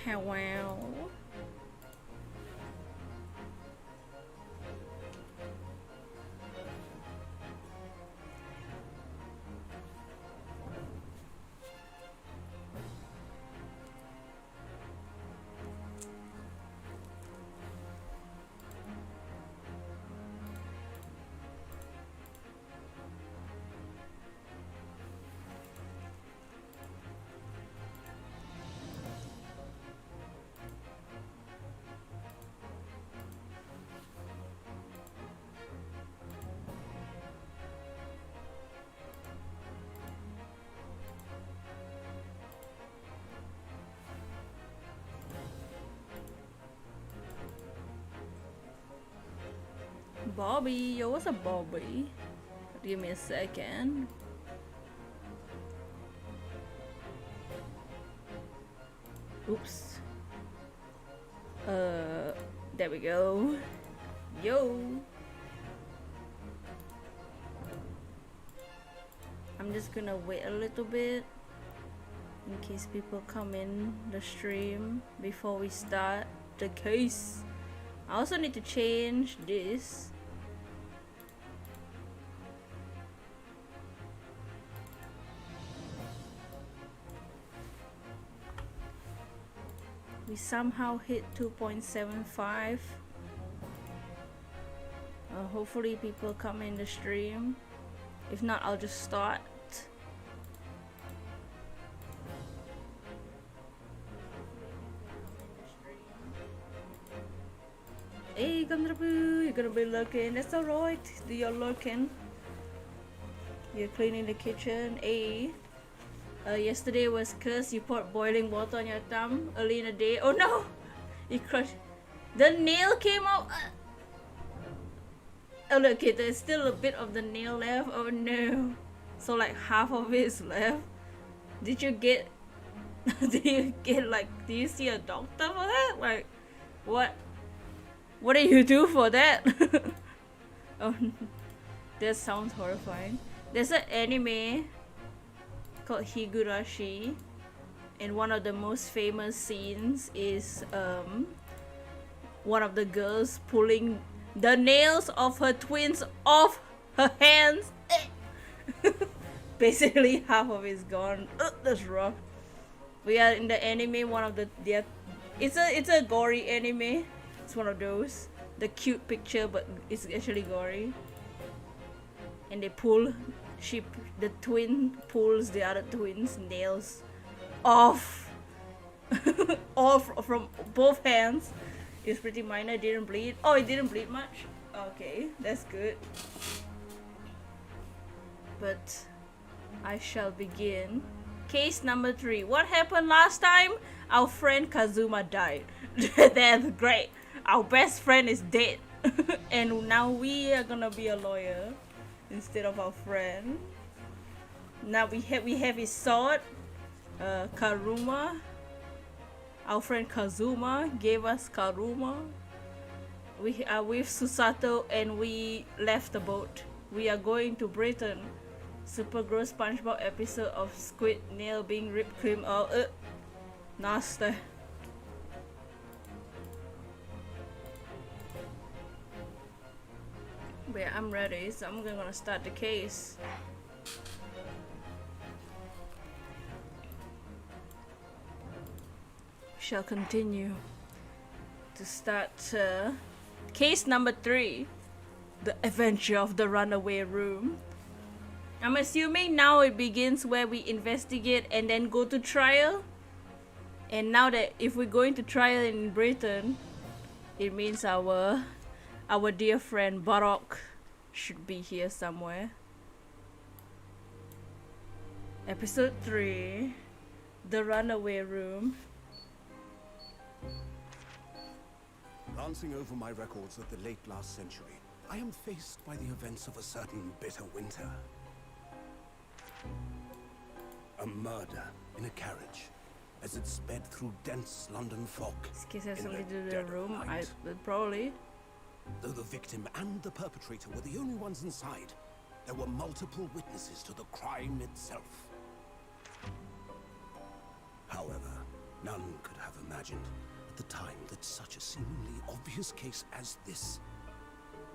Wow. Bobby, yo, what's up, Bobby? Give me a second. Oops. There we go. Yo. I'm just gonna wait a little bit in case people come in the stream before we start the case. I also need to change this. We somehow hit 2.75. Hopefully people come in the stream. If not, I'll just start. Hey, Gandrabu, you're gonna be lurking. That's alright. Do your lurking. You're cleaning the kitchen. Hey. Yesterday was cursed. You poured boiling water on your thumb early in the day. Oh no! You crushed. The nail came out. Oh look, okay, there's still a bit of the nail left. Oh no! So like half of it is left. Did you get? Did you get like? Do you see a doctor for that? Like, what? What do you do for that? Oh, that sounds horrifying. There's an anime called Higurashi, and one of the most famous scenes is one of the girls pulling the nails of her twins off her hands. Basically half of it's gone. That's rough. We are in the anime, one of the it's a gory anime. It's one of those, the cute picture, but it's actually gory. And they pull, the twin pulls the other twin's nails off, off from both hands. It's pretty minor, didn't bleed. Oh, it didn't bleed much. Okay, that's good. But I shall begin. Case number 3. What happened last time? Our friend Kazuma died. That's great. Our best friend is dead. And now we are gonna be a lawyer instead of our friend. Now we have his sword. Karuma. Our friend Kazuma gave us Karuma. We are with Susato and we left the boat. We are going to Britain. Super gross SpongeBob episode of squid nail being ripped cream out. Nasty. But yeah, I'm ready, so I'm gonna start the case. Shall continue to start case number 3, the adventure of the runaway room. I'm assuming now it begins where we investigate and then go to trial. And now that if we're going to trial in Britain, it means our dear friend Barak should be here somewhere. Episode 3, the runaway room. Glancing over my records of the late last century, I am faced by the events of a certain bitter winter. A murder in a carriage as it sped through dense London fog. This case has something to do with the room. Probably. Though the victim and the perpetrator were the only ones inside, there were multiple witnesses to the crime itself. However, none could have imagined at the time that such a seemingly obvious case as this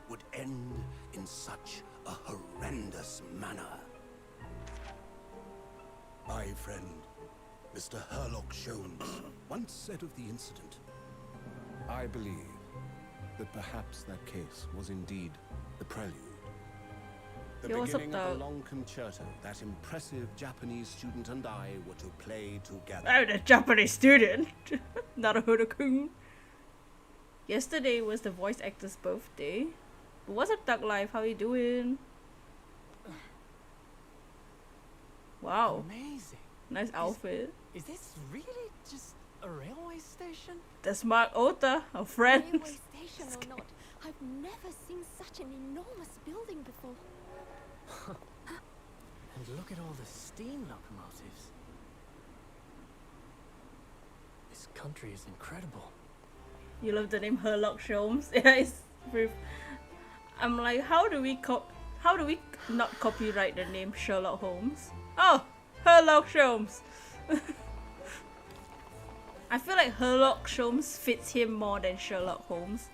would end in such a horrendous manner. My friend, Mr. Herlock Sholmes, once said of the incident, I believe that perhaps that case was indeed the prelude. The beginning of the long concerto that impressive Japanese student and I were to play together. I'm a Japanese student, not a Hodokun. Yesterday was the voice actor's birthday. But what's up, Duck Life? How you doing? Wow. Amazing. Nice outfit. Is this really just a railway station? That's Mark Ota, our friend. Railway station or not, I've never seen such an enormous building before. And look at all the steam locomotives. This country is incredible. You love the name Herlock Sholmes. Yeah, it's very. I'm like, how do we not copyright the name Sherlock Holmes? Oh, Herlock Sholmes. I feel like Herlock Sholmes fits him more than Sherlock Holmes.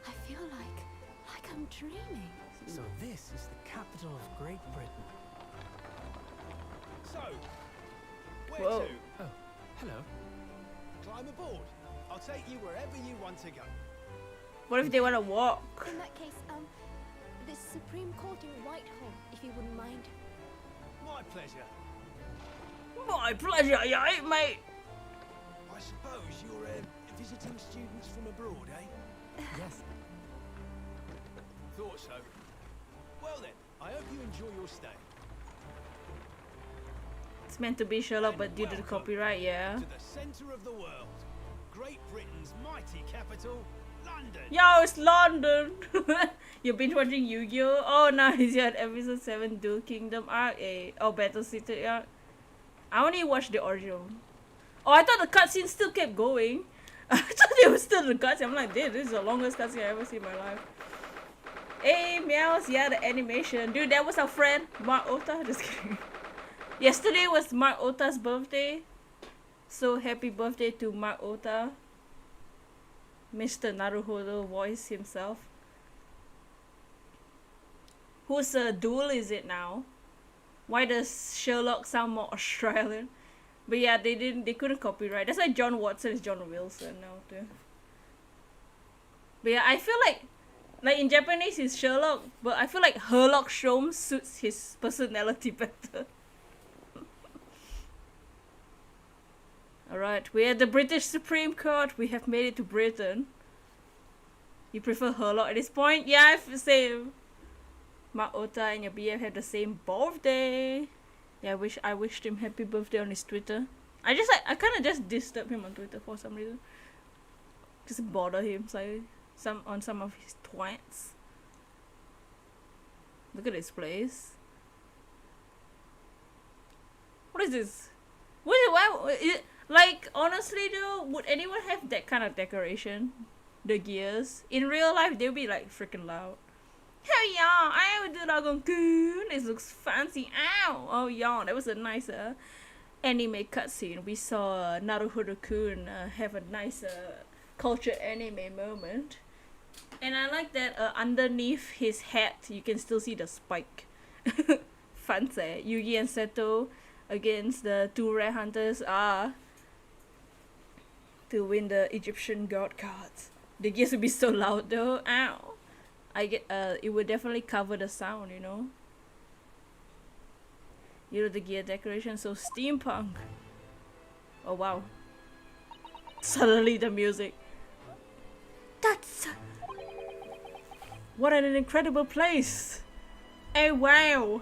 I feel like I'm dreaming. So this is the capital of Great Britain. So, where Whoa. to? Oh, hello. Climb aboard. I'll take you wherever you want to go. What if they want to walk? In that case, the Supreme Court in Whitehall, if you wouldn't mind. My pleasure. My pleasure, yeah, mate. I suppose you're visiting students from abroad, eh? Yes. Thought so. Well then, I hope you enjoy your stay. It's meant to be Sherlock, but due to the Welcome copyright, yeah. To the centre of the world. Great Britain's mighty capital, London. Yo, it's London! You've been watching Yu-Gi-Oh! Oh, nice, you had episode 7 Dual Kingdom arc, Battle City arc. I only watched the original. Oh, I thought the cutscene still kept going. I thought it was still the cutscene. I'm like, dude, this is the longest cutscene I've ever seen in my life. Hey, meows, yeah, the animation. Dude, that was our friend, Mark Ota. Just kidding. Yesterday was Mark Ota's birthday. So happy birthday to Mark Ota. Mr. Naruhodo voice himself. Whose duel is it now? Why does Sherlock sound more Australian? But yeah, they couldn't copyright. That's why John Watson is John Wilson now too. But yeah, I feel like in Japanese he's Sherlock, but I feel like Herlock Sholmes suits his personality better. Alright, we're at the British Supreme Court. We have made it to Britain. You prefer Herlock at this point? Yeah, I have to say Mark Ota and your BF have the same birthday. Yeah, I wished him happy birthday on his Twitter. I kind of just disturbed him on Twitter for some reason. Just bother him on some of his twats. Look at this place. What is this? Like, honestly though, would anyone have that kind of decoration? The gears? In real life, they'll be like freaking loud. Hell yeah, I would do Dragon-kun. This looks fancy. Ow! Oh yeah, that was a nice anime cutscene. We saw Naruhodo-kun have a nice cultured anime moment. And I like that underneath his hat, you can still see the spike. Fancy. Yugi and Seto against the two Red Hunters are to win the Egyptian god cards. The gears would be so loud though. Ow! It would definitely cover the sound, you know. You know, the gear decoration, so steampunk. Oh wow. Suddenly the music. That's... What an incredible place! Oh wow!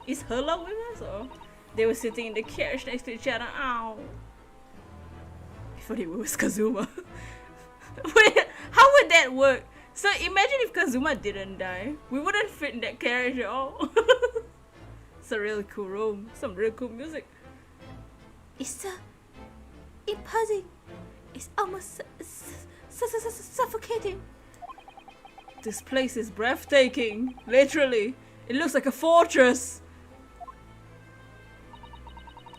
Is Herlock with us or? They were sitting in the carriage next to each other. Ow! I thought it was Kazuma. Wait, how would that work? So imagine if Kazuma didn't die. We wouldn't fit in that carriage at all. It's a really cool room. Some really cool music. It's imposing. It's almost suffocating. This place is breathtaking. Literally. It looks like a fortress.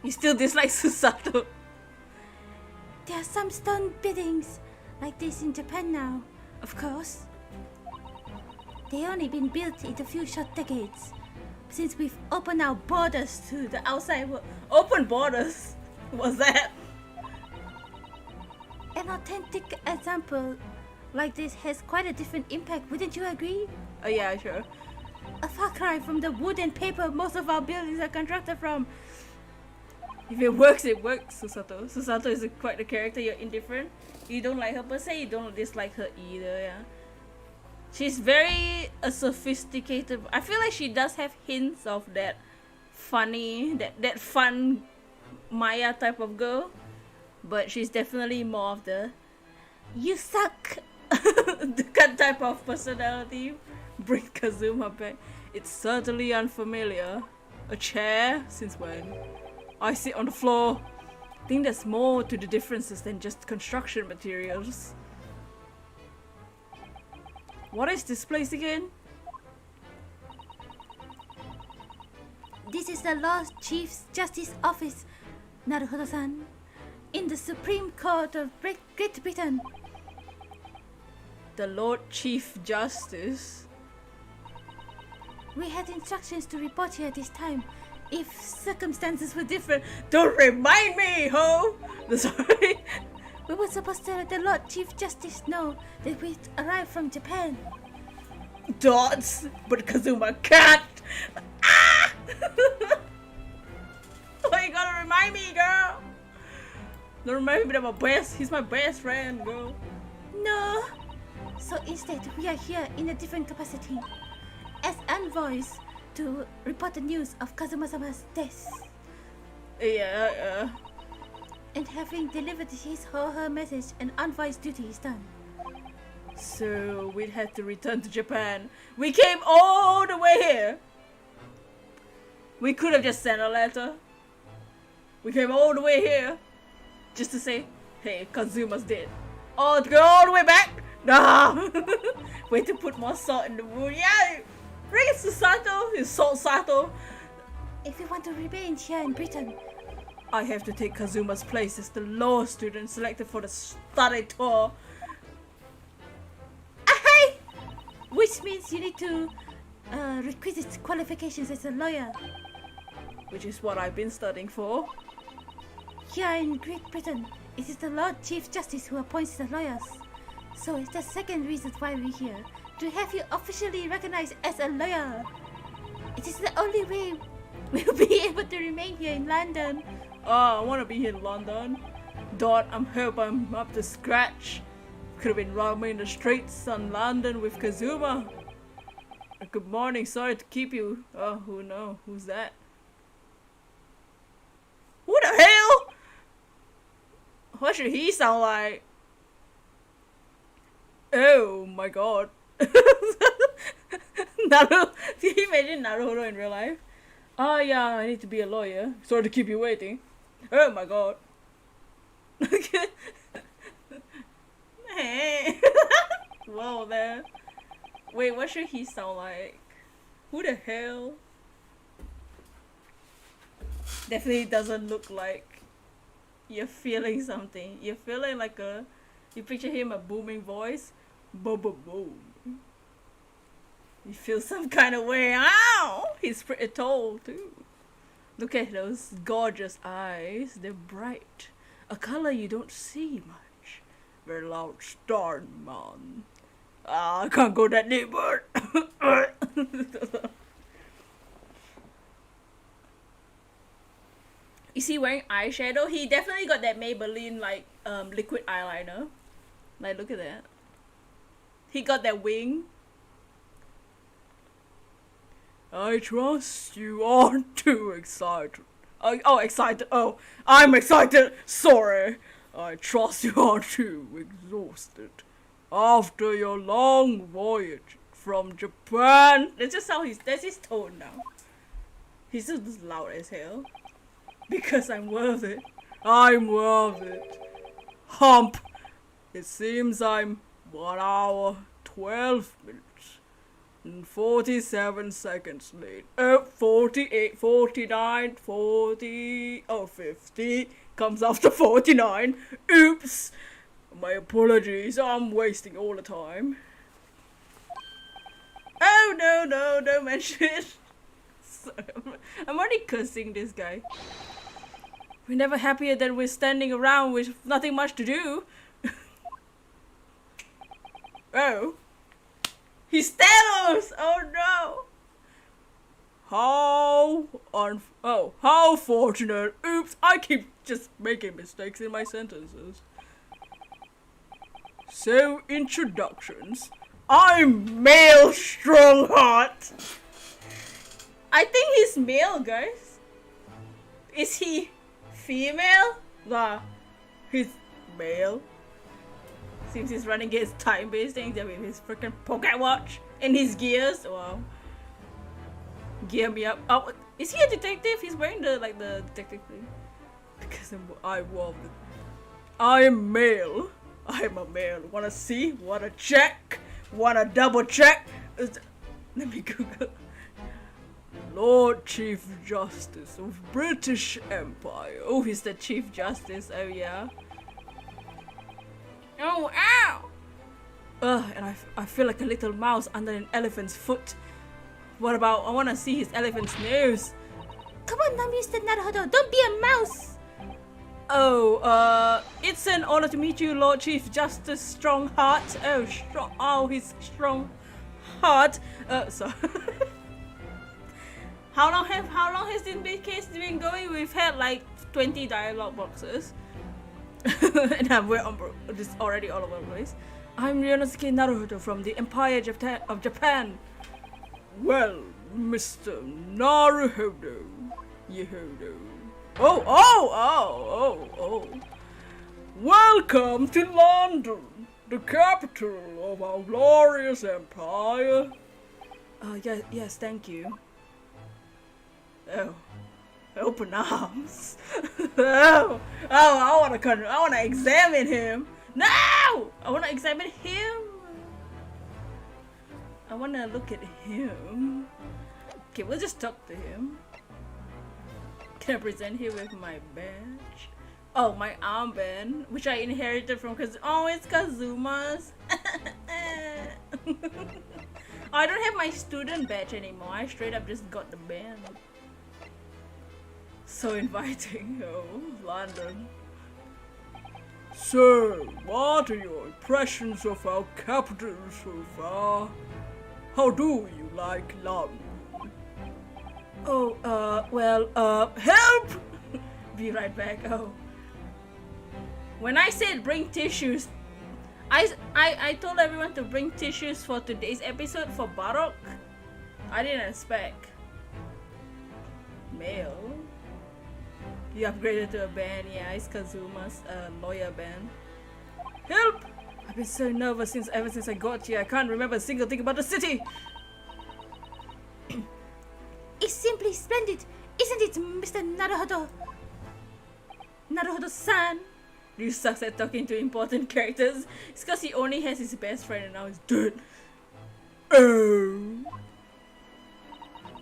You still dislike Susato. There are some stone buildings like this in Japan now, of course. They only been built in a few short decades since we've opened our borders to the outside world. Open borders? What's that? An authentic example like this has quite a different impact, wouldn't you agree? Oh yeah, sure. A far cry from the wood and paper most of our buildings are constructed from. If it works, it works, Susato. Susato is quite the character. You're indifferent. You don't like her per se, you don't dislike her either, yeah. She's very sophisticated. I feel like she does have hints of that funny, that fun Maya type of girl. But she's definitely more of the you suck the type of personality. Bring Kazuma back. It's certainly unfamiliar. A chair? Since when? I sit on the floor. I think there's more to the differences than just construction materials. What is this place again? This is the Lord Chief Justice Office, Naruhodo-san, in the Supreme Court of Great Britain. The Lord Chief Justice? We had instructions to report here this time if circumstances were different. Don't remind me, ho! Sorry. We were supposed to let the Lord Chief Justice know that we'd arrived from Japan. Dots, but Kazuma can't. Ah! Why you gotta remind me, girl? Don't remind me that he's my best friend, girl. No. So instead, we are here in a different capacity, as envoys to report the news of Kazuma-sama's death. Yeah. And having delivered his or her message, an envoy's duty is done. So we'd have to return to Japan. We came all the way here. We could have just sent a letter. We came all the way here just to say, hey, Kazuma's dead. Oh, to go all the way back? Nah. Way to put more salt in the wound. Yeah, bring it to Sato. It's Salt Sato. If you want to remain here in Britain, I have to take Kazuma's place as the law student selected for the study tour. Hey! Which means you need to requisite qualifications as a lawyer. Which is what I've been studying for. Here in Great Britain, it is the Lord Chief Justice who appoints the lawyers. So it's the second reason why we're here, to have you officially recognized as a lawyer. It is the only way we'll be able to remain here in London. Oh, I want to be here in London. Dot, hope I'm up to scratch. Could have been roaming the streets in London with Kazuma. Good morning, sorry to keep you. Oh, who knows? Who's that? Who the hell? What should he sound like? Oh my god. Naruto. Can you imagine Naruto in real life? Oh yeah, I need to be a lawyer. Sorry to keep you waiting. Oh my god. Hey. Whoa there. Wait, what should he sound like? Who the hell? Definitely doesn't look like you're feeling something. You're feeling like you picture him a booming voice. Boom boom boom. You feel some kind of way. Ow! He's pretty tall too. Look at those gorgeous eyes. They're bright. A color you don't see much. Very loud star, man. I can't go that deep, but is he wearing eyeshadow? He definitely got that Maybelline like liquid eyeliner. Like look at that. He got that wing. I trust you aren't too excited. Oh, excited. Oh, I'm excited. Sorry. I trust you aren't too exhausted. After your long voyage from Japan. That's just how that's his tone now. He's just loud as hell. Because I'm worth it. I'm worth it. Hump. It seems I'm 1 hour, 12 minutes, and 47 seconds late. 48, 49, 40, 50, comes after 49. Oops! My apologies, I'm wasting all the time. Oh no, don't mention it. Sorry, I'm already cursing this guy. We're never happier than we're standing around with nothing much to do. Oh. He's Thanos! Oh no! How fortunate. Oops, I keep just making mistakes in my sentences. So, introductions. I'm male Strongheart. I think he's male, guys. Is he female? Nah, he's male. Seems he's running his time-based things with his freaking pocket watch and his gears. Wow. Gear me up. Oh, is he a detective? He's wearing the detective thing. Because I'm male. I'm a male. Wanna see? Wanna check? Wanna double check? Let me Google. Lord Chief Justice of British Empire. Oh, he's the Chief Justice. Oh yeah. Oh, ow! And I feel like a little mouse under an elephant's foot. What about, I wanna see his elephant's nose. Come on now, Mr. Naruhodo, don't be a mouse! Oh, it's an honor to meet you, Lord Chief Justice Strongheart. Oh, he's strong heart. So how long has this case been going? We've had like 20 dialogue boxes. And we're this already all over the place. I'm Ryunosuke Naruhodo from the Empire of Japan. Well, Mr. Naruhodo. Yehodo. Oh. Welcome to London, the capital of our glorious empire. Yes, thank you. Oh. Open arms. I wanna examine him. No! I wanna examine him. I wanna look at him. Okay, we'll just talk to him. Can I present here with my badge? Oh, my armband, which I inherited from it's Kazuma's. I don't have my student badge anymore. I straight up just got the band. So inviting. Oh, London. So, what are your impressions of our capital so far? How do you like London? Oh, help! Be right back. Oh. When I said bring tissues, I told everyone to bring tissues for today's episode for Barok. I didn't expect. Male. You upgraded to a band, yeah, it's Kazuma's lawyer band. Help! I've been so nervous ever since I got here. I can't remember a single thing about the city. It's simply splendid, isn't it, Mr. Naruhodo? Naruhodo-san. You sucks at talking to important characters. It's because he only has his best friend and now he's dead. Oh.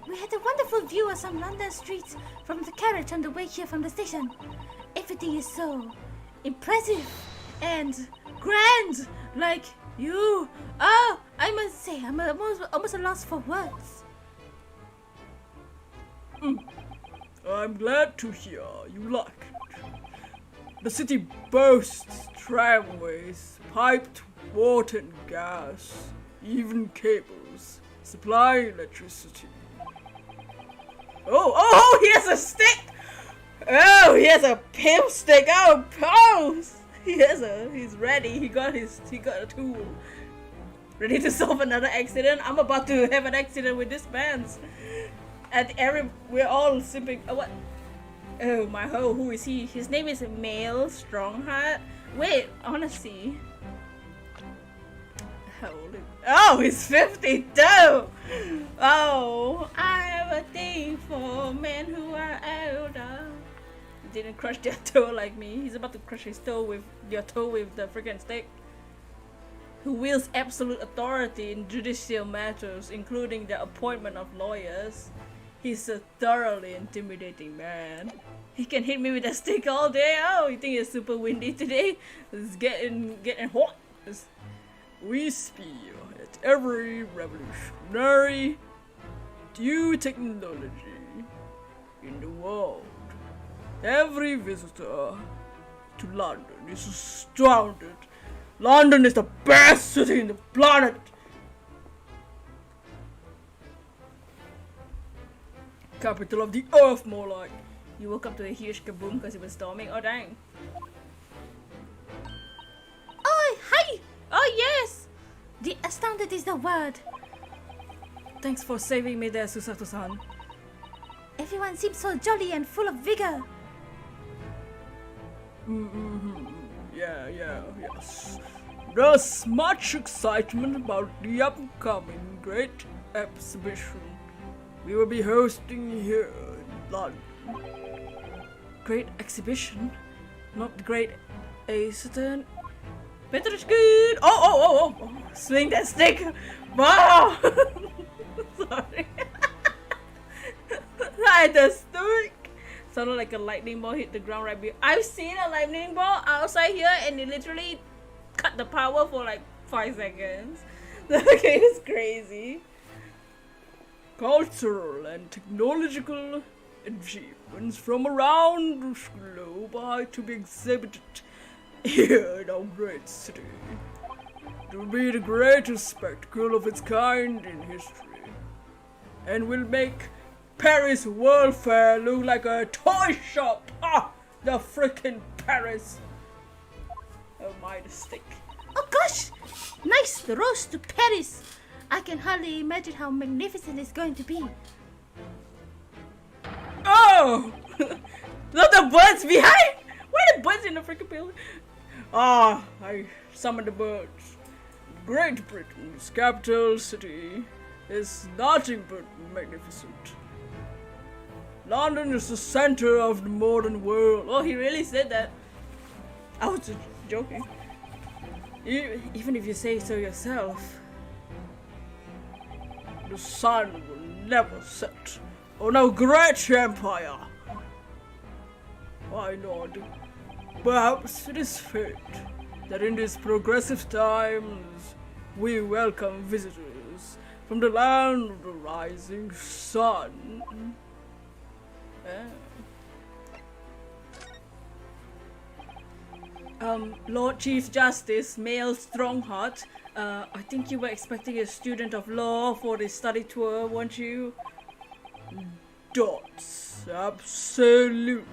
We had a wonderful view of some London streets from the carriage on the way here from the station. Everything is so impressive and grand, like you. Oh, I must say, I'm almost at a loss for words. I'm glad to hear you like it. The city boasts tramways, piped water and gas, even cables, supply electricity. Oh, he has a stick! Oh, he has a pimp stick! Oh, pose! He's ready. He got a tool. Ready to solve another accident? I'm about to have an accident with this man's. We're all simping. Oh, what? Oh, my ho, who is he? His name is Male Strongheart. Wait, I wanna see. Oh, he's 52! Oh, I have a thing for men who are older. Didn't crush their toe like me. He's about to crush his toe with the freaking stick. Who wields absolute authority in judicial matters, including the appointment of lawyers. He's a thoroughly intimidating man. He can hit me with a stick all day. Oh, you think it's super windy today? It's getting hot. We spear at every revolutionary new technology in the world. Every visitor to London is astounded. London is the best city in the planet. Capital of the earth, more like. You woke up to a huge kaboom because it was storming. Oh, dang. Oh, hi! Oh, yes! The astounded is the word. Thanks for saving me there, Susato-san. Everyone seems so jolly and full of vigor. Yes. There's much excitement about the upcoming great exhibition we will be hosting here in London. Great exhibition? Not the great Eastern. Better is good! Oh! Swing that stick! Wow! Sorry. I had the stick! Sounded like a lightning ball hit the ground right behind. I've seen a lightning ball outside here and it literally cut the power for like 5 seconds. Okay, it's crazy. Cultural and technological achievements from around the globe are to be exhibited here in our great city. It will be the greatest spectacle of its kind in history, and will make Paris World Fair look like a toy shop. Ah, the freaking Paris! Oh my, the stick. Oh gosh! Nice roast to Paris! I can hardly imagine how magnificent it's going to be. Oh! Not the birds behind! Why are the birds in the freaking building? Ah, I summoned the birds. Great Britain's capital city is nothing but magnificent. London is the center of the modern world. Oh, he really said that. I was just joking. Even if you say so yourself, the sun will never set on our great empire. Why not? Perhaps it is fate that in these progressive times we welcome visitors from the land of the rising sun. Lord Chief Justice, male Strongheart, I think you were expecting a student of law for the study tour, weren't you? Dots, absolutely.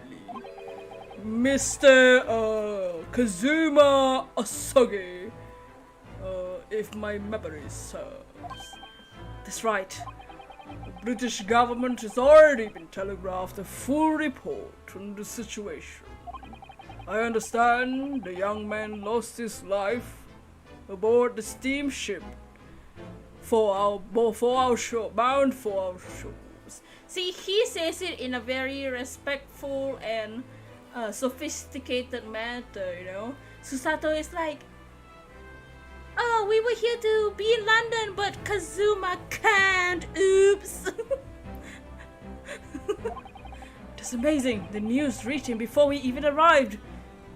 Mr. Kazuma Asagi, if my memory serves. That's right. The British government has already been telegraphed a full report on the situation. I understand the young man lost his life aboard the steamship bound for our shores. See, he says it in a very respectful and sophisticated manner, you know. Susato is like, oh, we were here to be in London, but Kazuma can't. Oops. That's amazing. The news reached him before we even arrived.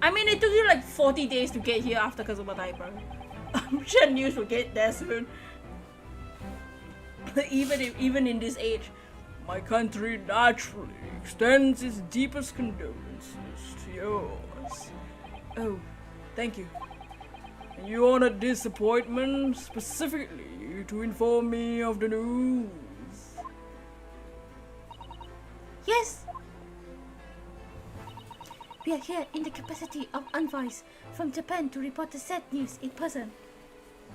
I mean, it took you like 40 days to get here after Kazuma died, bro. I'm sure news will get there soon. even in this age. My country naturally extends its deepest condolences to yours. Oh, thank you. And you honored this appointment specifically to inform me of the news. Yes! We are here in the capacity of envoys from Japan to report the sad news in person.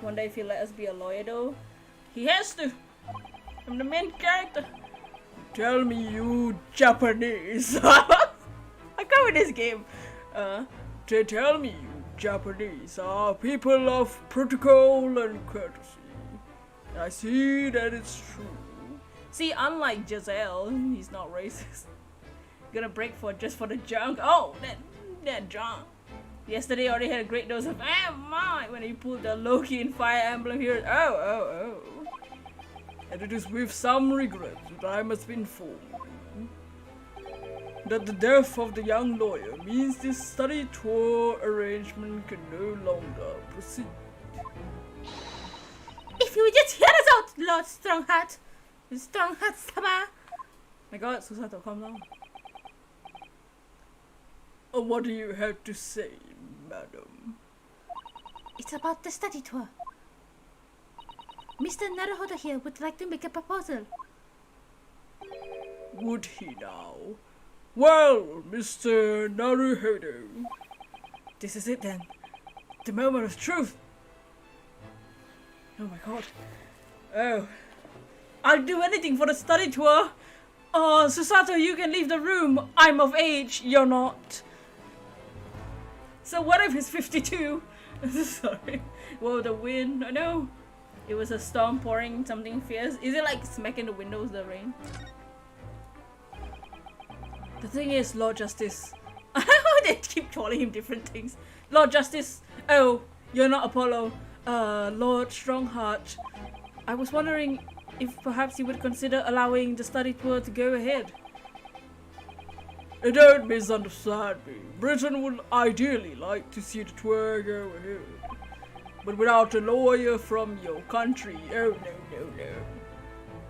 Wonder if he'll let us be a lawyer though. He has to. I'm the main character. Tell me you Japanese. I come with this game. Tell me you Japanese are people of protocol and courtesy. I see that it's true. See, unlike Giselle, he's not racist. Gonna break just for the junk. Oh, that junk. Yesterday already had a great dose of my when he pulled the Loki in Fire Emblem here. Oh. And it is with some regret that I must be informed. that the death of the young lawyer means this study tour arrangement can no longer proceed. If you would just hear us out, Lord Strongheart. Strongheart Sama. My god, Susato, calm down. What do you have to say, madam? It's about the study tour. Mr. Naruhodo here would like to make a proposal. Would he now? Well, Mr. Naruhodo. This is it then. The moment of truth. Oh my god. Oh. I'll do anything for the study tour. Oh, Susato, you can leave the room. I'm of age. You're not. So what if he's 52? Sorry. Whoa, the wind. I know. It was a storm pouring something fierce. Is it like smacking the windows, the rain? The thing is, Lord Justice. I don't know why they keep calling him different things. Lord Justice. Oh, you're not Apollo. Lord Strongheart. I was wondering if perhaps you would consider allowing the study tour to go ahead. Don't misunderstand me. Britain would ideally like to see the tour go ahead. But without a lawyer from your country, oh no.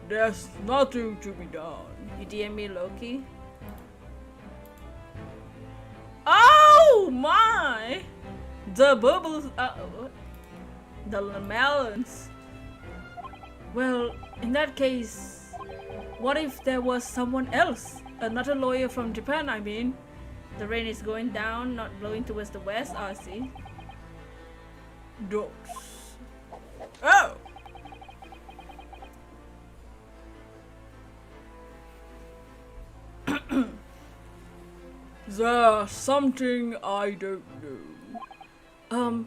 There's nothing to be done. You DM me, Loki? Oh my! The bubbles, the melons. Well, in that case, what if there was someone else? Another lawyer from Japan, I mean. The rain is going down, not blowing towards the west. I see. Dogs. Oh! There's something I don't know.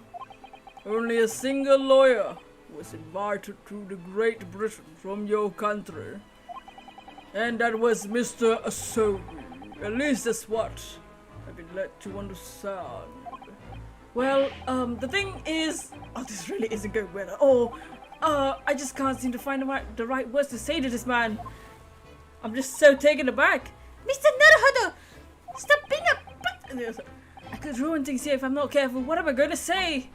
Only a single lawyer was invited to the Great Britain from your country. And that was Mr. Asogi. At least that's what I've been led to understand. Well, the thing is... Oh, this really isn't going well at all. I just can't seem to find the right words to say to this man. I'm just so taken aback. Mr. Naruhodo! Stop being a... I could ruin things here if I'm not careful. What am I going to say?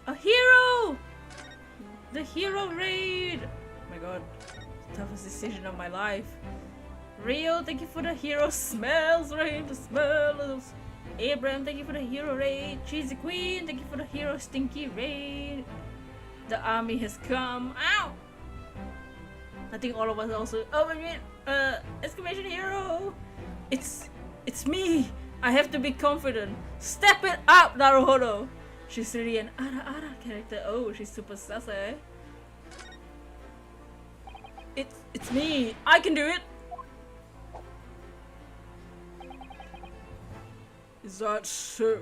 A hero! The hero raid! Oh my god, toughest decision of my life. Rio, thank you for the hero smells raid. The smells. Abraham, thank you for the hero raid. Cheesy Queen, thank you for the hero stinky raid. The army has come. Ow! I think all of us also. Oh my god! Exclamation hero! It's me! I have to be confident. Step it up, Naruhodo! She's really an Ara character. Oh, she's super sassy. It's me. I can do it. Is that so?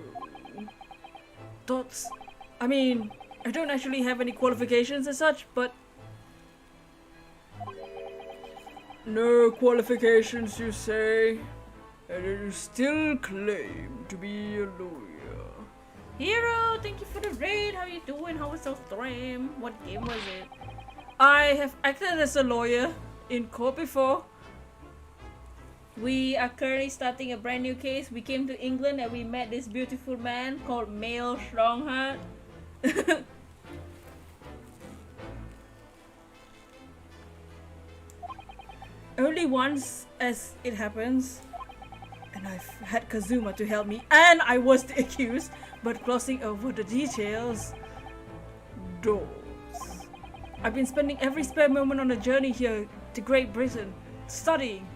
Thoughts? I mean, I don't actually have any qualifications as such, but... No qualifications, you say? And you still claim to be a lawyer. Hero, thank you for the raid. How you doing? How was your stream? What game was it? I have acted as a lawyer in court before. We are currently starting a brand new case. We came to England and we met this beautiful man called Male Strongheart. Only once, as it happens. And I've had Kazuma to help me, and I was the accused, but glossing over the details. Doors. I've been spending every spare moment on a journey here to Great Britain, studying.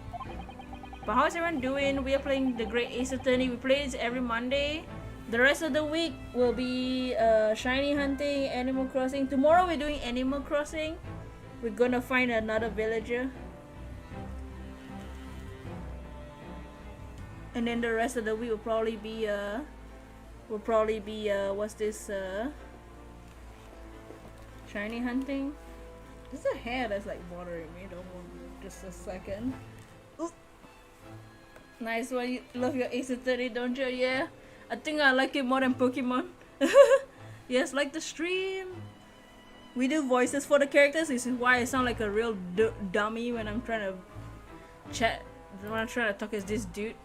But how's everyone doing? We are playing the Great Ace Attorney. We play this every Monday. The rest of the week will be shiny hunting, Animal Crossing. Tomorrow we're doing Animal Crossing. We're gonna find another villager. And then the rest of the week will probably be what's this, shiny hunting. There's a hair that's like bothering me. Don't want just a second. Ooh. Nice one. You love your Ace Attorney, don't you? Yeah. I think I like it more than Pokemon. Yes, like the stream. We do voices for the characters. This is why I sound like a real dummy when I'm trying to chat. When I'm trying to talk as this dude,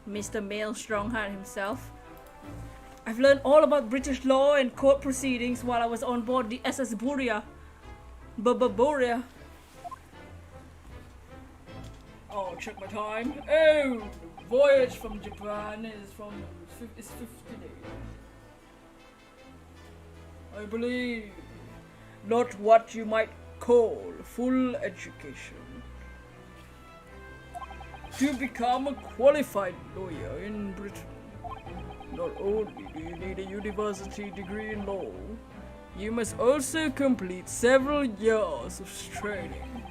Mr. Male Strongheart himself. I've learned all about British law and court proceedings while I was on board the SS Buria. Buria. Oh, check my time. Oh, voyage from Japan is 50 days. I believe not what you might call full education. To become a qualified lawyer in Britain, not only do you need a university degree in law, you must also complete several years of training.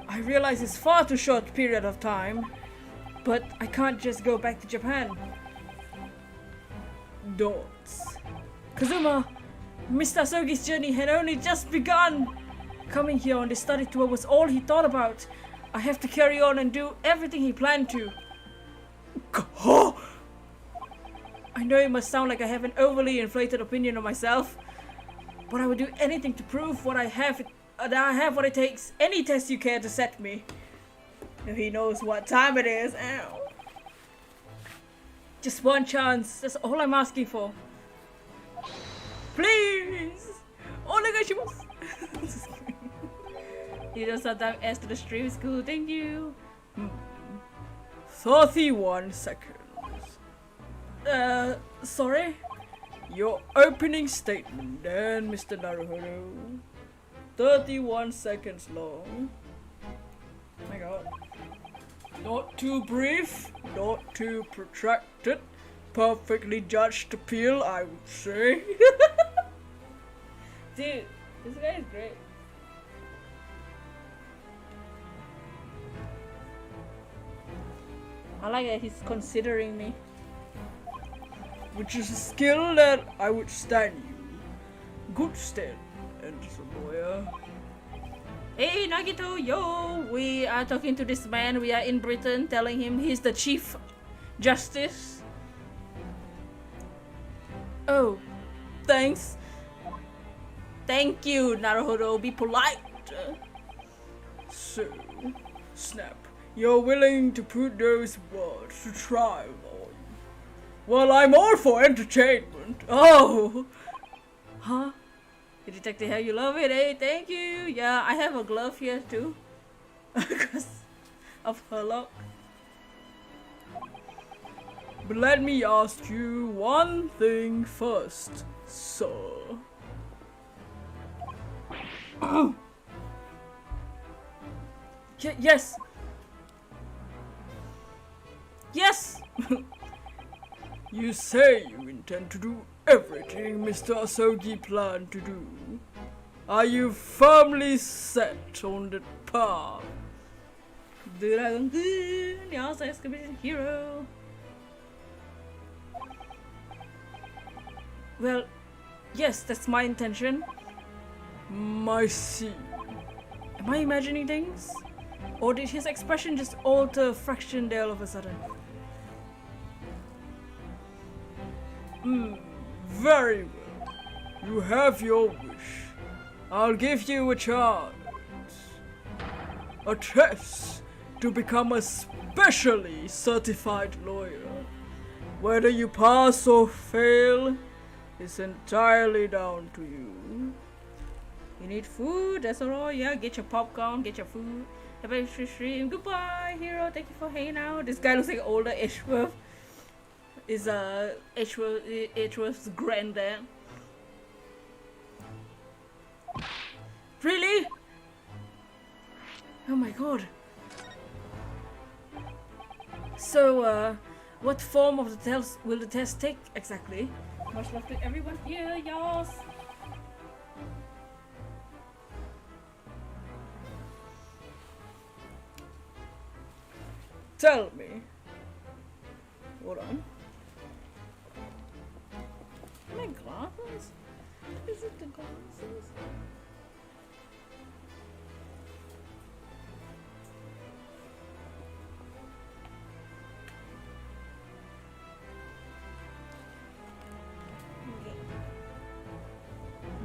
I realize it's far too short period of time, but I can't just go back to Japan. Dots. Kazuma, Mr. Asogi's journey had only just begun. Coming here on this study tour was all he thought about. I have to carry on and do everything he planned to. I know it must sound like I have an overly inflated opinion of myself, but I would do anything to prove what I have. That I have what it takes. Any test you care to set me. If he knows what time it is. Ow. Just one chance. That's all I'm asking for. Please. Onegaishimasu. You don't sometimes ask to the stream school. Thank you. 31 seconds. Sorry? Your opening statement then, Mr. Naruhodo. 31 seconds long. Oh my god. Not too brief, not too protracted. Perfectly judged appeal, I would say. Dude, this guy is great. I like that he's considering me. Which is a skill that I would stand you. Good stead, and a lawyer. Hey Nagito, yo! We are talking to this man. We are in Britain, telling him he's the Chief Justice. Oh, thanks. Thank you, Naruhodo. Be polite. So, snap. You're willing to put those words to trial, Lord. Well, I'm all for entertainment. Oh! Huh? The detective, how you love it, eh? Thank you. Yeah, I have a glove here too. Because of her luck. But let me ask you one thing first, sir. Yes! Yes! You say you intend to do everything Mr. Asogi planned to do. Are you firmly set on the path? Yes, exclamation hero. Well, yes, that's my intention. I see. Am I imagining things? Or did his expression just alter a fraction there all of a sudden? Very well. You have your wish. I'll give you a chance. A test to become a specially certified lawyer. Whether you pass or fail is entirely down to you. You need food, that's all. Yeah, get your popcorn, get your food. Have a stream. Goodbye, hero. Thank you for hanging out. This guy looks like older Edgeworth. Is Edgeworth's granddad. Really? Oh my god. So, what form of the test will the test take exactly? Much love to everyone here, y'all. Tell me. Hold on. My glasses? Is it the glasses?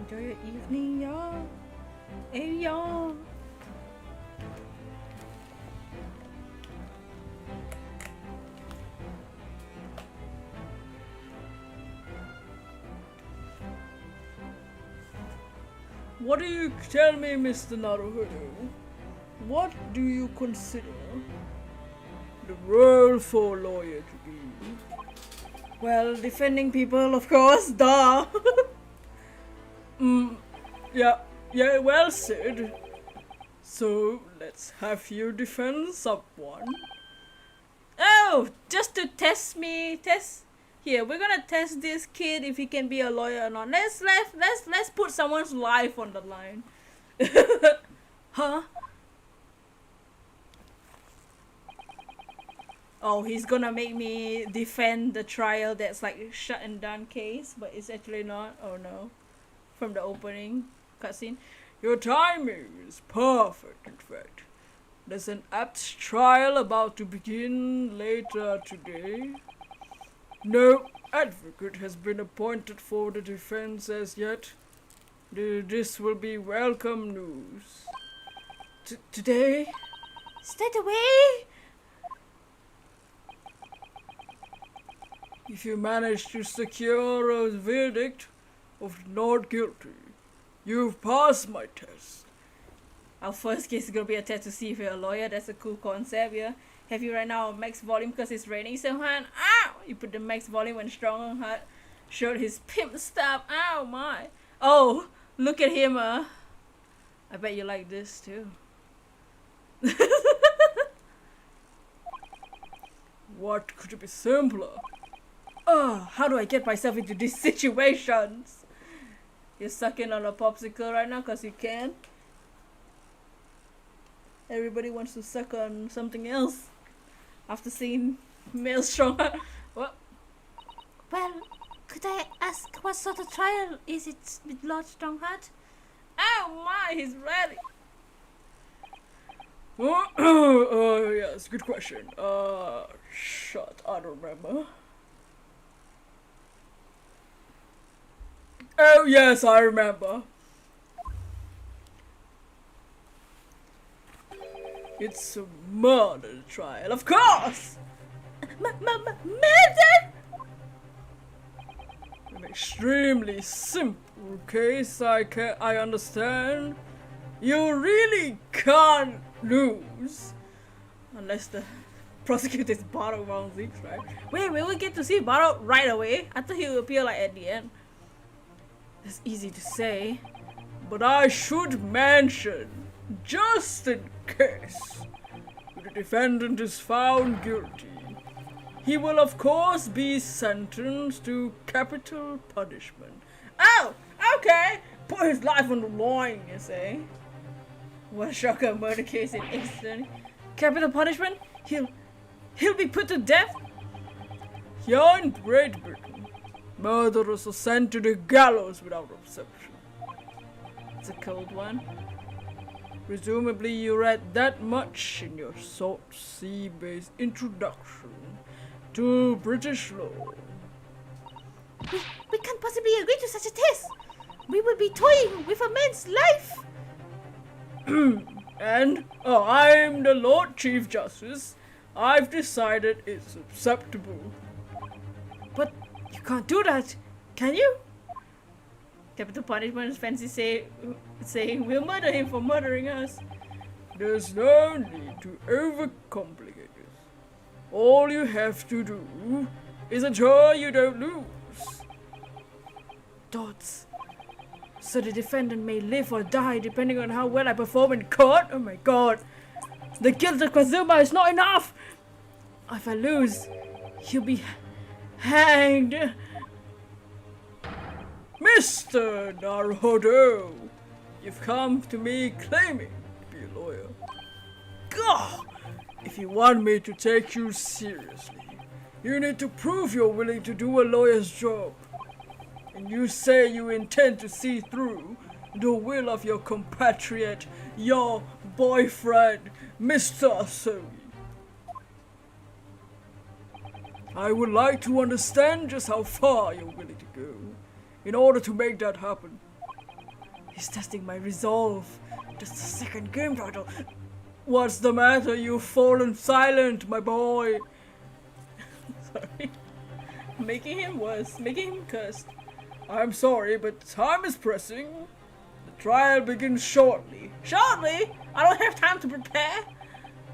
Enjoy your evening, y'all. Hey, y'all. What do you tell me, Mr. Naruhodo? What do you consider the role for a lawyer to be? Well, defending people, of course, duh. Yeah, well said. So, let's have you defend someone. Oh, just to test me, Here, we're gonna test this kid if he can be a lawyer or not. Let's put someone's life on the line. Huh? Oh, he's gonna make me defend the trial that's like a shut and done case, but it's actually not. Oh no. From the opening cutscene. Your timing is perfect, in fact. There's an apt trial about to begin later today. No advocate has been appointed for the defense as yet. This will be welcome news. Today? Straight away? If you manage to secure a verdict of not guilty, you've passed my test. Our first case is gonna be a test to see if you're a lawyer. That's a cool concept, yeah. Have you right now max volume because it's raining so hard? Ow! You put the max volume when strong and hard. Showed his pimp stuff. Ow my. Oh, look at him, I bet you like this too. What could be simpler? How do I get myself into these situations? You're sucking on a popsicle right now because you can. Everybody wants to suck on something else after seeing male strong. What? Well, could I ask what sort of trial is it with Lord Strongheart? Oh my, he's ready. Yes, good question. Shut, I don't remember. Oh yes, I remember. It's a murder trial, of course! Murder? An extremely simple case, I understand. You really can't lose. Unless the prosecutor is Bardock round 6, right? Wait, we will get to see Bardock right away. I thought he would appear like at the end. It's easy to say, but I should mention, just in case, if the defendant is found guilty, he will of course be sentenced to capital punishment. Oh, okay. Put his life on the line, you say. What a shocker murder case in Eastern. Capital punishment? He'll be put to death? Here in Great Britain, murderers are sent to the gallows without exception. It's a cold one. Presumably you read that much in your Salt Sea-based introduction to British law. We can't possibly agree to such a test. We would be toying with a man's life. And I'm the Lord Chief Justice. I've decided it's acceptable. But you can't do that, can you? Capital punishment is fancy saying we'll murder him for murdering us. There's no need to overcomplicate this. All you have to do is ensure you don't lose. Dots. So the defendant may live or die depending on how well I perform in court? Oh my god. The guilt of Kazuma is not enough! If I lose, he'll be hanged. Mr. Naruhodo, you've come to me claiming to be a lawyer. God! If you want me to take you seriously, you need to prove you're willing to do a lawyer's job. And you say you intend to see through the will of your compatriot, your boyfriend, Mr. Asoi. I would like to understand just how far you're willing to go in order to make that happen. He's testing my resolve. Just a second game title. What's the matter? You've fallen silent, my boy. Sorry. Making him worse. Making him cursed. I'm sorry, but time is pressing. The trial begins shortly. Shortly? I don't have time to prepare.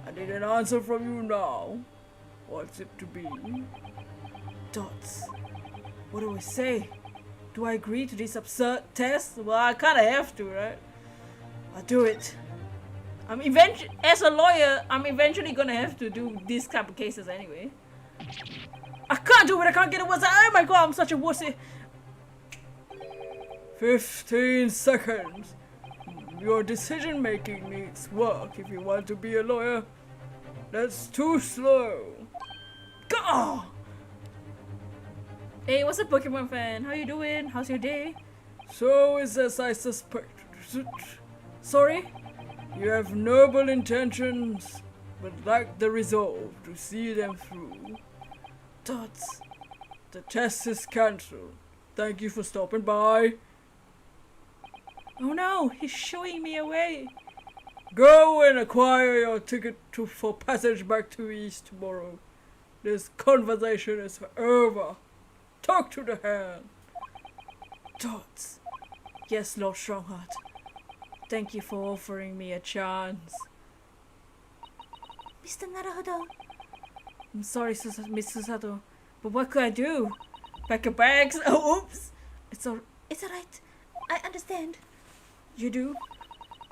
I need an answer from you now. What's it to be? Dots. What do I say? Do I agree to this absurd test? Well, I kinda have to, right? I'll do it. As a lawyer, I'm eventually gonna have to do these type of cases anyway. I can't do it, I can't get it. Oh my god, I'm such a wussy. 15 seconds. Your decision making needs work if you want to be a lawyer. That's too slow. Gah! Hey, what's up, Pokemon fan? How you doing? How's your day? So is as I suspected. Sorry? You have noble intentions, but lack the resolve to see them through. Dots. The test is cancelled. Thank you for stopping by. Oh no, he's showing me away. Go and acquire your ticket for passage back to East tomorrow. This conversation is over. Talk to the hand. Dots. Yes, Lord Strongheart. Thank you for offering me a chance. Mr. Naruhodo, I'm sorry, Miss Susato, but what could I do? Pack your bags? Oh, oops. it's alright. I understand. You do?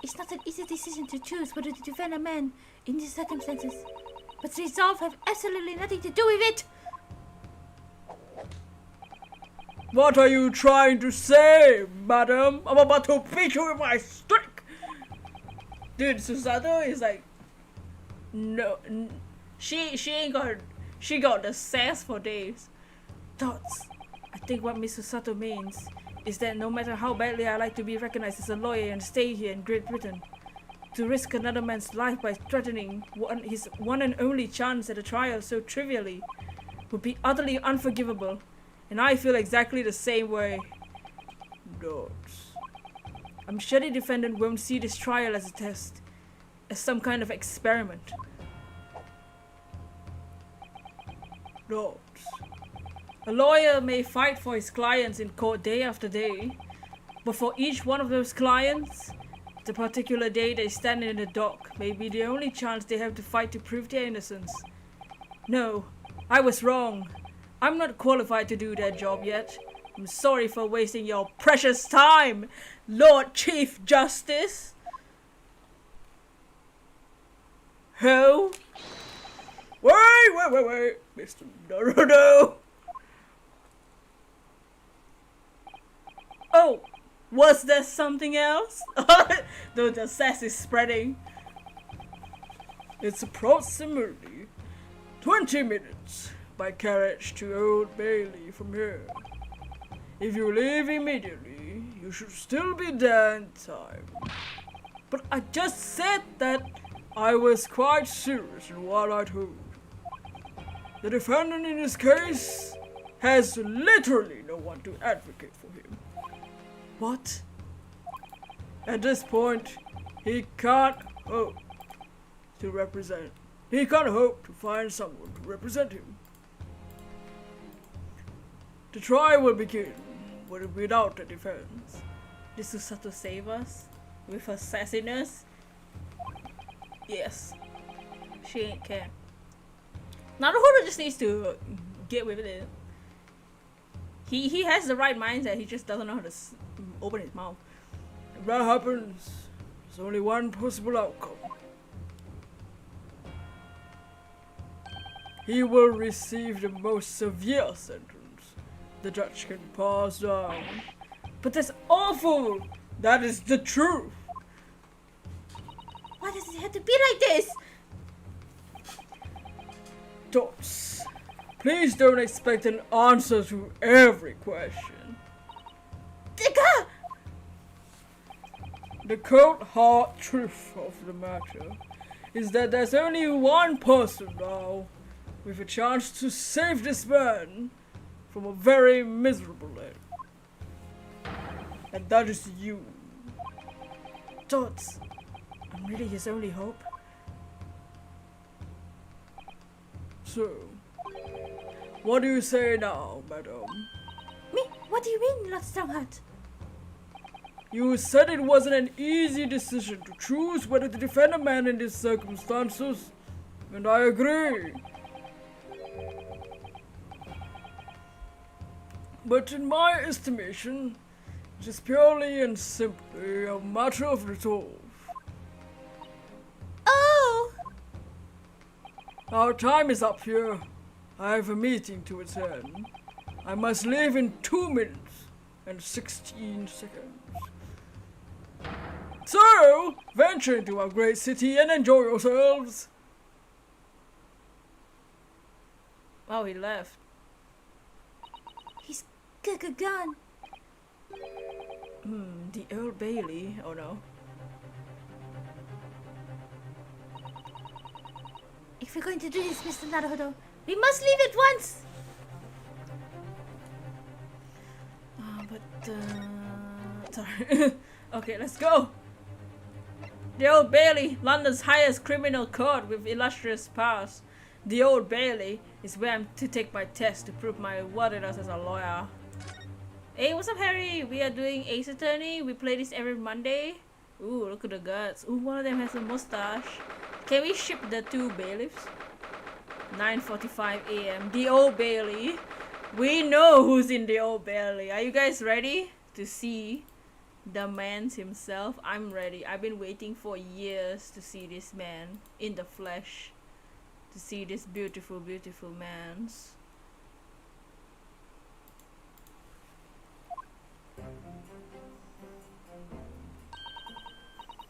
It's not an easy decision to choose whether to defend a man in these circumstances, but resolve have absolutely nothing to do with it. What are you trying to say, madam? I'm about to beat you with my stick! Dude, Susato is like... No, she ain't got... She got the sass for days. Dots. I think what Miss Susato means is that no matter how badly I like to be recognized as a lawyer and stay here in Great Britain, to risk another man's life by threatening his one and only chance at a trial so trivially would be utterly unforgivable. And I feel exactly the same way. Dots. I'm sure the defendant won't see this trial as a test, as some kind of experiment. Dots. A lawyer may fight for his clients in court day after day, but for each one of those clients, the particular day they stand in the dock may be the only chance they have to fight to prove their innocence. No, I was wrong. I'm not qualified to do that job yet. I'm sorry for wasting your precious time, Lord Chief Justice. Who? Wait, Mr. Naruto. Oh, was there something else? The sass is spreading. It's approximately 20 minutes by carriage to Old Bailey from here. If you leave immediately, you should still be there in time. But I just said that I was quite serious in what I told. The defendant in this case has literally no one to advocate for him. What? At this point, he can't hope to find someone to represent him. The trial will begin without a defense. Did Susato save us? With her sassiness? Yes. She ain't care. Naruhodo just needs to get with it. He has the right mindset, he just doesn't know how to open his mouth. If that happens, there's only one possible outcome. He will receive the most severe sentence the judge can pass down. But that's awful! That is the truth! Why does it have to be like this? Dots, please don't expect an answer to every question. Digga! The cold hard truth of the matter is that there's only one person now with a chance to save this man from a very miserable end. And that is you. thoughts. I'm really his only hope. So, what do you say now, madam? Me? What do you mean, Lord Strongheart? You said it wasn't an easy decision to choose whether to defend a man in these circumstances, and I agree. But in my estimation, it is purely and simply a matter of resolve. Oh! Our time is up here. I have a meeting to attend. I must leave in 2 minutes and 16 seconds. So, venture into our great city and enjoy yourselves. Oh, he left. He's gone. The Old Bailey. Oh no. If we're going to do this, Mr. Naruhodo, we must leave at once! Sorry. Okay, let's go. The Old Bailey, London's highest criminal court with illustrious past. The Old Bailey is where I'm to take my test to prove my worthiness as a lawyer. Hey, what's up, Harry? We are doing Ace Attorney. We play this every Monday. Ooh, look at the guts. Ooh, one of them has a mustache. Can we ship the 2 bailiffs? 9:45 a.m. The Old Bailey. We know who's in the Old Bailey. Are you guys ready to see the man himself? I'm ready. I've been waiting for years to see this man in the flesh. To see this beautiful, beautiful man's.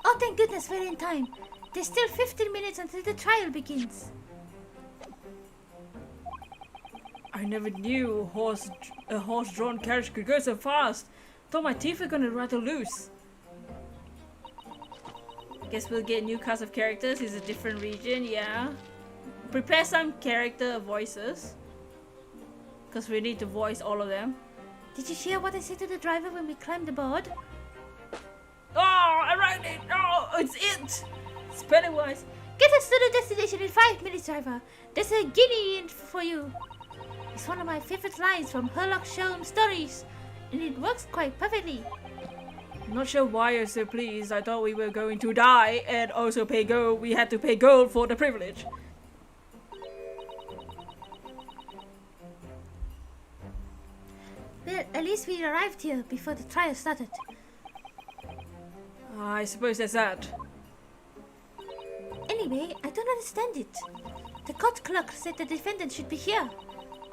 Oh, thank goodness we're in time. There's still 15 minutes until the trial begins. I never knew a horse-drawn carriage could go so fast. Thought my teeth were gonna rattle loose. Guess we'll get new cast of characters. It's a different region, yeah. Prepare some character voices, because we need to voice all of them. Did you hear what I said to the driver when we climbed aboard? Oh, I write it! Oh, it's it! It's Pennywise. Get us to the destination in 5 minutes, driver. There's a guinea in for you. It's one of my favorite lines from Sherlock Holmes stories, and it works quite perfectly. Not sure why you're so pleased. I thought we were going to die and also pay gold. We had to pay gold for the privilege. Well, at least we arrived here before the trial started. I suppose that's that. Anyway, I don't understand it. The court clerk said the defendant should be here,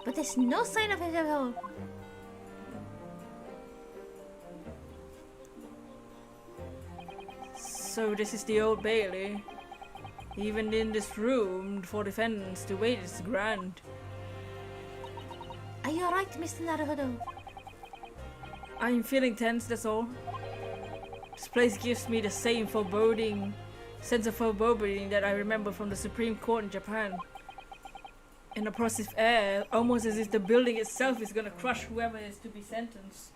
but there's no sign of it at all. So this is the Old Bailey. Even in this room, for defendants to wait is grand. Are you alright, Mr. Naruhodo? I'm feeling tense, that's all. This place gives me the same sense of foreboding that I remember from the Supreme Court in Japan. An oppressive air, almost as if the building itself is gonna crush whoever is to be sentenced.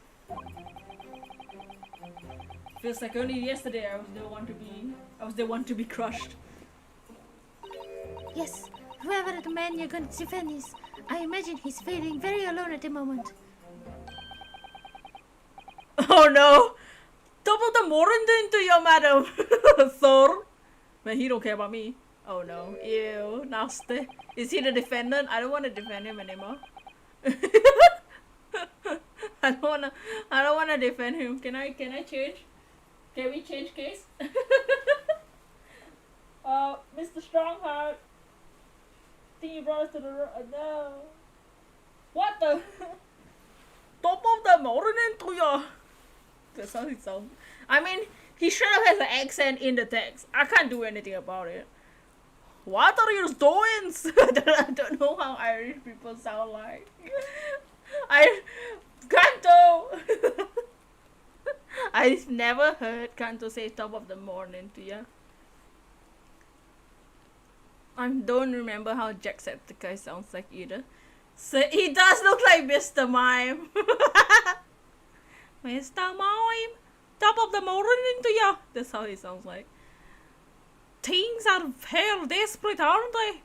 Feels like only yesterday I was the one to be crushed. Yes, whoever the man you're going to defend is, I imagine he's feeling very alone at the moment. Oh no! Top of the morning to you, madam! Thor! Man, he don't care about me. Oh no. Ew, nasty. Is he the defendant? I don't want to defend him anymore. I don't wanna defend him. Can I change? Can we change case? Mr. Strongheart. Think you brought us to the no. What the? Top of the morning to you. That sounds so. I mean, he sure has an accent in the text. I can't do anything about it. What are you doing? I don't know how Irish people sound like. Kanto. I've never heard Kanto say top of the morning to you. I don't remember how Jacksepticeye sounds like either. So he does look like Mr. Mime. Mr. Mime, top of the morning into ya. That's how he sounds like. Things are hell desperate, aren't they?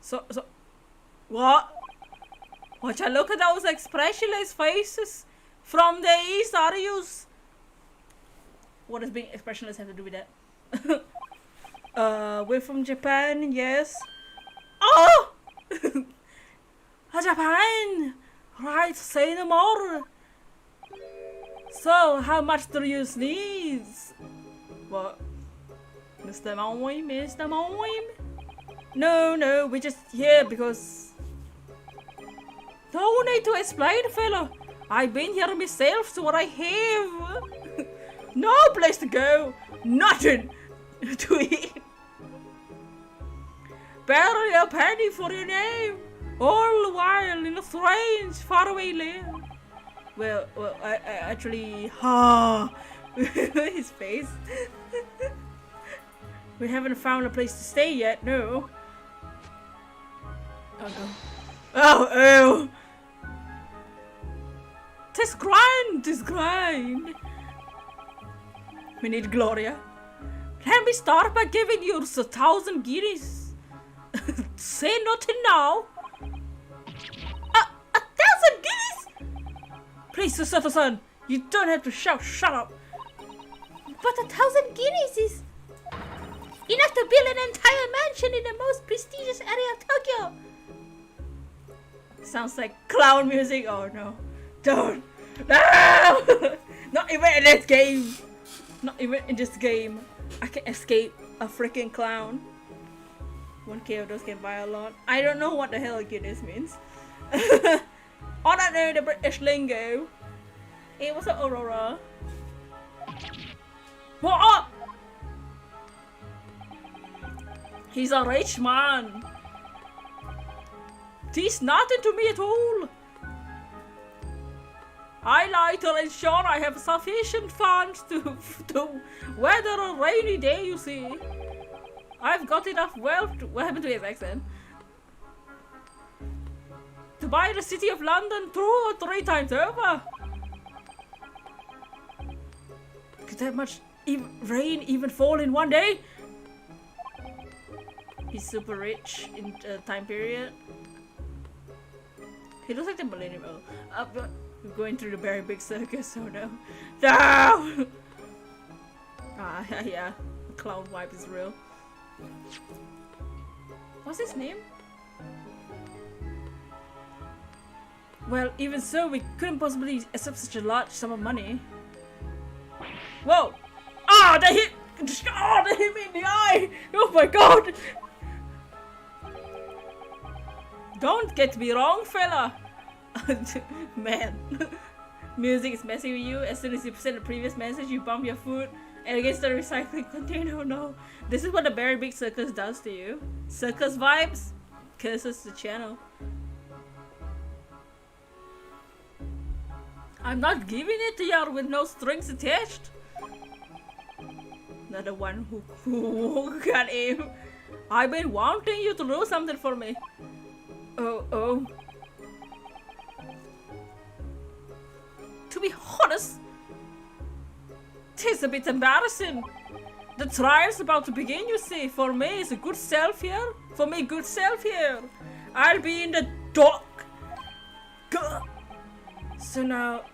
So, what? Watch I look at those expressionless faces from the east, are yous? What does being expressionless have to do with that? We're from Japan, yes. Oh! Japan! Right, say no more. So, how much do you sneeze? What? Mr. Moim, Mr. Moim? No, we're just here because... No need to explain, fella. I've been here myself, so what I have. No place to go. Nothing to eat. Barely a penny for your name. All the while in a strange, faraway land. Well, I actually... His face. We haven't found a place to stay yet, no. Oh no. Oh! Tis grind! We need Gloria. Let me start by giving you 1,000 guineas. Say nothing now. 1,000 guineas? Please, son, you don't have to shout, shut up. But 1,000 guineas is enough to build an entire mansion in the most prestigious area of Tokyo. Sounds like clown music. Oh no. Don't. No! Not even in this game. Not even in this game. I can escape a freaking clown. 1k of those can buy a lot. I don't know what the hell Guinness means. All I know the British lingo. Hey, what's up, Aurora? What? He's a rich man. He's nothing to me at all. I like to ensure I have sufficient funds to weather a rainy day, you see. I've got enough wealth to... What happened to his accent? To buy the city of London 2 or 3 times over. Could that much rain even fall in one day? He's super rich in time period. He looks like the millennium. We're going through the very big circus, oh no. No! Yeah. The clown vibe is real. What's his name? Well, even so, we couldn't possibly accept such a large sum of money. Whoa! Ah, they hit! Oh, they hit me in the eye! Oh my god! Don't get me wrong, fella! Man. Music is messing with you. As soon as you send the previous message, you bump your foot and against the recycling container. Oh no. This is what the very big circus does to you. Circus vibes curses the channel. I'm not giving it to you with no strings attached. Another one who got aim. I've been wanting you to do something for me. Oh. To be honest, it's a bit embarrassing. The trial's about to begin, you see. For me, it's a good self here. For me, good self here. I'll be in the dock. So now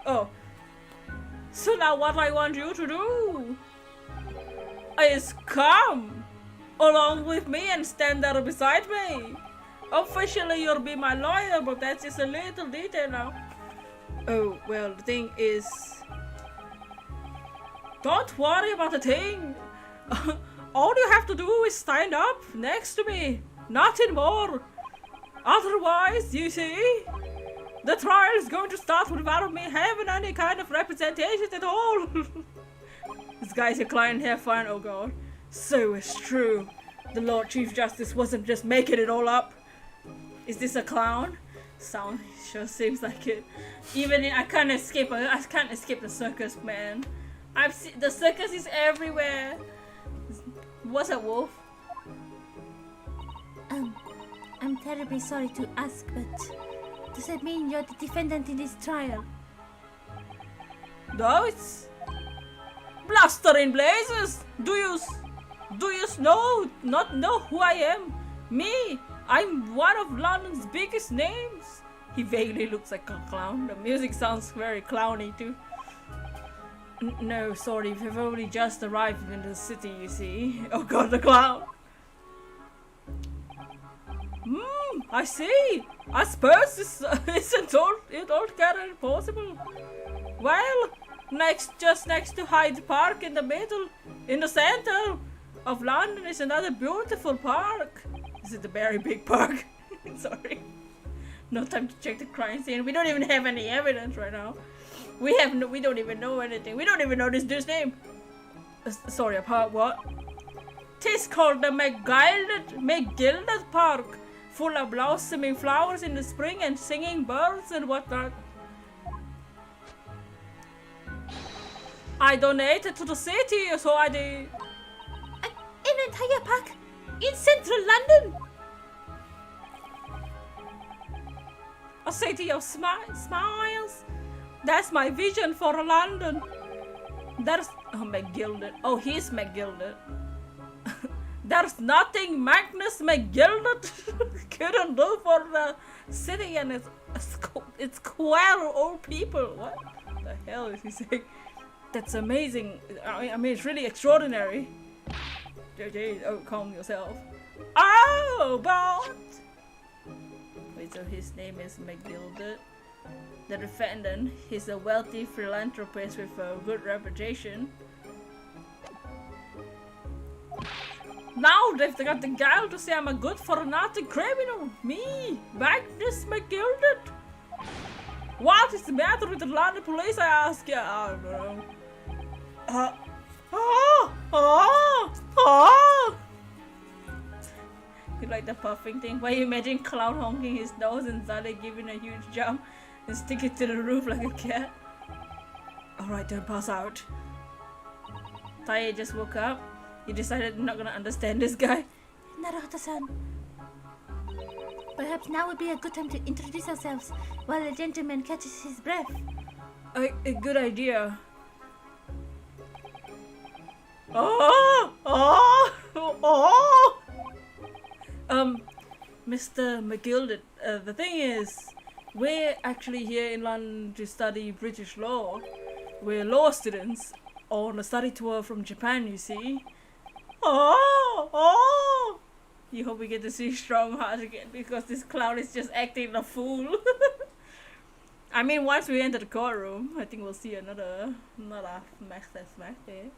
what I want you to do is come along with me and stand there beside me. Officially, you'll be my lawyer, but that's just a little detail now. Oh, well, the thing is... Don't worry about the thing. All you have to do is stand up next to me. Nothing more. Otherwise, you see, the trial is going to start without me having any kind of representation at all. This guy's a client, have fun, oh god. So it's true. The Lord Chief Justice wasn't just making it all up. Is this a clown? Sound sure seems like it. Even I can't escape the circus, man. I've seen the circus is everywhere. What's up, Wolf? I'm terribly sorry to ask, but does that mean you're the defendant in this trial? No, it's Blaster in blazes. Do you not know who I am? Me, I'm one of London's biggest names. He vaguely looks like a clown. The music sounds very clowny too. No, sorry, we've only just arrived in the city, you see. Oh god, the clown. I see. I suppose this isn't altogether impossible. Well, just next to Hyde Park in the center of London is another beautiful park. Is it a very big park? Sorry. No time to check the crime scene. We don't even have any evidence right now. We don't even know anything. We don't even know this dude's name. Sorry, apart what? Tis called the McGilded Park, full of blossoming flowers in the spring and singing birds and whatnot. I donated to the city, so I did. An entire park in central London. A city of smiles. That's my vision for London. There's McGilded. Oh, he's McGilded. There's nothing Magnus McGilded couldn't do for the city and its square old people. What the hell is he saying? That's amazing. I mean, it's really extraordinary. JJ, oh, calm yourself. Oh, but wait, so his name is McGilded. The defendant, he's a wealthy philanthropist with a good reputation. Now they've got the gall to say I'm a good for nothing criminal. Me, Magnus McGilded. What is the matter with the London police, I ask you? I don't know. You like the puffing thing? Why you imagine clown honking his nose and suddenly giving a huge jump and stick it to the roof like a cat? Alright, don't pass out. Taye just woke up. You decided you're not gonna understand this guy. Naruto-san. Perhaps now would be a good time to introduce ourselves while the gentleman catches his breath. A good idea. Mr. McGilded, the thing is, we're actually here in London to study British law. We're law students on a study tour from Japan, you see. You hope we get to see Strong Heart again because this clown is just acting a fool. I mean, once we enter the courtroom, I think we'll see another smack there.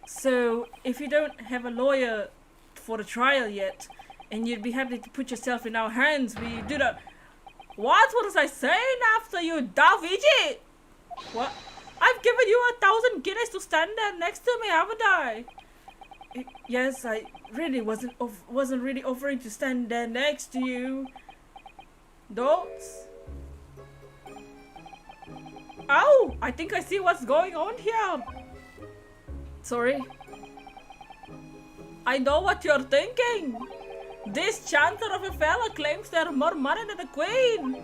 So, if you don't have a lawyer for the trial yet, and you'd be happy to put yourself in our hands, we do that. What was I saying after you, Daviji? What? I've given you 1,000 guineas to stand there next to me, haven't I? Yes, I really wasn't really offering to stand there next to you. Dots. Oh, I think I see what's going on here. Sorry. I know what you're thinking. This chanter of a fella claims they're more money than the queen.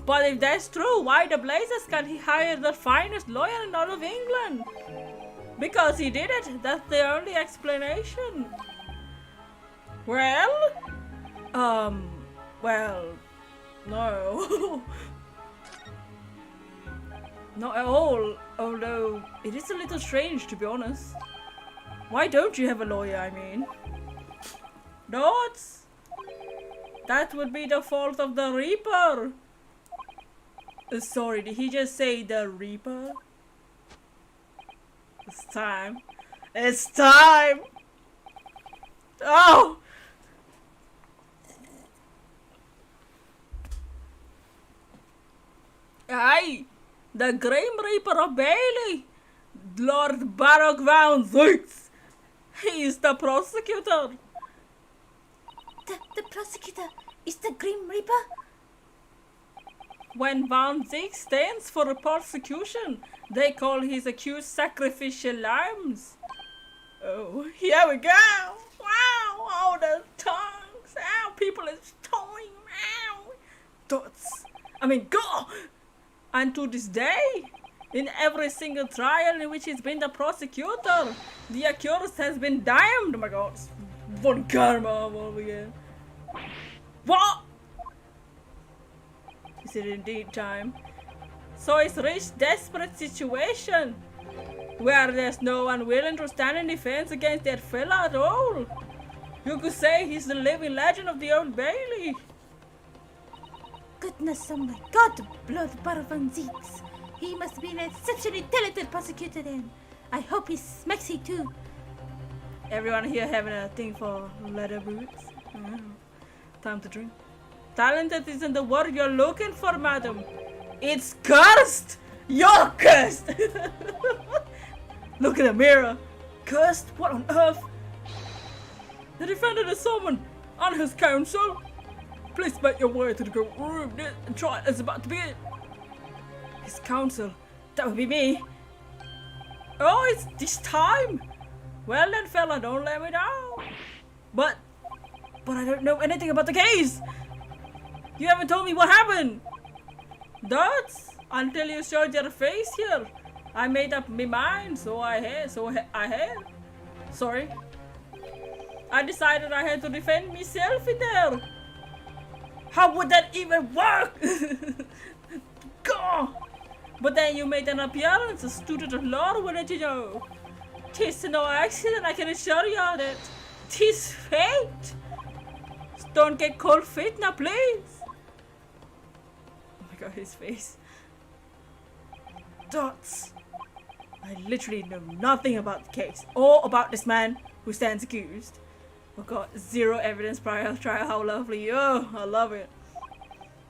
But if that's true, why the blazes can he hire the finest lawyer in all of England? Because he did it. That's the only explanation. Well, no. Not at all, although it is a little strange to be honest. Why don't you have a lawyer, I mean? Dots? That would be the fault of the Reaper. Sorry, did he just say the Reaper? It's time. It's time! Oh! Aye! The Grim Reaper of Bailey! Lord Baroque Van Zoiks! He is the prosecutor! The prosecutor is the Grim Reaper? When Van Zyk stands for a prosecution, they call his accused sacrificial lambs. Oh, here we go! Wow! All the tongues! Ow! People is toying! Ow! Dots. I mean, go! And to this day, in every single trial in which he's been the prosecutor, the accused has been damned. Oh my god, it's vulgar over again. What? Is it indeed time? So it's reached desperate situation where there's no one willing to stand in defense against that fella at all. You could say he's the living legend of the Old Bailey. Goodness, oh my god, Blood Van Zeeks. He must be an exceptionally talented prosecutor then. I hope he's smexy too. Everyone here having a thing for leather boots. Time to drink. Talented isn't the word you're looking for, madam. It's cursed! You're cursed! Look in the mirror. Cursed? What on earth? The defendant is summoned on his counsel. Please make your way to the courtroom. The trial is about to begin. His counsel? That would be me. Oh, it's this time. Well then, fella, don't let me down. But I don't know anything about the case. You haven't told me what happened. That's until you showed your face here. I made up my mind, so I had. Sorry. I decided I had to defend myself in there. How would that even work? God. But then you made an appearance, a student of law, wouldn't you know? 'Tis no accident, I can assure you of that. 'Tis fate. Don't get cold feet now, please. Oh my god, his face. Dots. I literally know nothing about the case or about this man who stands accused. Oh god, zero evidence prior to trial. How lovely. Oh, I love it.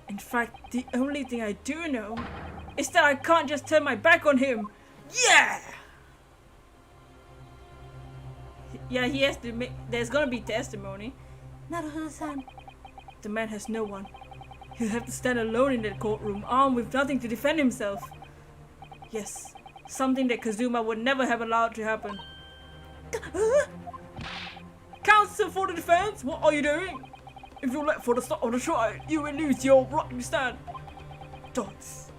In fact, the only thing I do know is that I can't just turn my back on him. Yeah! Yeah, he has to make. There's gonna be testimony. Naruto-san. The man has no one. He'll have to stand alone in that courtroom, armed with nothing to defend himself. Yes, something that Kazuma would never have allowed to happen. Counsel for the defense, what are you doing? If you're late for the start of the trial, you will lose your right to stand. Dots.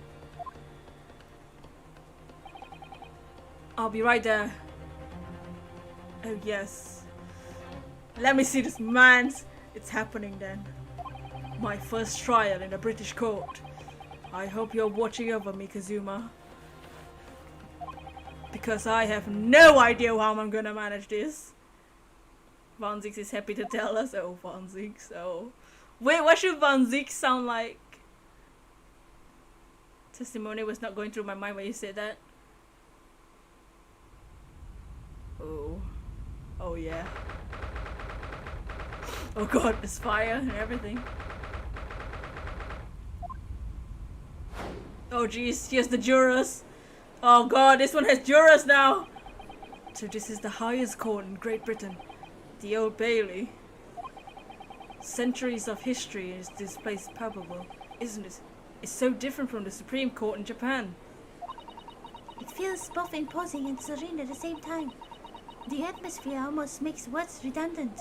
I'll be right there. Oh yes. Let me see this man's. It's happening then. My first trial in a British court. I hope you're watching over me, Kazuma. Because I have no idea how I'm gonna manage this. Van Zix is happy to tell us. Oh, Van Zix. Oh. Wait, what should Van Zix sound like? Testimony was not going through my mind when you said that. Oh. Oh yeah. Oh god, there's fire and everything. Oh jeez, here's the jurors. Oh god, this one has jurors now. So this is the highest court in Great Britain. The Old Bailey. Centuries of history is this place palpable, isn't it? It's so different from the Supreme Court in Japan. It feels both imposing and serene at the same time. The atmosphere almost makes words redundant.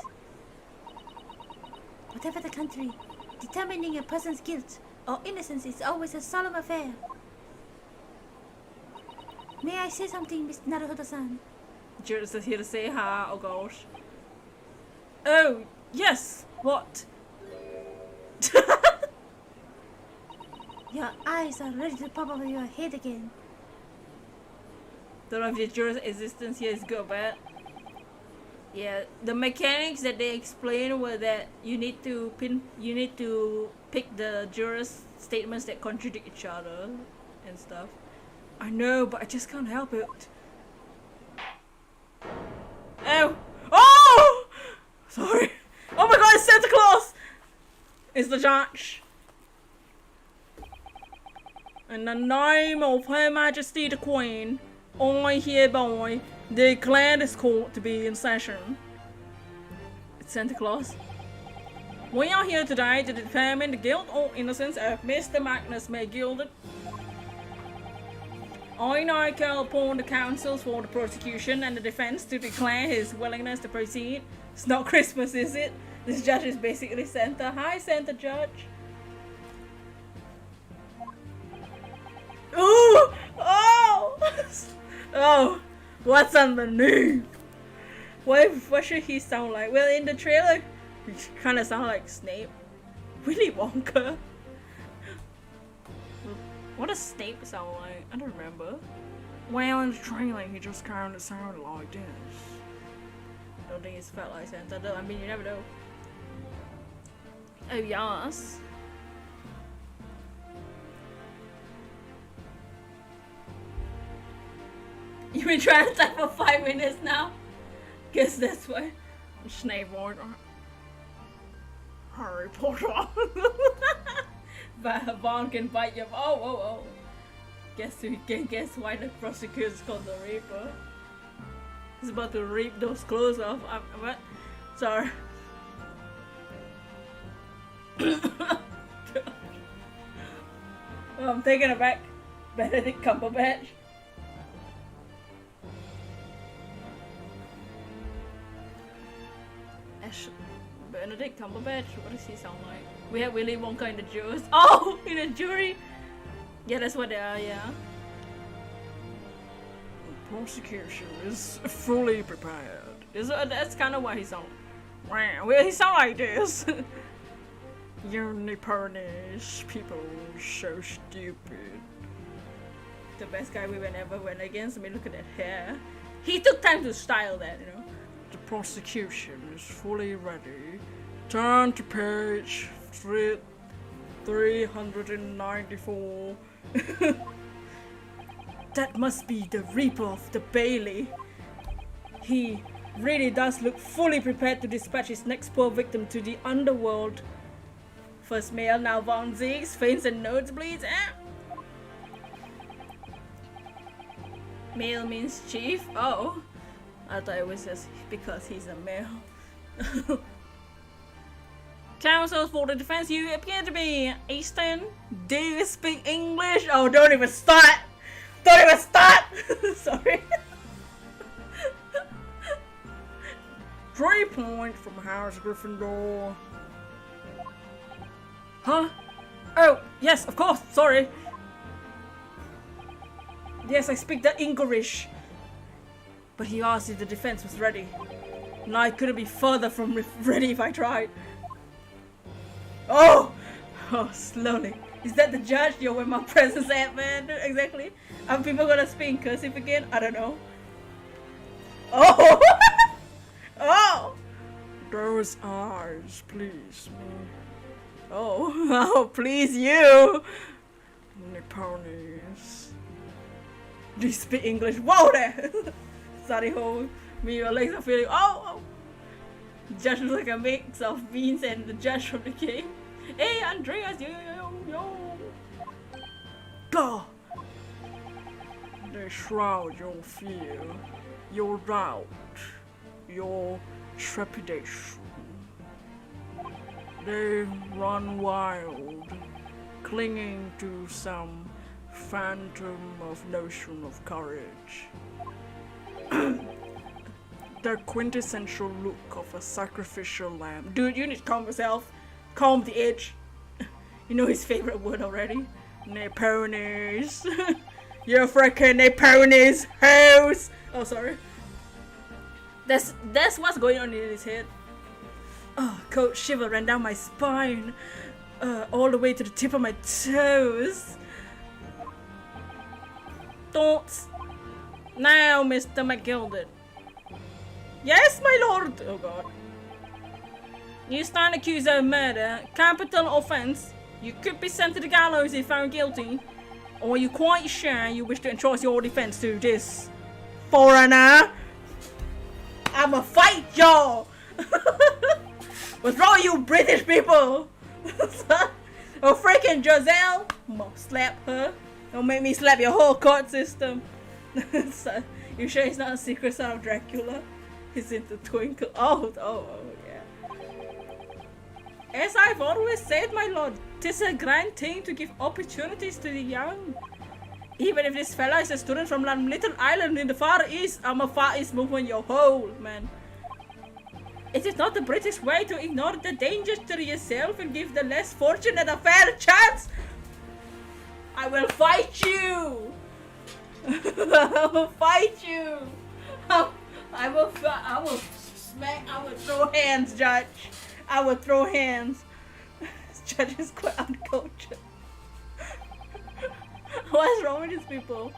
Whatever the country, determining a person's guilt or innocence is always a solemn affair. May I say something, Miss Naruto-san? Jurors are here to say hi. Oh gosh. Oh, yes. What? Your eyes are ready to pop over your head again. Don't know if the juror's existence here is good or bad. Yeah, the mechanics that they explained were that you need to pick the jurors' statements that contradict each other and stuff. I know, but I just can't help it. Oh! Oh! Sorry. Oh my god, it's Santa Claus! It's the judge. In the name of Her Majesty the Queen, I hereby declare this court to be in session. It's Santa Claus. We are here today to determine the guilt or innocence of Mr. Magnus Mayguilded. I now call upon the counsels for the prosecution and the defense to declare his willingness to proceed. It's not Christmas, is it? This judge is basically Santa. Hi, Santa Judge. Oh, what's underneath? What should he sound like? Well, in the trailer, he kind of sounds like Snape. Willy Wonka. What does Snape sound like? I don't remember. Well, in the trailer, he just kind of sounded like this. I don't think it's felt like Santa though. I mean, you never know. Oh, yes. You've been trying to type for 5 minutes now? Guess that's why. Snape or Harry Potter. Vaughn can bite you. Oh. Guess we can guess why the prosecutor is called the Reaper. He's about to rip those clothes off. What? Sorry. Oh, I'm taking it back. Benedict Cumberbatch. Benedict Cumberbatch, what does he sound like? We have Willy Wonka in the jurors. Oh, in the jury! Yeah, that's what they are, yeah. The prosecution is fully prepared. That's kind of why he sounds. Well, he sounds like this. You Nipponish people, so stupid. The best guy we ever went against. I mean, look at that hair. He took time to style that, you know. The prosecution is fully ready. Turn to page 394. That must be the Reaper of the Bailey. He really does look fully prepared to dispatch his next poor victim to the underworld. First male, now Von Zieg's, faints and nosebleeds. Male means chief. Oh. I thought it was just because he's a male. Counsels for the defense, you appear to be Eastern. Do you speak English? Oh, don't even start! Don't even start! Sorry. 3 points from House Gryffindor. Huh? Oh, yes, of course, sorry. Yes, I speak the English. But he asked if the defense was ready. And I couldn't be further from ready if I tried. Oh! Oh, slowly. Is that the judge? Yo, where my presence at, man? Exactly. Are people gonna speak in cursive again? I don't know. Oh! Oh! Those eyes, please me. Oh, oh, please you! Nipponies. Do you speak English? Whoa there! Sorry, ho. Me, your legs are feeling. Oh! Judge looks like a mix of beans and the judge from the game. Hey, Andreas! Yo! Go! They shroud your fear, your doubt, your trepidation. They run wild, clinging to some phantom of notion of courage. The quintessential look of a sacrificial lamb. Dude, you need to calm yourself. Calm the edge. You know his favorite word already. Nipponies. You're freaking Nipponies house. Oh, sorry. That's what's going on in his head. Oh, cold shiver ran down my spine. All the way to the tip of my toes. Thoughts? Now, Mr. McGilded. Yes, my lord! Oh god. You stand accused of murder, capital offense. You could be sent to the gallows if found guilty. Or are you quite sure you wish to entrust your defense to this foreigner? I'ma fight y'all! What's wrong with you British people? Oh, freaking Giselle! I'ma slap her. Don't make me slap your whole court system. So, you sure he's not a secret son of Dracula? He's into Twinkle. Oh, yeah. As I've always said, my lord, 'tis a grand thing to give opportunities to the young. Even if this fella is a student from some little island in the Far East, I'm a Far East movement, your whole man. It is not the British way to ignore the dangers to yourself and give the less fortunate a fair chance. I will fight you. I will fight you. I will smack. I will throw hands, Judge. I will throw hands. Judge is quite uncultured. What's wrong with these people?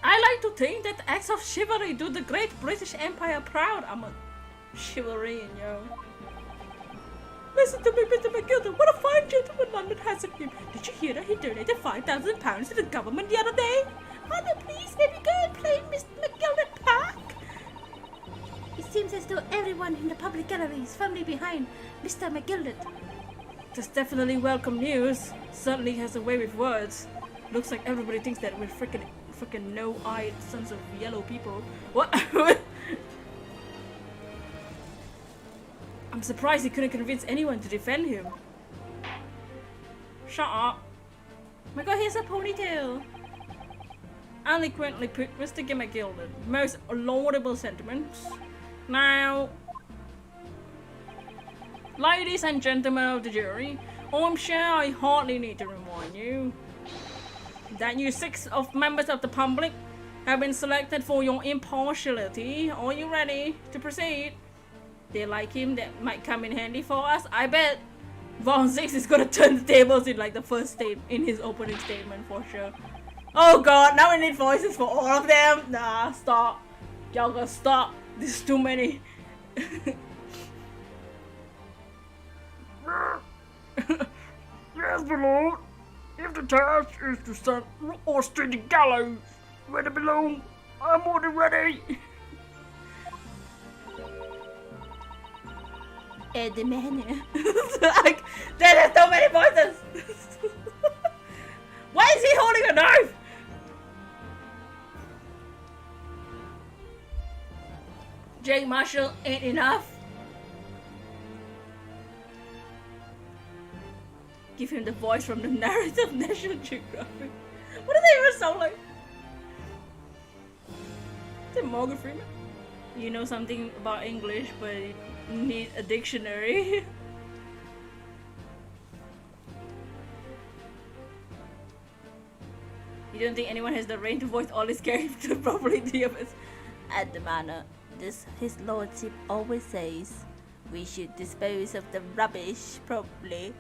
I like to think that acts of chivalry do the great British Empire proud. I'm a chivalry, yo. Listen to me, Mr. McGilder. What a fine gentleman London has in him. Did you hear that he donated £5,000 to the government the other day? Mother, please, let me go and play Mr. McGilder Park. It seems as though everyone in the public gallery is firmly behind Mr. McGilded. That's definitely welcome news. Certainly has a way with words. Looks like everybody thinks that we're freaking no-eyed sons of yellow people. What? I'm surprised he couldn't convince anyone to defend him. Shut up. My god, here's a ponytail. Eloquently put, Mr. McGilded. Most laudable sentiments. Now, ladies and gentlemen of the jury, I'm sure I hardly need to remind you that you six members of the public have been selected for your impartiality. Are you ready to proceed? They like him, that might come in handy for us. I bet Von Six is gonna turn the tables in like the first state in his opening statement for sure. Oh god, now we need voices for all of them. Nah, stop. Y'all gotta stop. There's too many. Yes, my lord. If the task is to send us to the gallows where they belong, I'm already ready. The man. Like, there are so many voices. Why is he holding a knife? Jake Marshall ain't enough. Give him the voice from the narrative National Geographic. What do they even sound like? Is it Morgan Freeman? You know something about English, but you need a dictionary. You don't think anyone has the range to voice all his characters properly, do you? At the manor, his lordship always says we should dispose of the rubbish properly.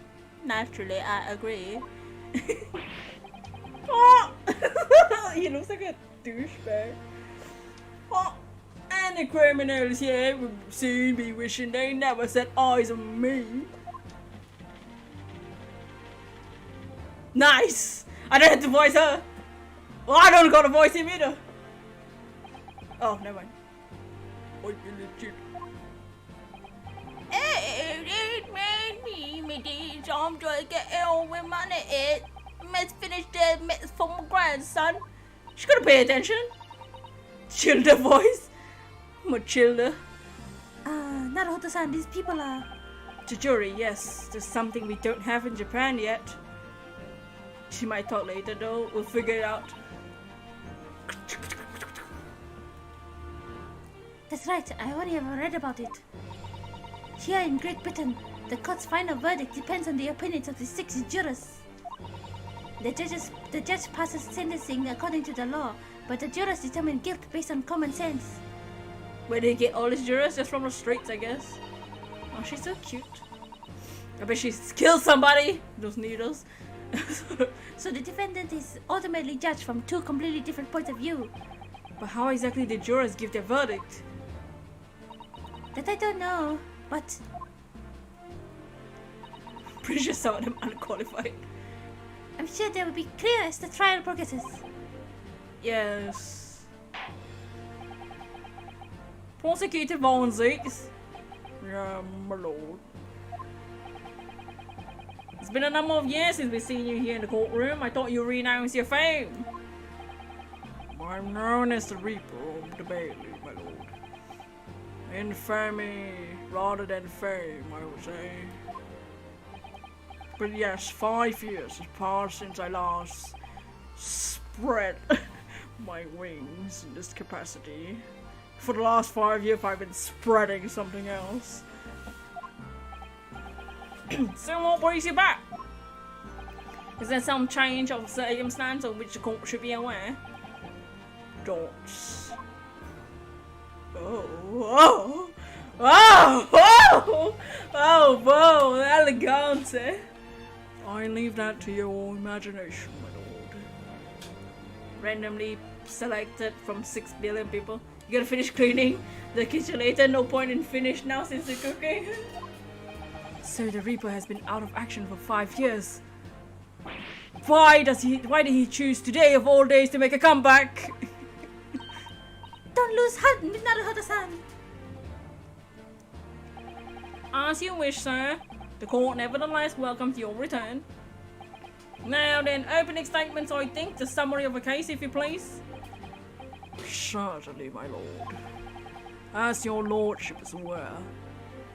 Naturally, I agree. Oh! He looks like a douchebag. Oh, and the criminals here will soon be wishing they never set eyes on me. Nice! I don't have to voice her. Well, I don't gotta voice him either. Oh, never mind. Oh, you legit. I'm trying to get on with money. Let's finish the mess for my grandson. She's gotta pay attention. Childa voice. Matilda. Naruto-san, these people are... Chijori, yes. There's something we don't have in Japan yet. She might talk later though. We'll figure it out. That's right, I already have read about it. Here in Great Britain, the court's final verdict depends on the opinions of the 6 jurors. The judge passes sentencing according to the law, but the jurors determine guilt based on common sense. Where did he get all his jurors? Just from the streets, I guess. Oh, she's so cute. I bet she's killed somebody. Those needles. So the defendant is ultimately judged from 2 completely different points of view. But how exactly did jurors give their verdict? That I don't know, but... Pretty sure some of them unqualified. I'm sure they will be clear as the trial progresses. Yes. Prosecutor Von Zeeks. Yeah, my lord. It's been a number of years since we've seen you here in the courtroom. I thought you renounced your fame. I'm known as the Reaper of the Bailey, my lord. Infamy rather than fame, I would say. But yes, 5 years has passed since I last spread my wings in this capacity. For the last 5 years, I've been spreading something else. So what brings you back? Is there some change of circumstance of which the court should be aware? dots. Oh, whoa, elegance. I leave that to your imagination, my lord. Randomly selected from 6 billion people. You gotta finish cleaning the kitchen later. No point in finish now since the cooking. So the Reaper has been out of action for 5 years. Why did he choose today of all days to make a comeback? Don't lose heart, Naruto-san. As you wish, sir. The court nevertheless welcomes your return. Now then, opening statements, I think. The summary of a case, if you please. Certainly, my lord. As your lordship is aware,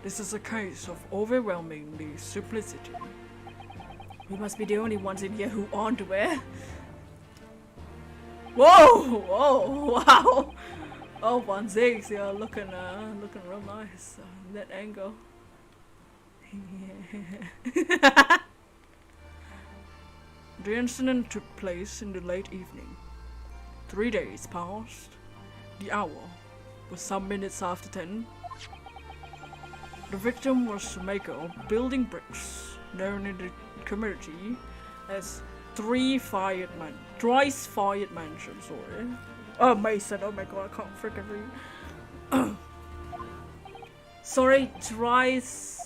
this is a case of overwhelmingly simplicity. We must be the only ones in here who aren't aware. Whoa, wow. Oh, 1-6, yeah, looking real nice in that angle. The incident took place in the late evening. 3 days passed. The hour was some minutes after 10. The victim was a maker of building bricks, known in the community as Thrice Fired Mansion, sorry. Oh, Mason, oh my god, I can't freaking read. Sorry, Thrice.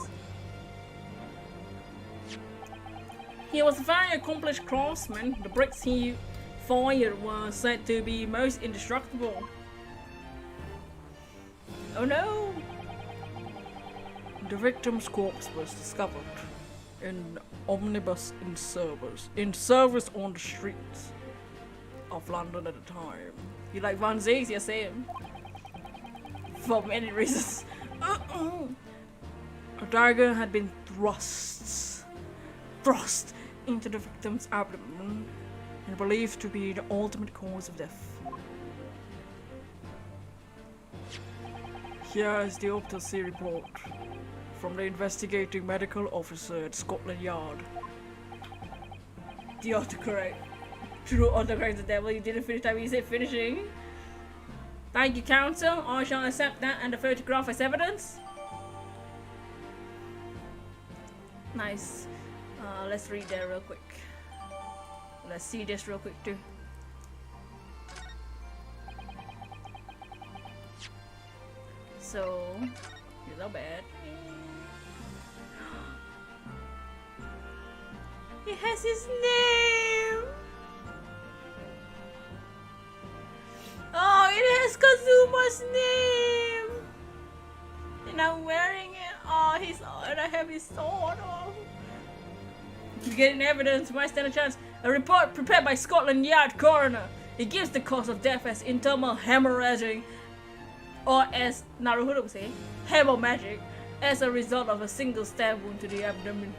He was a very accomplished craftsman. The bricks he fired were said to be most indestructible. Oh no! The victim's corpse was discovered in an omnibus in service on the streets of London at the time. You like 1-6, you same. For many reasons. A dagger had been thrust into the victim's abdomen and believed to be the ultimate cause of death. Here is the autopsy report from the investigating medical officer at Scotland Yard. The autocorrect. True autocorrect the devil. You didn't finish time you said finishing. Thank you, counsel. I shall accept that and the photograph as evidence. Nice. Let's read that real quick. Let's see this real quick too. So, you're not bad. It has his name! Oh, it has Kazuma's name! And I'm wearing it. Oh, and I have his sword. Oh. To get in evidence, might stand a chance. A report prepared by Scotland Yard coroner. It gives the cause of death as internal hemorrhaging, or as Naruto would say, hemorrhagic, as a result of a single stab wound to the abdomen.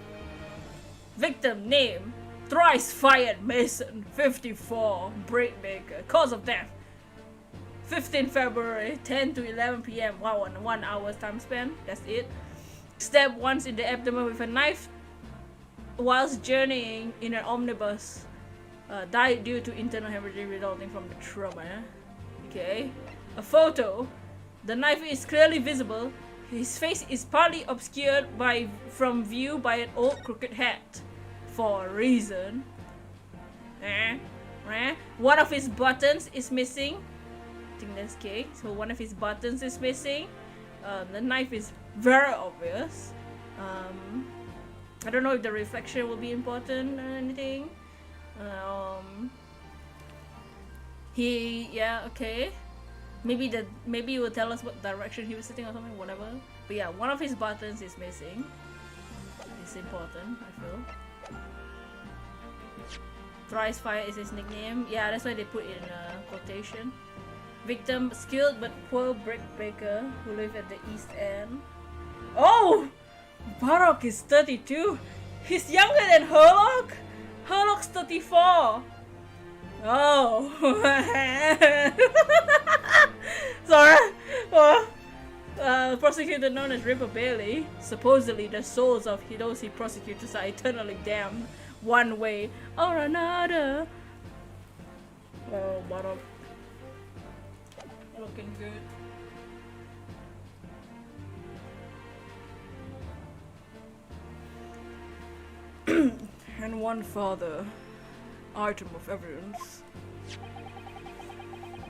Victim name: Thrice Fired Mason, 54, brickmaker. Cause of death: 15 February, 10 to 11 p.m. Wow, 1 hour's time span. That's it. Stabbed once in the abdomen with a knife whilst journeying in an omnibus. Died due to internal hemorrhage resulting from the trauma. Okay. A photo. The knife is clearly visible. His face is partly obscured from view by an old crooked hat. For a reason. One of his buttons is missing. I think that's okay. So one of his buttons is missing. The knife is very obvious. I don't know if the reflection will be important or anything. Okay. Maybe it will tell us what direction he was sitting or something, whatever. But yeah, one of his buttons is missing. It's important, I feel. Thrice Fire is his nickname. Yeah, that's why they put in quotation. Victim: skilled but poor brickmaker who live at the East End. Oh! Barok is 32. He's younger than Herlock? Herlock's 34. Oh. Sorry. Prosecutor known as Ripper Bailey. Supposedly the souls of those he prosecutes are eternally damned one way or another. Oh, Barok. looking good. And one further item of evidence.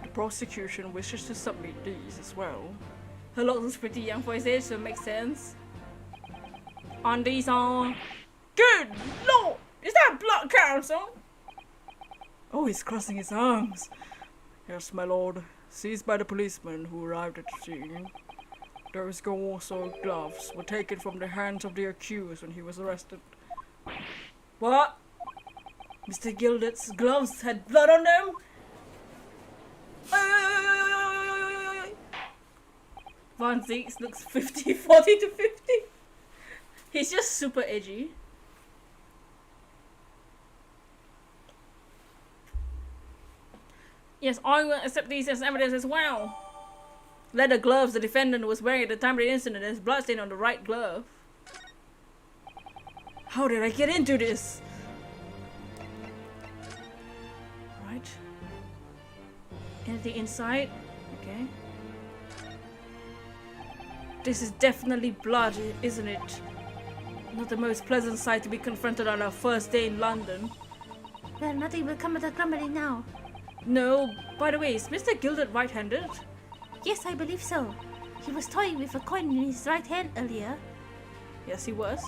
The prosecution wishes to submit these as well. Her looks pretty young for his age, so it makes sense. On these are... Good lord! Is that blood council? Oh, he's crossing his arms. Yes, my lord. Seized by the policeman who arrived at the scene. Those also gloves were taken from the hands of the accused when he was arrested. What? Mr. Gildert's gloves had blood on them? Von Zeeks looks 40 to 50. He's just super edgy. Yes, I will accept these as evidence as well. Leather gloves the defendant was wearing at the time of the incident. There's blood stain on the right glove. How did I get into this? Right. Anything inside? Okay. This is definitely blood, isn't it? Not the most pleasant sight to be confronted on our first day in London. Well, nothing will come of the grumbling now. No, by the way, is Mr. Gilbert right-handed? Yes, I believe so. He was toying with a coin in his right hand earlier. Yes, he was.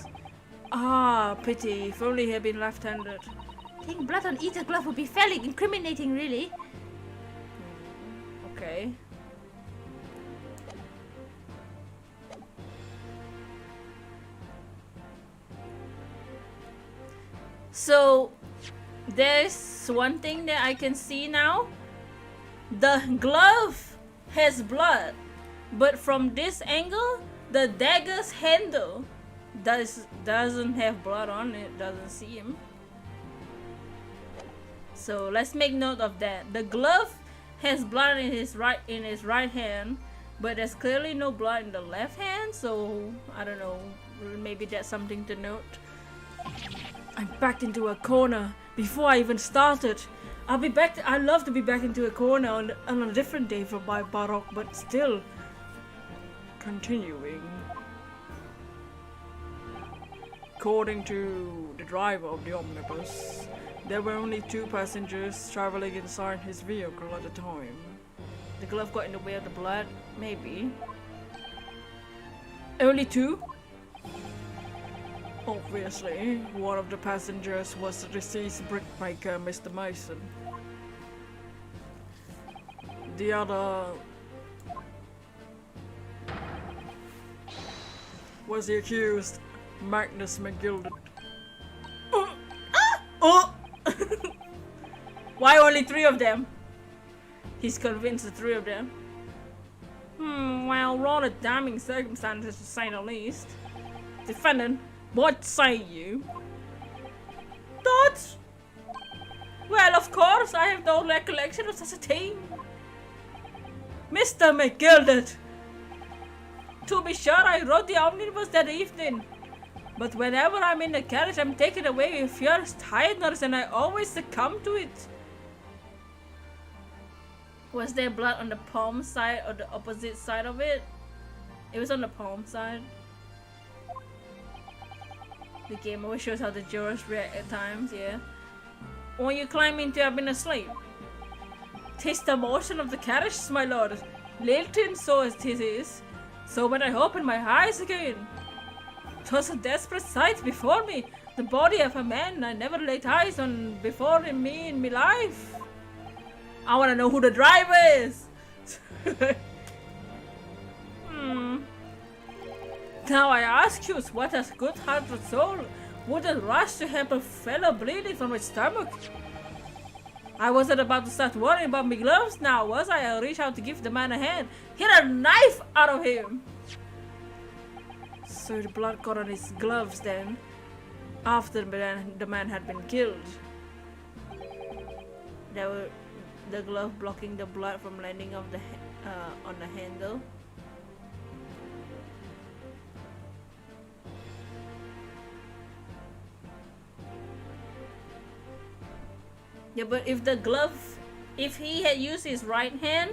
Ah, pity. If only he had been left-handed. Taking blood on either glove would be fairly incriminating, really. Okay. So, there's one thing that I can see now. The glove has blood, but from this angle, the dagger's handle doesn't have blood on it, doesn't see him. So let's make note of that. The glove has blood in his right hand, but there's clearly no blood in the left hand, so I don't know, maybe that's something to note. I'm backed into a corner before I even started. I'd love to be back into a corner on a different day for my Baroque, but still. Continuing. According to the driver of the omnibus, there were only 2 passengers traveling inside his vehicle at the time. The glove got in the way of the blood? Maybe. Only 2? Obviously, one of the passengers was the deceased brickmaker, Mr. Mason. The other was the accused, Magnus McGilded. Why only 3 of them? He's convinced the 3 of them. Well, rather damning circumstances to say the least. Defendant, what say you? Thoughts? Well, of course, I have no recollection of such a thing. Mr. McGilded! To be sure, I rode the omnibus that evening. But whenever I'm in the carriage, I'm taken away with fierce tiredness and I always succumb to it. Was there blood on the palm side or the opposite side of it? It was on the palm side. The game always shows how the jurors react at times, yeah. When you climb into having a sleep. 'Tis the motion of the carriage, my lord. Lilting so as 'tis is. So when I opened my eyes again, 'twas a desperate sight before me. The body of a man I never laid eyes on before in me life. I wanna know who the driver is. Now I ask you, what a good-hearted soul wouldn't rush to help a fellow bleeding from his stomach? I wasn't about to start worrying about my gloves now, was I? I'll reach out to give the man a hand. Hit a knife out of him! So the blood got on his gloves then, after the man had been killed. There were the glove blocking the blood from landing on the handle. Yeah, but if he had used his right hand,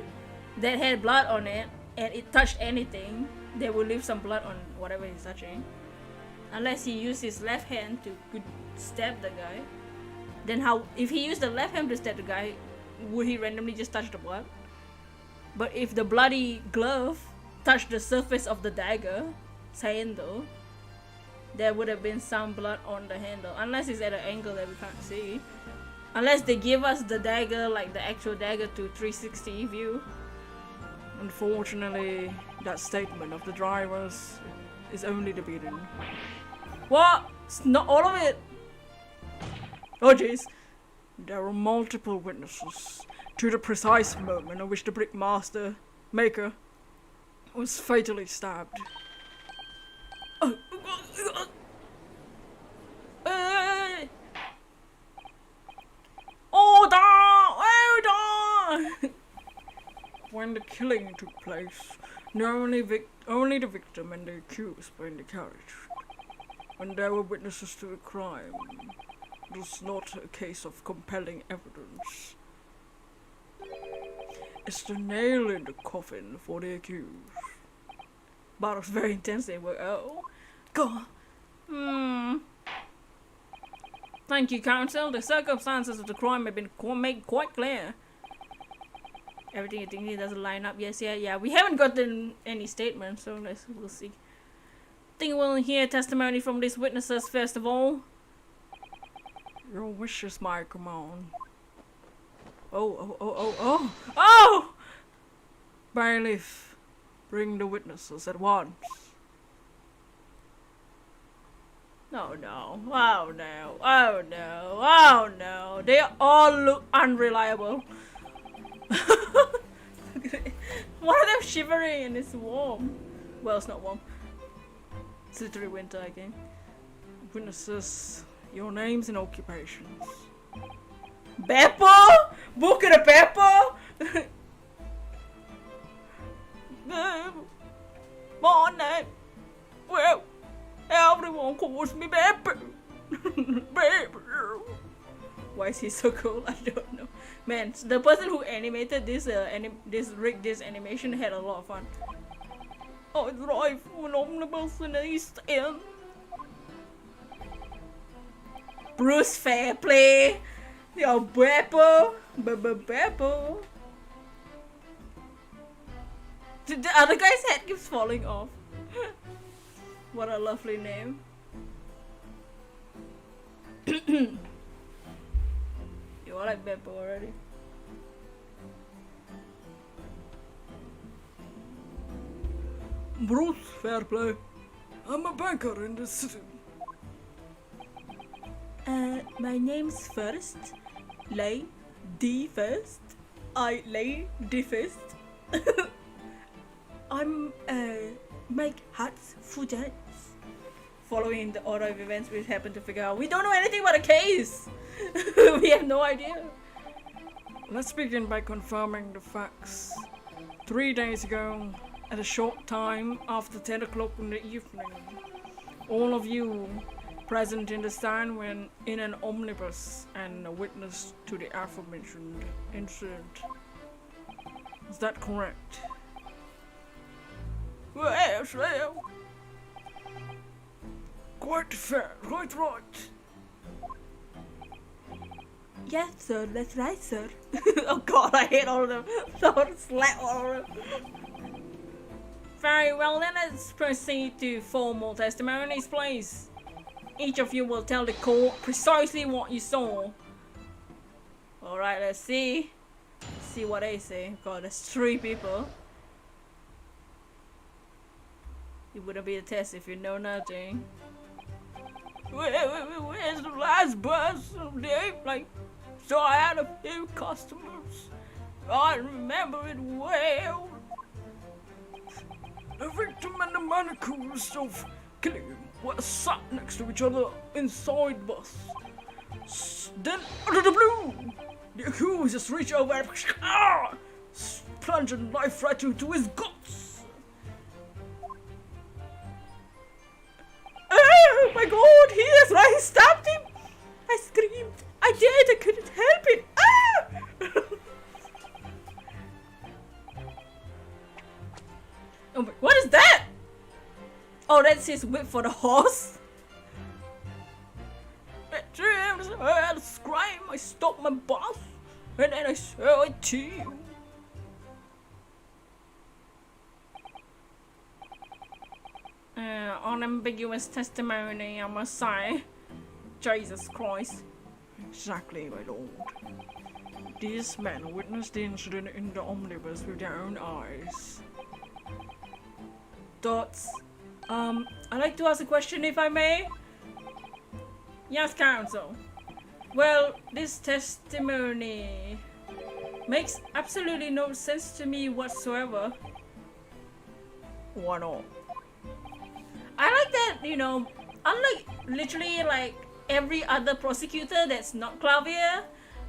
that had blood on it and it touched anything, they will leave some blood on whatever he's touching. Unless he used his left hand to stab the guy. Then how, if he used the left hand to stab the guy, would he randomly just touch the blood? But if the bloody glove touched the surface of the dagger's handle, there would have been some blood on the handle. Unless it's at an angle that we can't see. Unless they give us the dagger, like the actual dagger, to 360 view. Unfortunately, that statement of the drivers is only the beginning. What? It's not all of it! Oh jeez. There were multiple witnesses to the precise moment in which the brick maker was fatally stabbed. Hold on! When the killing took place, only the victim and the accused were in the carriage. When there were witnesses to the crime, it was not a case of compelling evidence. It's the nail in the coffin for the accused. But it was very intense. They were, oh, God. Thank you, counsel. The circumstances of the crime have been made quite clear. Everything you think it doesn't line up. Yes, yeah. We haven't gotten any statements, so we'll see. Think we'll hear testimony from these witnesses first of all. Your wishes, my command. Oh! Bailiff, bring the witnesses at once. Oh no, oh no. They all look unreliable. One of them shivering and it's warm. Well, it's not warm. It's literally winter again. Witnesses, your names and occupations. Beppo? Book of the Beppo? My name. Well, everyone calls me Beppo. Beppo. Why is he so cool? I don't know. Man, the person who animated this this animation had a lot of fun. I drive an omnibus in the East End. Bruce Fairplay. Yo, Beppo. Beppo. The other guy's head keeps falling off. What a lovely name. You all like Beppo already? Bruce Fairplay. I'm a banker in this city. My name's First. Lady First. I Lady First. I'm make hats for dance. Following the order of events we happen to figure out. We don't know anything about the case! We have no idea. Let's begin by confirming the facts. 3 days ago, at a short time after 10 o'clock in the evening, all of you present in the stand were in an omnibus and a witness to the aforementioned incident. Is that correct? Yes, well. Quite fair, right. Yes, sir, that's right, sir. Oh god, I hate all of them. Someone slap all of them. Very well, then let's proceed to formal testimonies, please. Each of you will tell the court precisely what you saw. Alright, let's see. Let's see what they say. God, there's 3 people. It wouldn't be a test if you know nothing. Where's the last bus of the day? Like, so I had a few customers. I remember it well. The victim and the man accused of killing him were sat next to each other inside the bus. Then, out of the blue, the accused just reached over and plunged a knife right into his guts. Oh my god, he is right, he stabbed him! I screamed. I couldn't help it. Ah! Oh my, what is that? Oh, that's his whip for the horse. James, I had a scream. I stopped my bus, and then I saw it to you. Unambiguous testimony, I must say. Jesus Christ. Exactly, my lord. These men witnessed the incident in the omnibus with their own eyes. Thoughts? I'd like to ask a question if I may. Yes, counsel. Well, this testimony makes absolutely no sense to me whatsoever. Why not? I like that, you know, unlike literally like every other prosecutor that's not Clavier,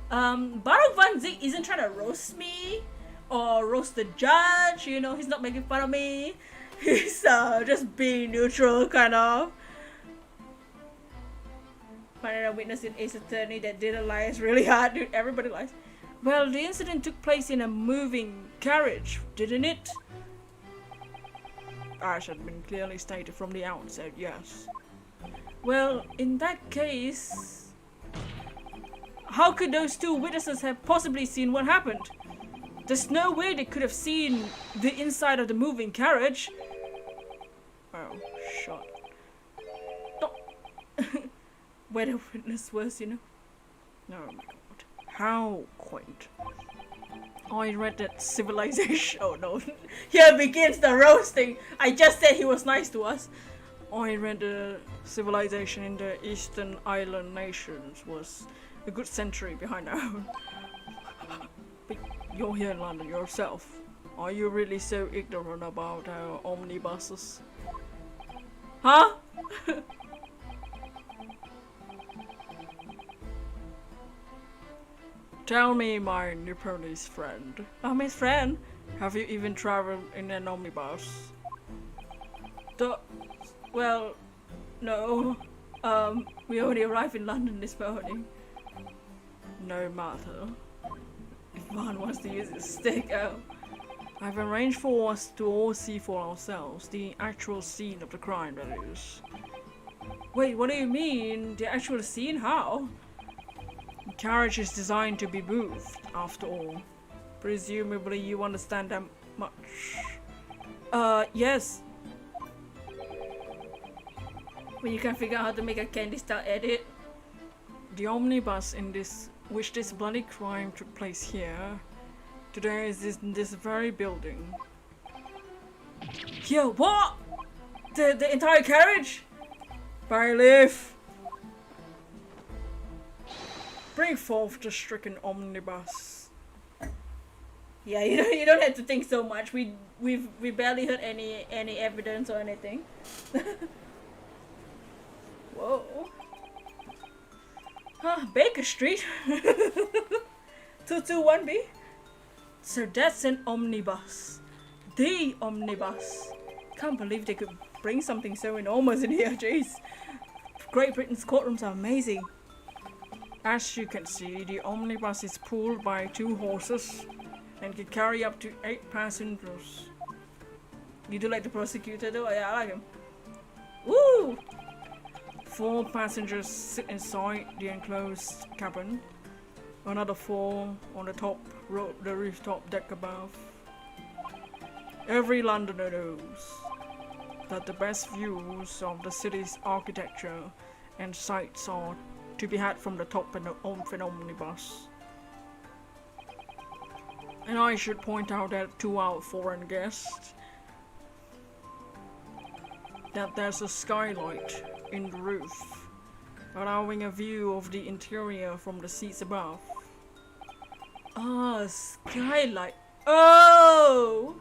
Baruch Van Zig isn't trying to roast me or roast the judge, you know, he's not making fun of me. He's just being neutral, kind of. Finding a witness in Ace Attorney that didn't lie is really hard, dude. Everybody lies. Well, the incident took place in a moving carriage, didn't it? As had been clearly stated from the outset, yes. Well, in that case, how could those two witnesses have possibly seen what happened? There's no way they could have seen the inside of the moving carriage. Oh, shut. Where the witness was, you know. Oh my god. How quaint. I read that civilization. Oh no. Here begins the roasting. I just said he was nice to us. I read the civilization in the Eastern Island nations was a good century behind our own. But you're here in London yourself. Are you really so ignorant about our omnibuses? Huh? Tell me, my Nepalese friend. I'm his friend. Have you even traveled in an omnibus? Well, no. We only arrived in London this morning. No matter. If one wants to use his stick, I've arranged for us to all see for ourselves the actual scene of the crime, that is. Wait, what do you mean? The actual scene? How? The carriage is designed to be moved, after all. Presumably you understand that much. Yes. But you can figure out how to make a candy style edit. The omnibus in which this bloody crime took place here, today is in this very building. Here, what? The entire carriage? Bailiff! Bring forth the stricken omnibus. Yeah, you don't have to think so much. We barely heard any evidence or anything. Whoa. Huh, Baker Street. 221B. So that's an omnibus. The omnibus. Can't believe they could bring something so enormous in here, jeez. Great Britain's courtrooms are amazing. As you can see, the omnibus is pulled by 2 horses and can carry up to 8 passengers. You do like the prosecutor though? Yeah, I like him. Woo! 4 passengers sit inside the enclosed cabin. Another 4 on the the rooftop deck above. Every Londoner knows that the best views of the city's architecture and sights are to be had from the top of an omnibus. And I should point out that to our foreign guests that there's a skylight in the roof, allowing a view of the interior from the seats above. Ah, skylight. Oh!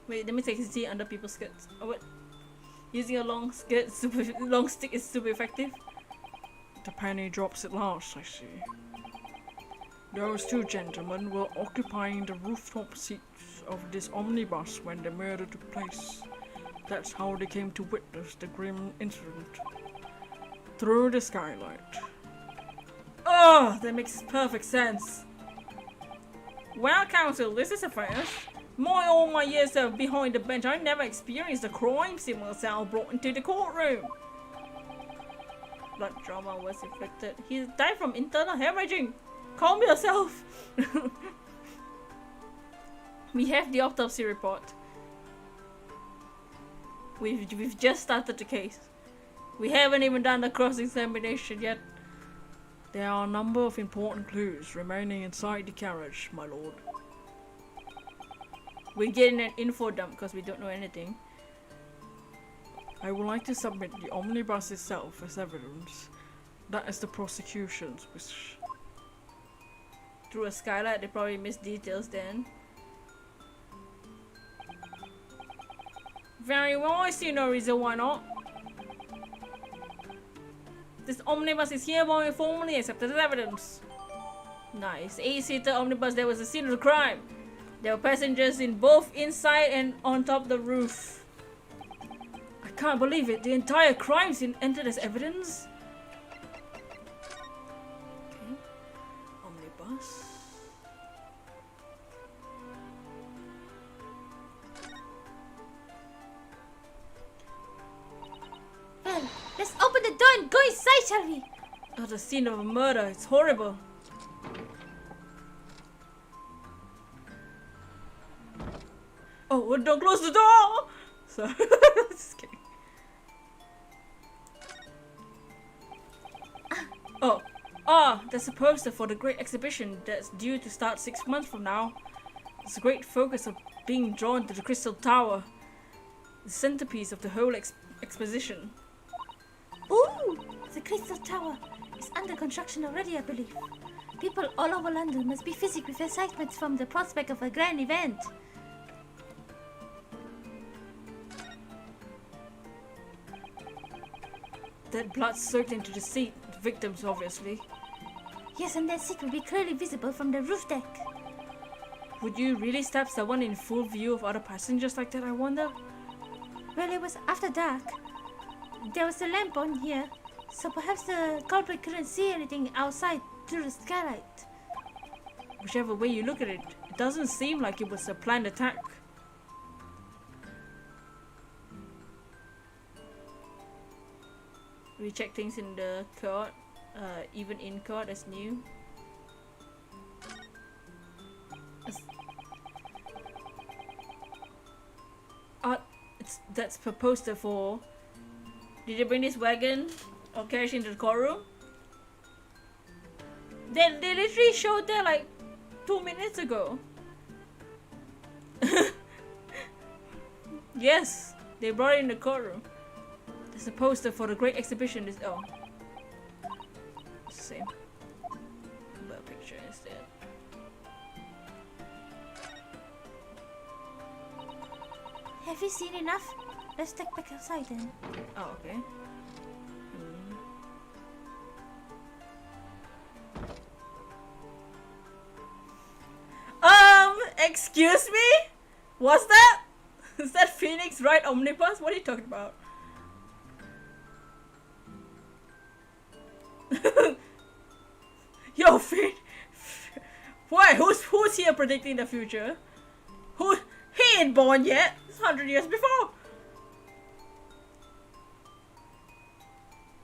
Wait, let me take a seat under people's skirts. Oh, what? Using a long stick is super effective. The penny drops at last, I see. Those 2 gentlemen were occupying the rooftop seats of this omnibus when the murder took place. That's how they came to witness the grim incident. Through the skylight. Oh, that makes perfect sense. Well, counsel, this is a first. All my years of behind the bench, I never experienced a crime scene myself brought into the courtroom. Blood trauma was inflicted. He died from internal hemorrhaging. Calm yourself. We have the autopsy report. We've just started the case. We haven't even done the cross-examination yet. There are a number of important clues remaining inside the carriage, my lord. We're getting an info dump because we don't know anything. I would like to submit the omnibus itself as evidence. That is the prosecution's wish. Through a skylight, they probably missed details then. Very well, I see no reason why not. This omnibus is hereby formally accepted as evidence. Nice. 8-seater omnibus, there was a scene of the crime. There were passengers in both inside and on top of the roof. I can't believe it. The entire crime scene entered as evidence. Okay. Omnibus. Well, let's open the door and go inside, shall we? Oh, the scene of a murder. It's horrible. Oh, well, don't close the door! Sorry. Just kidding. Oh, there's a poster for the great exhibition that's due to start 6 months from now. There's a great focus of being drawn to the Crystal Tower, the centerpiece of the whole exposition. Ooh, the Crystal Tower is under construction already, I believe. People all over London must be physic with excitement from the prospect of a grand event. That blood soaked into the seat, the victims obviously. Yes, and that seat will be clearly visible from the roof deck. Would you really stab someone in full view of other passengers like that, I wonder? Well, it was after dark. There was a lamp on here, so perhaps the culprit couldn't see anything outside through the skylight. Whichever way you look at it, it doesn't seem like it was a planned attack. We check things in the court, even in court as new. That's a poster for. Did they bring this wagon or carriage into the courtroom? They literally showed that like 2 minutes ago. Yes, they brought it in the courtroom. There's a poster for the great exhibition. It's the same. But a picture instead. Have you seen enough? Let's take back outside then. Oh, okay. Excuse me? What's that? Is that Phoenix Wright Omnibus? What are you talking about? Yo, why? Who's here predicting the future? He ain't born yet. It's 100 years before.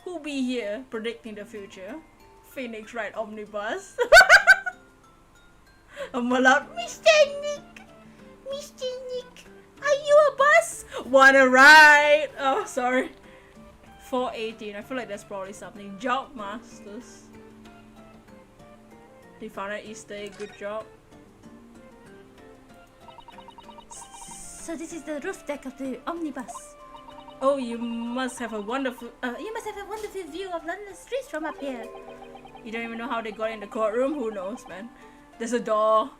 Who be here predicting the future? Phoenix Wright Omnibus. I'm allowed. Mr. Nick, are you a bus? Wanna ride? Oh, sorry. 418. I feel like that's probably something. Job masters. He found an Easter egg. Good job. So this is the roof deck of the omnibus. Oh, you must have a wonderful. You must have a wonderful view of London streets from up here. You don't even know how they got in the courtroom. Who knows, man? There's a door.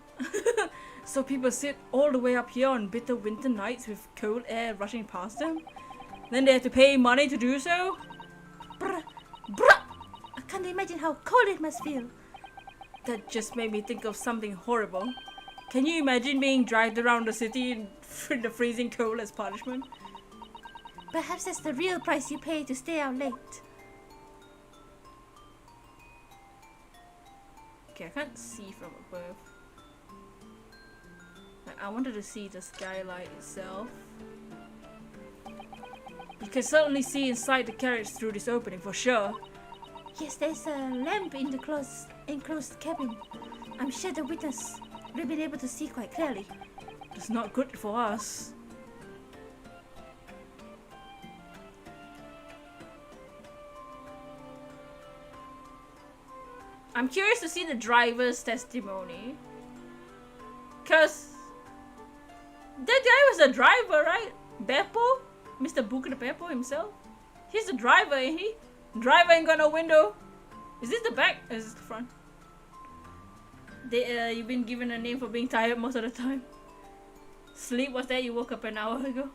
So people sit all the way up here on bitter winter nights with cold air rushing past them. Then they have to pay money to do so. Bruh. I can't imagine how cold it must feel. That just made me think of something horrible. Can you imagine being dragged around the city in the freezing cold as punishment? Perhaps that's the real price you pay to stay out late. Okay, I can't see from above. I wanted to see the skylight itself. You can certainly see inside the carriage through this opening for sure. Yes, there's a lamp in the enclosed cabin. I'm sure the witness will be able to see quite clearly. It's not good for us. I'm curious to see the driver's testimony. Cause that guy was a driver, right? Beppo? Mr. Buka the Beppo himself? He's the driver, ain't he? Driver ain't got no window. Is this the back? Or is this the front? You've been given a name for being tired most of the time. Sleep was that you woke up an hour ago.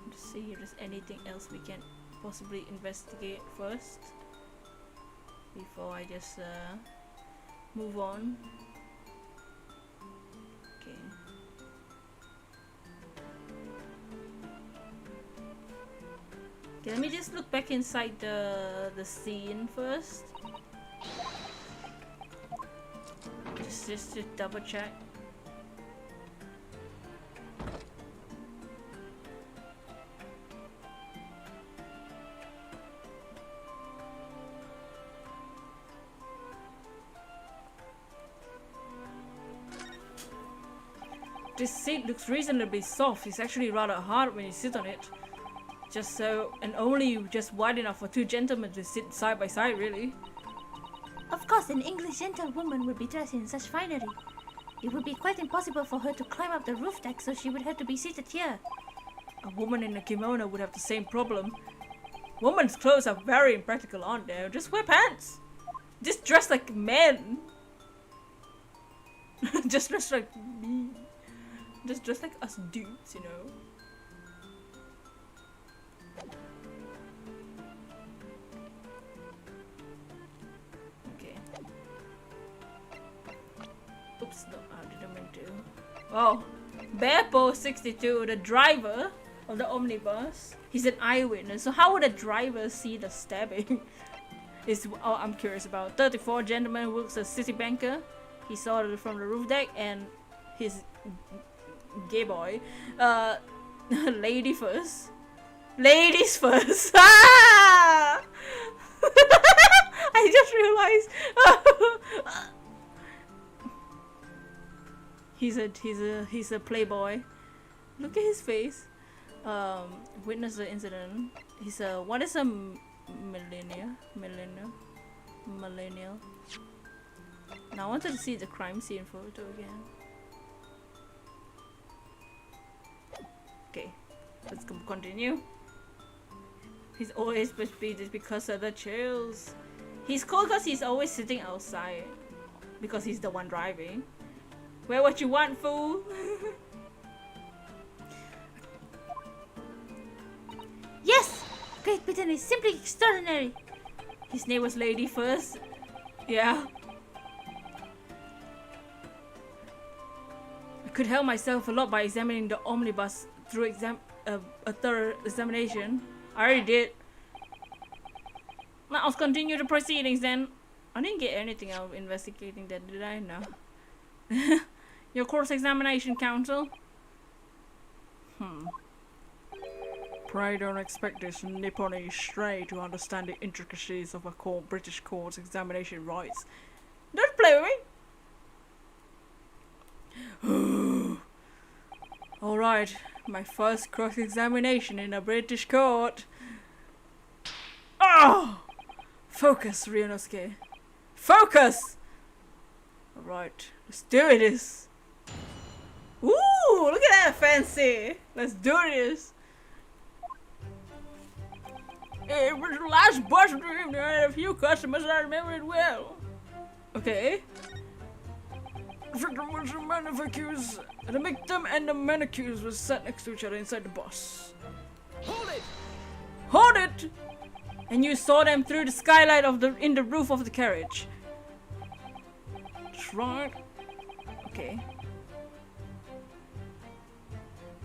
Let's see if there's anything else we can possibly investigate first. Before I just move on. Okay. Okay, let me just look back inside the scene first. Just to double check. This seat looks reasonably soft. It's actually rather hard when you sit on it. Just so, and only just wide enough for two gentlemen to sit side by side, really. Of course, an English gentlewoman would be dressed in such finery. It would be quite impossible for her to climb up the roof deck, so she would have to be seated here. A woman in a kimono would have the same problem. Women's clothes are very impractical, aren't they? Just wear pants. Just dress like men. Just dress like me. Just dress like us dudes, you know. Okay. Oops, no, I didn't mean to. Oh, Beppo 62, the driver of the omnibus. He's an eyewitness. So how would a driver see the stabbing? Oh, I'm curious about. 34 gentleman works as city banker. He saw it from the roof deck, and his gay boy, lady first. Ladies first. Ah! I just realized. he's a playboy. Look at his face. Witness the incident. He's a what is a millennial? Now I wanted to see the crime scene photo again. Okay, let's continue. He's always suspicious because of the chills. He's cold because he's always sitting outside. Because he's the one driving. Wear what you want, fool. Yes! Great Britain is simply extraordinary. His name was Lady first. Yeah. I could help myself a lot by examining the omnibus through a thorough examination. I already did. Now I'll continue the proceedings then. I didn't get anything out of investigating that, did I? No. Your cross-examination, counsel. Pray don't expect this Nipponi stray to understand the intricacies of a British court's examination rights. Don't play with me! Alright, my first cross-examination in a British court. Oh! Focus, Ryunosuke. Focus! Alright, let's do this. Ooh, look at that fancy. Let's do this. It was the last bus dream. There had a few customers I remember it well. Okay. The victim was a man of accused. The victim and the man accused was sat next to each other inside the bus. Hold it! Hold it! And you saw them through the skylight in the roof of the carriage. That's right. Okay.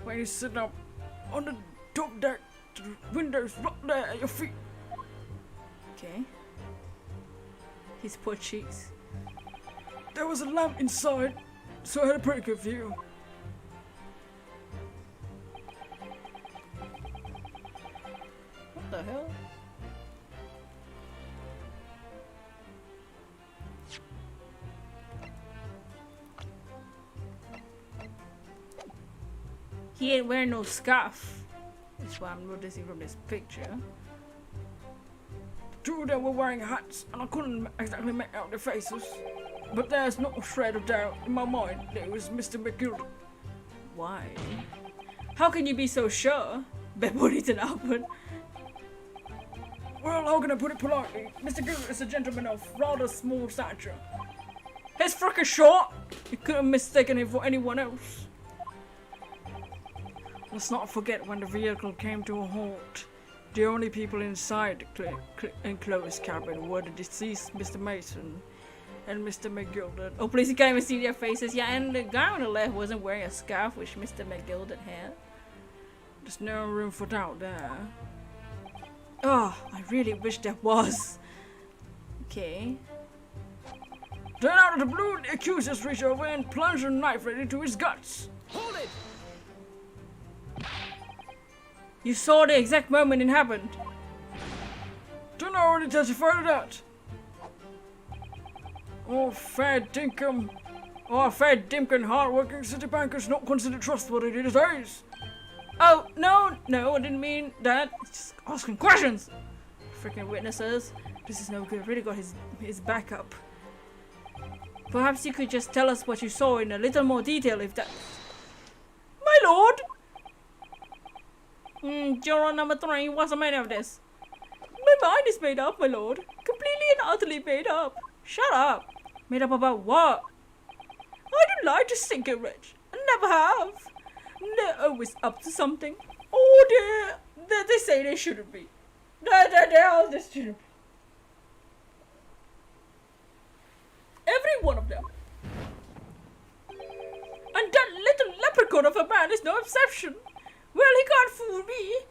When you sit up on the top deck, the windows right there at your feet. Okay. His poor cheeks. There was a lamp inside, so I had a pretty good view. What the hell? He ain't wearing no scarf. That's what I'm noticing from this picture. Two of them were wearing hats, and I couldn't exactly make out their faces. But there's not a shred of doubt in my mind that it was Mr. McGilden. Why? How can you be so sure? Beppo didn't happen. Well, how can I put it politely? Mr. Gilden is a gentleman of rather small stature. He's freaking short! You could have mistaken him for anyone else. Let's not forget when the vehicle came to a halt. The only people inside the enclosed cabin were the deceased Mr. Mason and Mr. McGilden. Oh please, you can't even see their faces. Yeah, and the guy on the left wasn't wearing a scarf, which Mr. McGilden had. There's no room for doubt there. Oh, I really wish there was. Okay. Then out of the blue, the accusers reached over and plunged a knife right into his guts. Hold it! You saw the exact moment it happened. Don't already testify to that. Oh, fair dinkum. Oh, fair dinkum hard-working city bankers not considered trustworthy these days. Oh, no, I didn't mean that. Just asking questions. Freaking witnesses. This is no good. Really got his back up. Perhaps you could just tell us what you saw in a little more detail if that... My lord! Juror number 3, what's the matter of this? My mind is made up, my lord. Completely and utterly made up. Shut up. Made up about what? I don't like to think it, Rich. I never have. They're always up to something. Oh, they say they shouldn't be. They're all this shouldn't be. Every one of them. And that little leprechaun of a man is no exception. Well, he can't fool me.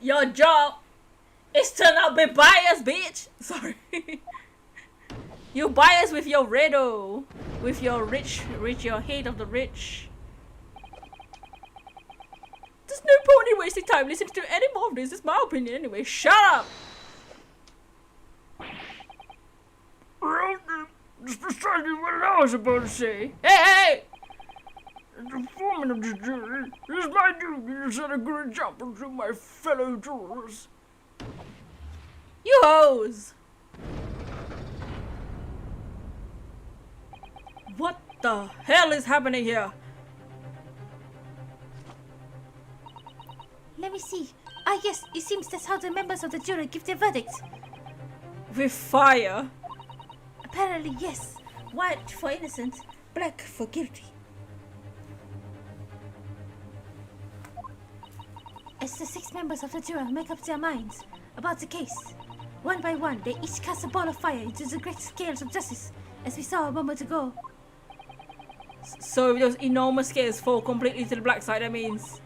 Your job is to not be biased, bitch. Sorry. You biased with your riddle. With your rich, your hate of the rich. There's no point in wasting time listening to any more of this. It's my opinion anyway. Shut up. Well, that's precisely what I was about to say. Hey! As the foreman of the jury, it is my duty to set a good example to my fellow jurors. You hoes! What the hell is happening here? Let me see. Ah yes, it seems that's how the members of the jury give their verdict. With fire? Apparently yes. White for innocent, black for guilty. As the 6 members of the jury make up their minds about the case, one by one they each cast a ball of fire into the great scales of justice, as we saw a moment ago. So if those enormous scales fall completely to the black side, that means...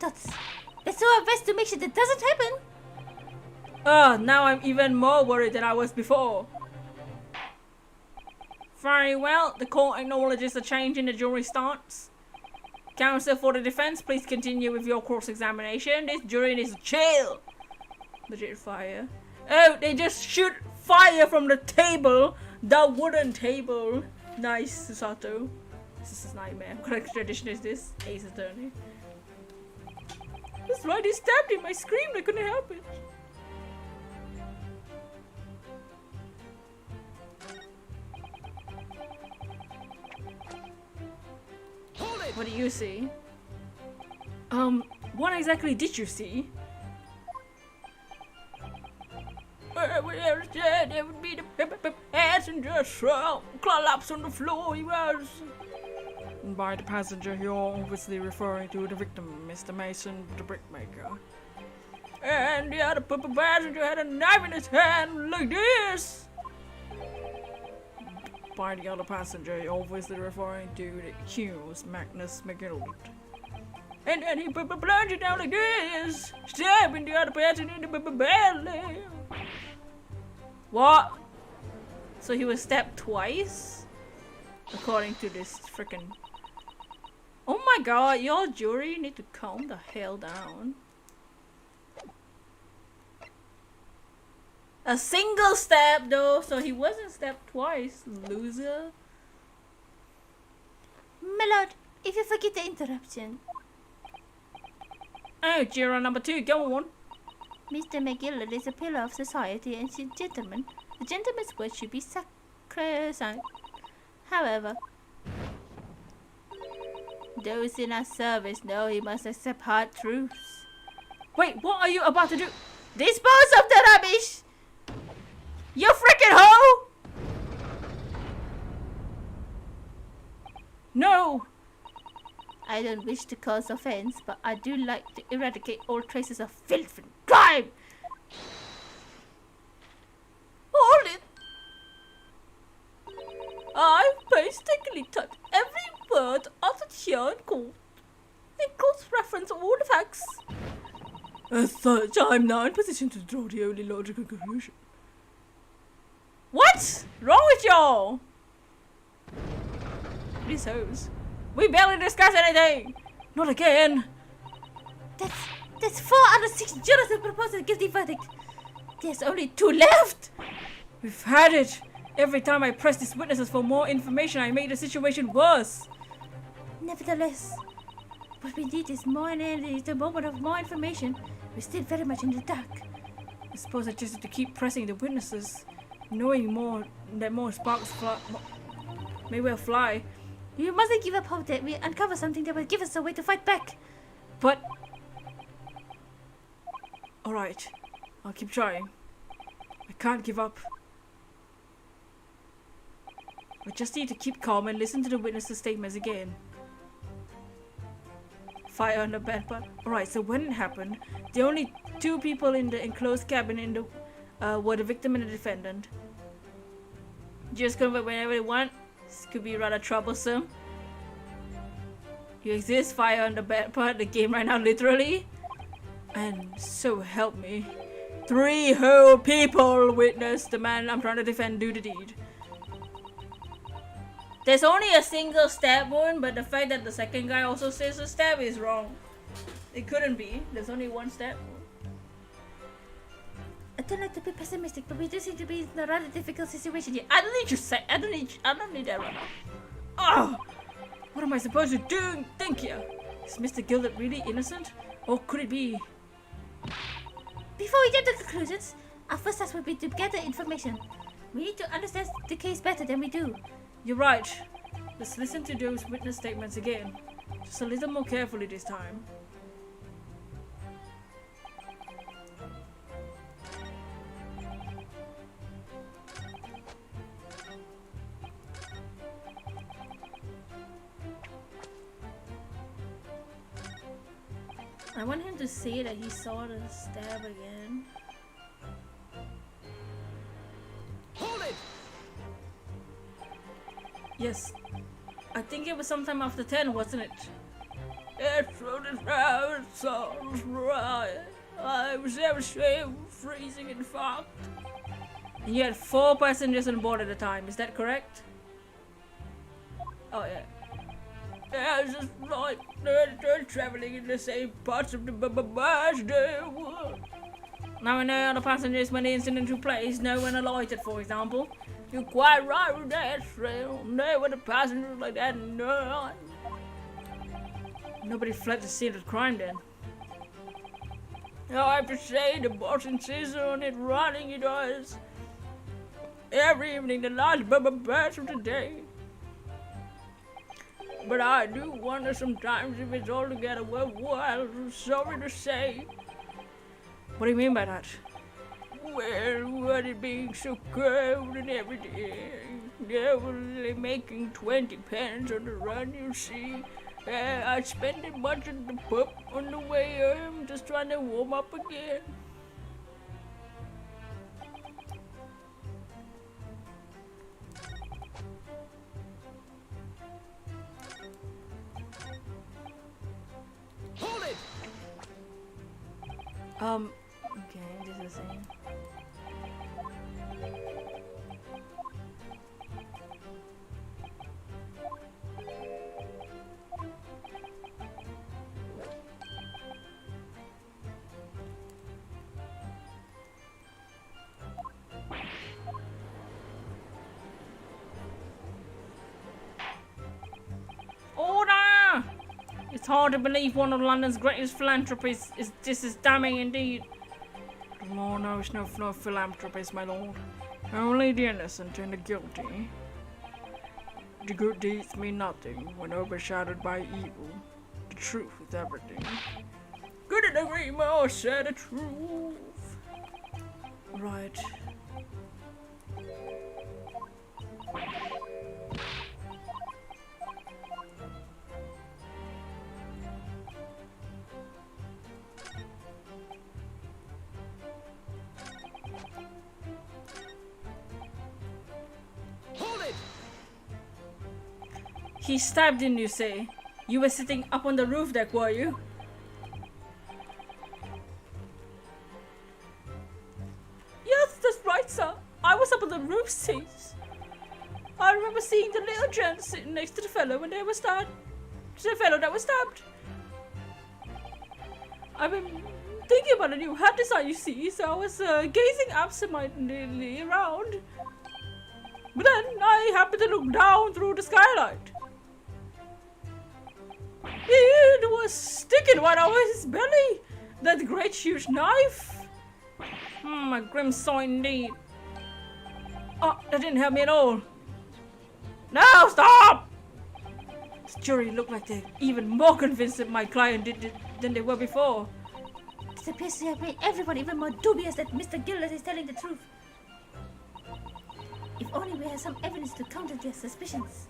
Let's do our best to make sure that doesn't happen. Now I'm even more worried than I was before. Very well, the court acknowledges a change in the jury stance. Counsel for the defense, please continue with your cross-examination. This jury needs to chill. Legit fire. Oh, they just shoot fire from the table. The wooden table. Nice, Susato. This is a nightmare. What kind of tradition is this? Ace Attorney. That's right, he stabbed him. I screamed. I couldn't help it. What do you see? What exactly did you see? There would be the passenger collapse on the floor. He was. By the passenger, you're obviously referring to the victim, Mr. Mason, the brickmaker. And the other passenger had a knife in his hand like this. By the other passenger, you're obviously referring to the accused, Magnus McGilden. And then he plunged it down like this, stabbing the other passenger in the belly. What? So he was stabbed twice? According to this freaking... Oh my god, your jury need to calm the hell down. A single stab though, so he wasn't stabbed twice, loser. My lord, if you forget the interruption, Oh, juror number 2, go on. Mr. McGillard is a pillar of society and a gentleman. The gentleman's word should be sacrosanct. However, those in our service know he must accept hard truths. Wait, what are you about to do? Dispose of the rubbish! You freaking hoe! No! I don't wish to cause offense, but I do like to eradicate all traces of filth and crime! Hold it! I painstakingly typed every word uttered here in court. Includes reference to all the facts. As such, I'm now in position to draw the only logical conclusion. What's wrong with y'all? These hoes. We barely discussed anything! Not again! That's 4 out of 6 jurors have proposed a guilty verdict. There's only 2 left! We've had it! Every time I pressed these witnesses for more information, I made the situation worse! Nevertheless, what we need is more and is the moment of more information. We're still very much in the dark. I suppose I just have to keep pressing the witnesses, knowing more that more sparks may well fly. You mustn't give up hope that we uncover something that will give us a way to fight back. But... Alright, I'll keep trying. I can't give up. I just need to keep calm and listen to the witnesses' statements again. Fire on the bed, but... Alright, so when it happened, the only 2 people in the enclosed cabin were the victim and the defendant. Just convert whenever you want. This could be rather troublesome. You exist, fire on the bad part of the game right now, literally. And so help me. 3 whole people witnessed the man I'm trying to defend do the deed. There's only a single stab wound, but the fact that the second guy also says a stab is wrong. It couldn't be. There's only 1 stab wound. I don't like to be pessimistic, but we do seem to be in a rather difficult situation here. I don't need your say. I don't need that right now. Oh, what am I supposed to do? Think here. Is Mr. Gilbert really innocent, or could it be? Before we get to conclusions, our first task would be to gather information. We need to understand the case better than we do. You're right. Let's listen to those witness statements again, just a little more carefully this time. I want him to say that he saw the stab again. Hold it! Yes. I think it was sometime after 10, wasn't it? That's what it sounds right. I was ever so freezing in fact. And you had 4 passengers on board at the time, is that correct? Oh yeah. Yeah, it's just like they're traveling in the same parts of the bus. Now and then the passengers when the incident took place, no one alighted, for example. You're quite right with that, Shrill. No one the passengers like that, no. Nobody fled the scene of the crime then. I have to say, the boss insists on it running, he does. Every evening, the last bus of the day. But I do wonder sometimes if it's altogether worthwhile, sorry to say. What do you mean by that? Well, with it being so cold and everything, they're only making 20 pence on the run, you see. I spent it much at the pub on the way home, just trying to warm up again. Hold it! Okay, this is the same. hard to believe one of London's greatest philanthropists is just as damning indeed. The law knows no philanthropists, my lord. Only the innocent and the guilty. The good deeds mean nothing when overshadowed by evil. The truth is everything. Couldn't agree more, said the truth. Right. Hold it! He stabbed in, you say? You were sitting up on the roof deck, were you? Yes, that's right, sir. I was up on the roof seat. I remember seeing the little gent sitting next to the fellow when they were stabbed. The fellow that was stabbed. I've been thinking about a new hat design, you see, so I was gazing absentmindedly around. But then I happened to look down through the skylight. It was sticking right over his belly. That great huge knife. A grim sight indeed. Oh, that didn't help me at all. No, stop! The jury looked like they're even more convinced that my client did it than they were before. This appears to have made everyone even more dubious that Mr. Gillis is telling the truth. If only we had some evidence to counter their suspicions.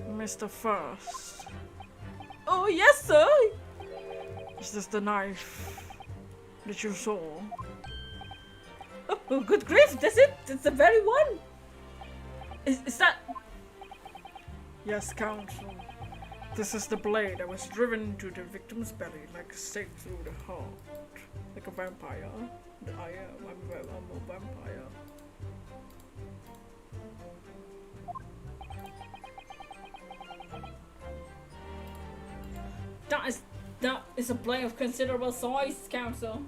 Mr. First, Oh, yes, sir. is this the knife that you saw? Oh, good grief, that's it. It's the very one. Is that... Yes, counsel. This is the blade that was driven into the victim's belly like a stake through the heart. Like a vampire. I am a vampire. That is a blade of considerable size, counsel.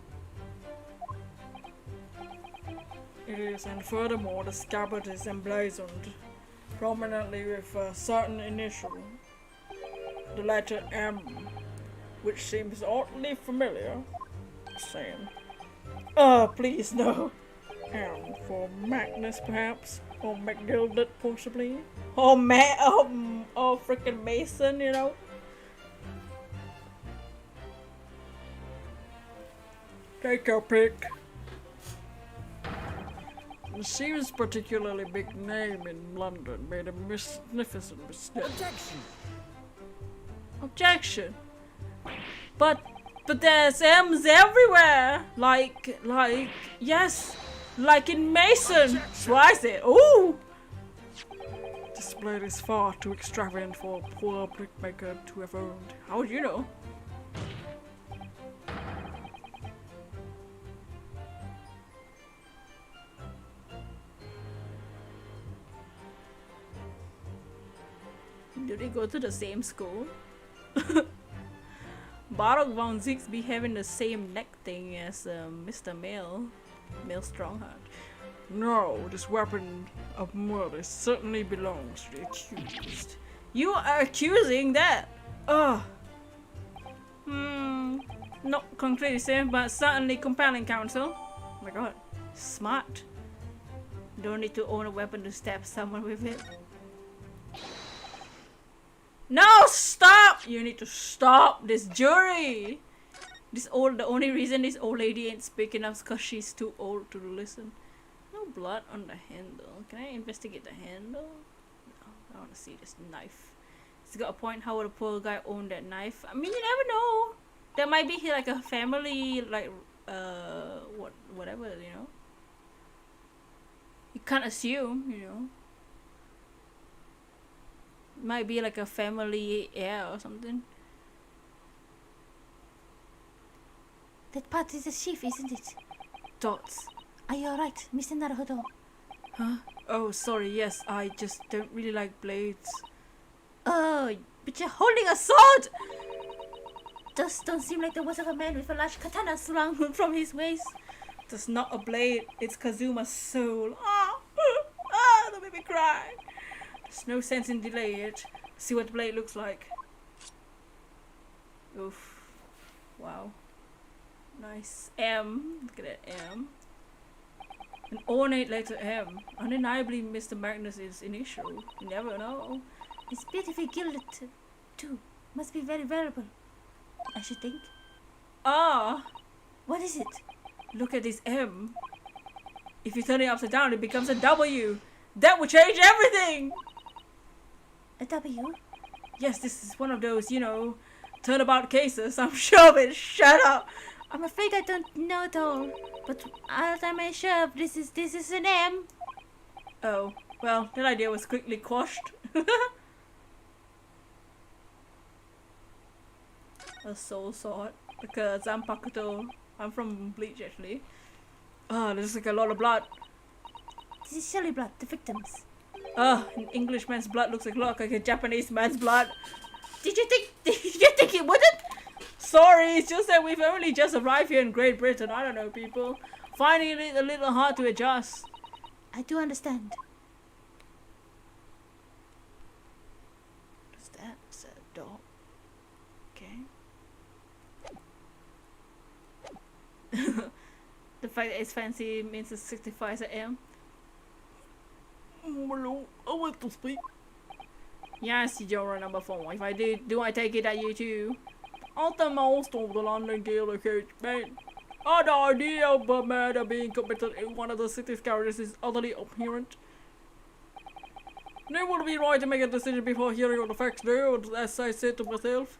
It is, and furthermore, the scabbard is emblazoned prominently with a certain initial, the letter M, which seems oddly familiar. Saying, please no. M for Magnus, perhaps, or McGilded, possibly. Oh, freaking Mason, you know. Take your pick. It seems particularly big name in London made a magnificent mistake. Objection! Objection. But there's M's everywhere. Yes. Like in Mason. So I said, ooh. This blade is far too extravagant for a poor brickmaker to have owned. How would you know? Do they go to the same school? Baroque von Zix be having the same neck thing as Mr. Mill Strongheart. No, this weapon of murder certainly belongs to the accused. You are accusing that? Ugh. Not conclusive, but certainly compelling, counsel. Oh my god. Smart. Don't need to own a weapon to stab someone with it. No, stop! You need to stop this jury. The only reason this old lady ain't speaking up is because she's too old to listen. No blood on the handle. Can I investigate the handle? No, I want to see this knife. It's got a point. How would a poor guy own that knife? I mean, you never know. There might be like a family, like whatever, you know. You can't assume, you know. Might be like a family heir or something. That part is a sheath, isn't it? Dots. Are you alright, Mr. Naruhodo? Huh? Oh, sorry. Yes, I just don't really like blades. Oh, but you're holding a sword! Those don't seem like the words of a man with a large katana slung from his waist. That's not a blade. It's Kazuma's soul. Don't make me cry. There's no sense in delaying it. See what the blade looks like. Oof. Wow. Nice. M. Look at that M. An ornate letter M. Undeniably Mr. Magnus's initial. You never know. It's beautifully gilded too. Must be very valuable, I should think. Ah! What is it? Look at this M. If you turn it upside down, it becomes a W. That would change everything! A W? Yes, this is one of those, you know, turnabout cases. I'm sure of it. Shut up! I'm afraid I don't know it all. But as I may sure of, this is an M. Oh, well, that idea was quickly quashed. A soul sword. Because I'm Pakuto. I'm from Bleach, actually. Ah, there's like a lot of blood. This is Shelly blood, the victims. An English man's blood looks like a Japanese man's blood. Did you think it wouldn't? Sorry, it's just that we've only just arrived here in Great Britain. I don't know, people. Finding it a little hard to adjust. I do understand. What's that? Is that a dog? Okay. The fact that it's fancy means it signifies an M. Hello, I want to speak. Yes, you're number 4. If I do I take it that you too? Aren't the most of the London Gaelic men? The idea of a murder being committed in one of the city's carriages is utterly apparent. They would be right to make a decision before hearing all the facts, though, as I said to myself.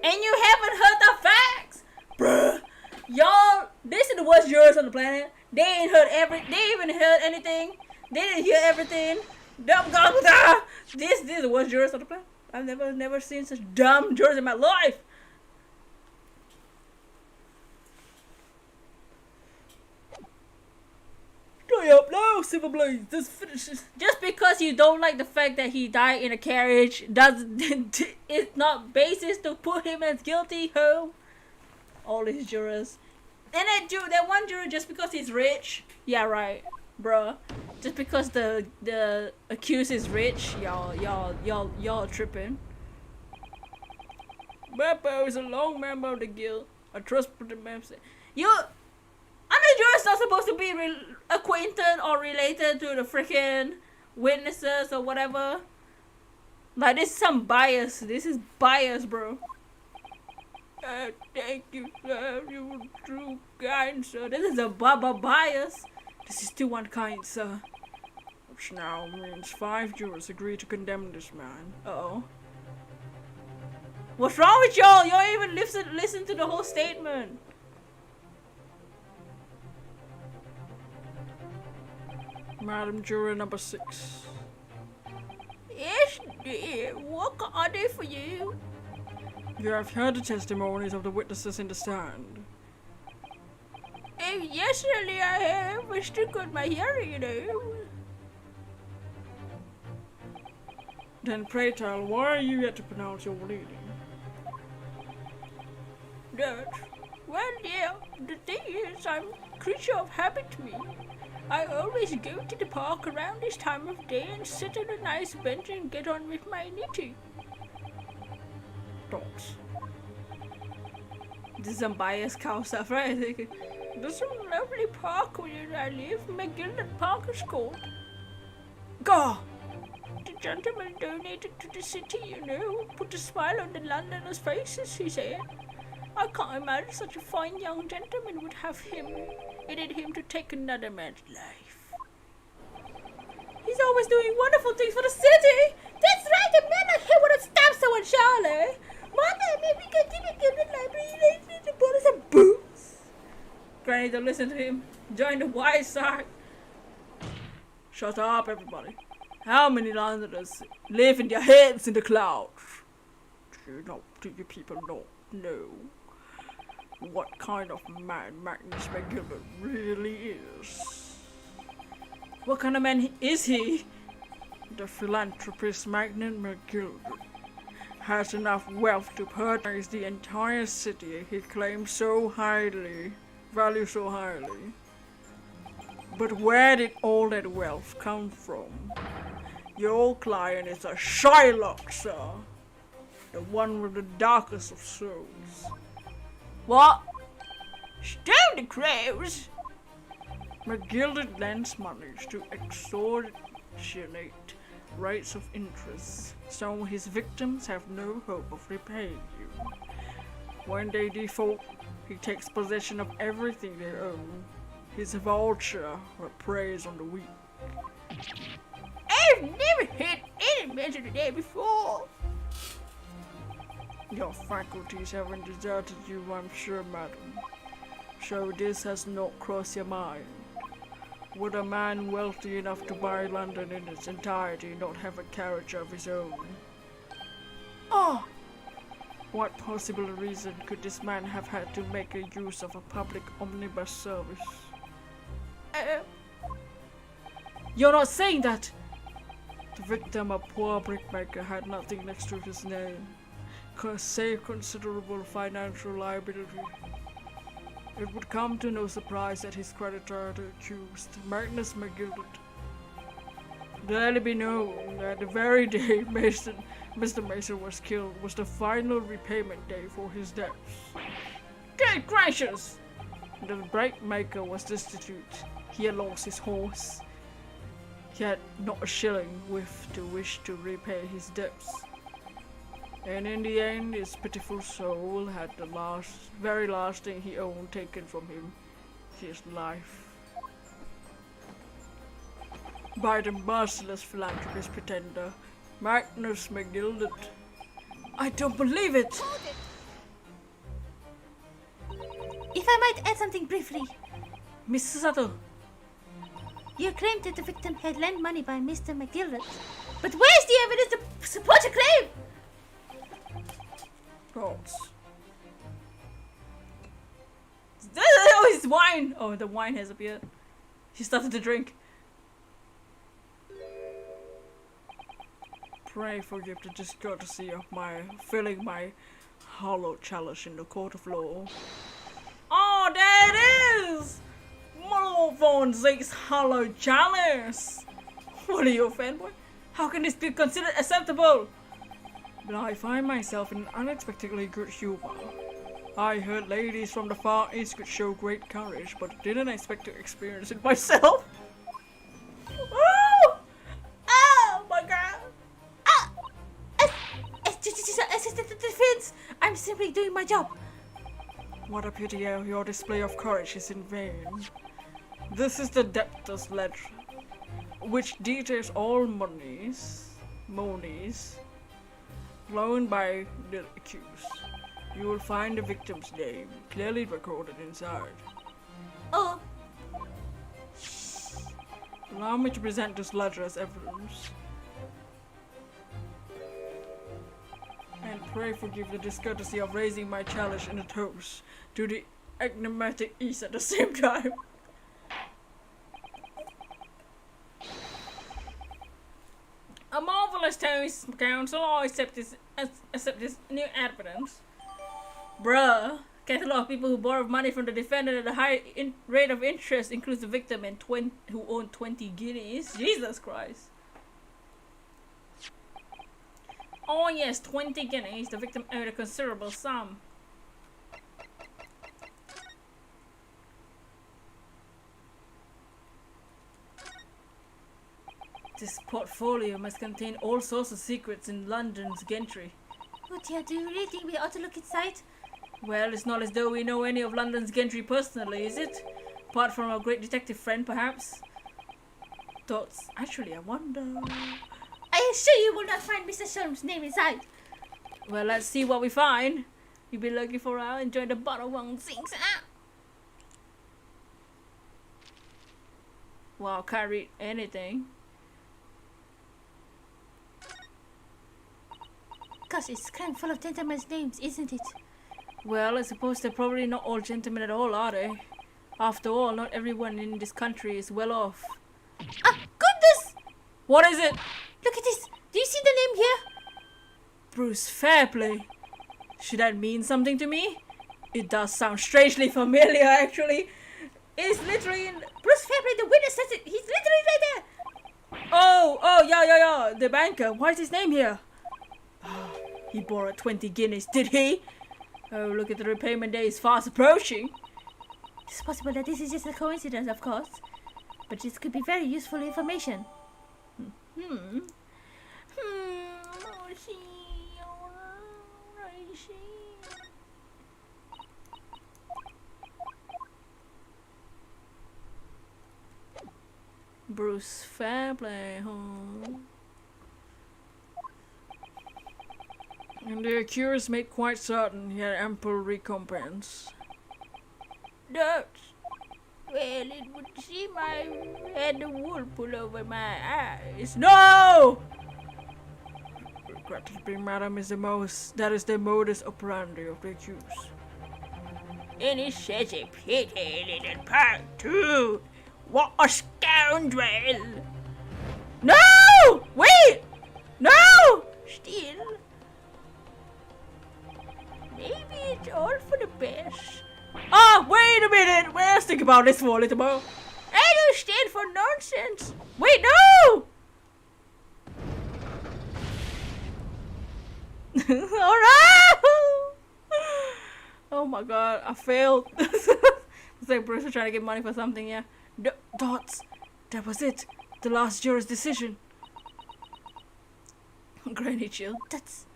And you haven't heard the facts, bruh. Y'all, this is the worst jurors on the planet. They ain't heard they even heard anything. They didn't hear everything. This is the worst jurors on the planet. I've never seen such dumb jurors in my life. Dry up now, Silver Blaze. This finishes. Just because you don't like the fact that he died in a carriage doesn't it's not basis to put him as guilty. Home. All these jurors. And that one juror, just because he's rich. Yeah, right, bruh. Just because the accused is rich, y'all tripping. Beppo is a long member of the guild. I trust the member. Other jurors not supposed to be acquainted or related to the freaking witnesses or whatever. Like, this is some bias. This is bias, bro. Thank you, sir. You were true kind, sir. This is a bias. This is too unkind, sir. Which now means 5 jurors agree to condemn this man. Uh-oh. What's wrong with y'all? Y'all even listen to the whole statement. Madam Juror number 6. Yes, dear. What can I do for you? You have heard the testimonies of the witnesses in the stand. Yes, really, I have. I still got my hearing, you know. Then pray tell, why are you yet to pronounce your reading? That, well, yeah, the thing is, I'm a creature of habit, me. I always go to the park around this time of day and sit on a nice bench and get on with my knitting. Thoughts. This is some biased cow stuff, right? This Some lovely park where I live. McGillen Park is called. Gah! The gentleman donated to the city, you know. Put a smile on the Londoners' faces, he said. I can't imagine such a fine young gentleman would have aided him to take another man's life. He's always doing wonderful things for the city. That's right, a man like him wouldn't stab someone, surely. Mother, maybe continue to the library to put some boots. Granny, don't listen to him. Join the wise side. Shut up, everybody. How many Londoners live in their heads in the clouds? Do you people not know what kind of man Magnus McGillen really is? What kind of man is he? The philanthropist Magnus McGillen has enough wealth to purchase the entire city he claims so highly, values so highly. But where did all that wealth come from? Your client is a Shylock, sir. The one with the darkest of souls. What? Stone the crows! McGilded lends money to extortionate rates of interest, so his victims have no hope of repaying you. When they default, he takes possession of everything they own. He's a vulture that preys on the weak. I've never heard any mention of that before. Your faculties haven't deserted you, I'm sure, madam. So this has not crossed your mind. Would a man wealthy enough to buy London in its entirety not have a carriage of his own? Oh, What possible reason could this man have had to make a use of a public omnibus service? You're not saying that! The victim, a poor brickmaker, had nothing next to his name, save considerable financial liability. It would come to no surprise that his creditor, the accused, Magnus McGilded, let it be known that the very day Mr. Mason was killed was the final repayment day for his debts. good gracious! The brickmaker was destitute. He had lost his horse. He had not a shilling with to wish to repay his debts. And in the end, his pitiful soul had the very last thing he owned taken from him, his life. By the merciless philanthropist pretender, Magnus McGilded. I don't believe it! If I might add something briefly, Mr. Sato, you claimed that the victim had lent money by Mr. McGilded. But where's the evidence to support your claim? thoughts. Oh, it's wine! Oh, the wine has appeared. He started to drink. Pray forgive the discourtesy of my filling my hollow chalice in the court of law. Oh, there it is! Moral von Zeke's hollow chalice! What are you, a fanboy? How can this be considered acceptable? But I find myself in an unexpectedly good humor. I heard ladies from the Far East could show great courage, but didn't expect to experience it myself. Oh! Oh my god! Assistant defense, I'm simply doing my job. What a pity your display of courage is in vain. This is the debtor's ledger, which details all monies loaned by the accused. You will find the victim's name clearly recorded inside. Oh, Allow me to present this ledger as evidence. And pray forgive the discourtesy of raising my chalice in a toast to the enigmatic East at the same time. A marvelous toast, counsel. I accept this new evidence. Bruh, catalog of people who borrowed money from the defendant at a high rate of interest includes the victim and who owned 20 guineas. Jesus Christ. Oh yes, 20 guineas. The victim owed a considerable sum. This portfolio must contain all sorts of secrets in London's gentry. oh dear, do you really think we ought to look inside? Well, it's not as though we know any of London's gentry personally, is it? Apart from our great detective friend, perhaps? Thoughts. Actually, I wonder. I assure you will not find Mr. Sholmes' name inside. Well, let's see what we find. You'll be lucky for I'll enjoy the bottle one things. Wow, can't read anything. Gosh, it's crammed full of gentlemen's names, isn't it? Well, I suppose they're probably not all gentlemen at all, are they? After all, not everyone in this country is well off. Ah, goodness! What is it? Look at this. Do you see the name here? Bruce Fairplay. Should that mean something to me? It does sound strangely familiar, actually. It's literally in... Bruce Fairplay, the witness says it. He's literally right there. Oh, yeah. The banker. Why is his name here? He borrowed 20 guineas, did he? Oh, look at the repayment day is fast approaching. It's possible that this is just a coincidence, of course, but this could be very useful information. Hmm. I see. I see. Bruce Fairplay, huh? And the accused made quite certain he had ample recompense. That. Well, it would seem I had the wool pulled over my eyes. No! Regrettably, madam, that is the modus operandi of the accused. And it's such a pity, little part too. What a scoundrel! No! Wait! No! Still. Maybe it's all for the best. Ah, wait a minute! Let's think about this for a little more. I don't stand for nonsense. Wait, no! Alright! Oh my god, I failed. It's like Bruce was trying to get money for something, yeah. Dots! That was it! The last juror's decision! Granny chill. That's...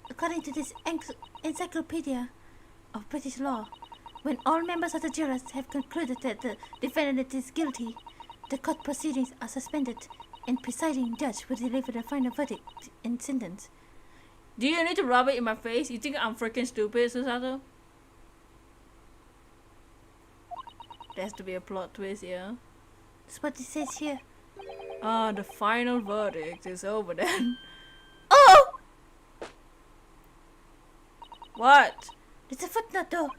according to this encyclopedia of British law, when all members of the jurors have concluded that the defendant is guilty, the court proceedings are suspended and presiding judge will deliver the final verdict and sentence. Do you need to rub it in my face? You think I'm freaking stupid, Susato? There has to be a plot twist, yeah? That's what it says here. Ah, the final verdict is over then. Oh! What? There's a footnote though.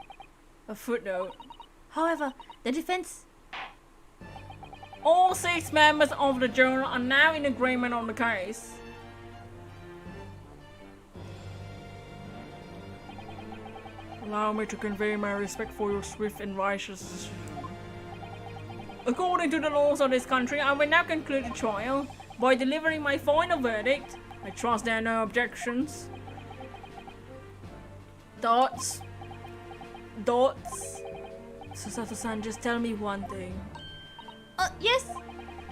A footnote. However, the defense... All 6 members of the jury are now in agreement on the case. Allow me to convey my respect for your swift and righteous decision. According to the laws of this country, I will now conclude the trial by delivering my final verdict. I trust there are no objections. Dots. Susato-san, just tell me one thing. yes?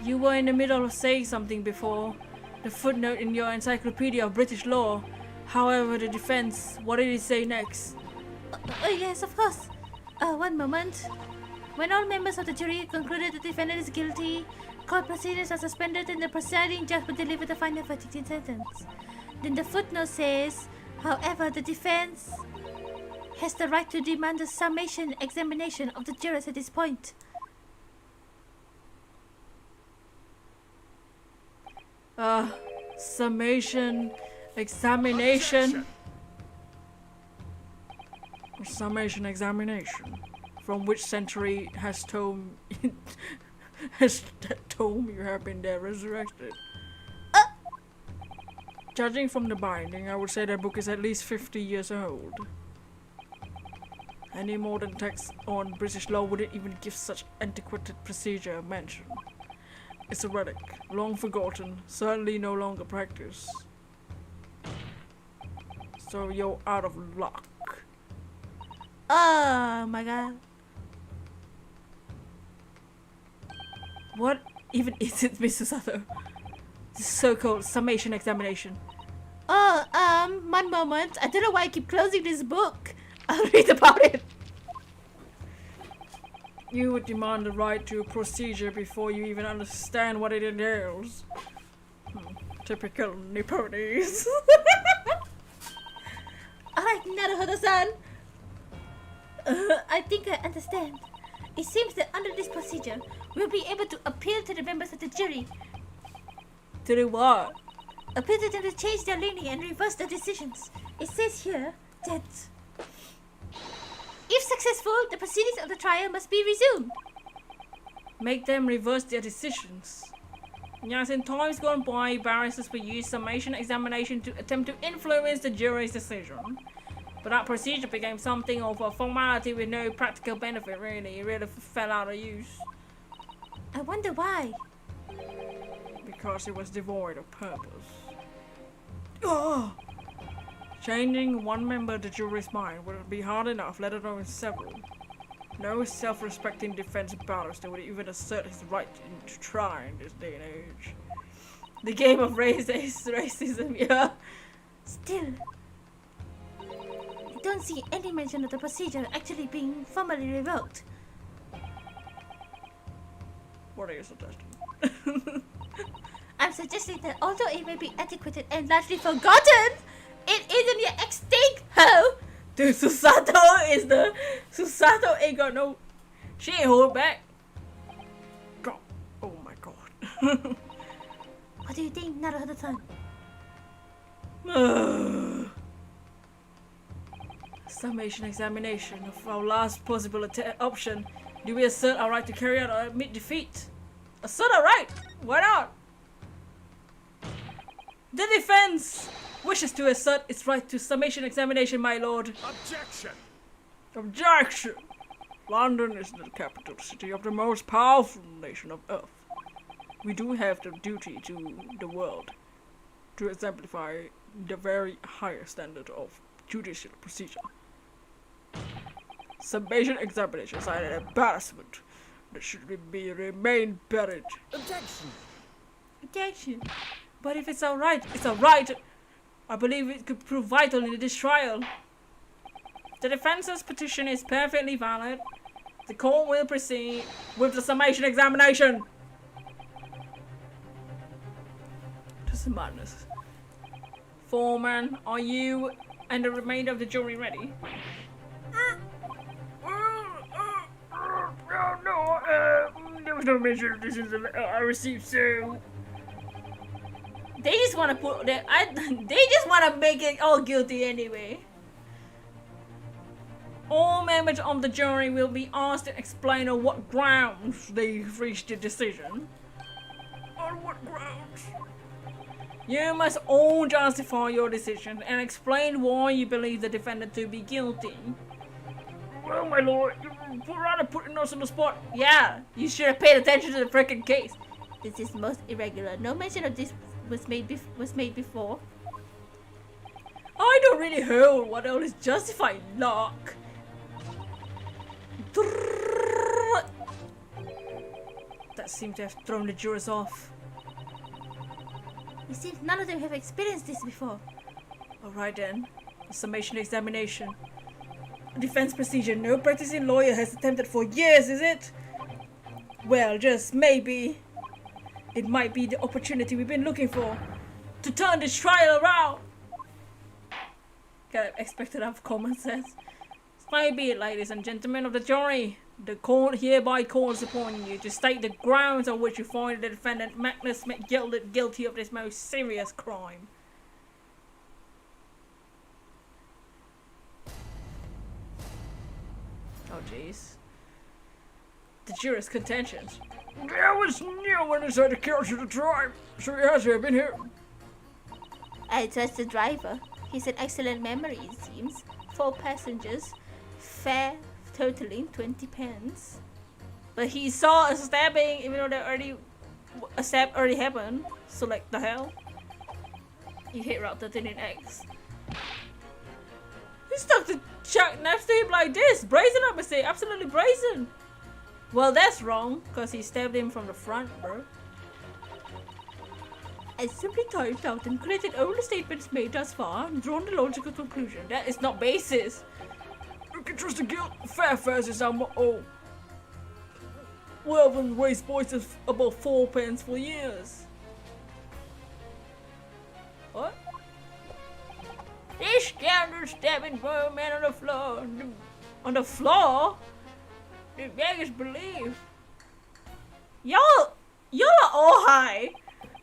You were in the middle of saying something before. The footnote in your encyclopedia of British law. However, the defense, what did it say next? Yes, of course. One moment. When all members of the jury concluded the defendant is guilty, court proceedings are suspended and the presiding judge will deliver the final verdict and sentence. Then the footnote says, however, the defense has the right to demand a summation examination of the jurors at this point. Summation, examination. Summation examination. From which century has tome has that tome you have been there resurrected? Judging from the binding, I would say that book is at least 50 years old. Any modern text on British law wouldn't even give such antiquated procedure a mention. It's a relic, long forgotten, certainly no longer practiced. So you're out of luck. Oh my god. What even is it, Mr. Sato? This so-called summation examination. One moment. I don't know why I keep closing this book. I'll read about it. You would demand the right to a procedure before you even understand what it entails. Typical Nipponese. Alright, Naruhodo-san. I think I understand. It seems that under this procedure, we'll be able to appeal to the members of the jury. To do what? Appeal to them to change their leaning and reverse their decisions. It says here that if successful, the proceedings of the trial must be resumed. Make them reverse their decisions. Yes, in times gone by, barristers will use summation examination to attempt to influence the jury's decision. But that procedure became something of a formality with no practical benefit, really. It really fell out of use. I wonder why. Because it was devoid of purpose. Oh! Changing one member of the jury's mind would be hard enough, let alone several. No self-respecting defense barrister would even assert his right to try in this day and age. The game of racism, yeah. Still, I don't see any mention of the procedure actually being formally revoked. What are you suggesting? I'm suggesting that although it may be antiquated and largely forgotten, it isn't yet extinct, ho! Dude, Susato ain't got no. She ain't hold back. God. Oh my god. What do you think, Naruto-san? Summation examination of our last possible option. Do we assert our right to carry out or admit defeat? Assert our right! Why not? The defense wishes to assert its right to summation examination, my lord. Objection! Objection! London is the capital city of the most powerful nation of Earth. We do have the duty to the world to exemplify the very highest standard of judicial procedure. Summation examinations are an embarrassment that should remain buried. Objection! Objection. But if it's alright, it's alright. I believe it could prove vital in this trial. The defense's petition is perfectly valid. The court will proceed with the summation examination. This is madness. Foreman, are you and the remainder of the jury ready? There was no mention of this in the letter I received, so... They just want to put that. They just want to make it all guilty anyway. All members of the jury will be asked to explain on what grounds they reached a decision. On what grounds? You must all justify your decision and explain why you believe the defendant to be guilty. Well, my lord, you're rather putting us on the spot. Yeah, you should have paid attention to the freaking case. This is most irregular. No mention of this was made before. I don't really hold what all is justified, lurk. That seemed to have thrown the jurors off. It seems none of them have experienced this before. Alright then, the summation examination. Defense procedure no practicing lawyer has attempted for years, is it? Well, just maybe. It might be the opportunity we've been looking for to turn this trial around. Gotta expect to have common sense. So be it, ladies and gentlemen of the jury. The court hereby calls upon you to state the grounds on which you find the defendant Magnus McGilded guilty of this most serious crime. Oh jeez. The juror's contentions. There was no one inside the carriage at the time, so he has to have been here. I trust the driver. He's an excellent memory, it seems. 4 passengers. Fare totaling 20 pence. But he saw a stabbing even though a stab already happened. So like the hell? You hate Route 13X. He stuck the chuck next to him like this. Brazen, I must say. Absolutely brazen. Well, that's wrong, because he stabbed him from the front, bro. I simply typed out and credited all the statements made thus far and drawn the logical conclusion. That is not basis. You can trust the guilt. Fair fares is our motto. We haven't raised voices about 4 pence for years. What? This scoundrel stabbing poor man on the floor. On the floor? The beggars believe. Y'all are all high.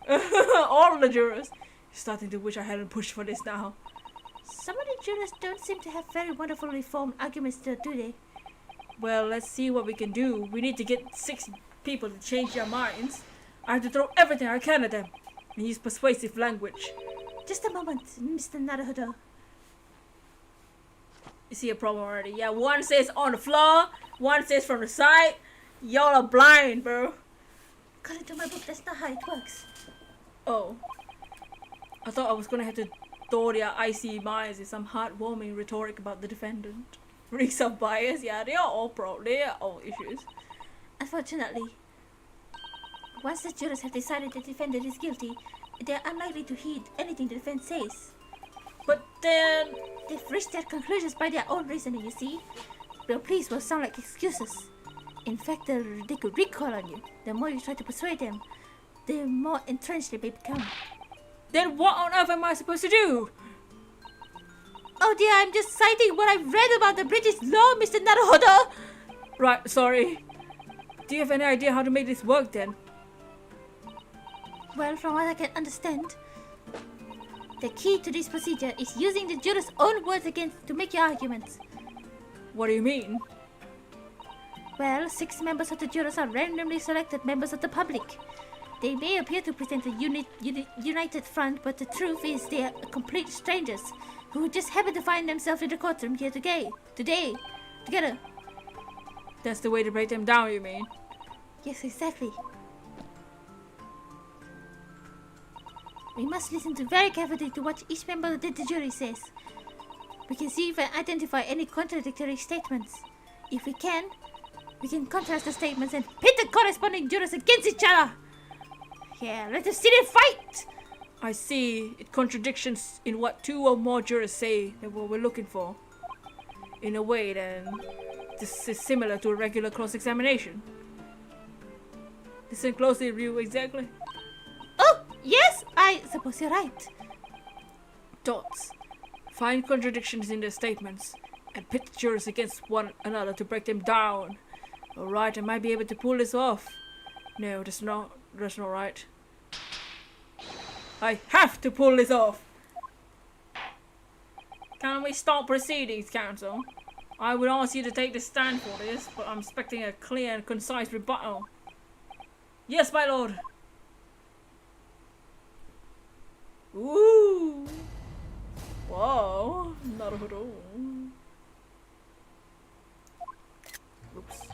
All the jurors. Starting to wish I hadn't pushed for this now. Some of the jurors don't seem to have very wonderfully formed arguments though, do they? Well, let's see what we can do. We need to get 6 people to change their minds. I have to throw everything I can at them and use persuasive language. Just a moment, Mr. Naruto. You see a problem already? Yeah, one says on the floor, one says from the side. Y'all are blind, bro. According to my book, that's not how it works. Oh. I thought I was gonna have to throw their icy minds with some heartwarming rhetoric about the defendant. Reeks of bias, yeah, they are all issues. Unfortunately, once the jurors have decided the defendant is guilty, they are unlikely to heed anything the defense says. But then... They've reached their conclusions by their own reasoning, you see. Their pleas will sound like excuses. In fact, they could recoil on you. The more you try to persuade them, the more entrenched they may become. Then what on earth am I supposed to do? Oh dear, I'm just citing what I've read about the British law, Mr. Naruhodo! Right, sorry. Do you have any idea how to make this work then? Well, from what I can understand, the key to this procedure is using the jurors' own words against to make your arguments. What do you mean? Well, 6 members of the jurors are randomly selected members of the public. They may appear to present a united front, but the truth is they are complete strangers who just happen to find themselves in the courtroom here today, together. That's the way to break them down, you mean? Yes, exactly. We must listen very carefully to what each member of the jury says. We can see if we identify any contradictory statements. If we can contrast the statements and pit the corresponding jurors against each other. Yeah, let us see them fight! I see. It contradictions in what 2 or more jurors say that what we're looking for. In a way, then, this is similar to a regular cross-examination. Listen closely, Ryu, exactly. Oh, yes, I suppose you're right. Dots. Find contradictions in their statements and pit the jurors against one another to break them down. Alright, I might be able to pull this off. No, that's not right. I have to pull this off! Can we stop proceedings, counsel? I would ask you to take the stand for this, but I'm expecting a clear and concise rebuttal. Yes, my lord! Ooh! Whoa! Not at all. Oops.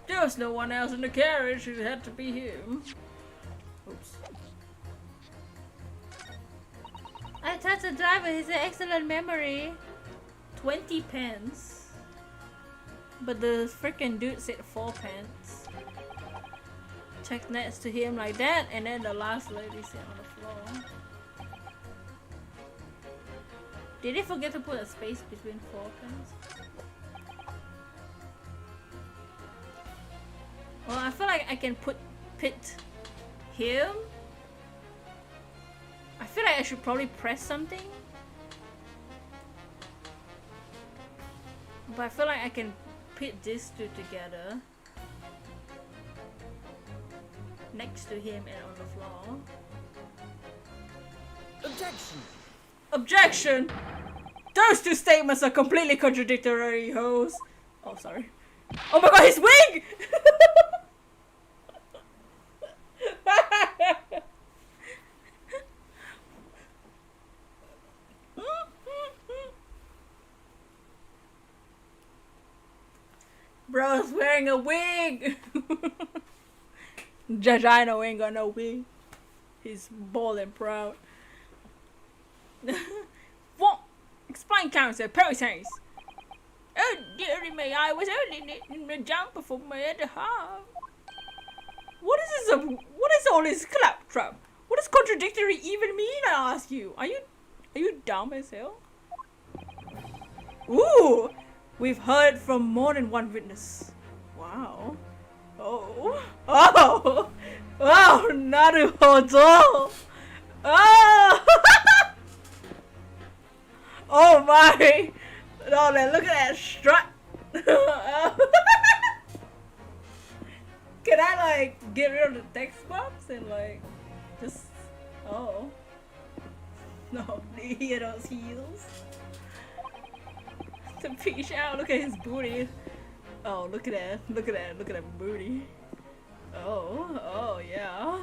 There was no one else in the carriage. It had to be him. Oops. I trust the driver. He's an excellent memory. 20 pence. But the freaking dude said 4 pence. Check next to him like that, and then the last lady sit on the floor. Did they forget to put a space between 4 pence? Well, I feel like I can pit him. I feel like I should probably press something. But I feel like I can pit these two together. Next to him and on the floor. Objection! Objection! Those 2 statements are completely contradictory, hoes. Oh, sorry. Oh my god, his wig! Bro's wearing a wig! Judge I know ain't got no wig. He's bold and proud. What? Explain, counsel. Parasites. Oh dearie me, I was only in the jumper for my other half. What is this? What is all this claptrap? What does contradictory even mean? I ask you. Are you dumb as hell? Ooh, we've heard from more than one witness. Wow. Oh. Oh. Wow. Naruhodo. Oh. Oh my. Oh, man, look at that strut. Can I like get rid of the text box and like just oh no, hear those heels. The peach out, look at his booty. Oh, look at that, look at that, look at that booty. Oh, yeah.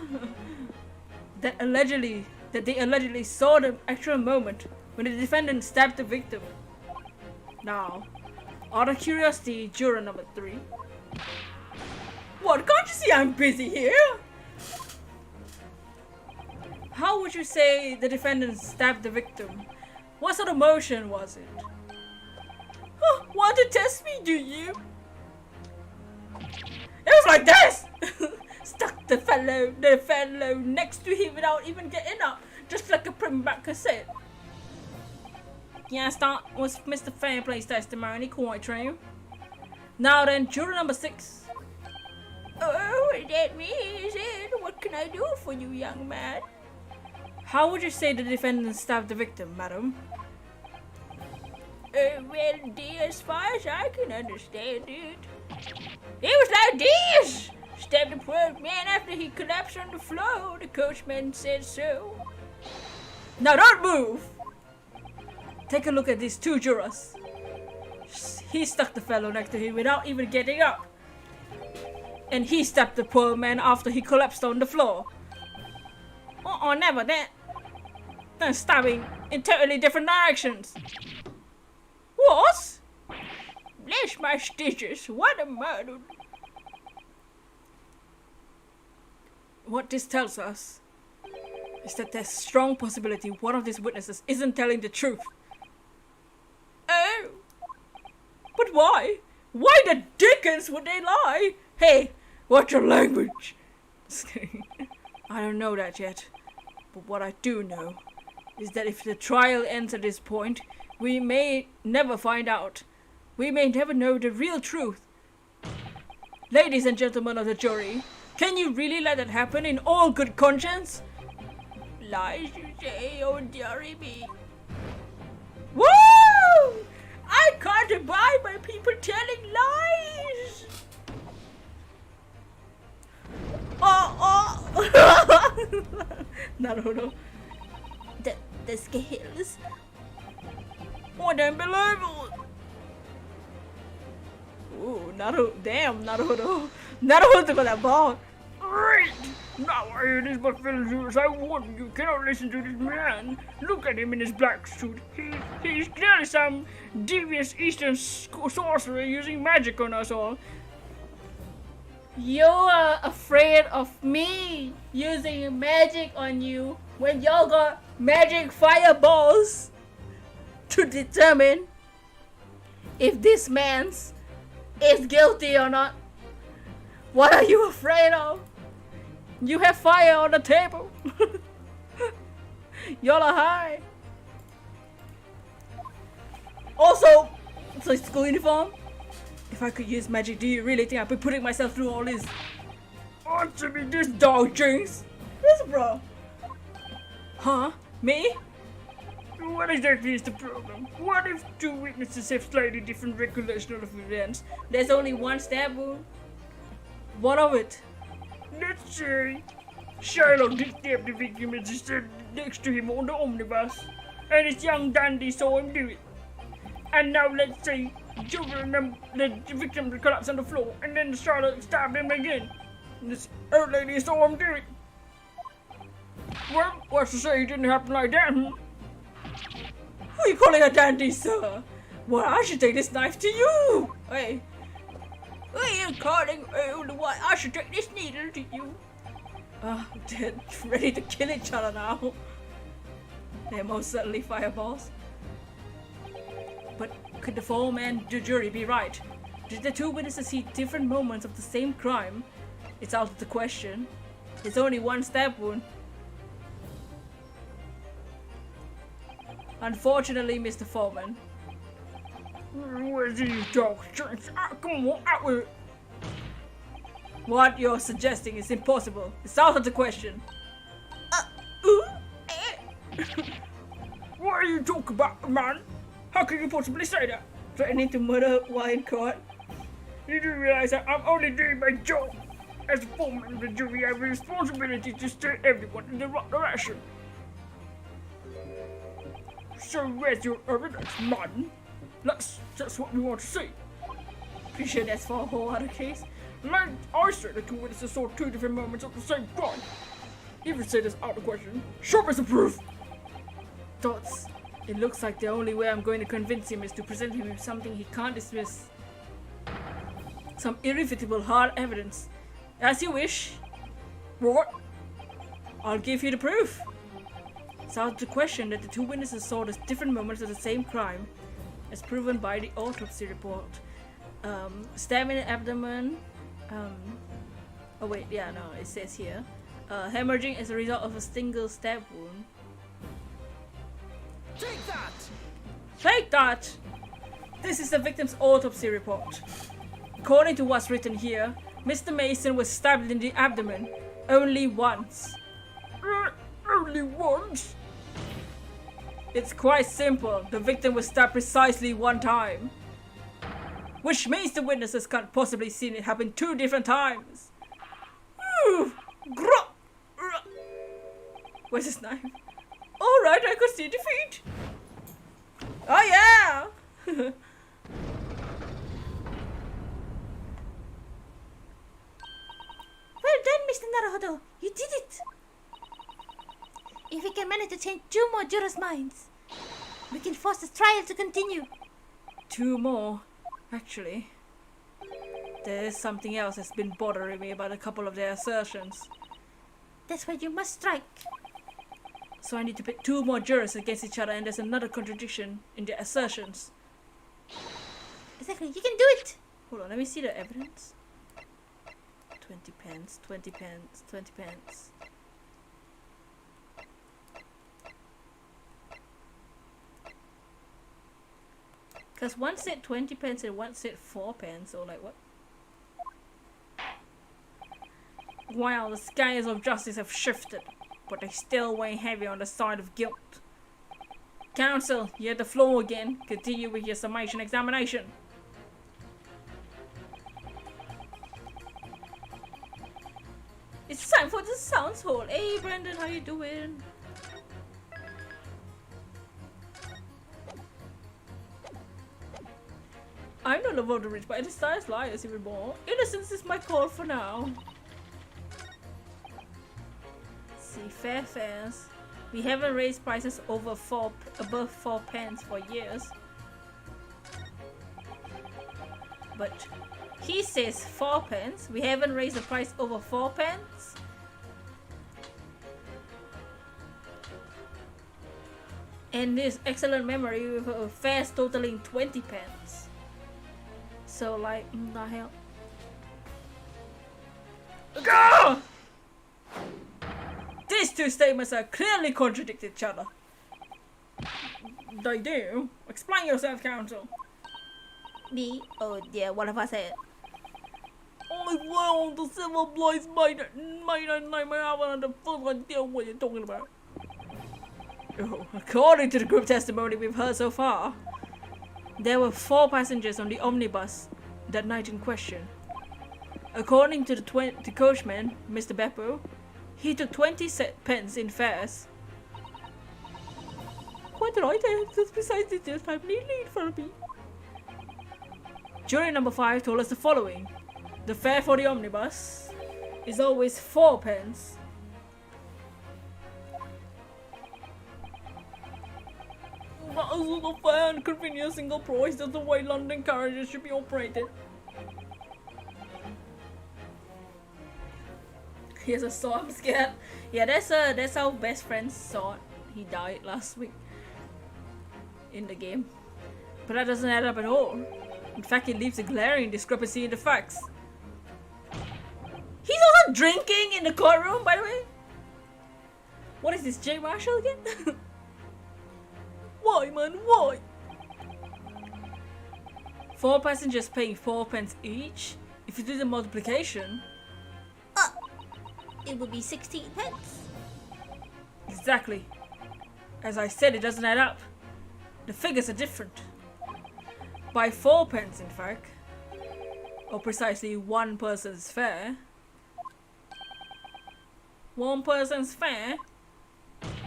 That they allegedly saw the actual moment when the defendant stabbed the victim. Now, out of curiosity, juror number 3. What, can't you see I'm busy here? How would you say the defendant stabbed the victim? What sort of motion was it? Huh, want to test me, do you? It was like this! Stuck the fellow next to him without even getting up, just like a printback cassette. Yes, that was Mr. Fairplay's testimony, quite true. Now then, juror number 6. Oh, that me, is it? What can I do for you, young man? How would you say the defendant stabbed the victim, madam? Well, dear, as far as I can understand it, it was like this! Stabbed the poor man after he collapsed on the floor. The coachman said so. Now don't move! Take a look at these 2 jurors. He stuck the fellow next to him without even getting up. And he stabbed the poor man after he collapsed on the floor. Never that. They're stabbing in totally different directions. What? Bless my stitches, what a murder. What this tells us is that there's strong possibility one of these witnesses isn't telling the truth. Oh. But why? Why the dickens would they lie? Hey, watch your language. I don't know that yet. But what I do know is that if the trial ends at this point, we may never find out. We may never know the real truth. Ladies and gentlemen of the jury, can you really let that happen in all good conscience? Lies you say, oh dearie me. Woo! I can't abide by people telling lies. No. The scales. Oh, damn, unbelievable. Ooh, Naruto got that ball. Great! Now I hear this, my fellow jurors. I warn you, cannot listen to this man. Look at him in his black suit. He's clearly some devious Eastern sorcerer using magic on us all. You're afraid of me using magic on you when y'all got magic fireballs to determine if this man's is guilty or not. What are you afraid of? You have fire on the table. Y'all are high. Also, so school uniform. If I could use magic, do you really think I'd be putting myself through all this? Answer me this, dog jinx. Yes, bro. Huh? Me? What exactly is the problem? What if 2 witnesses have slightly different recollection of events? There's only one stab wound. What of it? Let's say Shylock did stab the victim as he stood next to him on the omnibus, and his young dandy saw him do it. And now let's say the victim collapsed on the floor, and then Shylock stabbed him again. And this old lady saw him do it. Well, what's to say it didn't happen like that? Who are you calling a dandy, sir? Well, I should take this knife to you. Hey. Who are you calling old? What? I should take this needle to you. They're ready to kill each other now. They're most certainly fireballs. But could the foreman, the jury, be right? Did the 2 witnesses see different moments of the same crime? It's out of the question. There's only one stab wound. Unfortunately, Mr. Foreman. Where's these dogs? Come on, out with it. What you're suggesting is impossible. It's out of the question. What are you talking about, man? How can you possibly say that? Threatening to murder while in court. You do realize that I'm only doing my job. As a foreman of the jury, I have a responsibility to steer everyone in the right direction. So where's your evidence, man? That's what we want to see. Pretty sure that's for a whole other case. Like I said, the two witnesses saw two different moments at the same time. Even say this out of the question. Show me some proof! Dots. It looks like the only way I'm going to convince him is to present him with something he can't dismiss. Some irrefutable hard evidence. As you wish. What? I'll give you the proof. It's out of the question that the two witnesses saw the different moments of the same crime, as proven by the autopsy report. Stab in the abdomen. Oh wait, yeah, no, it says here. Hemorrhaging as a result of a single stab wound. Take that! Take that! This is the victim's autopsy report. According to what's written here, Mr. Mason was stabbed in the abdomen only once. Only once? It's quite simple. The victim was stabbed precisely one time. Which means the witnesses can't possibly seen it happen two different times. Where's his knife? Alright, I could see defeat. Oh yeah! Well done, Mr. Naruhodo. You did it. If we can manage to change 2 more jurors' minds, we can force the trial to continue. 2 more, actually. There's something else that's been bothering me about a couple of their assertions. That's why you must strike. So I need to pit 2 more jurors against each other, and there's another contradiction in their assertions. Exactly, you can do it. Hold on, let me see the evidence. 20 pence, 20 pence, 20 pence. Because one said 20 pence and one said 4 pence, so like what? Wow, the scales of justice have shifted, but they still weigh heavy on the side of guilt. Counsel, you have the floor again. Continue with your summation examination. It's time for the sounds hall. Hey Brandon, how you doing? I'm not about to reach, but I decide liars even more. Innocence is my call for now. See, fair fares. We haven't raised prices above 4 pence for years. But he says 4 pence. We haven't raised the price over 4 pence. And this excellent memory with fares totaling 20 pence. So like, the hell? Go! These two statements are clearly contradict each other. They do. Explain yourself, counsel. Me? Oh dear, what have I said? I found the silver blades made at night. I haven't the full idea what you're talking about. Oh, according to the group testimony we've heard so far, there were 4 passengers on the omnibus that night in question. According to the coachman, Mr. Beppo, he took 20 pence in fares. Quite right, that's precisely the time neatly in front of me. Jury number 5 told us the following. The fare for the omnibus is always 4 pence. That is the fair and convenient single price. That's the way London carriages should be operated. Here's a saw, I'm scared. Yeah, that's how best friends saw it. He died last week in the game. But that doesn't add up at all. In fact, it leaves a glaring discrepancy in the facts. He's also drinking in the courtroom, by the way. What is this, J. Marshall again? Why, man? Why? 4 passengers paying 4 pence each. If you do the multiplication, It would be 16 pence. exactly. As I said, it doesn't add up. The figures are different. By 4 pence, in fact. Or precisely 1 person's fare. 1 person's fare.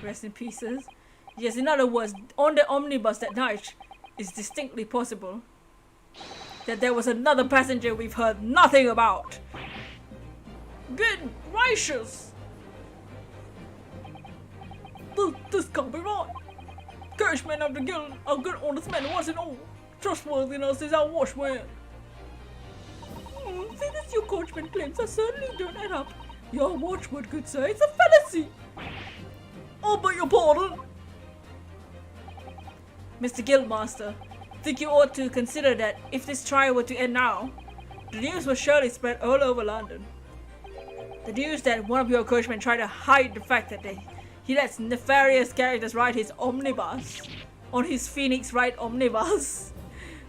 Rest in pieces. Yes, in other words, on the omnibus that night, it's distinctly possible that there was another passenger we've heard nothing about. Good gracious! This can't be right. Cashmen of the guild are good honest men once and all. Trustworthiness is our watchword. Seeing as your coachman claims, I certainly don't add up. Your watchword could say it's a fallacy. I beg your pardon. Mr. Guildmaster, think you ought to consider that if this trial were to end now, the news will surely spread all over London. The news that one of your coachmen tried to hide the fact that he lets nefarious characters ride his omnibus on his Phoenix Wright omnibus.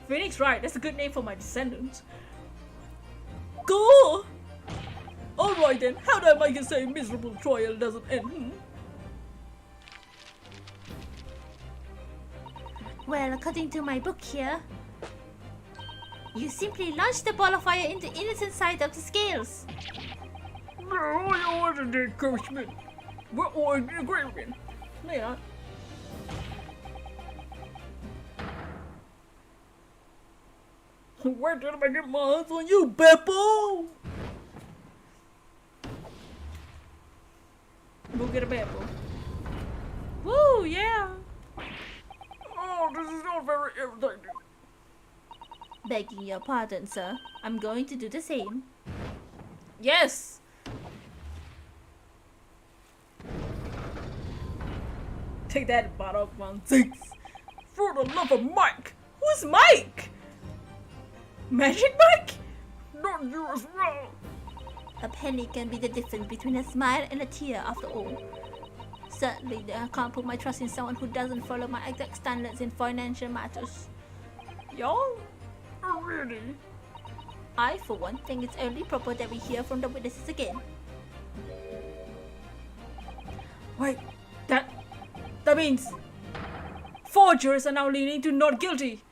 Phoenix Wright, that's a good name for my descendants. Go! Alright then, how do I make it say miserable trial doesn't end? Well, according to my book here, you simply launch the ball of fire into the innocent side of the scales. No, I wasn't a coachman. We're all in agreement. No, you're not. Where did I get my hands on you, Beppo? Go get a Beppo. Woo, yeah. Oh, this is not very irritating. Begging your pardon, sir. I'm going to do the same. Yes. Take that, Barok 1-6. For the love of Mike. Who's Mike? Magic Mike? Not you as well. A penny can be the difference between a smile and a tear after all. Certainly, I can't put my trust in someone who doesn't follow my exact standards in financial matters. Y'all? Oh, really? I, for one, think it's only proper that we hear from the witnesses again. Wait, that means 4 jurors are now leaning to not guilty.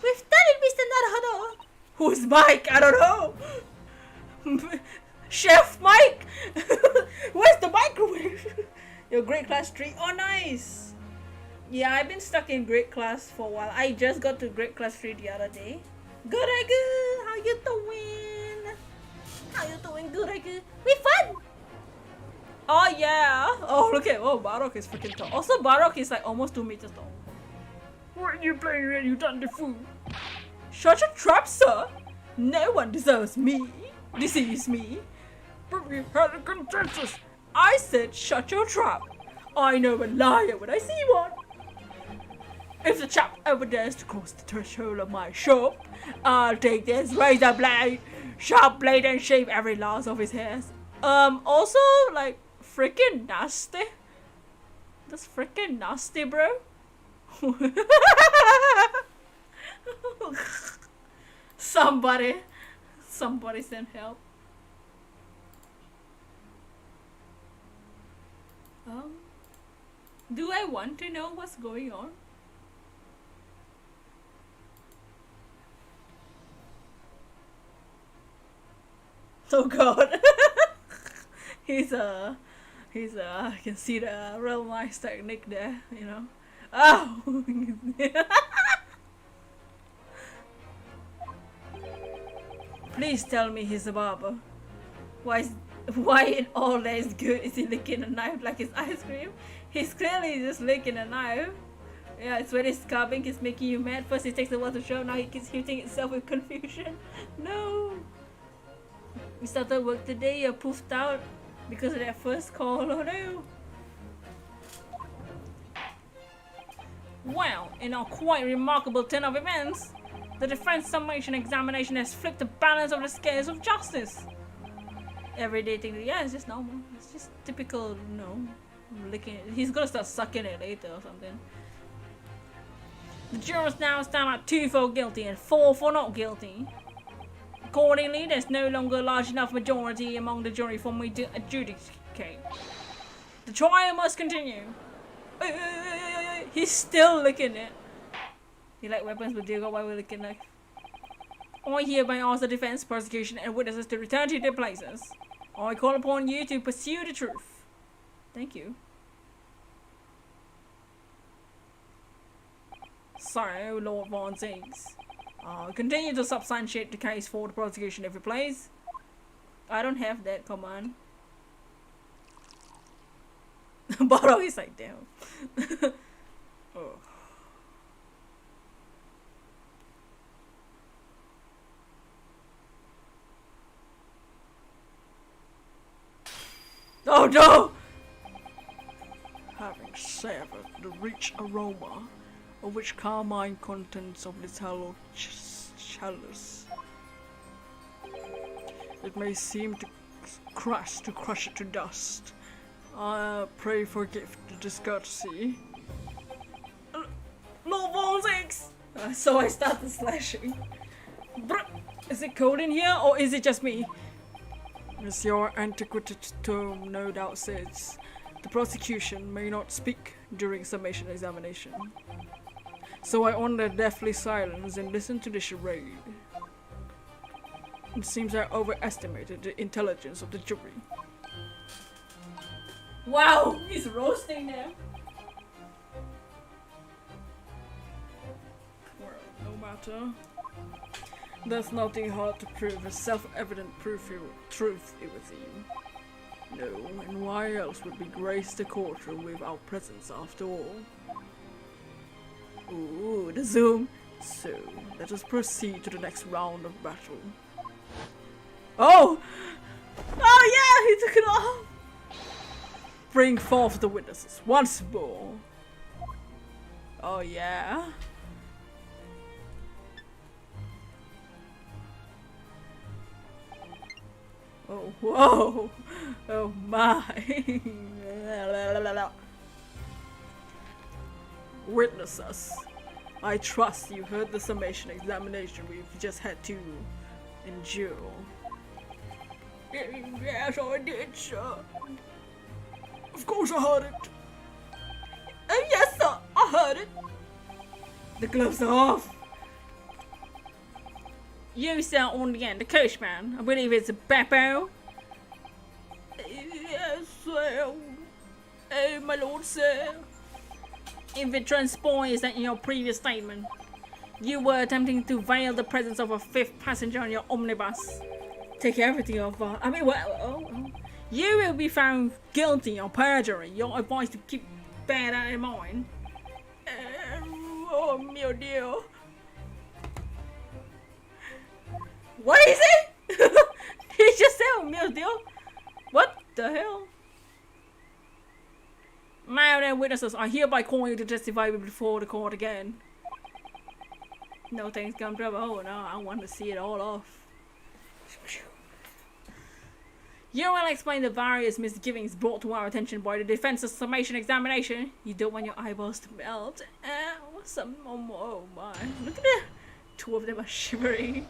We've done it, Mr. Naruhodo! Who's Mike? I don't know. Chef Mike? Where's the microwave? Your grade class 3? Oh, nice. Yeah, I've been stuck in grade class for a while. I just got to grade class 3 the other day. Good, how you doing? How you doing, good? We fun! Oh yeah. Oh, look at, oh, Barok is freaking tall. Also, Barok is like almost 2 meters tall. What are you playing when you done the fool? Shut your trap, sir. No one deserves me. Deceives me. But we had a consensus. I said shut your trap. I know a liar when I see one. If the chap ever dares to cross the threshold of my shop, I'll take this razor blade, sharp blade, and shave every last of his hairs. Also, like, freaking nasty. That's freaking nasty, bro. Somebody send help. Do I want to know what's going on? Oh god. I can see the real nice technique there, you know. Oh! Please tell me he's a barber. Why in all that is good is he licking a knife like it's ice cream? He's clearly just licking a knife. Yeah, it's when he's carving, he's making you mad. First he takes a while to show, now he keeps hitting itself with confusion. No! We started work today, you're poofed out because of that first call. Oh no! Well, in our quite remarkable turn of events, the defense summation examination has flipped the balance of the scales of justice. Everyday thing, yeah, it's just normal. It's just typical, you know, licking it. He's gonna start sucking it later or something. The jurors now stand at 2 for guilty and 4 for not guilty. Accordingly, there's no longer a large enough majority among the jury for me to adjudicate. The trial must continue. He's still licking it. You like weapons, but dear God, why we're licking knife? I hereby ask the defense, prosecution, and witnesses to return to their places. I call upon you to pursue the truth. Thank you. So, Lord Von Ziggs, continue to substantiate the case for the prosecution if you please. I don't have that command. Borrow is like damn. Oh. Oh no! Having savored the rich aroma of which carmine contents of this hollow chalice, it may seem to crush it to dust. I pray forgive the discourtesy. No balls eggs! So I started slashing. Bruh. Is it cold in here or is it just me? As your antiquated tome no doubt says, the prosecution may not speak during summation examination. So I honor deathly silence and listen to the charade. It seems I overestimated the intelligence of the jury. Wow, he's roasting them. Well, no matter. There's nothing hard to prove, a self-evident truth, it would seem. No, and why else would we grace the courtroom with our presence after all? Ooh, the zoom. So, let us proceed to the next round of battle. Oh! Oh yeah, he took it off! Bring forth the witnesses once more. Oh yeah. Oh, whoa! Oh my! Witnesses, I trust you heard the summation examination we've just had to endure. Yes, I did, sir. Of course I heard it. Yes, sir, I heard it. The gloves are off. You, sir, on the end, the coachman. I believe it's a Beppo. Yes, sir. My lord, sir. If it transpires that in your previous statement, you were attempting to veil the presence of a fifth passenger on your omnibus. Take everything off. You will be found guilty of perjury. Your advice to keep that in mind. Oh, mio Dio. What is it? He just said, oh, mio Dio. What the hell? Now then, witnesses, I hereby call you to testify before the court again. No thanks, come trouble. Oh no, I want to see it all off. You will explain the various misgivings brought to our attention by the defense's summation examination. You don't want your eyeballs to melt. Oh my. Look at it. Two of them are shivering.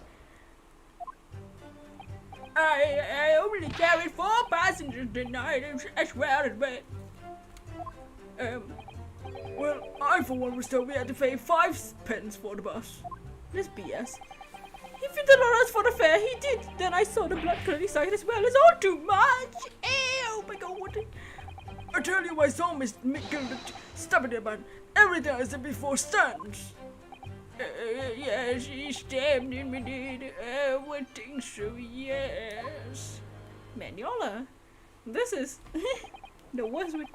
I only carried 4 passengers tonight as well as well. Well, I for one was told we had to pay 5 pence for the bus. This BS. If you did not ask for the fare, he did. Then I saw the blood clotting side as well. It's all too much. Oh my god, what? I tell you, I saw Miss McGilda stabbing about everything I said before stands. Yeah, she stabbed him indeed. I would think so, yes. Man, y'all are... This is... the worst with...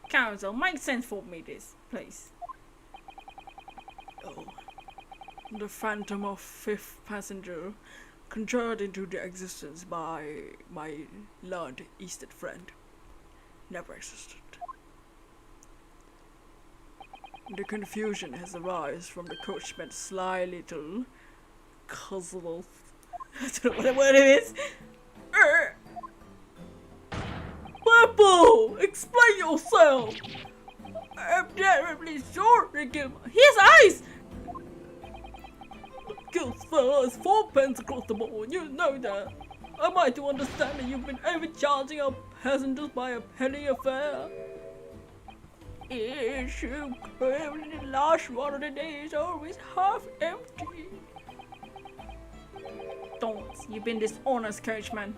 Council, make sense for me, this place. Oh. The phantom of 5th passenger conjured into the existence by my learned Eastern friend never existed. The confusion has arisen from the coachman's sly little cuzzle. I don't know what the word is. Purple! Explain yourself! I'm terribly sorry, Gilmore. His eyes! Kills fellas 4 pence across the board, you know that. Am I to understand that you've been overcharging our passengers by a penny a fare? Issue currently the last one of the day is always half empty. Don't, you've been dishonest, coachman.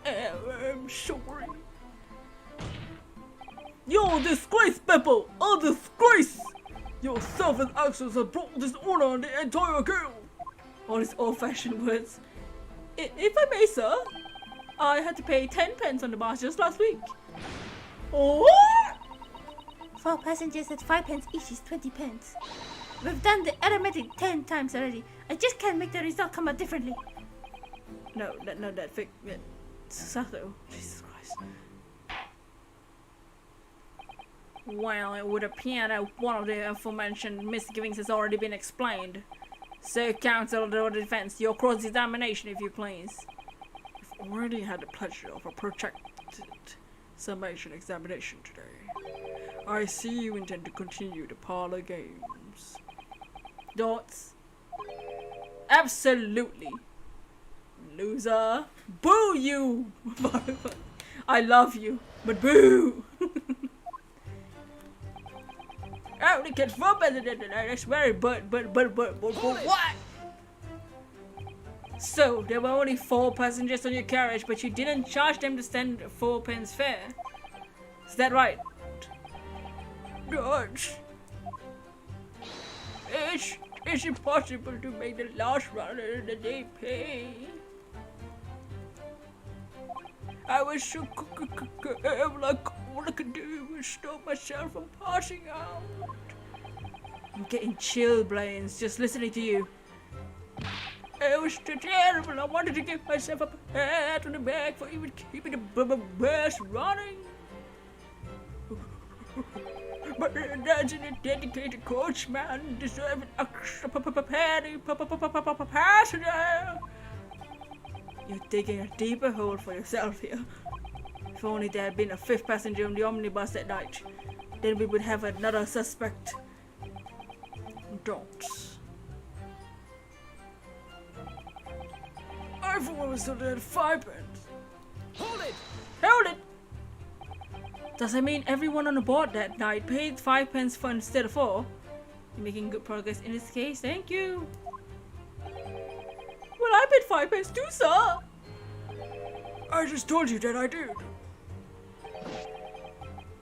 I'm sorry. You're a disgrace, Beppo! A disgrace! Your selfish actions have brought dishonor on the entire guild! All these old-fashioned words. If I may, sir, I had to pay 10 pence on the bus just last week. What? 4 passengers at 5 pence each is 20 pence. We've done the arithmetic 10 times already. I just can't make the result come out differently. No, that fake. Yeah. Sato. Jesus Christ. Well, it would appear that one of the aforementioned misgivings has already been explained. So, counsel the defense, your cross-examination, if you please. I've already had the pleasure of a protracted summation examination today. I see you intend to continue the parlor games. Dots. Absolutely. Loser. Boo you! I love you, but boo! I only catch 4 president tonight, I swear, but what? So, there were only 4 passengers on your carriage, but you didn't charge them to stand 4 pence fare. Is that right? Dodge. Is it possible to make the last run of the day pay? I was so like all I could do was stop myself from passing out. I'm getting chilblains just listening to you. It was too terrible. I wanted to give myself a pat on the back for even keeping the bus running. But doesn't a dedicated coachman deserve an extra passenger? You're digging a deeper hole for yourself here. If only there had been a 5th passenger on the omnibus that night, then we would have another suspect. Don't. I for one was told I had 5 pence. Hold it! Hold it! Does that mean everyone on the board that night paid 5 pence for instead of 4? You're making good progress in this case, thank you. Well, I paid 5 pence too, sir. I just told you that I did.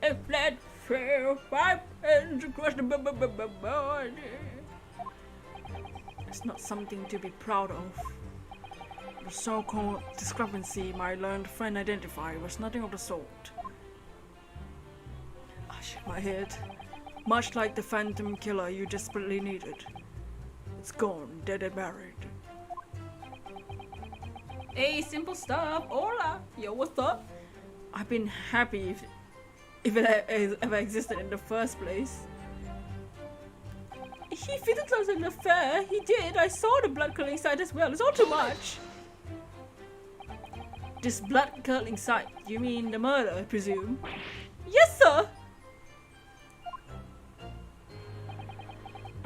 A flat fare, 5 pence across the board. It's not something to be proud of. The so-called discrepancy my learned friend identified was nothing of the sort. I shook my head, much like the phantom killer you desperately needed. It's gone, dead and buried. Hey, simple stuff. Hola. Yo, what's up? I've been happy if it ever existed in the first place. He fitted us in the fair. He did. I saw the blood-curdling sight as well. It's all too much. This blood-curdling sight? You mean the murder, I presume? Yes, sir.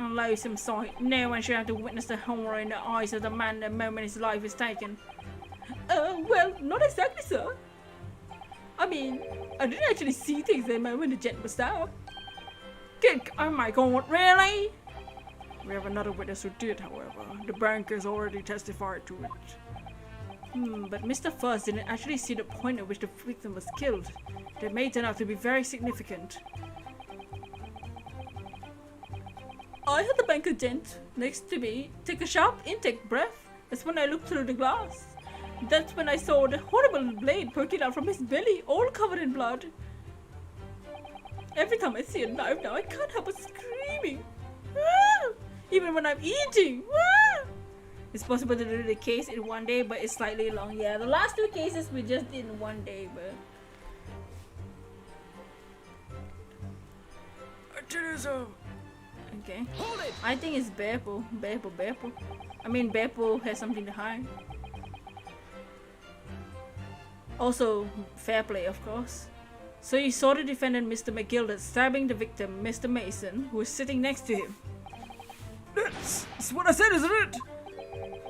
A loathsome sight. No one should have to witness the horror in the eyes of the man the moment his life is taken. Well, not exactly, sir. I mean, I didn't actually see things the moment the jet was stabbed. Oh my god, really? We have another witness who did, however. The bank has already testified to it. But Mr. First didn't actually see the point at which the victim was killed. That may turn out to be very significant. I had the banker gent next to me take a sharp intake breath. That's when I looked through the glass. That's when I saw the horrible blade poking out from his belly, all covered in blood. Every time I see a knife now, I can't help but screaming. Ah! Even when I'm eating. Ah! It's possible to do the case in one day, but it's slightly long. Yeah, the last 2 cases we just did in one day, but... Okay. Hold it! I think it's Beppo. I mean, Beppo has something to hide. Also, fair play, of course. So you saw the defendant, Mr. McGilder, stabbing the victim, Mr. Mason, who was sitting next to him. That's what I said, isn't it?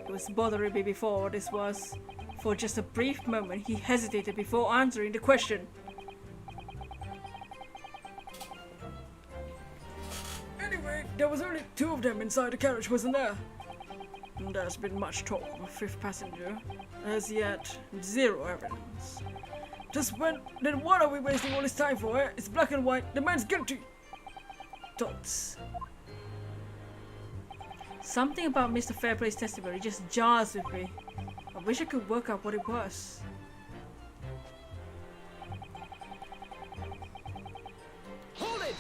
It was bothering me before this was. For just a brief moment, he hesitated before answering the question. Anyway, there was only 2 of them inside the carriage, wasn't there? And there's been much talk of a 5th passenger. As yet, 0 evidence. Then what are we wasting all this time for, eh? It's black and white, the man's guilty! Dots. Something about Mr. Fairplay's testimony just jars with me. I wish I could work out what it was. Hold it!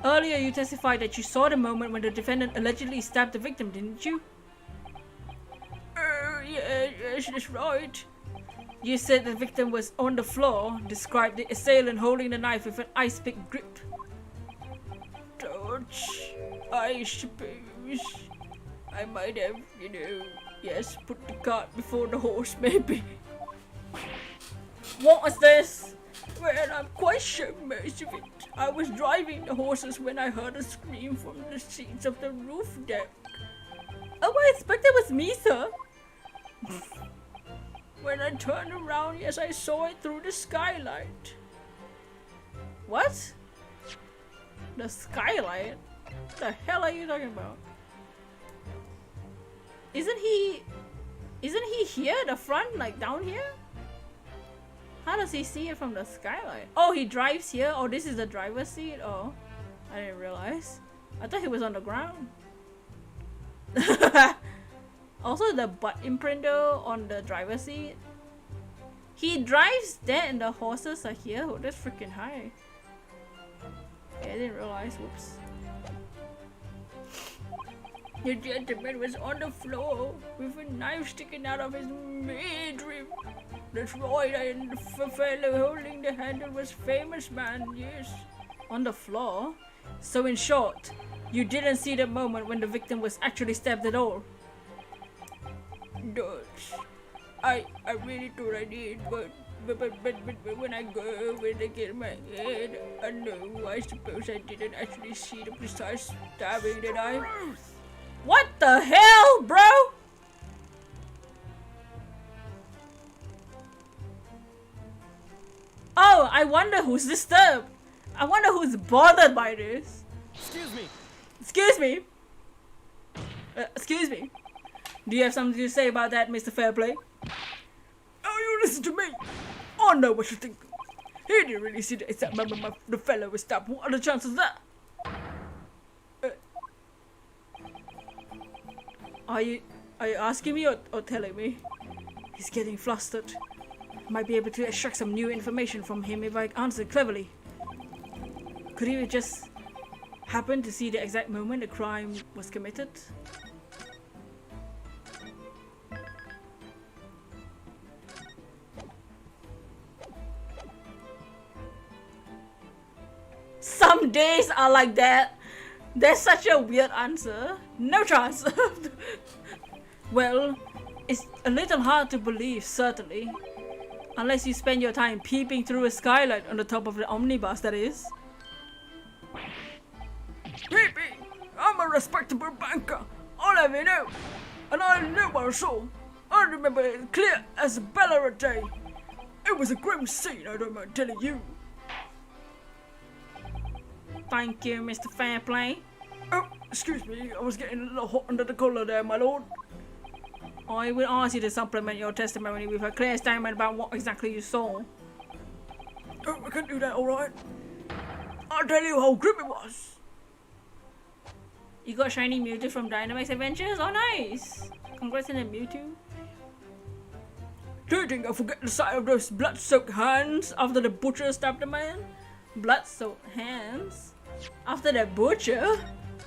Earlier, you testified that you saw the moment when the defendant allegedly stabbed the victim, didn't you? Yes, that's right. You said the victim was on the floor, described the assailant holding the knife with an ice pick grip. Dodge, I suppose. I might have, yes, put the cart before the horse, maybe. What was this? Well, I'm quite sure most of it. I was driving the horses when I heard a scream from the seats of the roof deck. Oh, I expect it was me, sir. When I turned around, yes, I saw it through the skylight. What? The skylight? What the hell are you talking about? Isn't he here, the front, like down here? How does he see it from the skylight? Oh, he drives here? Oh, this is the driver's seat? Oh, I didn't realize. I thought he was on the ground. Also, the butt imprint though on the driver's seat. He drives there and the horses are here? Oh, that's freaking high. Yeah, I didn't realize. Whoops. The gentleman was on the floor with a knife sticking out of his midriff. That's right, and the fellow holding the handle was famous man, yes. On the floor? So in short, you didn't see the moment when the victim was actually stabbed at all? Dodge. I really thought I did, but when I go over to get my head, I suppose I didn't actually see the precise stabbing, did I? What the hell, bro? Oh, I wonder who's disturbed. I wonder who's bothered by this. Excuse me. Excuse me. Excuse me. Do you have something to say about that, Mr. Fairplay? Oh, you listen to me. I know what you think. He didn't really see the exact moment the fellow was stabbed. What are the chances of that? Are you asking me or telling me? He's getting flustered. Might be able to extract some new information from him if I answer cleverly. Could he just happen to see the exact moment the crime was committed? Some days are like that. That's such a weird answer. No chance. Well, it's a little hard to believe, certainly. Unless you spend your time peeping through a skylight on the top of the omnibus, that is. Peeping! I'm a respectable banker. I'll have you know. And I know what I saw. I remember it clear as a bell of a day. It was a grim scene, I don't mind telling you. Thank you, Mr. Fairplay. Oh, excuse me, I was getting a little hot under the collar there, my lord. I will ask you to supplement your testimony with a clear statement about what exactly you saw. Oh, I can do that, alright. I'll tell you how grim it was. You got shiny Mewtwo from Dynamax Adventures? Oh, nice. Congrats on the Mewtwo. Do you think I forget the sight of those blood-soaked hands after the butcher stabbed the man? Blood-soaked hands? After the butcher?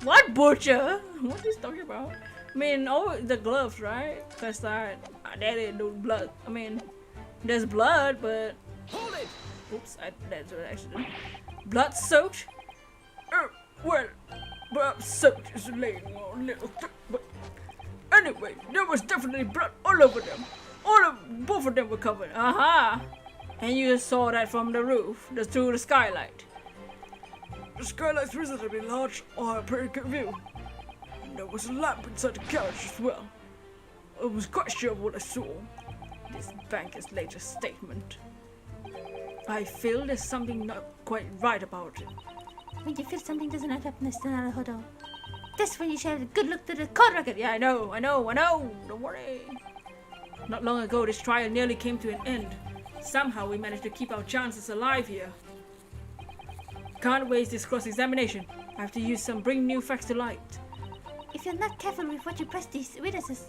What butcher? What are you talking about? I mean, oh, the gloves, right? Because that didn't do blood. I mean, there's blood, but... Hold it! Oops, that's an accident. Blood-soaked? Well, blood-soaked is laying on a little thick, but... Anyway, there was definitely blood all over them. Both of them were covered. Aha! And you saw that from the roof, through the skylight. The skylight's reasonably large, or a pretty good view. And there was a lamp inside the carriage as well. I was quite sure of what I saw. This banker's latest statement. I feel there's something not quite right about it. When you feel something doesn't add up, Naruto, that's when you should have a good look to the court record. Yeah, I know. Don't worry. Not long ago, this trial nearly came to an end. Somehow we managed to keep our chances alive here. Can't waste this cross-examination. I have to use bring new facts to light. If you're not careful with what you press these witnesses,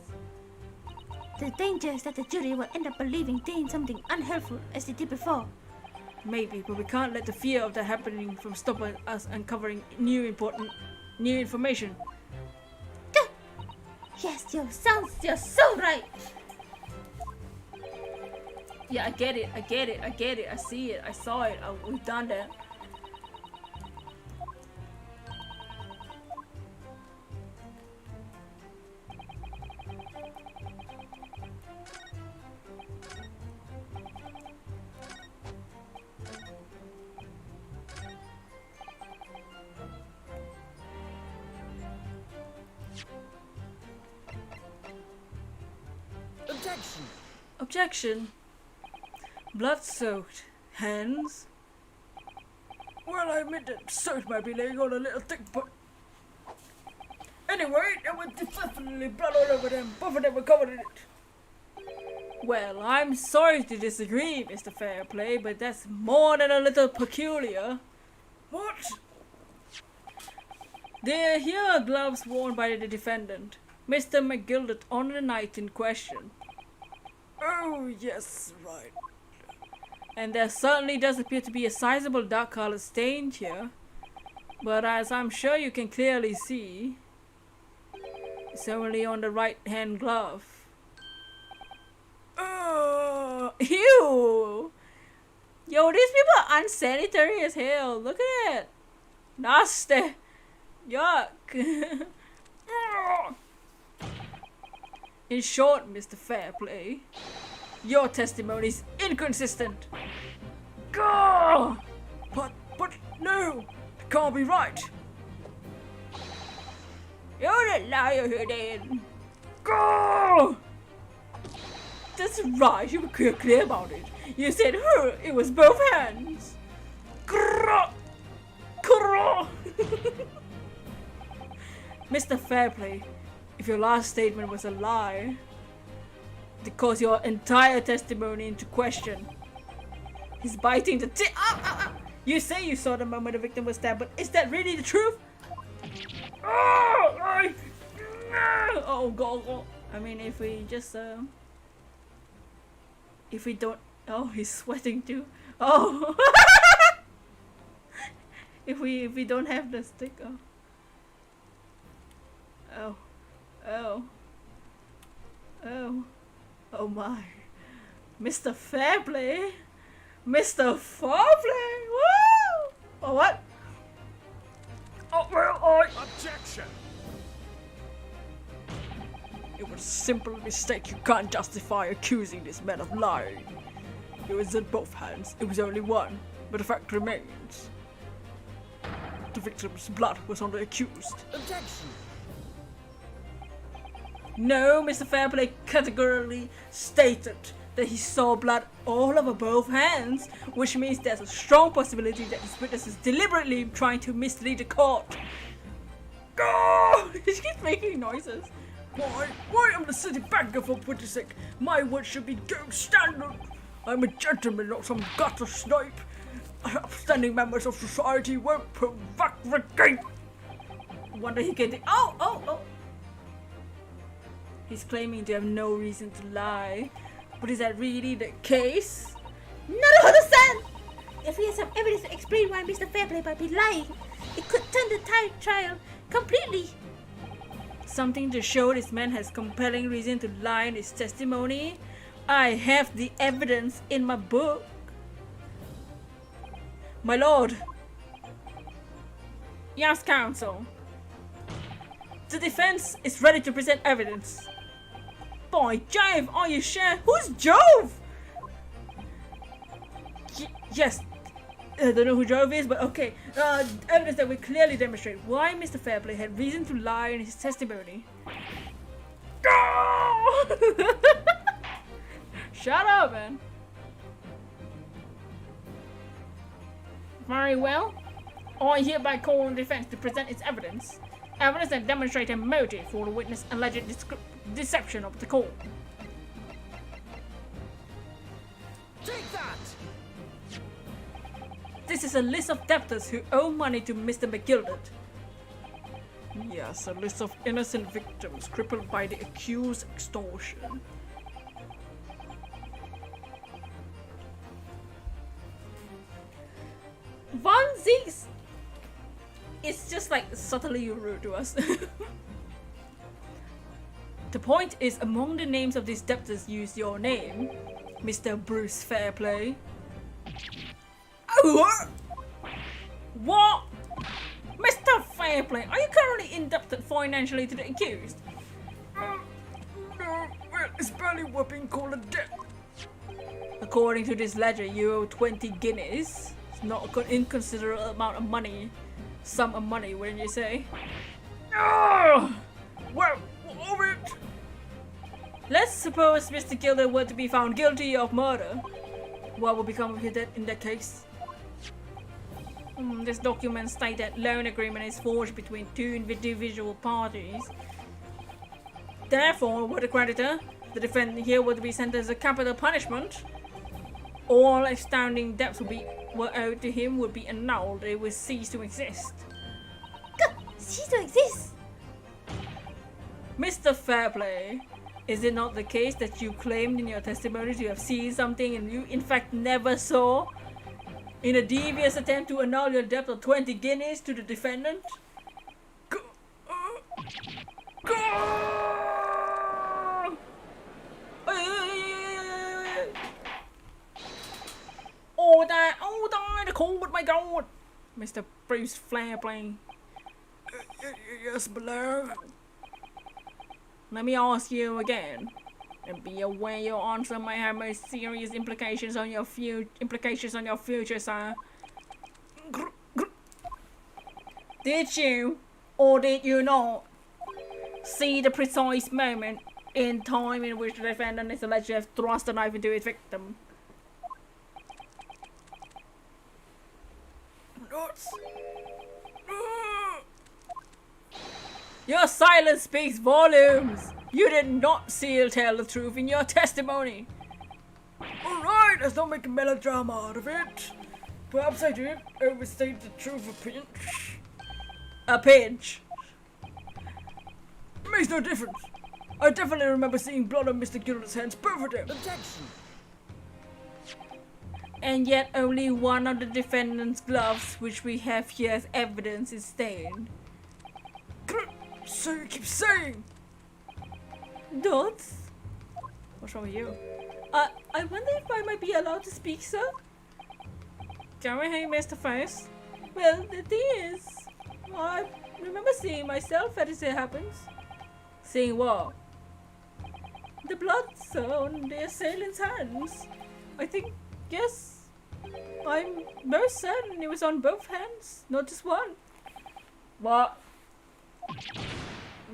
The danger is that the jury will end up believing Dean something unhelpful as they did before. Maybe, but we can't let the fear of that happening from stopping us uncovering new information. Yes, you're so right. Yeah, I get it. I see it. I saw it. We've done that. Objection! Objection. Blood-soaked hands. Well, I admit that soot might be laying on a little thick, but anyway, there was definitely blood all over them. Both of them were covered in it. Well, I'm sorry to disagree, Mr. Fairplay, but that's more than a little peculiar. What? Here are gloves worn by the defendant, Mr. McGilded, on the night in question. Oh, yes, right. And there certainly does appear to be a sizable dark color stain here. But as I'm sure you can clearly see, it's only on the right hand glove. Ew! Yo, these people are unsanitary as hell. Look at it. Nasty. Yuck. In short, Mr. Fairplay, your testimony is inconsistent. Gah! But no, it can't be right. You're the liar here then. Gah! That's right, you were clear about it. You said, it was both hands. Grrrr! Grrrr! Mr. Fairplay, if your last statement was a lie, it calls your entire testimony into question. He's biting the tip. You say you saw the moment the victim was stabbed, but is that really the truth? Oh, God. I mean, if we just, if we don't... Oh, he's sweating too. Oh. if we don't have the stick. Oh my. Mr. Fairplay. Mr. Fairplay. Woo! Oh, what? Oh, well, Objection! it was a simple mistake. You can't justify accusing this man of lying. It was in both hands. It was only one. But the fact remains. The victim's blood was on the accused. Objection! No, Mr. Fairplay categorically stated that he saw blood all over both hands, which means there's a strong possibility that this witness is deliberately trying to mislead the court. Go! He keeps making noises. Why am the city banker for pity's sake? My word should be gold standard. I'm a gentleman, not some gutter snipe. Upstanding members of society won't prevaricate. Wonder he can. Oh! He's claiming to have no reason to lie, but is that really the case? Not understand! If we have some evidence to explain why Mr. Fairplay might be lying, it could turn the trial completely. Something to show this man has compelling reason to lie in his testimony. I have the evidence in my book. My lord. Yes, counsel. The defense is ready to present evidence. By Jove, are you sure? Who's Jove? Yes. I don't know who Jove is, but okay. Evidence that will clearly demonstrate why Mr. Fairplay had reason to lie in his testimony. Shut up, man. Very well. I hereby call on the defense to present its evidence. Evidence that demonstrates a motive for the witness' alleged deception of the court. Take that! This is a list of debtors who owe money to Mr. McGilded. Yes, a list of innocent victims crippled by the accused's extortion. Von Zeeks is just like subtly rude to us. The point is, among the names of these debtors, use your name, Mr. Bruce Fairplay. What? Mr. Fairplay, are you currently indebted financially to the accused? No, well, it's barely what being called a debt. According to this ledger, you owe 20 guineas. It's not an inconsiderate amount of money. Sum of money, wouldn't you say? Oh, well, what of it? Let's suppose Mr. Gilder were to be found guilty of murder. What will become of your debt in that case? This document states that loan agreement is forged between two individual parties. Therefore, were the creditor, the defendant here, were to be sentenced to capital punishment, all outstanding debts were owed to him would be annulled. They would cease to exist. Cease to exist. Mr. Fairplay, is it not the case that you claimed in your testimony to have seen something and you in fact never saw, in a devious attempt to annul your debt of 20 guineas to the defendant? Oh, the cold, my God! Mr. Bruce Fairplay. Yes, below. Let me ask you again, and be aware your answer may have most serious implications on your future, sir. Did you, or did you not, see the precise moment in time in which the defendant is alleged to have thrust a knife into his victim? Your silence speaks volumes. You did not tell the truth in your testimony. Alright, let's not make a melodrama out of it. Perhaps I did overstate the truth a pinch. A pinch. Makes no difference. I definitely remember seeing blood on Mr. Gilder's hands, both of them. Objection! And yet only one of the defendant's gloves, which we have here as evidence, is stained. So you keep saying. Dots? What's wrong with you? I wonder if I might be allowed to speak, sir? Go ahead, Mr. Face. Well, the thing is, I remember seeing myself as it happens. Seeing what? The blood, sir, on the assailant's hands. I think, yes, I'm most certain it was on both hands, not just one. What?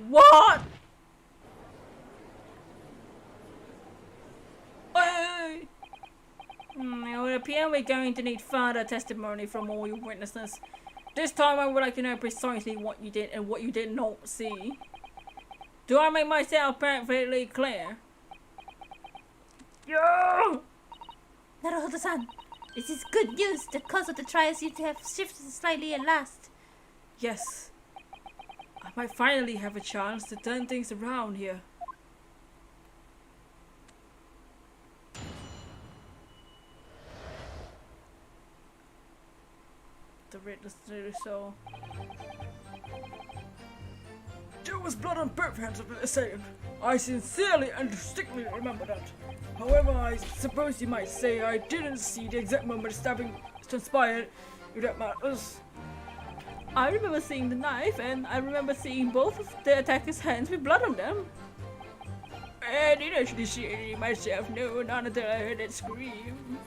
What? Hey! It would appear we're going to need further testimony from all your witnesses. This time I would like to know precisely what you did and what you did not see. Do I make myself perfectly clear? Yeah! Naruto-san, this is good news. The cause of the trial seems to have shifted slightly at last. Yes. I might finally have a chance to turn things around here. The witness so. There was blood on both hands of the assailant. I sincerely and distinctly remember that. However, I suppose you might say I didn't see the exact moment stabbing transpired, if that matters. I remember seeing the knife, and I remember seeing both of the attacker's hands with blood on them. I didn't actually see any myself, no, not until I heard that scream.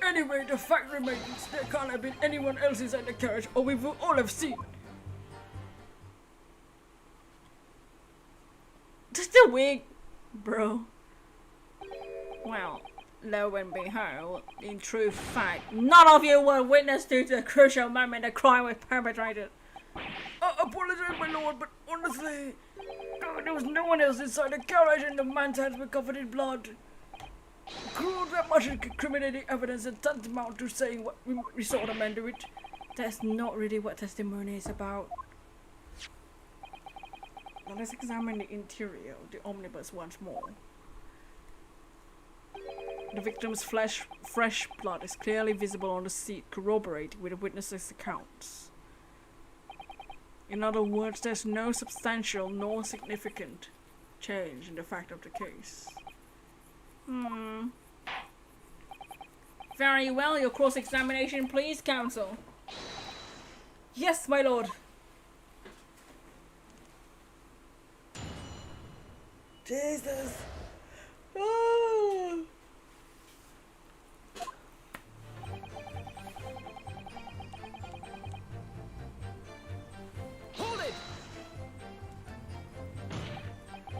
Anyway, the fact remains, there can't have been anyone else inside the carriage, or we will all have seen. Just a wig, bro. Well, lo and behold, in true fact, none of you were witness to the crucial moment the crime was perpetrated. I apologize, my lord, but honestly, there was no one else inside the carriage and the man's hands were covered in blood. Cruel that much incriminating evidence and tantamount to saying what we saw the man do it. That's not really what testimony is about. Now let's examine the interior of the omnibus once more. The victim's fresh blood is clearly visible on the seat, corroborating with the witnesses' accounts. In other words, there's no substantial nor significant change in the fact of the case. Very well, your cross-examination, please, counsel. Yes, my lord. Jesus. Oh. Hold it!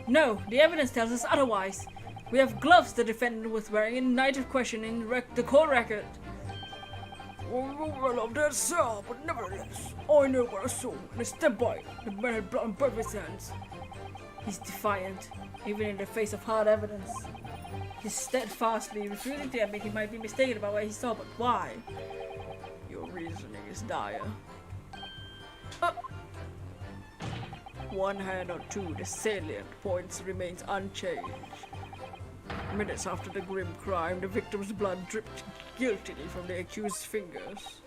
No, the evidence tells us otherwise. We have gloves the defendant was wearing in the night of question in the court record. Well, I'm dead, sir, but nevertheless, I know what I saw, and I stand by it. The man had blood on both his hands. He's defiant, even in the face of hard evidence. He's steadfastly refusing to admit he might be mistaken about what he saw, but why? Your reasoning is dire. One hand or two, the salient points remains unchanged. Minutes after the grim crime, the victim's blood dripped guiltily from the accused's fingers.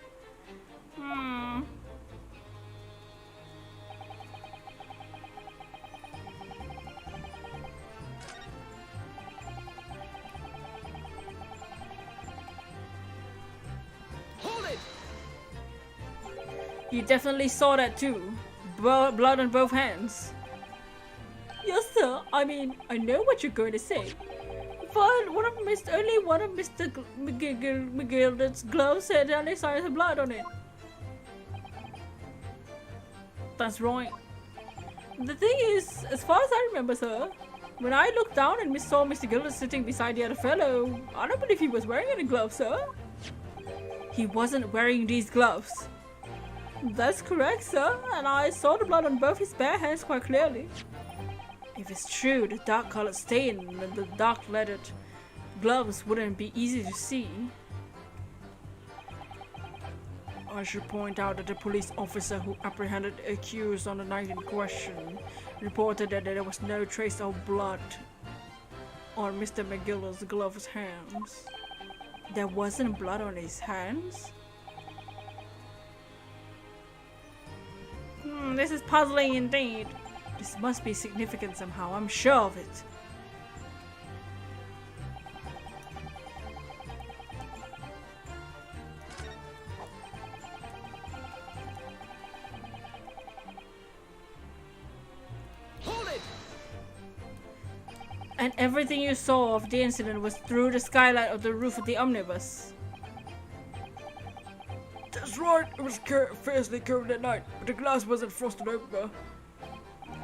Hold it! You definitely saw that too. Blood on both hands. Yes, sir. I mean, I know what you're going to say. But only one of Mr. McGilder's gloves had any signs of blood on it. That's right. The thing is, as far as I remember, sir, when I looked down and saw Mr. Gilder sitting beside the other fellow, I don't believe he was wearing any gloves, sir. He wasn't wearing these gloves. That's correct, sir, and I saw the blood on both his bare hands quite clearly. If it's true, the dark-colored stain and the dark-leaded gloves wouldn't be easy to see. I should point out that the police officer who apprehended the accused on the night in question reported that there was no trace of blood on Mr. McGiller's gloved hands. There wasn't blood on his hands? This is puzzling indeed. This must be significant somehow, I'm sure of it. Hold it! And everything you saw of the incident was through the skylight of the roof of the omnibus. That's right, it was fiercely cold at night, but the glass wasn't frosted over.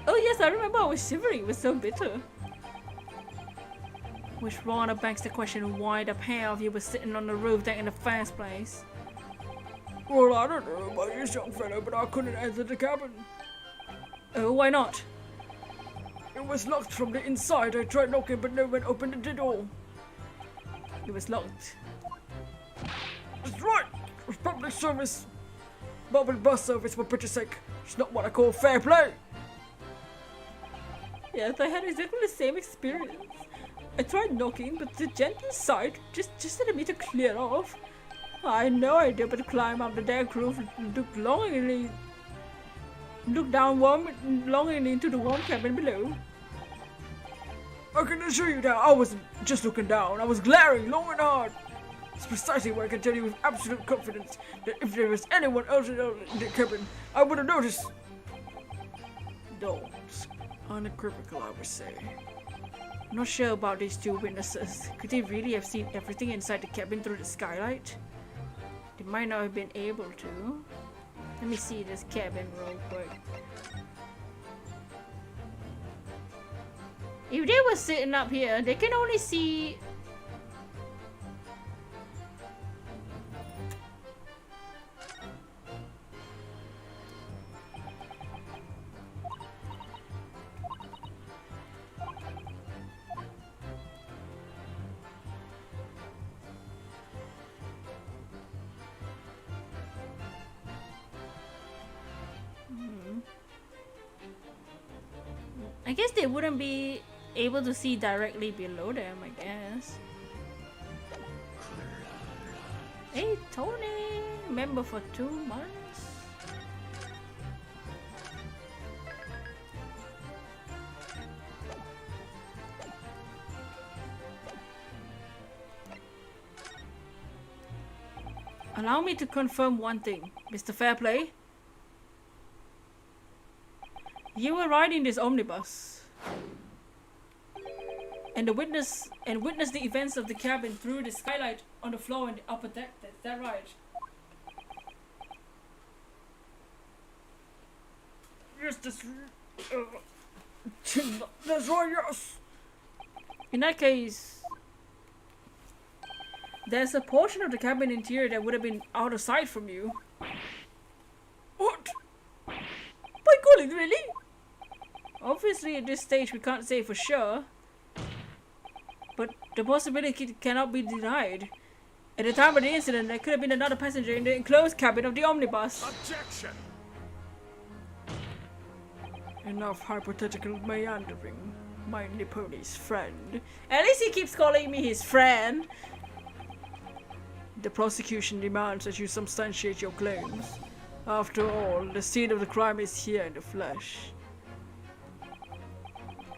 Oh yes, I remember I was shivering, it was so bitter. Which rather begs the question why the pair of you were sitting on the roof deck in the first place. Well, I don't know about you, young fellow, but I couldn't enter the cabin. Oh, why not? It was locked from the inside. I tried knocking, but no one opened the door. It was locked. That's right. It was public service. Bubble bus service for British sake. It's not what I call fair play. Yes, I had exactly the same experience. I tried knocking, but the gent inside just wanted me to clear off. I had no idea but to climb up the deck roof and look down longingly into the warm cabin below. I can assure you that I wasn't just looking down. I was glaring long and hard. It's precisely why I can tell you with absolute confidence that if there was anyone else in the cabin, I would have noticed. Though it's unequivocal, I would say. I'm not sure about these two witnesses. Could they really have seen everything inside the cabin through the skylight? They might not have been able to. Let me see this cabin real quick. If they were sitting up here, they can only see... I guess they wouldn't be able to see directly below them, I guess. Hey, Tony! Member for 2 months? Allow me to confirm one thing, Mr. Fairplay. You were riding this omnibus and witnessed the events of the cabin through the skylight on the floor in the upper deck. Is that right? Yes, that's right, yes. In that case, there's a portion of the cabin interior that would have been out of sight from you. What? By golly, really? Obviously, at this stage, we can't say for sure, but the possibility cannot be denied. At the time of the incident, there could have been another passenger in the enclosed cabin of the omnibus. Objection! Enough hypothetical meandering, my Nipponi's friend. At least he keeps calling me his friend. The prosecution demands that you substantiate your claims. After all, the scene of the crime is here in the flesh.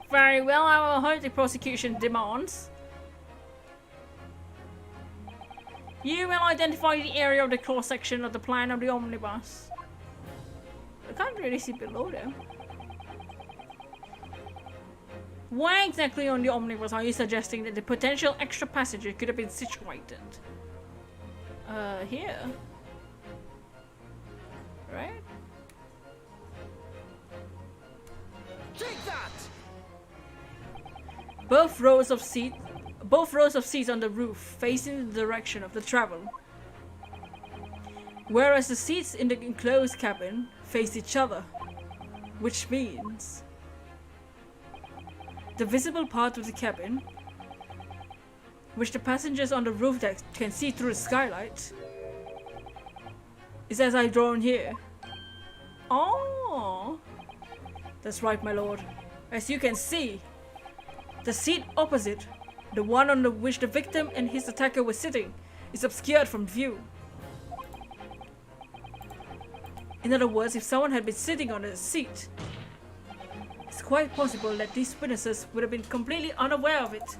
Very well, I will hear the prosecution demands. You will identify the area of the cross-section of the plan of the omnibus. I can't really see below them. Where exactly on the omnibus are you suggesting that the potential extra passenger could have been situated? Here. Right? Take that! Both rows of seats on the roof facing the direction of the travel. Whereas the seats in the enclosed cabin face each other, which means the visible part of the cabin, which the passengers on the roof deck can see through the skylight, is as I've drawn here. Oh, that's right, my lord. As you can see, the seat opposite, the one on which the victim and his attacker were sitting, is obscured from view. In other words, if someone had been sitting on the seat, it's quite possible that these witnesses would have been completely unaware of it.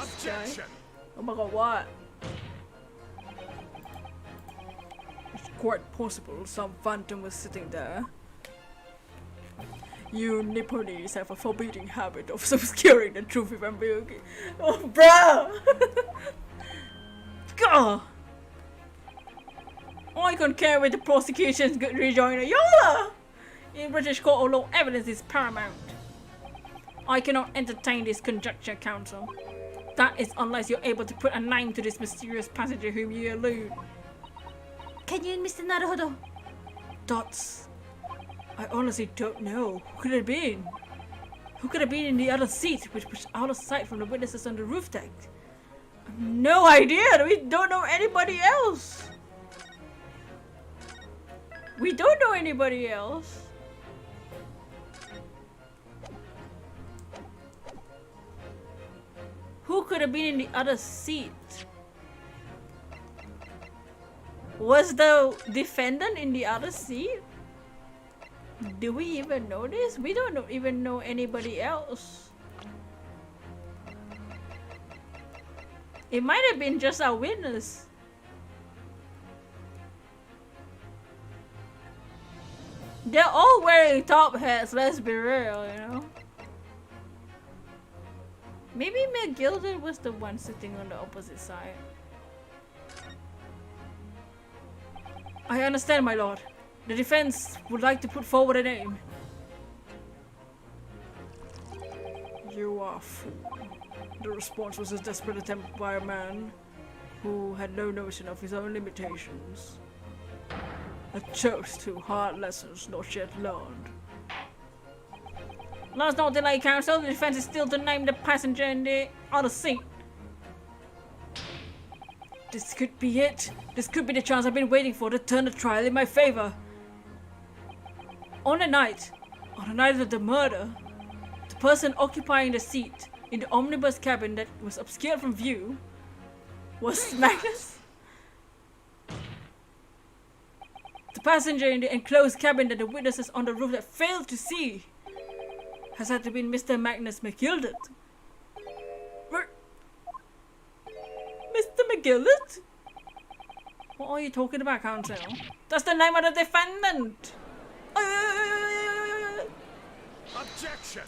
Objection! Oh my god, what? It's quite possible some phantom was sitting there. You Nipponese have a forbidding habit of obscuring the truth if ambiguity. Oh, bro! God! I concur with the prosecution's good rejoinder. YOLA! In British court, although evidence is paramount, I cannot entertain this conjecture, counsel. That is unless you're able to put a name to this mysterious passenger whom you allude. Can you, Mr. Naruhodo? Dots. I honestly don't know. Who could it have been? Who could have been in the other seat, which was out of sight from the witnesses on the roof deck? No idea. We don't know anybody else. We don't know anybody else. Who could have been in the other seat? Was the defendant in the other seat? Do we even know this? We don't even know anybody else. It might have been just our witness. They're all wearing top hats, let's be real, you know. Maybe McGilded was the one sitting on the opposite side. I understand, my lord. The defense would like to put forward a name. You are a fool. The response was a desperate attempt by a man who had no notion of his own limitations. A toast to hard lessons not yet learned. Let's not delay, counsel. The defense is still to name the passenger in the other seat. This could be it. This could be the chance I've been waiting for to turn the trial in my favor. On the night of the murder, the person occupying the seat in the omnibus cabin that was obscured from view was Magnus. The passenger in the enclosed cabin that the witnesses on the roof that failed to see has had to be Mr. Magnus McGilded. Mr. McGilded? What are you talking about, Counsel? That's the name of the defendant! Objection!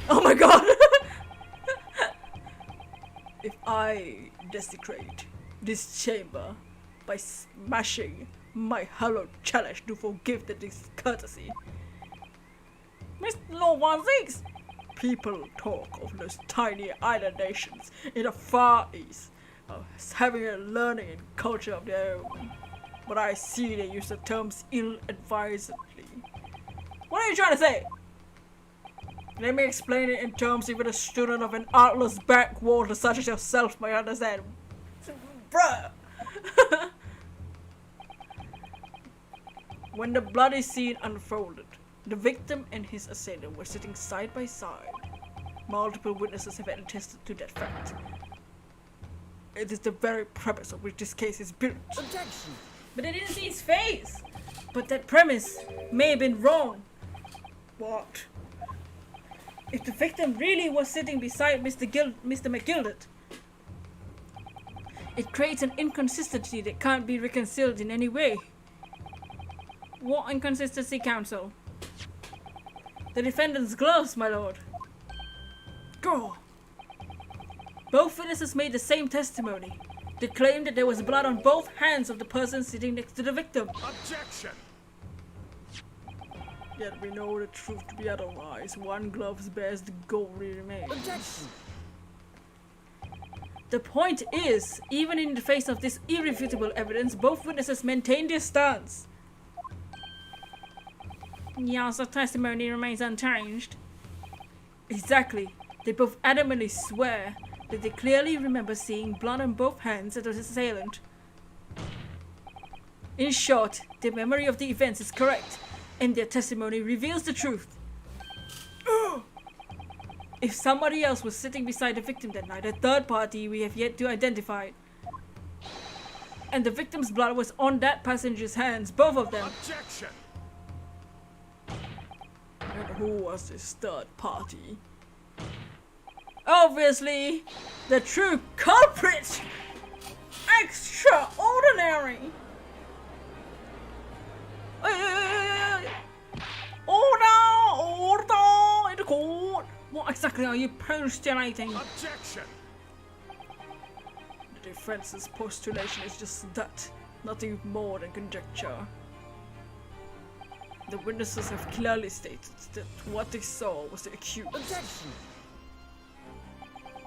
Oh my god! If I desecrate this chamber by smashing my hallowed chalice to forgive the discourtesy, Mr. Lord 16, people talk of those tiny island nations in the Far East as having a learning and culture of their own. But I see they use the terms ill-advisedly. What are you trying to say? Let me explain it in terms even a student of an artless backwater such as yourself might understand. Bruh! When the bloody scene unfolded, the victim and his assailant were sitting side by side. Multiple witnesses have attested to that fact. It is the very premise on which this case is built. Objection! But they didn't see his face. But that premise may have been wrong. What? If the victim really was sitting beside Mr. McGilded, it creates an inconsistency that can't be reconciled in any way. What inconsistency, counsel? The defendant's gloves, my lord. Go. Both witnesses made the same testimony. They claimed that there was blood on both hands of the person sitting next to the victim. Objection! Yet we know the truth to be otherwise. One glove bears the gory remains. Objection! The point is, even in the face of this irrefutable evidence, both witnesses maintained their stance. Yes, the testimony remains unchanged. Exactly. They both adamantly swear that they clearly remember seeing blood on both hands of the assailant. In short, their memory of the events is correct, and their testimony reveals the truth. If somebody else was sitting beside the victim that night, a third party we have yet to identify, and the victim's blood was on that passenger's hands, both of them. Objection! And who was this third party? Obviously, the true culprit! Extraordinary! Order in the court! What exactly are you postulating? Objection! The defense's postulation is just that, nothing more than conjecture. The witnesses have clearly stated that what they saw was the accused. Objection!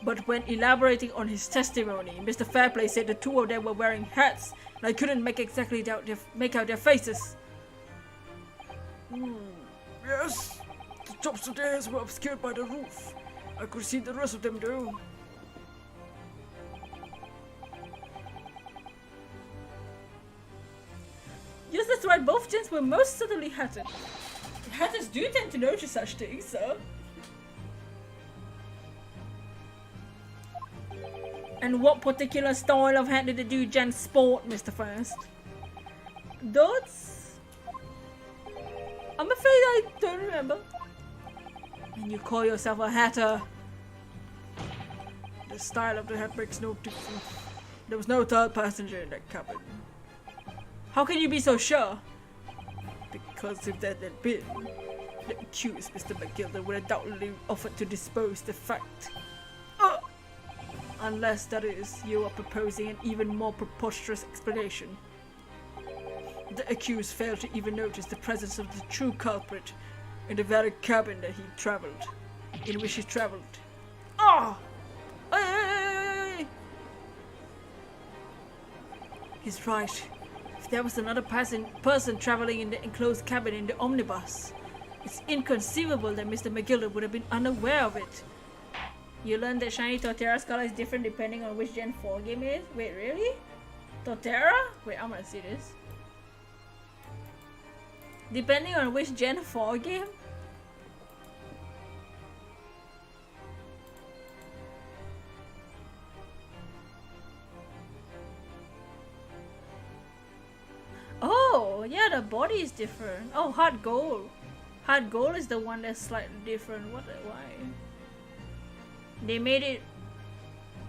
But when elaborating on his testimony, Mr. Fairplay said the two of them were wearing hats, and I couldn't make out their faces. Yes, the tops of their heads were obscured by the roof. I could see the rest of them though. Yes, that's right, both gents were most certainly hatted. Hatters do tend to notice such things, sir. And what particular style of hat did the two gents sport, Mr. First? Those? I'm afraid I don't remember. And you call yourself a hatter? The style of the hat makes no difference. There was no third passenger in that cabin. How can you be so sure? Because if there had been, the accused Mr. McGilder would have doubtlessly offered to dispose the fact. Unless, that is, you are proposing an even more preposterous explanation. The accused failed to even notice the presence of the true culprit in the very cabin that he traveled, in which he traveled. He's right. If there was another person traveling in the enclosed cabin in the omnibus, it's inconceivable that Mr. McGilder would have been unaware of it. You learned that shiny Torterra's color is different depending on which Gen 4 game it is? Wait, really? Torterra? Wait, I'm gonna see this. Depending on which Gen 4 game? yeah, the body is different. Oh, hard gold. Hard gold is the one that's slightly different. Why? They made it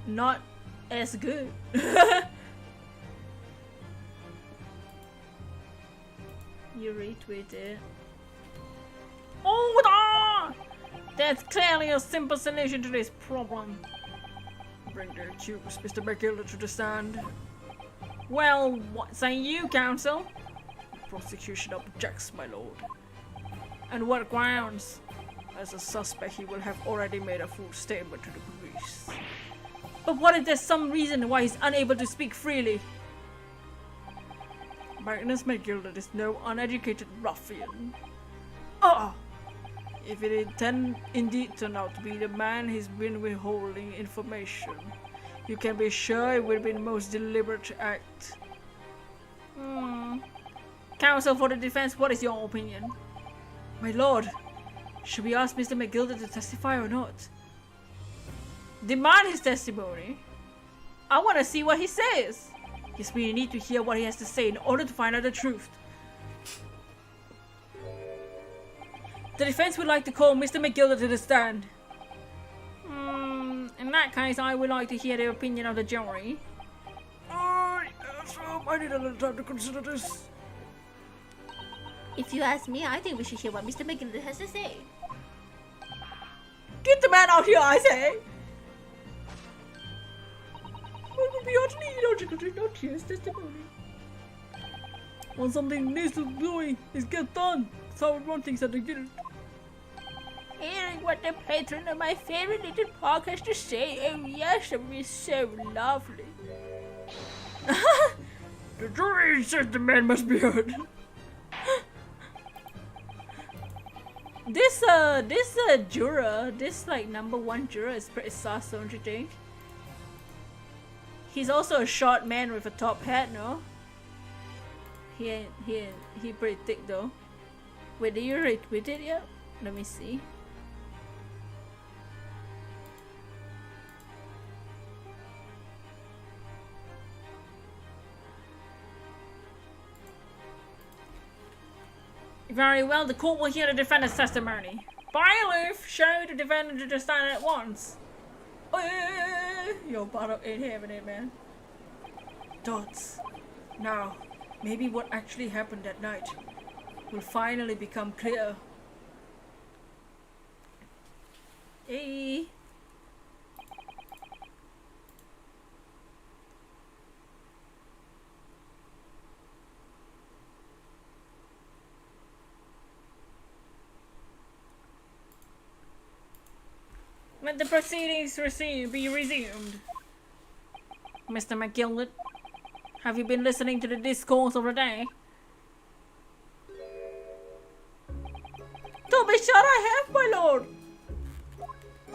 not as good. You retweeted. Hold on! That's clearly a simple solution to this problem. Bring the accused, Mr. McGilder, to the stand. Well, what say you, counsel? Prosecution objects, my lord. And what grounds? As a suspect, he will have already made a full statement to the police. But what if there's some reason why he's unable to speak freely? Magnus McGilder is no uneducated ruffian. Oh! If it indeed turned out to be the man he's been withholding information, you can be sure it will be the most deliberate act. Counsel for the defense, what is your opinion? My lord, should we ask Mr. McGilder to testify or not? Demand his testimony. I want to see what he says. Yes, we need to hear what he has to say in order to find out the truth. The defense would like to call Mr. McGilder to the stand. In that case, I would like to hear the opinion of the jury. Yes, I need a little time to consider this. If you ask me, I think we should hear what Mr. McGilder has to say. Get the man out here, I say! It would be utterly illogical to not hear his testimony. When something needs to be doing, it's get done. That's how everyone thinks that they get it. Hearing what the patron of my favorite little park has to say, oh yes, it would be so lovely. The jury says the man must be heard. This juror, this like #1 juror is pretty sus, don't you think? He's also a short man with a top hat, no? He pretty thick though. Wait, did you retweet it yet? Let me see. Very well, the court will hear the defendant's testimony. Bailiff, show the defendant to the stand at once. Your bottle ain't having it, man. Dots. Now, maybe what actually happened that night will finally become clear. Hey. Let the proceedings be resumed. Mr. McGilder, have you been listening to the discourse of the day? To be sure I have, my lord.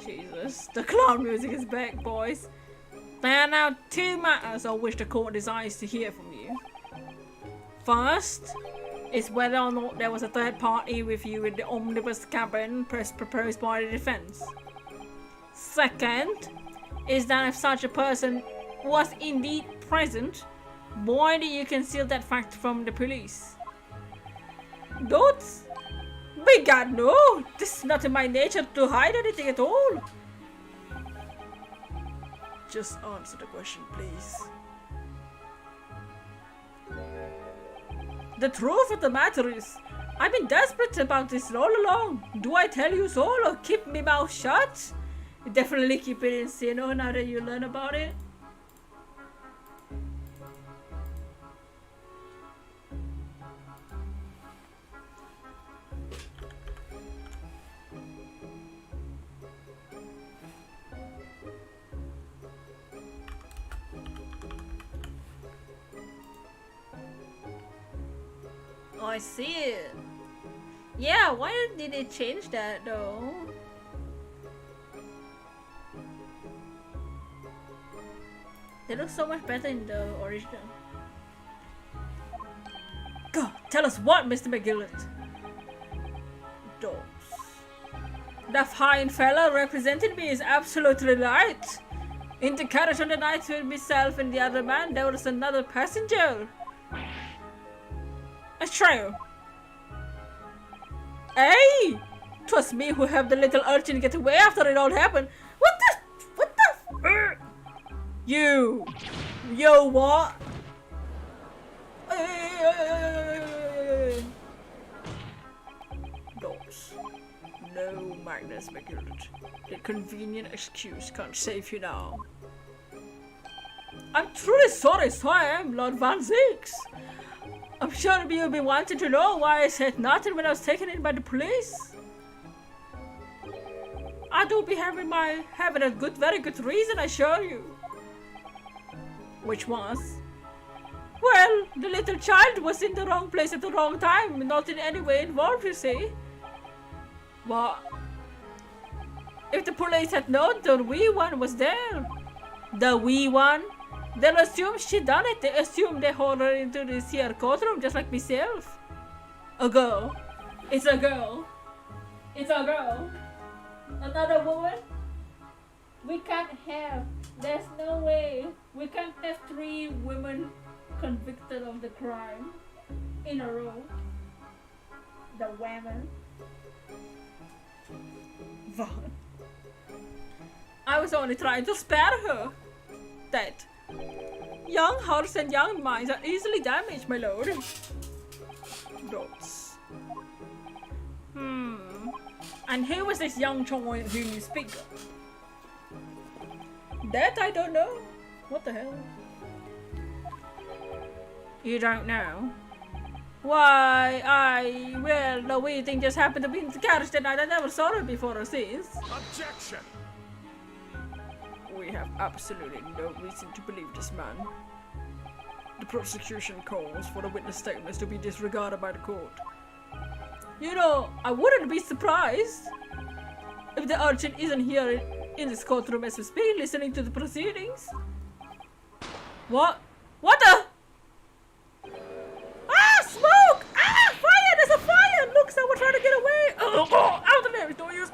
Jesus, the clown music is back, boys. There are now two matters on which the court desires to hear from you. First is whether or not there was a third party with you in the omnibus cabin proposed by the defense. Second is that if such a person was indeed present, why do you conceal that fact from the police? Dots? By God, no! This is not in my nature to hide anything at all. Just answer the question, please. The truth of the matter is, I've been desperate about this all along. Do I tell you so or keep my mouth shut? Definitely keep it in Sino now that you learn about it. Oh, I see it. Yeah, why did they change that though? They look so much better in the original. God, tell us what, Mr. McGilder? Dogs. That fine fella represented me is absolutely right. In the carriage on the night with myself and the other man, there was another passenger. It's true. Hey! 'Twas me who helped the little urchin get away after it all happened. What the? You! Yo, what? Doors. No, Magnus McGillet. A convenient excuse can't save you now. I'm truly sorry, so I am, Lord Van Zeeks. I'm sure you'll be wanting to know why I said nothing when I was taken in by the police. I do be having a very good reason, I assure you. Which was? Well, the little child was in the wrong place at the wrong time, not in any way involved, you see. But if the police had known the wee one was there, the wee one, they'll assume she done it. They assume they hauled her into this here courtroom just like myself. A girl. It's a girl. It's a girl. Another woman? We can't have. There's no way. We can't have 3 women convicted of the crime in a row. The women. Vaughn. I was only trying to spare her. That young hearts and young minds are easily damaged, my lord. Dots. And who was this young child whom you speak of? That I don't know. What the hell? You don't know? Why, well, the weird thing just happened to be in the carriage that night. I never saw her before or since. Objection! We have absolutely no reason to believe this man. The prosecution calls for the witness statements to be disregarded by the court. You know, I wouldn't be surprised if the urchin isn't here in this courtroom as we speak, listening to the proceedings. What? What the? Ah, smoke! Ah, fire! There's a fire! Look, someone trying to get away! Out of there! It's no use.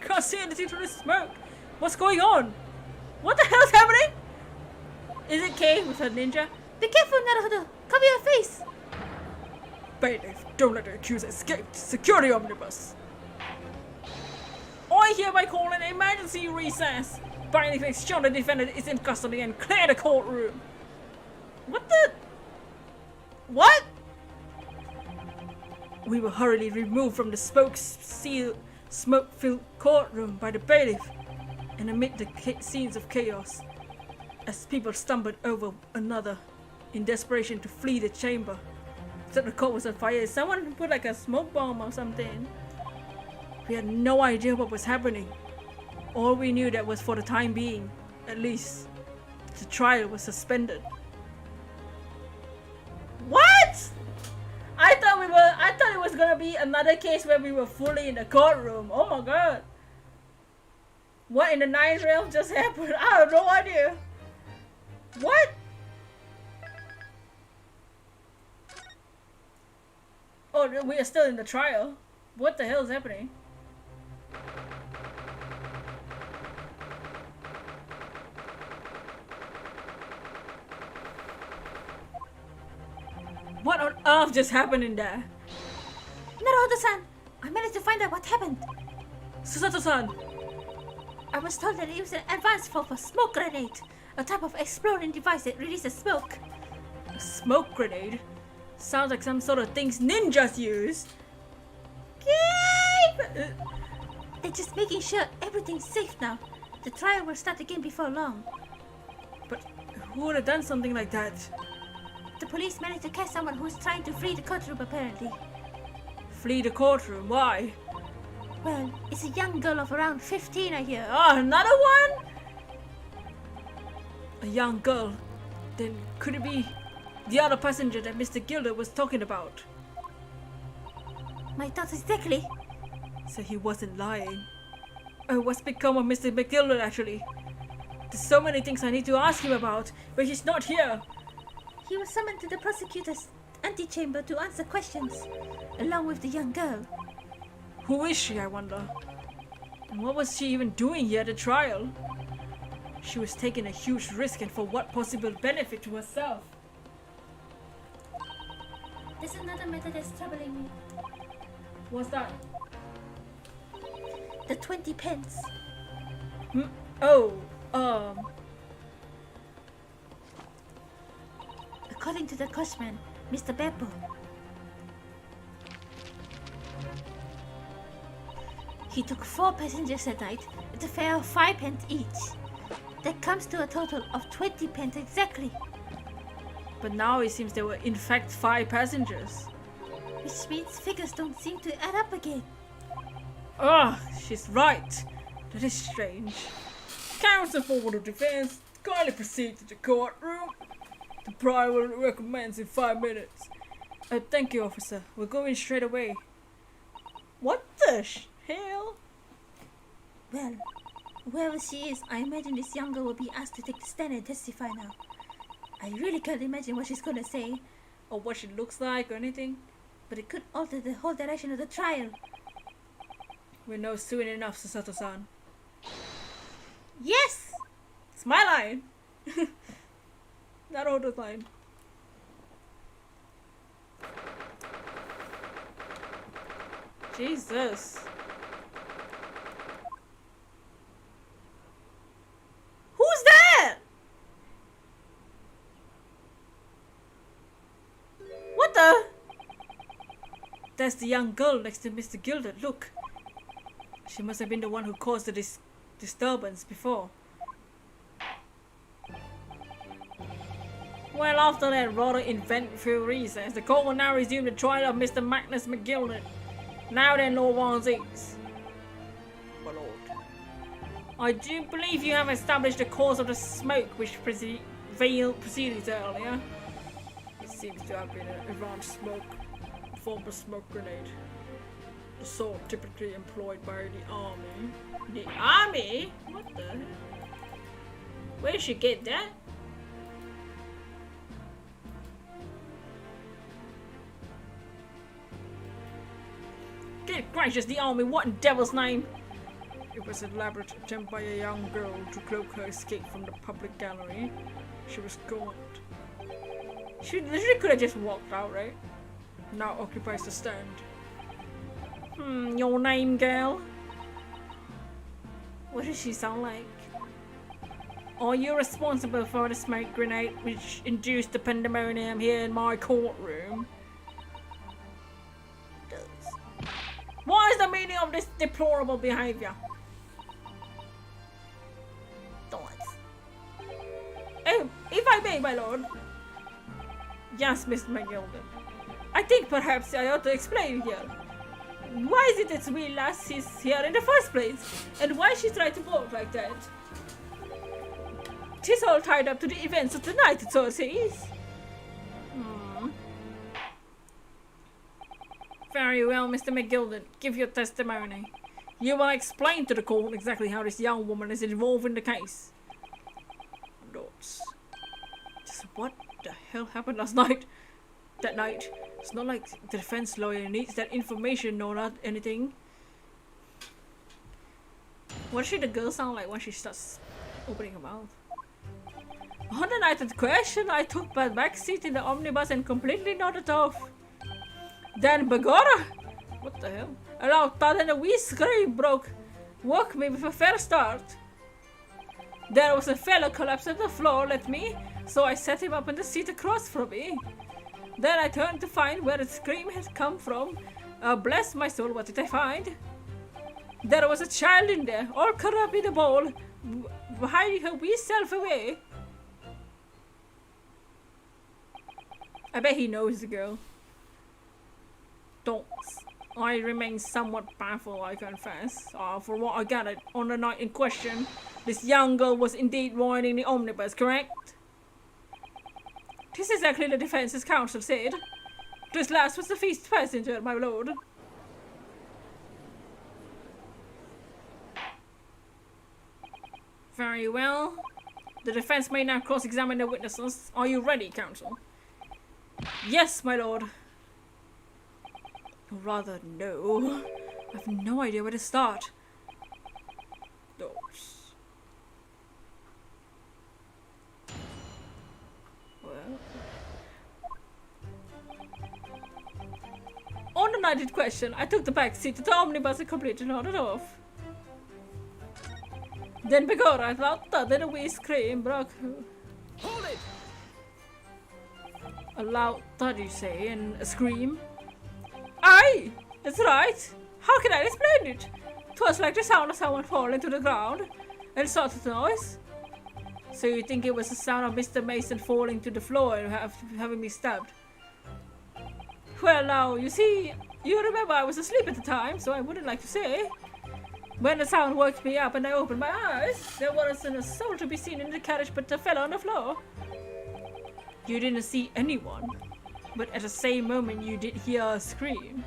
Can't see anything through the smoke. What's going on? What the hell's happening? Is it Kay with her ninja? Be careful, Naruto. Cover your face. Bailiff, don't let the accuser escape. Secure the omnibus. I hereby call an emergency recess. Bailiff, ensure the defendant is in custody and clear the courtroom. What the? What? We were hurriedly removed from the smoke-filled courtroom by the bailiff, and amid the scenes of chaos, as people stumbled over another in desperation to flee the chamber. So the court was on fire. Someone put like a smoke bomb or something. We had no idea what was happening. All we knew that was for the time being, at least, the trial was suspended. What? I thought it was gonna be another case where we were fully in the courtroom. Oh my god. What in the 9th realm just happened? I have no idea. What? Oh, we are still in the trial. What the hell is happening? What on earth just happened in there? Naruto-san, I managed to find out what happened. Susato-san! I was told that it was an advanced form of smoke grenade, a type of exploding device that releases smoke. A smoke grenade? Sounds like some sort of things ninjas use. They're just making sure everything's safe now. The trial will start again before long. But who would have done something like that? The police managed to catch someone who's trying to flee the courtroom apparently. Flee the courtroom? Why? Well, it's a young girl of around 15, I hear. Oh, another one? A young girl. Then could it be the other passenger that Mr. Gilder was talking about? My thoughts exactly. So he wasn't lying. Oh, what's become of Mr. McGilder actually? There's so many things I need to ask him about, but he's not here. He was summoned to the prosecutor's antechamber to answer questions, along with the young girl. Who is she, I wonder? And what was she even doing here at the trial? She was taking a huge risk, and for what possible benefit to herself? There's another matter that's troubling me. What's that? The 20 pence. Oh, According to the coachman, Mr. Beppo, he took 4 passengers that night at a fare of 5 pence each. That comes to a total of 20 pence exactly. but now it seems there were in fact 5 passengers. Which means figures don't seem to add up again. Ugh, she's right. That is strange. Counsel for the defense, kindly proceed to the courtroom. The prior will recommends in 5 minutes. Thank you, officer. We're going straight away. What the hell? Well, whoever she is, I imagine this young girl will be asked to take the stand and testify now. I really can't imagine what she's gonna say, Or what she looks like or anything? but it could alter the whole direction of the trial. We know soon enough, Sasato-san. Yes! It's my line. Not Odo's line. Jesus. Who's that? What the? That's the young girl next to Mr. Gilded. Look. She must have been the one who caused the disturbance before. Well, after that rather eventful recess, the court will now resume the trial of Mr. Magnus McGilded. Now then, Lord Wanzix. My lord. I do believe you have established the cause of the smoke which proceeded earlier. It seems to have been a round smoke, form of smoke grenade. The sort typically employed by the army. The army? What the hell? Where'd she get that? Good gracious, the army, what in devil's name? It was an elaborate attempt by a young girl to cloak her escape from the public gallery. She was gaunt. She literally could have just walked out, right? Now occupies the stand. Your name, girl? What does she sound like? Are you responsible for the smoke grenade which induced the pandemonium here in my courtroom? What is the meaning of this deplorable behavior? Thoughts? Oh, if I may, my lord. Yes, Mr. McGilden. I think perhaps I ought to explain here. Why is it that we last is here in the first place? And why she tried to walk like that? Tis all tied up to the events of tonight, it so seems. Very well, Mr. McGilden. Give your testimony. You will explain to the court exactly how this young woman is involved in the case. Notes. Just what the hell happened last night? That night. It's not like the defense lawyer needs that information or not anything. What should the girl sound like when she starts opening her mouth? On the night of the question, I took my back seat in the omnibus and completely nodded off. Then Begorra! What the hell? A loud thud and a wee scream woke me with a fair start. There was a fellow collapsed on the floor at me, so I set him up in the seat across from me. Then I turned to find where the scream had come from. Bless my soul, what did I find? There was a child in there, all curled up in a ball, hiding her wee self away. I bet he knows the girl. Don'ts. I remain somewhat baffled, I confess. For what I gathered on the night in question, this young girl was indeed riding the omnibus, correct? This is exactly the defense's counsel said. This last was the feast passenger, my lord. Very well. The defense may now cross-examine the witnesses. Are you ready, counsel? Yes, my lord. Or rather, no. I have no idea where to start. Those. Well. open-minded question. I took the back seat of the omnibus and completely nodded off. Then before I thought that a wee scream broke. Hold it! A loud thud, you say, and a scream? Aye, that's right. How can I explain it? 'Twas like the sound of someone falling to the ground, and sort of noise. So you think it was the sound of Mr. Mason falling to the floor and having me stabbed? Well, now, you see, you remember I was asleep at the time, so I wouldn't like to say. When the sound woke me up and I opened my eyes, there wasn't a soul to be seen in the carriage but the fellow on the floor. You didn't see anyone, but at the same moment you did hear a scream.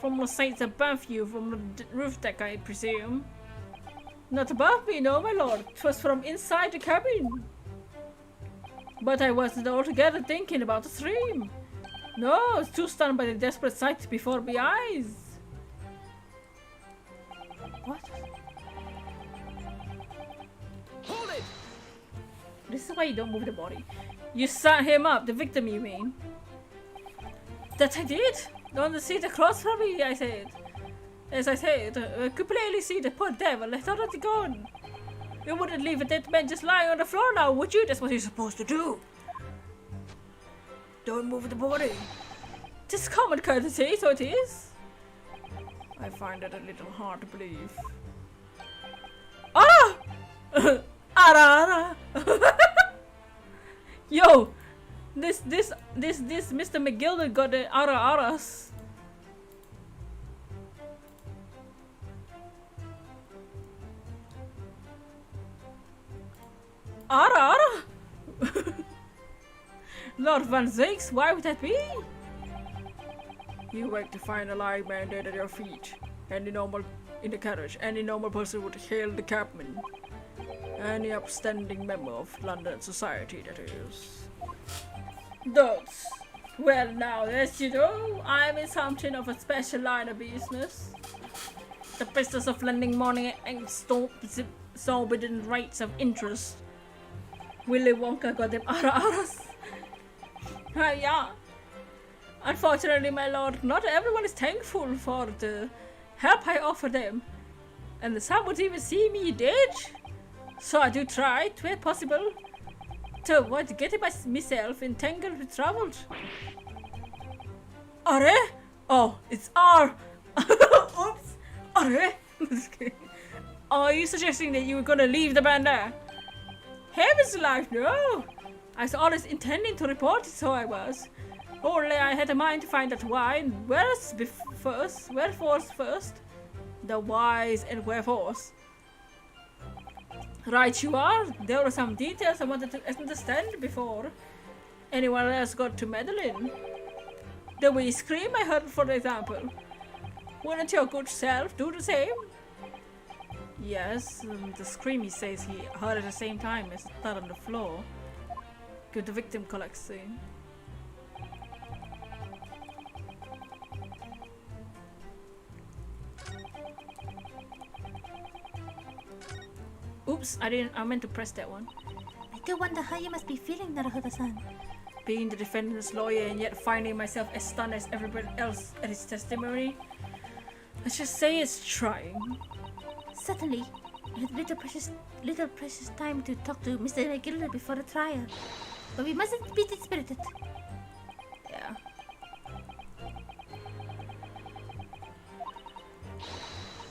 From the sides above you, from the roof deck, I presume. Not above me, no, my lord. 'Twas from inside the cabin. But I wasn't altogether thinking about the scream. No, I was too stunned by the desperate sight before my eyes. What? Hold it! This is why you don't move the body. You sat him up, the victim, you mean? That I did. On the seat across from me, I said. As I said, I could plainly see the poor devil had already gone. You wouldn't leave a dead man just lying on the floor now, would you? That's what you're supposed to do. Don't move the body. This common courtesy, so it is. I find it a little hard to believe. Ah! Ara! Yo! This Mr. McGilder got the aras. Ara! Lord Van Zakes, why would that be? You wake to find a live man dead at your feet. In the carriage. Any normal person would hail the cabman. Any upstanding member of London society, that is. Those. Well now, as you know, I'm in something of a special line of business. The business of lending money and exorbitant rates of interest. Willy Wonka got them aras. Yeah. Unfortunately, my lord, not everyone is thankful for the help I offer them. And some would even see me dead. So I do try, where possible, to avoid getting myself entangled with trouble. Are? Oh, it's R. Oops. Are? Are you suggesting that you were gonna leave the band there? Heaven's alive, no. I was always intending to report it, so I was. Only I had a mind to find out why and wherefores first. The whys and wherefores. Right you are. There were some details I wanted to understand before anyone else got to meddle in. The wee scream I heard, for example. Wouldn't your good self do the same? Yes, the scream he says he heard at the same time as the thud on the floor. Could the victim collect scene? Oops, I meant to press that one. I do wonder how you must be feeling, Naruhodo-san. Being the defendant's lawyer and yet finding myself as stunned as everybody else at his testimony. Let's just say it's trying. Certainly. We had little precious time to talk to Mr. McGilder before the trial. But we mustn't be dispirited. Yeah.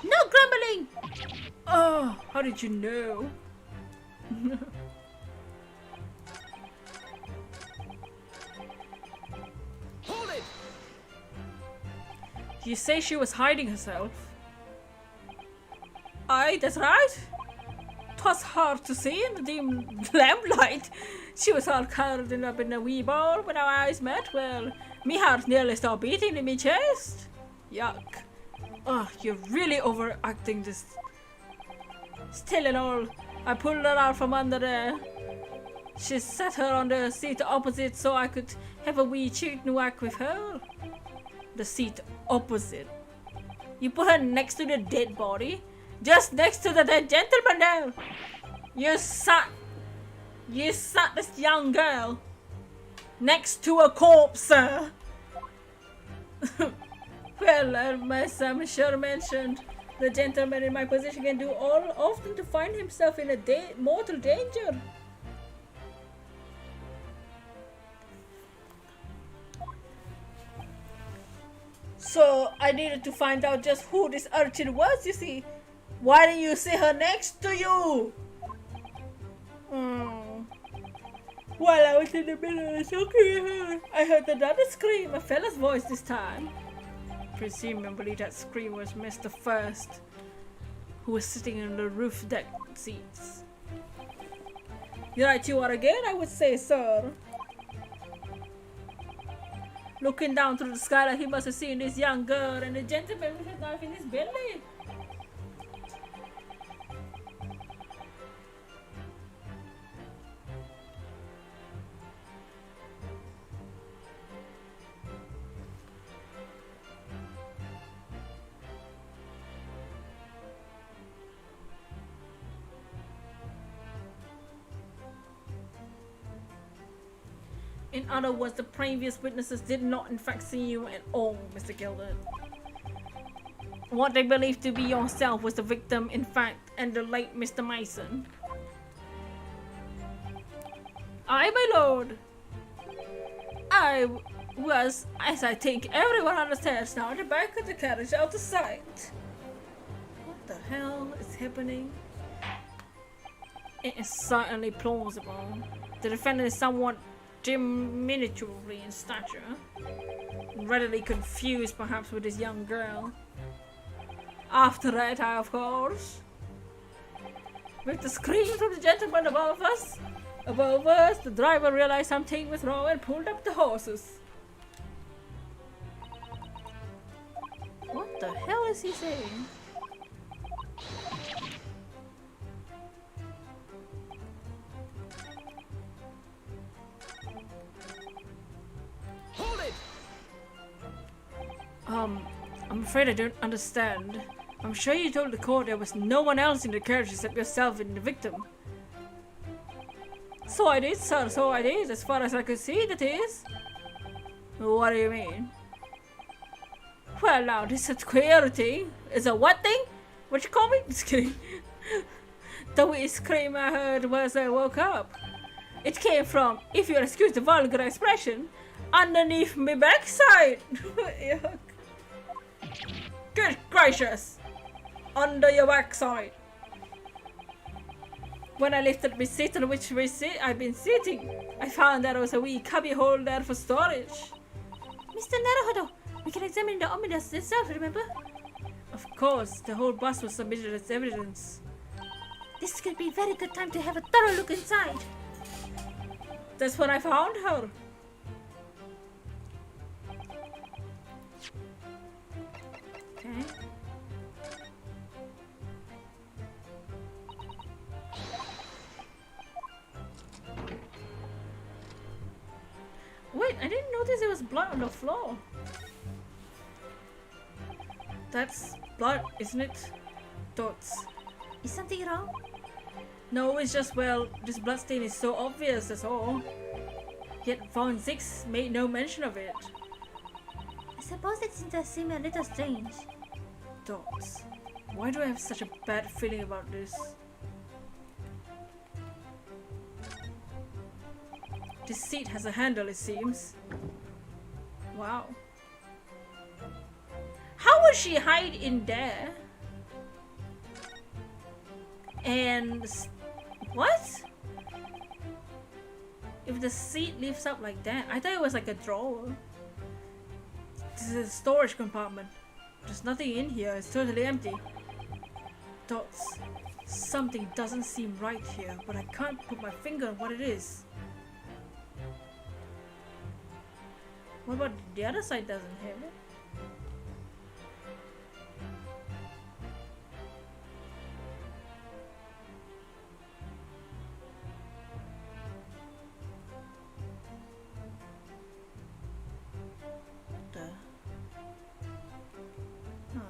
No grumbling! Oh, how did you know? Hold it! You say she was hiding herself? Aye, that's right. 'Twas hard to see in the dim lamplight. She was all curled up in a wee ball when our eyes met. Well, me heart nearly stopped beating in me chest. Yuck. Oh, you're really overacting this. Still and all, I pulled her out from under there. She sat her on the seat opposite so I could have a wee chicken whack with her. The seat opposite. You put her next to the dead body? Just next to the dead gentleman there. You sat this young girl next to a corpse, sir. Well, as I'm sure mentioned, the gentleman in my position can do all often to find himself in a mortal danger. So I needed to find out just who this urchin was, you see. Why didn't you see her next to you? While I was in the middle of talking to her, I heard another scream, a fella's voice this time. Presumably that scream was Mr. First, who was sitting in the roof deck seats. Right you are again, I would say, sir. Looking down through the skylight, he must have seen this young girl and the gentleman with his knife in his belly. In other words, the previous witnesses did not in fact see you at all, Mr. Gilbert. What they believed to be yourself was the victim, in fact, and the late Mr. Mason. Aye, my lord. I was, as I think everyone understands now, at the back of the carriage out of sight. What the hell is happening? It is certainly plausible. The defendant is somewhat diminutively in stature, readily confused perhaps with this young girl. After that, of course, with the scream from the gentleman above us, the driver realized something was wrong and pulled up the horses. What the hell is he saying? I'm afraid I don't understand. I'm sure you told the court there was no one else in the carriage except yourself and the victim. So I did, sir, so I did. As far as I could see, that is. What do you mean? Well, now, this is queer thing. Is a what thing? What you call me? Just kidding. The wee scream I heard was I woke up. It came from, if you'll excuse the vulgar expression, underneath my backside. Yuck. Good gracious! Under your backside. When I lifted my seat on which I've been sitting, I found there was a wee cubby hole there for storage. Mr. Naruhodo, we can examine the omnibus itself, remember? Of course, the whole bus was submitted as evidence. This could be a very good time to have a thorough look inside. That's when I found her. Okay. Wait, I didn't notice there was blood on the floor. That's blood, isn't it? Dots. Is something wrong? No, it's just, well, this bloodstain is so obvious, that's all. Yet Von Zix made no mention of it. I suppose it does seem a little strange. Dots. Why do I have such a bad feeling about this? This seat has a handle, it seems. Wow. How would she hide in there? And what? If the seat lifts up like that, I thought it was like a drawer. This is a storage compartment. There's nothing in here, it's totally empty. Dots. Something doesn't seem right here, but I can't put my finger on what it is. What about the other side doesn't have it? What the? Huh.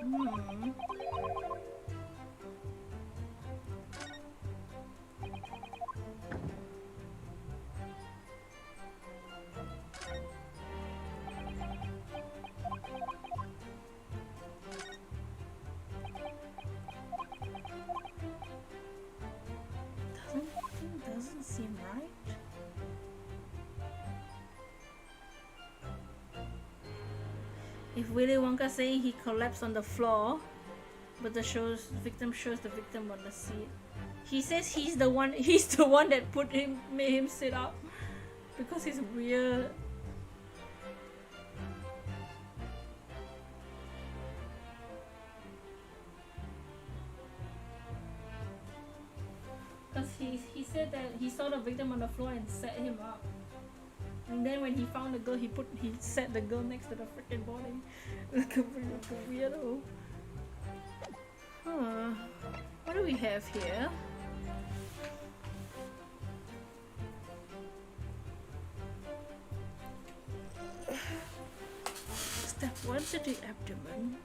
Hmm. Doesn't seem right. If Willy Wonka saying he collapsed on the floor, but the victim shows the victim on the seat. He says he's the one that made him sit up because he's weird. Because he said that he saw the victim on the floor and set him up. And then when he found the girl, he set the girl next to the freaking body. Like a weirdo. Huh. What do we have here? Step 1 to the abdomen.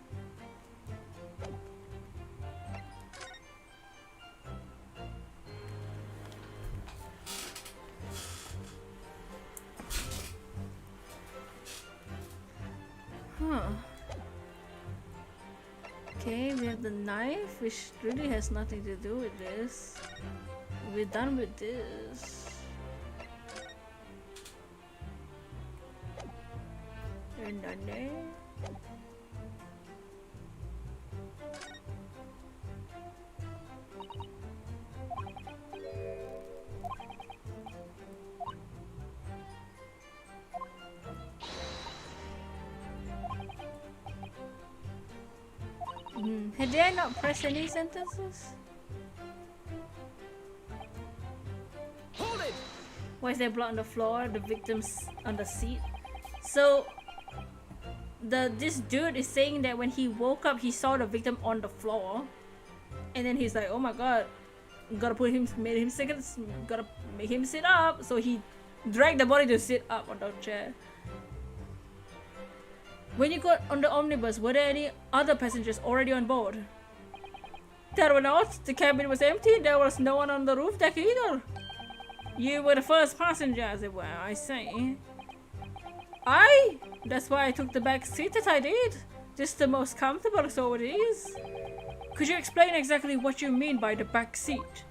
Huh. Okay, we have the knife, which really has nothing to do with this. We're done with this. And done there. Did I not press any sentences? Hold it! Why is there blood on the floor? The victim's on the seat. So this dude is saying that when he woke up, he saw the victim on the floor, and then he's like, "Oh my god, gotta make him sit up." So he dragged the body to sit up on the chair. When you got on the omnibus, were there any other passengers already on board? There were not. The cabin was empty. There was no one on the roof deck either. You were the first passenger, as it were, I say. That's why I took the back seat that I did. Just the most comfortable, so it is. Could you explain exactly what you mean by the back seat?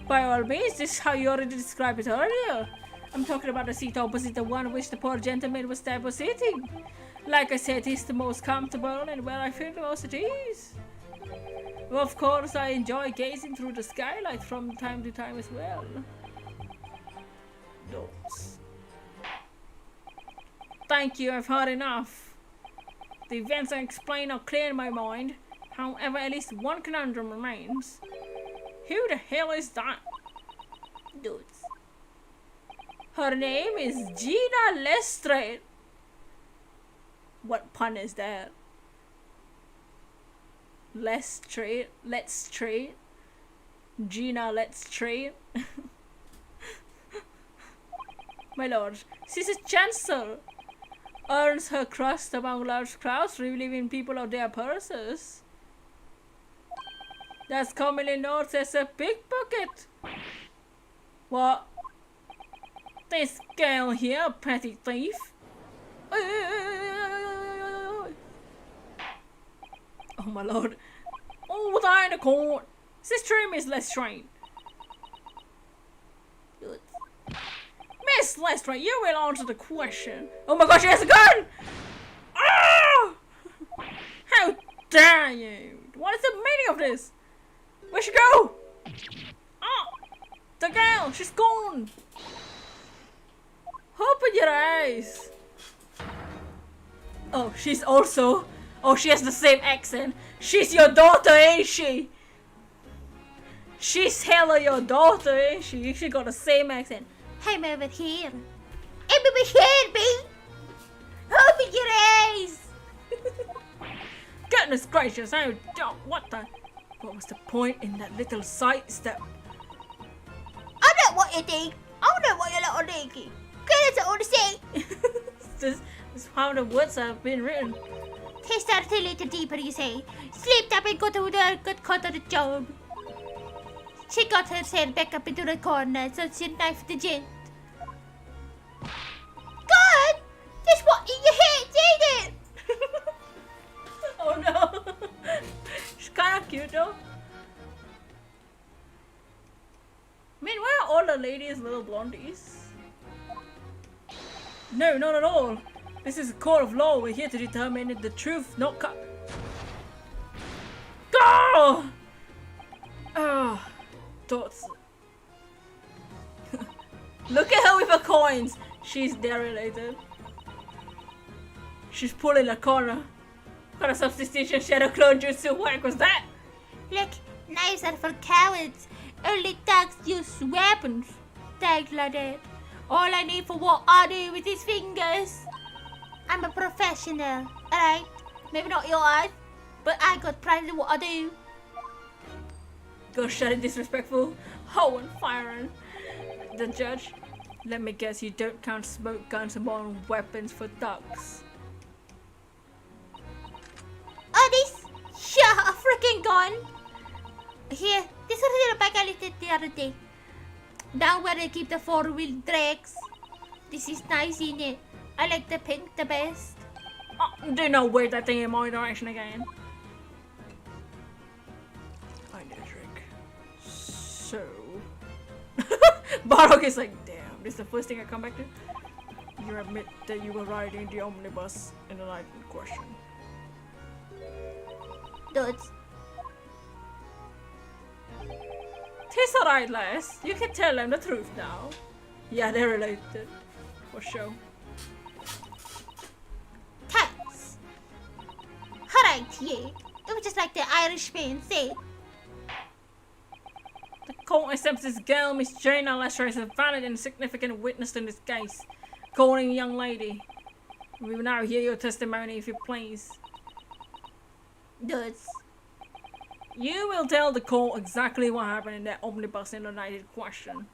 By all means, this is how you already described it earlier. I'm talking about the seat opposite the one which the poor gentleman was sitting. Like I said, it's the most comfortable and where I feel the most at ease. Well, of course, I enjoy gazing through the skylight from time to time as well. Notes. Thank you, I've heard enough. The events I explained are clear in my mind. However, at least one conundrum remains. Who the hell is that? Dudes. Her name is Gina Lestrade. What pun is that? Lestrade? Let's trade? Gina, let's trade? My lord, she's a chancellor. Earns her crust among large crowds, relieving people of their purses. That's commonly known as a pickpocket. What? This girl here, petty thief. Oh my lord. Oh, die in the court. This trim is Lestrade. Miss Lestrade, you will answer the question. Oh my gosh, she has a gun! Ah! How dare you? What is the meaning of this? Where'd she go? Ah! The girl, she's gone. Open your eyes. Oh, she's also... Oh, she has the same accent. She's your daughter, ain't she? She's hella your daughter, ain't she? She got the same accent. I'm over here. I'm over here, babe. Open your eyes. Goodness gracious, I don't... What the... What was the point in that little sidestep? I know what you think. I know what you're little thinking. That's all to say. This is how the words have been written. He started a little deeper, you say. Slipped up and got caught on the job. She got herself back up into the corner, so she knifed the gent. God! There's what in your head, ain't it? Oh no. She's kind of cute though. I mean, why are all the ladies little blondies? No, not at all. This is a court of law. We're here to determine the truth, not Go! Oh, thoughts. Look at her with her coins. She's derelated. She's pulling a corner. What kind of substitution shadow clone jutsu work was that? Look, knives are for cowards. Only thugs use weapons. Thugs like that. All I need for what I do with his fingers. I'm a professional, alright? Maybe not yours, but I got pride in what I do. Go shut it, disrespectful. Oh, and firing. The judge. Let me guess, you don't count smoke guns among weapons for thugs. Oh, this? Yeah, a freaking gun. Here, this is the bag I lifted the other day. Down where they keep the four-wheel drags. This is nice, isn't it? I like the pink the best. Oh, do not wave that thing in my direction again. I need a drink. So... Barok is like, damn, this is the first thing I come back to? You admit that you were riding the omnibus in the night in question. Dudes. Tis alright, lass. You can tell them the truth now. Yeah, they're related. For sure. Thanks. Alright, yeah. It was just like the Irishman said. The court accepts this girl, Miss Jane Alestra, as a valid and significant witness in this case. Calling young lady. We will now hear your testimony if you please. Dudes. You will tell the court exactly what happened in that omnibus in the night in question.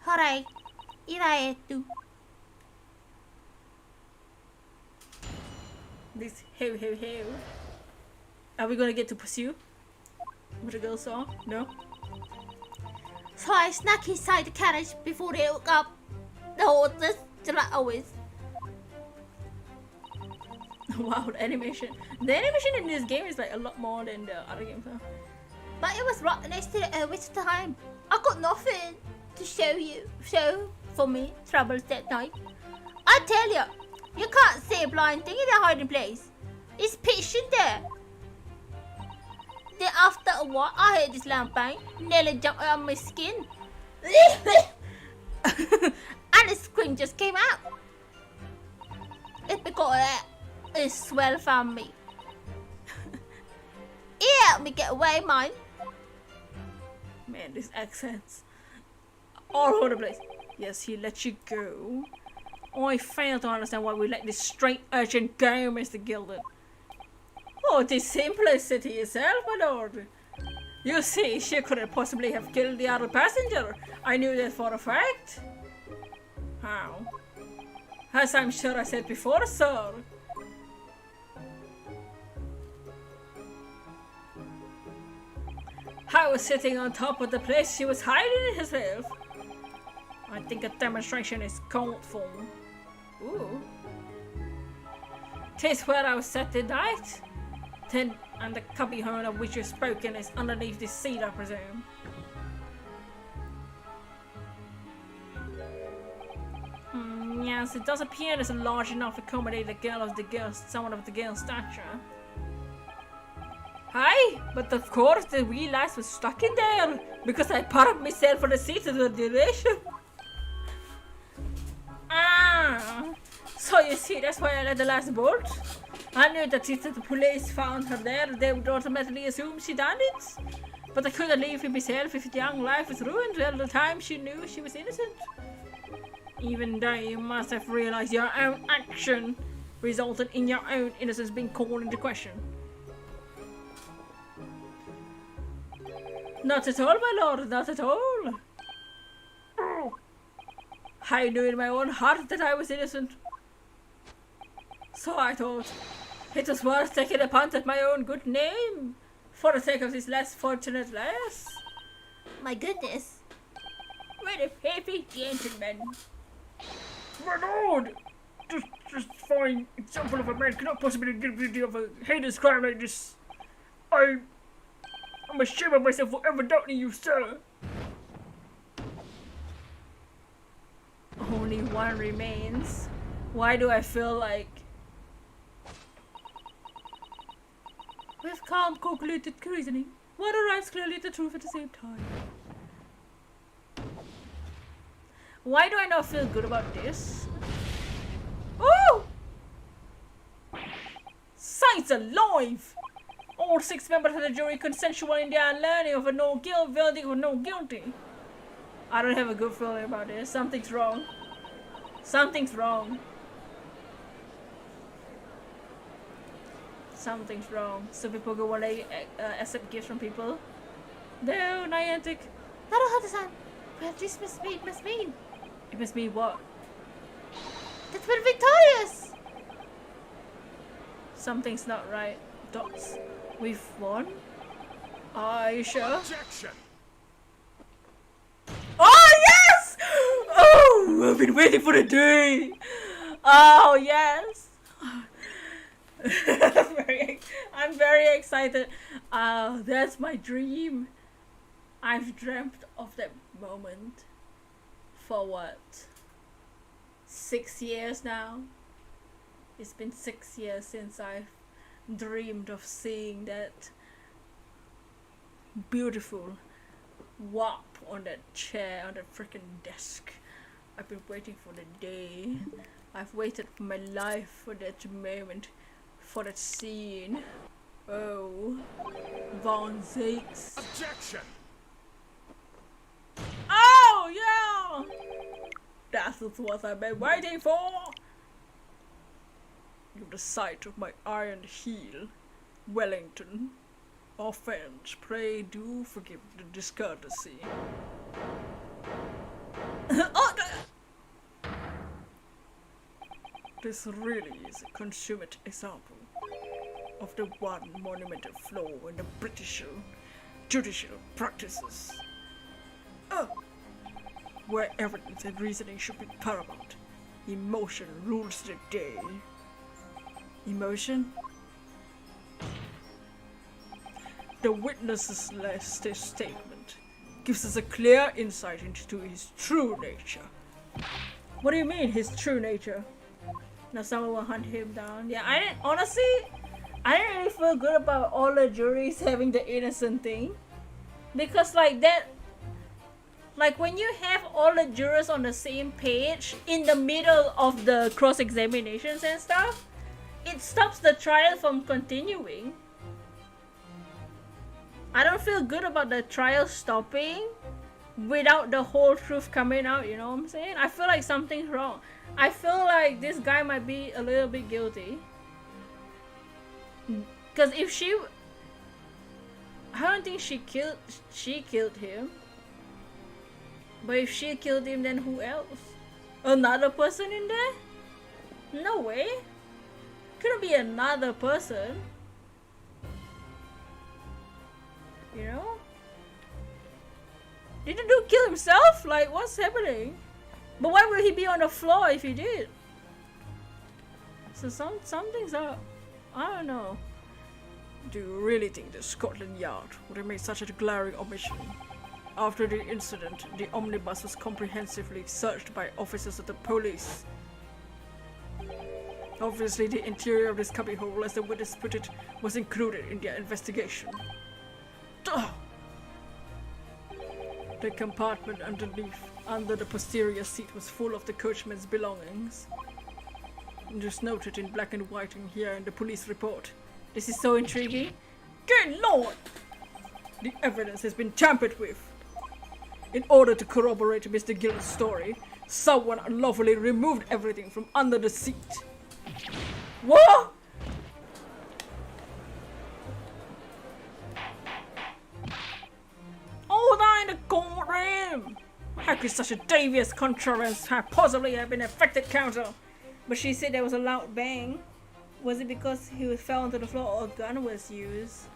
Alright. Here I have to. This ho ho ho. Are we gonna get to pursue what the girl saw? No? So I snuck inside the carriage before they woke up. The horses, just like always. Wow, the animation. The animation in this game is like a lot more than the other games, huh? But it was right next to the waste of time. I got nothing to show for me troubles that night. I tell you, you can't see a blind thing in a hiding place. It's pitch in there. Then after a while, I heard this loud bang, nearly jumped on my skin. And the scream just came out. It's because it swell from me. It helped me get away, mine. Man, these accents. All over the place. Yes, he let you go. I fail to understand why we let this straight urchin go, Mr. Gilded. Oh, the simplicity itself, my lord. You see, she couldn't possibly have killed the other passenger. I knew that for a fact. How? As I'm sure I said before, sir. I was sitting on top of the place she was hiding herself. I think a demonstration is called for. Ooh. 'Tis where I was set tonight. Then, and the cubby hole of which you've spoken is underneath this seat, I presume. Yes, it does appear there's a large enough to accommodate someone of the girl's stature. Hi, but of course the wheel lights was stuck in there because I parked myself on the seat of the duration. So you see, that's why I let the last bolt. I knew that if the police found her there, they would automatically assume she done it. But I couldn't leave it myself if the young life was ruined all the time she knew she was innocent. Even though you must have realized your own action resulted in your own innocence being called into question. Not at all, my lord, not at all. I knew in my own heart that I was innocent. So I thought it was worth taking a punt at my own good name for the sake of this less fortunate lass. My goodness. What a happy gentleman. My lord! Just fine example of a man cannot possibly get rid of a heinous crime like this. I'm ashamed of myself for ever doubting you, sir. Only one remains. Why do I feel like... With calm, calculated reasoning, one arrives clearly at the truth at the same time. Why do I not feel good about this? Oh! Science alive! All 6 members of the jury consensual in their learning of a no guilt verdict or no guilty. I don't have a good feeling about this. Something's wrong. Something's wrong. Something's wrong. So people go want to accept gifts from people. No, Niantic. That'll hurt the sun. Well, this must mean It must be what? that we're victorious. Something's not right. Dots. We've won? Are you sure? Objection! Oh yes! Oh, I've been waiting for the day. Oh yes. I'm very excited. That's my dream. I've dreamt of that moment for what? 6 years now? It's been 6 years since I've dreamed of seeing that beautiful wop on that chair, on that freaking desk. I've been waiting for the day. I've waited for my life for that moment, for that scene. Oh, Von Zakes. Objection! Oh yeah! That's what I've been waiting for! You're the sight of my iron heel, Wellington. Offense, pray do forgive the discourtesy. Oh, this really is a consummate example of the one monumental flaw in the British judicial practices. Where evidence and reasoning should be paramount, emotion rules the day. Emotion? The witness's last statement gives us a clear insight into his true nature. What do you mean, his true nature? Now someone will hunt him down. Yeah, I didn't really feel good about all the juries having the innocent thing. Because like that, like when you have all the jurors on the same page in the middle of the cross-examinations and stuff, it stops the trial from continuing. I don't feel good about the trial stopping without the whole truth coming out, you know what I'm saying? I feel like something's wrong. I feel like this guy might be a little bit guilty. Because if she... I don't think she killed him. But if she killed him, then who else? Another person in there? No way. Couldn't be another person. You know? Did the dude kill himself? Like, what's happening? But why would he be on the floor if he did? So something's up. I don't know. Do you really think the Scotland Yard would have made such a glaring omission? After the incident, the omnibus was comprehensively searched by officers of the police. Obviously, the interior of this cubbyhole, as the witness put it, was included in their investigation. Ugh. The compartment underneath, under the posterior seat, was full of the coachman's belongings. Just noted in black and white in here in the police report. This is so intriguing. Good lord! The evidence has been tampered with. In order to corroborate Mr. Gill's story, someone unlawfully removed everything from under the seat. What? All that in the courtroom! How could such a devious contrivance have possibly have been affected counsel? But she said there was a loud bang. Was it because he fell onto the floor or a gun was used?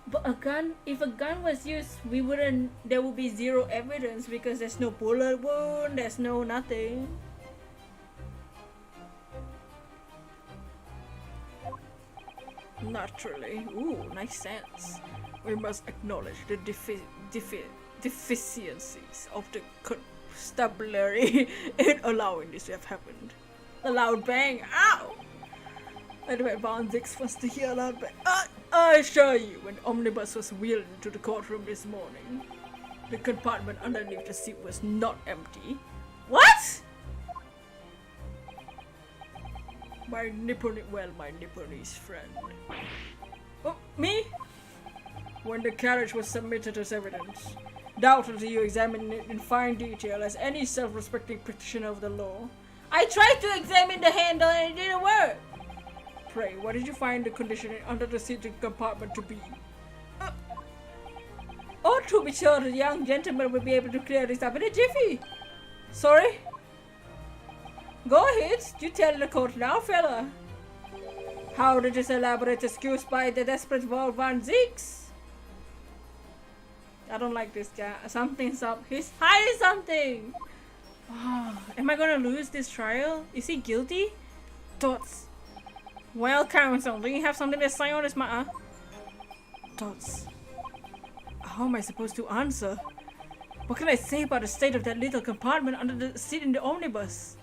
But a gun, if a gun was used, we wouldn't, there would be zero evidence because there's no bullet wound, there's no nothing. Naturally. Ooh, nice sense. We must acknowledge the deficiencies of the constabulary in allowing this to have happened. A loud bang. Ow! Anyway, Van Dix wants to hear a loud bang. I assure you, when the omnibus was wheeled into the courtroom this morning, the compartment underneath the seat was not empty. What? My Nipponese friend. Oh, me? When the carriage was submitted as evidence, doubtlessly you examined it in fine detail as any self-respecting practitioner of the law. I tried to examine the handle and it didn't work. Pray, what did you find the condition under the seating compartment to be? Oh, to be sure, the young gentleman will be able to clear this up in a jiffy. Sorry? Go ahead, you tell the court now, fella. How did this elaborate excuse by the desperate Van Zix? I don't like this guy. Something's up. He's hiding something. Oh, am I gonna lose this trial? Is he guilty? Dots. Well, counsel, do you have something to say on this matter? Dots. How am I supposed to answer? What can I say about the state of that little compartment under the seat in the omnibus?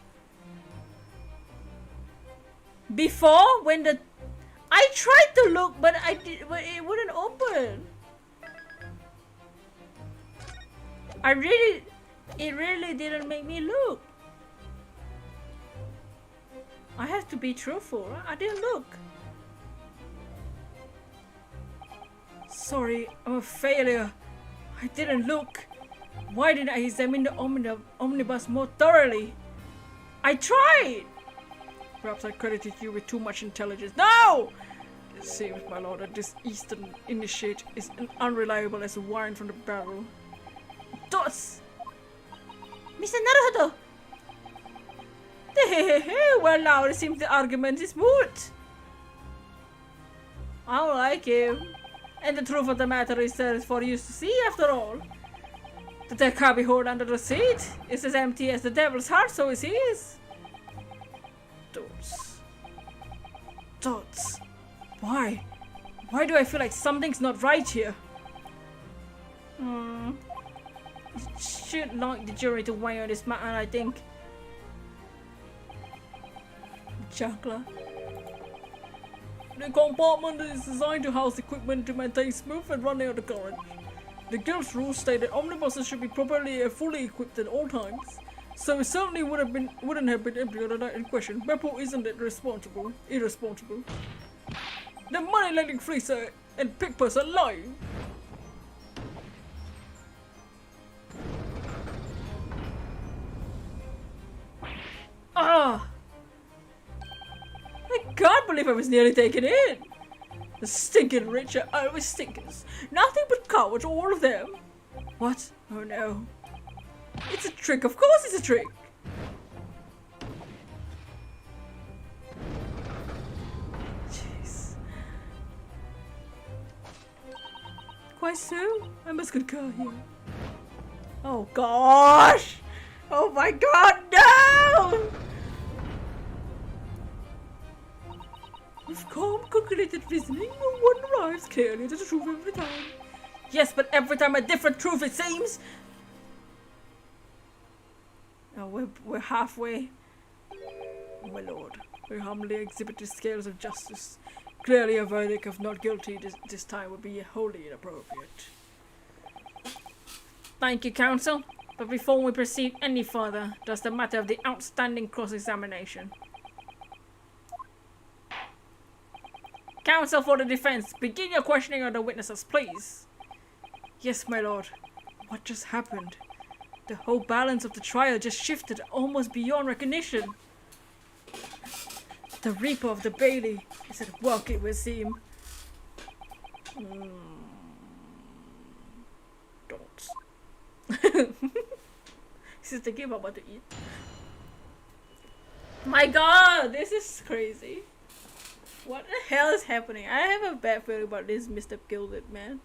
Before, when the... I tried to look, but it wouldn't open. It really didn't make me look. I have to be truthful, right? I didn't look. Sorry, I'm a failure. I didn't look. Why didn't I examine the omnibus more thoroughly? I tried! Perhaps I credited you with too much intelligence. No! It seems, my lord, that this Eastern initiate is unreliable as wine from the barrel. Dots! Mr. Naruto! Well, now it seems the argument is moot. I don't like him. And the truth of the matter is there for you to see after all. The deck we hold under the seat is as empty as the devil's heart, so is his. Dots. Dots. Why? Why do I feel like something's not right here? Should like the jury to weigh on this matter, I think. Juggler. The compartment is designed to house equipment to maintain smooth and running of the carriage. The guild's rules state that omnibuses should be properly and fully equipped at all times, so it certainly wouldn't have been empty on the night in question. Beppo isn't it irresponsible? The money-lending freezer and pickpurse are lying. Ah! I can't believe I was nearly taken in. The stinking rich are always stinkers. Nothing but cowards, all of them. What? Oh no. It's a trick, of course it's a trick. Jeez. Quite so? I must concur here. Oh gosh! Oh my god, no! With calm, calculated reasoning, one arrives clearly to the truth every time. Yes, but every time a different truth, it seems. Oh, we're halfway. Oh, my lord, we humbly exhibit the scales of justice. Clearly a verdict of not guilty this time would be wholly inappropriate. Thank you, counsel. But before we proceed any further, there's the matter of the outstanding cross-examination. Counsel for the defense, begin your questioning of the witnesses, please. Yes, my lord. What just happened? The whole balance of the trial just shifted almost beyond recognition. The Reaper of the Bailey is at work, it would seem. Don't. He's thinking about what to eat. My god, this is crazy. What the hell is happening? I have a bad feeling about this Mr. Gilded, man.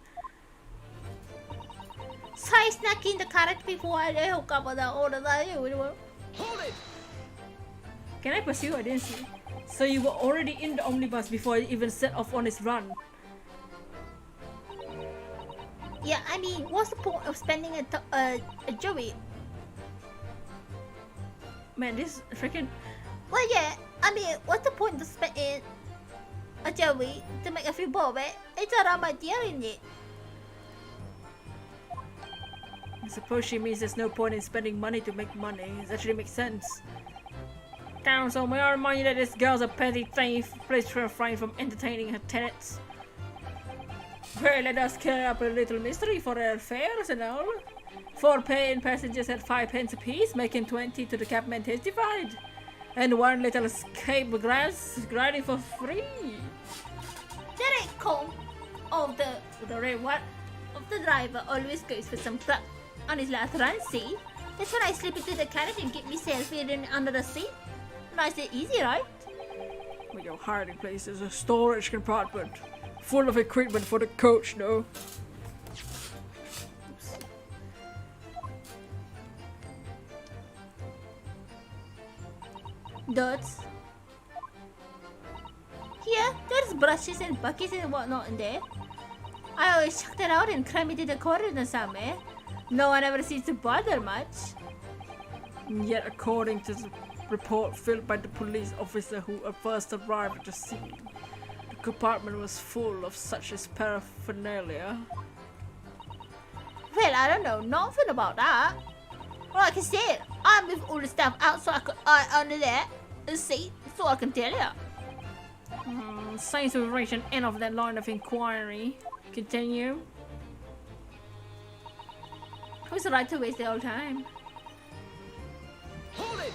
So I snuck in the carrot before I hook up with the order that you will. Hold it! Can I pursue? I didn't see. So you were already in the omnibus before it even set off on its run. Yeah, I mean, what's the point of spending a Joey? Man, this freaking. Well, yeah, I mean, what's the point of spending a Joey to make a few bob? It's a raw idea in it. I suppose she means there's no point in spending money to make money. It actually makes sense. Council, may I remind you that this girl's a petty thief, please refrain from entertaining her tenants. Well, let us clear up a little mystery for their fares and all. 4 paying passengers at 5 pence apiece, making 20 to the cabman testified. And 1 little escape grass riding for free. The red cone of the red what? of the driver always goes for some crap on his last run, see? That's when I slip into the carriage and get myself hidden under the seat. Nice and easy, right? Well, your hiding place is a storage compartment full of equipment for the coach, no? Dirts. Here, there's brushes and buckets and whatnot in there. I always chuck that out and cram it in the corner somewhere. No one ever seems to bother much. Yet, according to the report filled by the police officer who first arrived at the scene, the compartment was full of such as paraphernalia. Well, I don't know nothing about that. Like I said, I moved all the stuff out so I could eye under there and see, so I can tell you. Seems we've reached an end of that line of inquiry. Continue. Who's right to waste their old time? Hold it!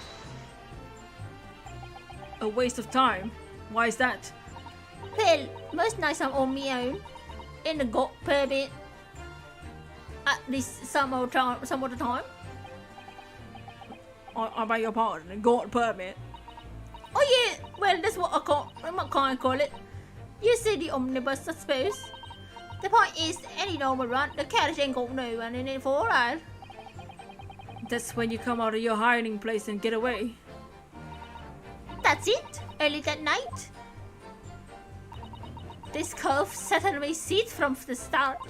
A waste of time? Why is that? Well, most nights I'm on my own, in the goat permit. At least some of the time. I beg your pardon, got permit. Oh yeah, well that's what I can't call it. You say the omnibus, I suppose. The point is, any normal run, the carriage ain't got no one in it for alright. That's when you come out of your hiding place and get away. That's it, early that night. This curve sat on my seat from the start.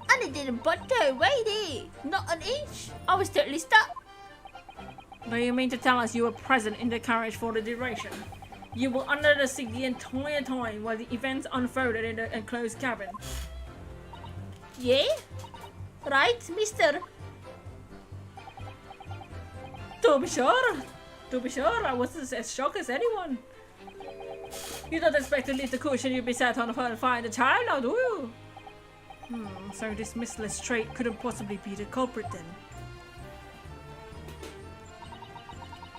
And it didn't butter away there, not an inch. I was totally stuck. Do you mean to tell us you were present in the carriage for the duration? You were under the seat the entire time while the events unfolded in the enclosed cabin. Yeah? Right, mister? To be sure, I was as shocked as anyone. You don't expect to leave the cushion you'd be sat on and find a child now, do you? So this Miss Lestrade couldn't possibly be the culprit then.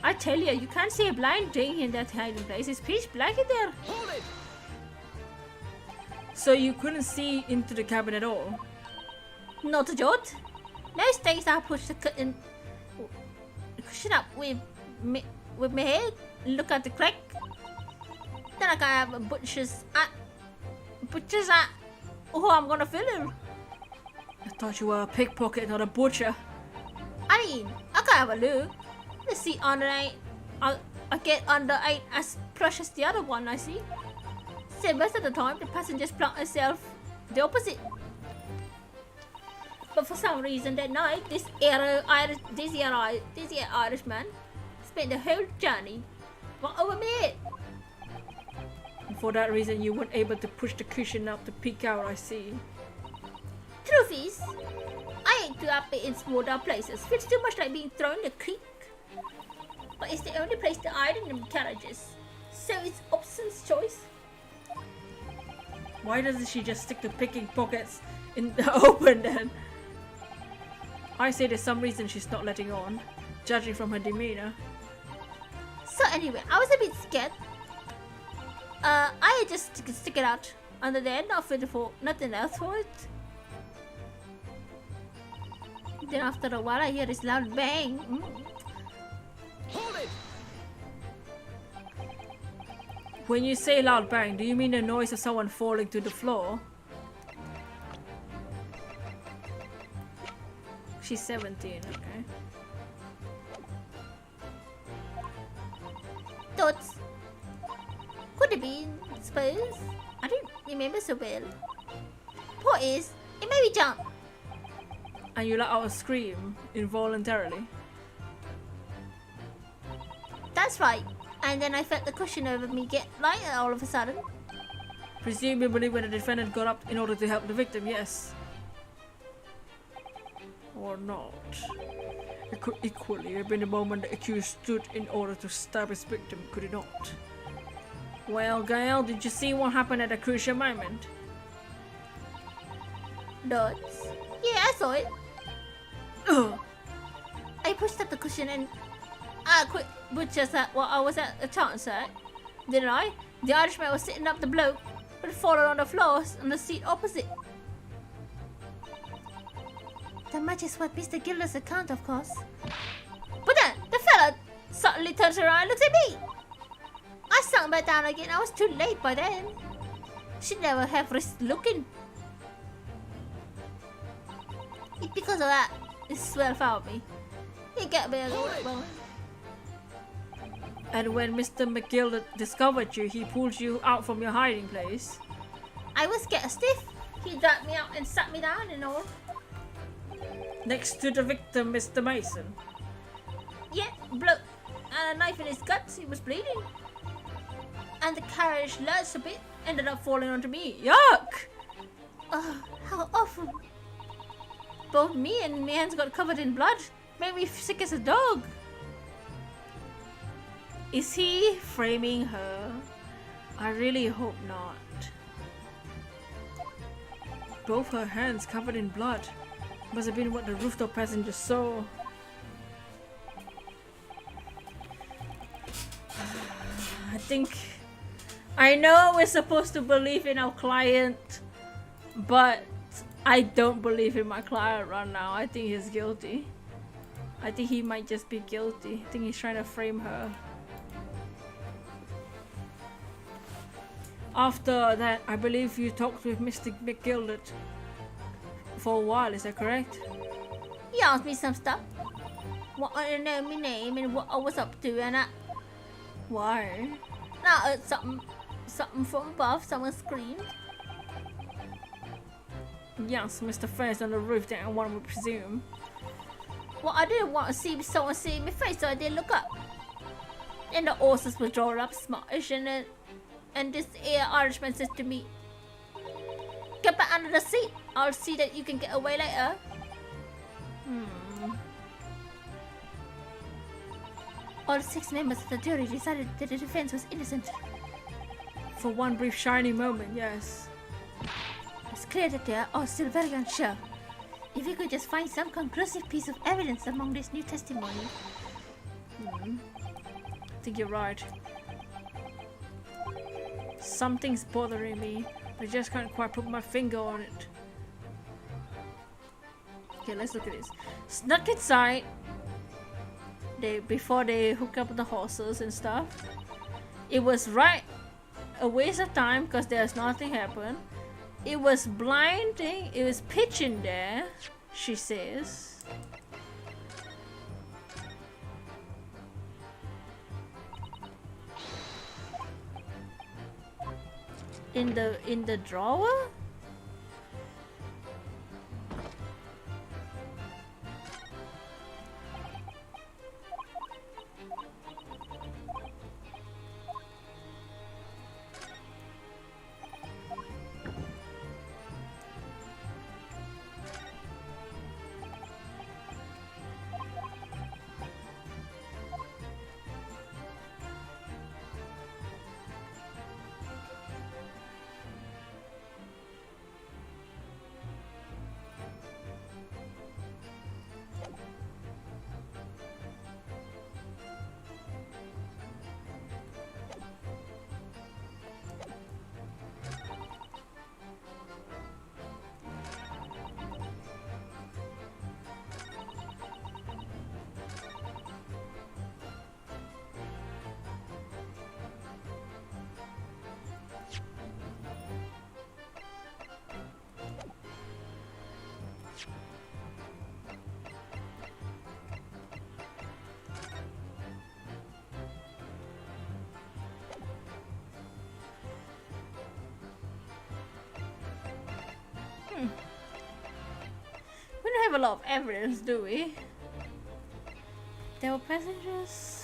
I tell you, you can't see a blind thing in that hiding place. It's pitch black in there. Hold it! So you couldn't see into the cabin at all? Not a jot. Most days I push the cushion up with my head, look at the crack. Then I can have a butcher's at who I'm gonna fill him. I thought you were a pickpocket, not a butcher. I mean, I can have a look. The seat under ain't, I get under ain't as plush as the other one, I see. So most of the time, the passengers plant themselves the opposite. But for some reason that night, this Irishman spent the whole journey right over me. And for that reason, you weren't able to push the cushion up to peek out, I see. Truth is, I ain't too happy in small down places. Feels too much like being thrown in the creek. But it's the only place to hide in them carriages. So it's Opson's choice. Why doesn't she just stick to picking pockets in the open then? I say there's some reason she's not letting on, judging from her demeanor. So anyway, I was a bit scared. I just stick it out under there, nothing else for it. Then after a while I hear this loud bang. Hold it! When you say loud bang, do you mean the noise of someone falling to the floor? She's 17, okay. Thoughts? Could have been, suppose. I don't remember so well. Point is, it made me jump. And you let out a scream involuntarily. That's right. And then I felt the cushion over me get lighter all of a sudden. Presumably when the defendant got up in order to help the victim, yes. Or not. It could equally have been the moment the accused stood in order to stab his victim, could it not? Well, Gail, did you see what happened at a crucial moment? Dots? Yeah, I saw it. Ugh. I pushed up the cushion and I quit butchers at what I was at a chance at. Didn't I? The Irishman was sitting up the bloke, but fallen on the floor on the seat opposite. That matches what Mr. Gilda's account, of course. But then, the fella suddenly turns around and looks at me. I sunk back down again. I was too late by then. Should never have risked looking. It's because of that, it swell found me. He got me a little bone. And when Mr. McGill discovered you, he pulled you out from your hiding place. I was getting stiff. He dragged me out and sat me down and all. Next to the victim, Mr. Mason. Yeah, bloke and a knife in his guts. He was bleeding. And the carriage lurched a bit, ended up falling onto me. Yuck! Oh, how awful. Both me and my hands got covered in blood. Made me sick as a dog. Is he framing her? I really hope not. Both her hands covered in blood. Must have been what the rooftop passenger saw. I know we're supposed to believe in our client, but I don't believe in my client right now. I think he's guilty. I think he might just be guilty. I think he's trying to frame her. After that, I believe you talked with Mr. McGilded for a while, is that correct? He asked me some stuff. Wanted to know my name and what I was up to, and Why? I heard something from above. Someone screamed. Yes, Mr. Face on the roof there, one would presume. Well, I didn't want to see someone see my face, so I didn't look up. And the horses were drawn up smartish, and this Irishman says to me, "Get back under the seat. I'll see that you can get away later." All 6 members of the jury decided that the defense was innocent. For one brief shiny moment, yes. It's clear that they are all still very unsure. If we could just find some conclusive piece of evidence among this new testimony. I think you're right. Something's bothering me, but I just can't quite put my finger on it. Okay, let's look at this. Snuck inside. Before they hook up the horses and stuff. It was right a waste of time because there's nothing happened. It was blinding. It was pitch in there, she says. In the drawer? We don't have a lot of evidence, do we? There were passengers.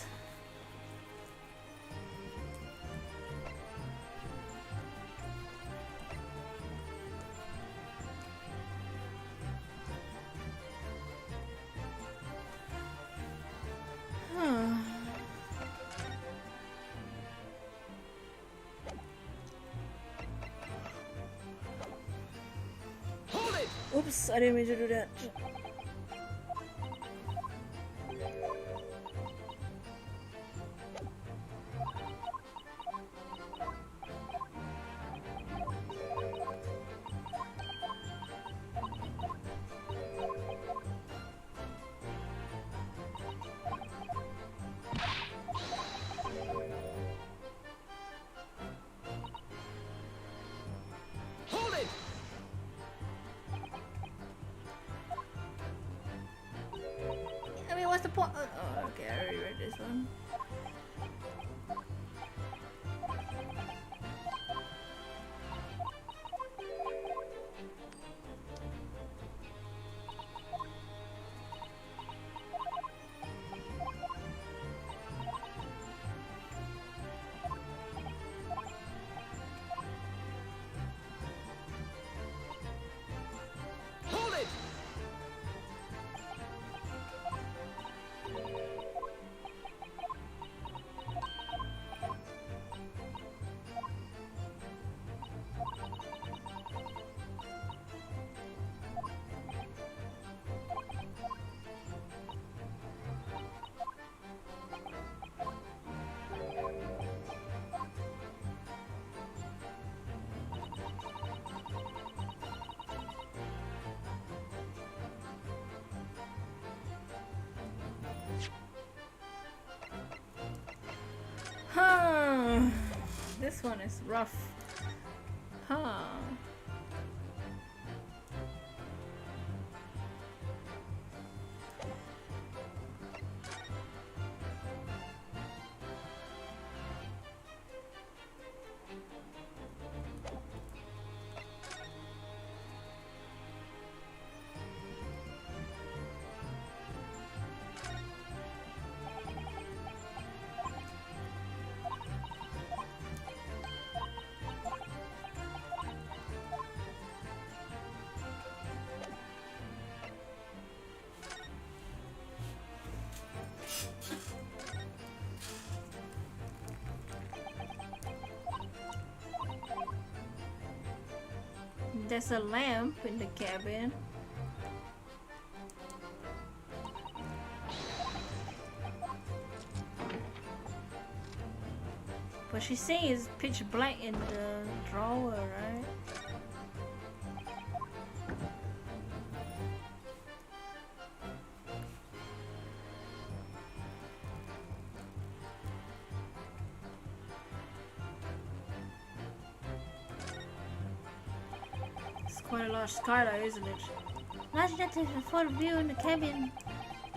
Hold it! Oops, I didn't mean to do that. Hold it! I mean, what's the point? Oh, okay, I already read this one. Hold it! Huh. This one is rough. Huh. There's a lamp in the cabin. But she's saying it's pitch black in the drawer, right? It's quite a large skylight, isn't it? Large enough to afford a view in the cabin.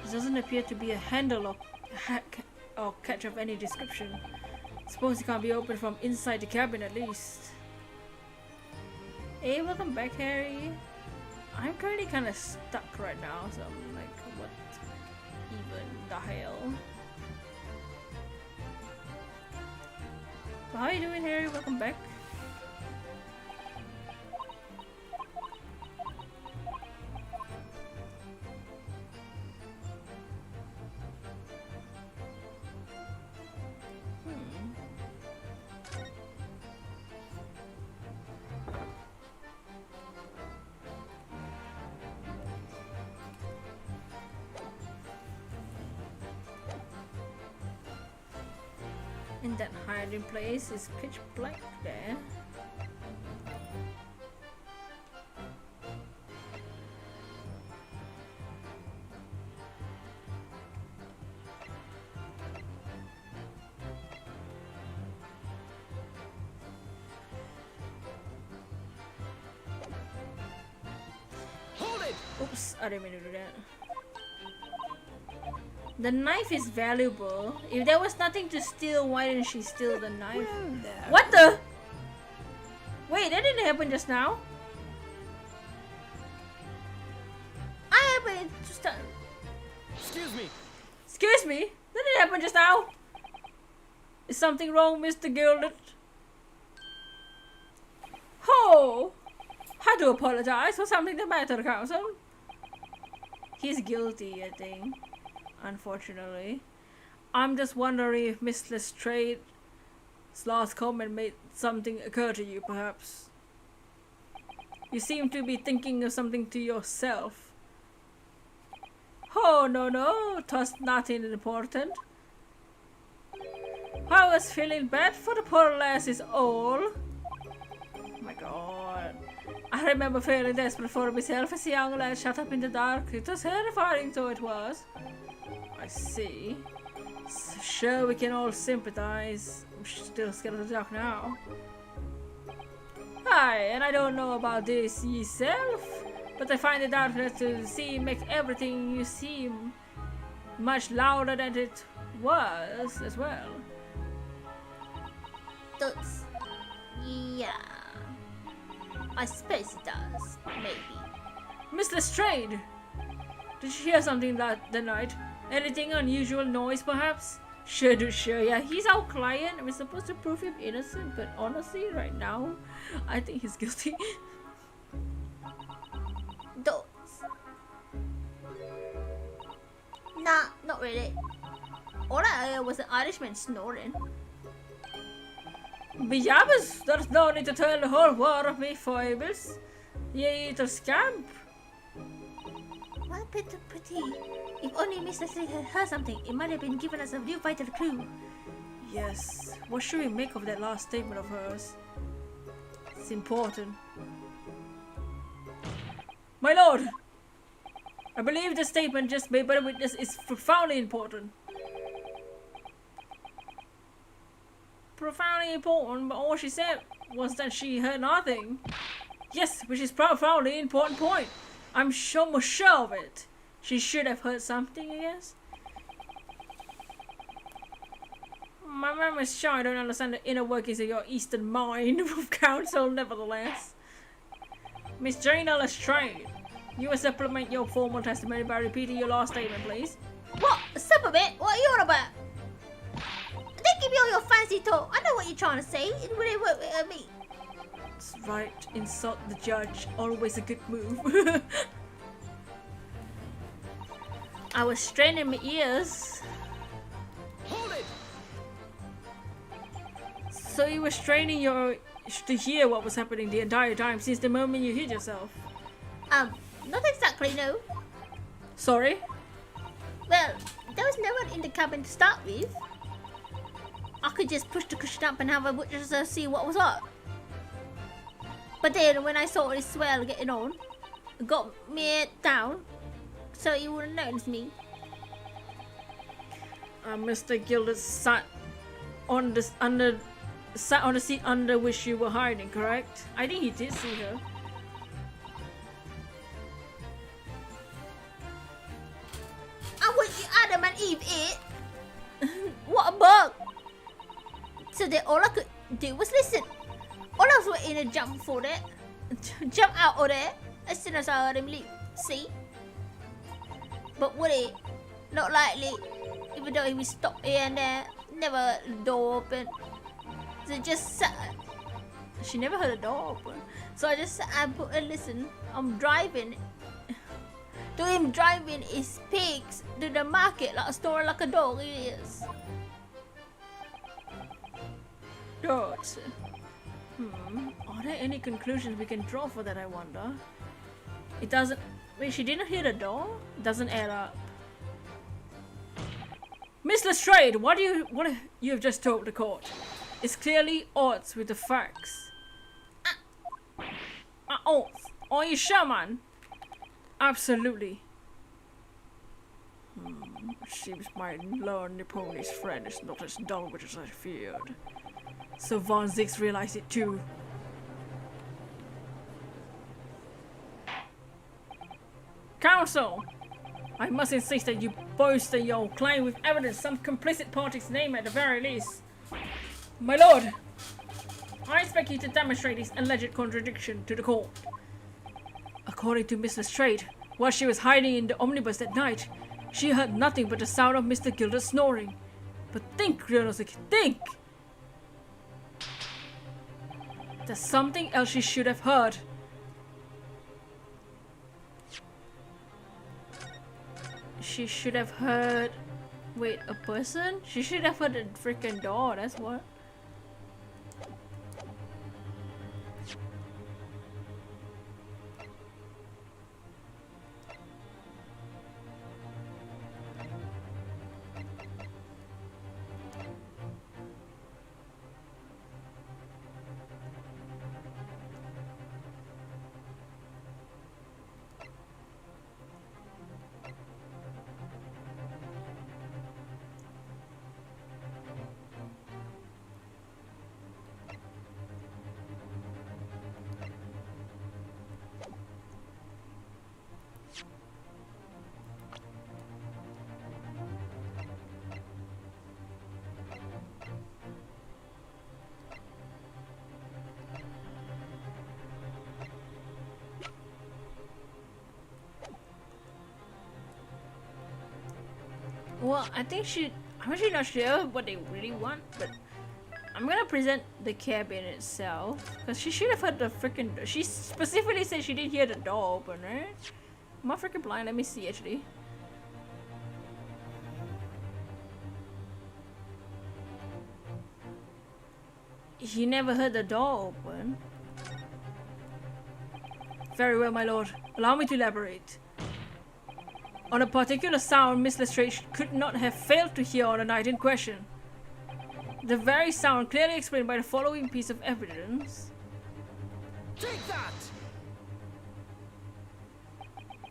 There doesn't appear to be a handle or catch of any description. Suppose it can't be opened from inside the cabin at least. Hey, welcome back, Harry. I'm currently kind of stuck right now, so I'm like, what even the hell? So how are you doing, Harry? Welcome back. In that hiding place is pitch black there. Hold it! Oops, I didn't mean to do that. The knife is valuable. If there was nothing to steal, why didn't she steal the knife? What the? Wait, that didn't happen just now. it just Excuse me. Excuse me? Did it happen just now? Is something wrong, Mr. Gilded? Oh! I do apologize. Was something the matter, Council? He's guilty, I think. Unfortunately. I'm just wondering if Miss Lestrade's last comment made something occur to you, perhaps. You seem to be thinking of something to yourself. Oh, no, 'twas nothing important. I was feeling bad for the poor lass is all. Oh my god. I remember feeling desperate for myself as a young lad shut up in the dark. It was terrifying, so it was. I see. Sure, we can all sympathize. I'm still scared of the dark now. Aye, and I don't know about this yourself, but I find the darkness to make everything you seem much louder than it was as well. does. Yeah. I suppose it does. Maybe. Miss Lestrade! Did you hear something that the night? Anything unusual noise, perhaps? Sure, yeah, he's our client. We're supposed to prove him innocent, but honestly, right now, I think he's guilty. Does. Nah, not really. All I heard was an Irishman snoring. Bejabbers, there's no need to tell the whole world of me foibles. Ye little scamp. Well, pretty. If only Miss Leslie had heard something, it might have been given us a real vital clue. Yes, what should we make of that last statement of hers? It's important. My lord! I believe the statement just made by the witness is profoundly important. Profoundly important, but all she said was that she heard nothing. Yes, which is profoundly important point. I'm sure of it. She should have heard something, I guess. My memory's sure I don't understand the inner workings of your eastern mind of counsel, nevertheless. Miss Jane Lestrade, you will supplement your formal testimony by repeating your last statement, please. What? Supplement? What are you on about? Don't give me all your fancy talk. I know what you're trying to say. It really won't hurt me. That's right. Insult the judge. Always a good move. I was straining my ears. Hold it! So you were straining your to hear what was happening the entire time since the moment you hit yourself. Not exactly, no. Sorry? Well, there was no one in the cabin to start with. I could just push the cushion up and have a witness to see what was up. But then when I saw this swell getting on, it got me down, so you wouldn't notice me. Mr. Gilded sat on the seat under which you were hiding, correct? I think he did see her. I want you Adam and Eve it. What a bug! So then all I could do was listen. All I was waiting to jump for that. Jump out of there as soon as I heard him leave. See? But would it? Not likely. Even though he was stopped here and there. Never heard the door open. So just sat. She never heard the door open. So I just sat and put and listen. I'm driving. To him driving his pigs to the market like a store like a dog it is. Dogs. Are there any conclusions we can draw for that, I wonder? It doesn't... Wait, she didn't hear the door? It doesn't add up. Miss Lestrade, what you have just told the court is clearly odds with the facts. Odds? Are you sure, man? Absolutely. Seems my lonely pony's friend is not as dull as I feared. So Von Zix realized it too. Counsel! I must insist that you bolster your claim with evidence, some complicit party's name at the very least. My lord, I expect you to demonstrate this alleged contradiction to the court. According to Miss Lestrade, While she was hiding in the omnibus that night, she heard nothing but the sound of Mr. Gilder snoring. But think, Ryonosuke, think! There's something else she should have heard. She should have heard... Wait, a person? She should have heard a freaking door, that's what. Well, I'm actually not sure what they really want, but I'm gonna present the cabin itself because she should have heard the freaking. She specifically said she didn't hear the door open, right? Am I freaking blind? Let me see actually. She never heard the door open. Very well, my lord. Allow me to elaborate. On a particular sound Miss Lestrade could not have failed to hear on the night in question. The very sound clearly explained by the following piece of evidence. Take that!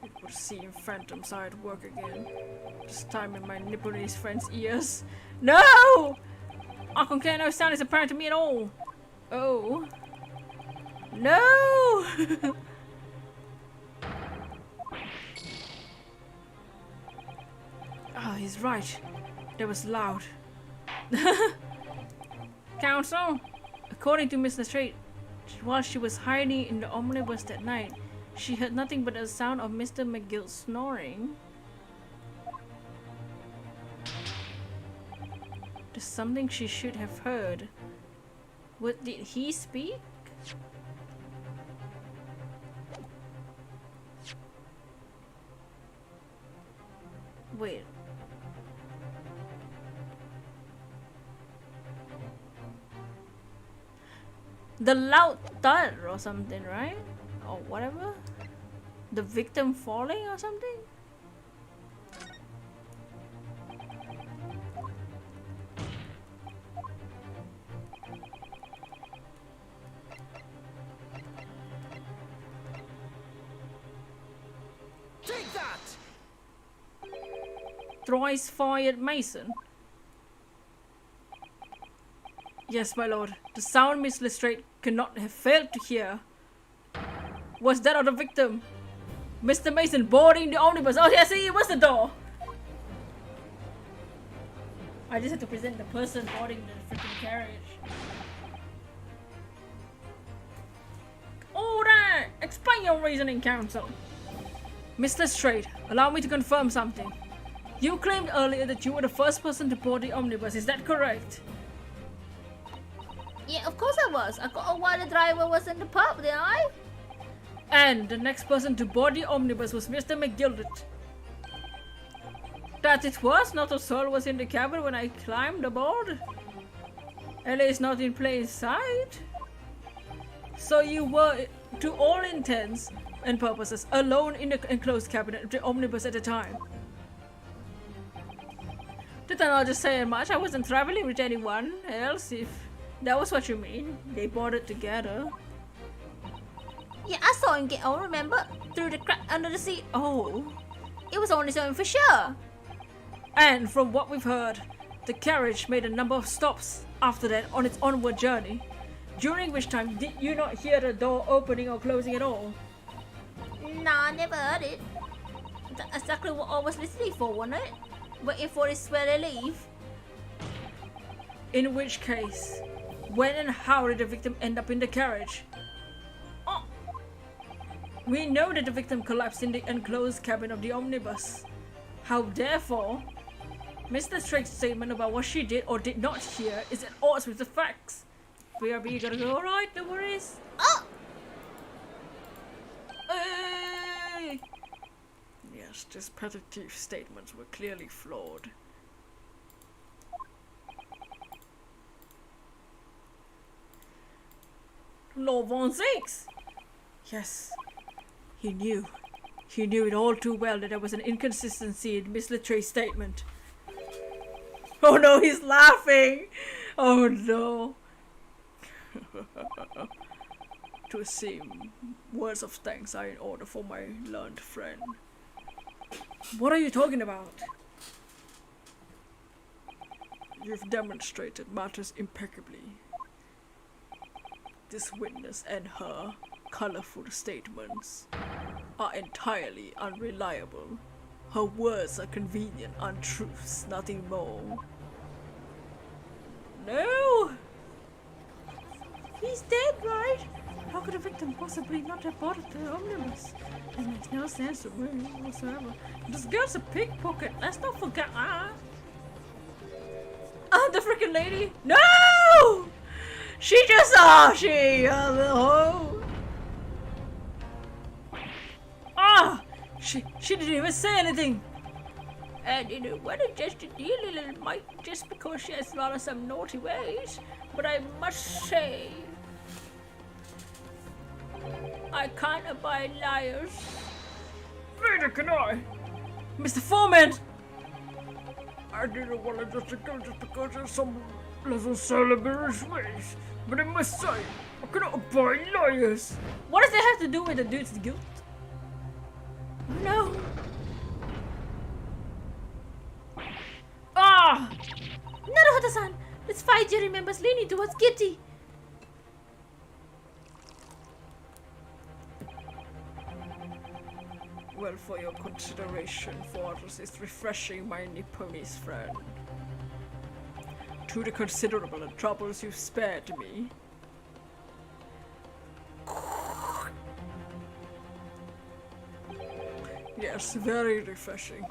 It would seem phantoms are at work again. This time in my Nipponese friend's ears. No! Akonkai no sound is apparent to me at all. Oh. No! Oh, he's right. That was loud. Counsel, according to Miss Lestrade, while she was hiding in the omnibus that night, she heard nothing but the sound of Mr. McGill snoring. There's something she should have heard. What did he speak? Wait. The loud thud or something, right? Or whatever. The victim falling or something? Take that! Thrice fired Mason. Yes, my lord. The sound Miss Lestrade could not have failed to hear was that of the victim. Mr. Mason boarding the omnibus. Oh, yeah, see, it was the door. I just had to present the person boarding the freaking carriage. Alright! Explain your reasoning, counsel. Miss Lestrade, allow me to confirm something. You claimed earlier that you were the first person to board the omnibus. Is that correct? Yeah, of course I was. I got a while the driver was in the pub, didn't I? And the next person to board the omnibus was Mr. McGildet. That it was, not a soul was in the cabin when I climbed aboard. At least not in plain sight. So you were, to all intents and purposes, alone in the enclosed cabin of the omnibus at the time. Did I not just say much? I wasn't traveling with anyone else, if that was what you mean. They boarded together. Yeah, I saw him get on, remember? Through the crack under the seat. Oh, it was on his own for sure. And from what we've heard, the carriage made a number of stops after that on its onward journey. During which time, did you not hear the door opening or closing at all? Nah, I never heard it. That's exactly what I was listening for, wasn't it? Waiting for his swear to leave. In which case, when and how did the victim end up in the carriage? We know that the victim collapsed in the enclosed cabin of the omnibus. How therefore, Mr. Strake's statement about what she did or did not hear is at odds with the facts. BRB, you gotta go, alright, no worries. Oh! Hey! Yes, this petty thief's statements were clearly flawed. Lord Von Zakes! Yes, he knew. He knew it all too well that there was an inconsistency in Miss Lattre's statement. Oh no, he's laughing! Oh no! To seem words of thanks are in order for my learned friend. What are you talking about? You've demonstrated matters impeccably. This witness and her colorful statements are entirely unreliable. Her words are convenient untruths, nothing more. No! He's dead, right? How could a victim possibly not have boarded the omnibus? It makes no sense to me whatsoever. This girl's a pickpocket. Let's not forget that. The freaking lady. No! She just she oh. She didn't even say anything. And you know what? Just a dear little mite, just because she has a lot of some naughty ways. But I must say, I can't abide liars. Neither can I. Mr. Foreman! I didn't want to just go just because of some little celebrity ways, but I must say, I cannot abide liars. What does that have to do with the dude's guilt? No. Ah! Naruhodo-san, let's fight jury members leaning towards guilty. Well, for your consideration, Fortress is refreshing my Nipponese friend. To the considerable troubles you've spared me. Yes, very refreshing.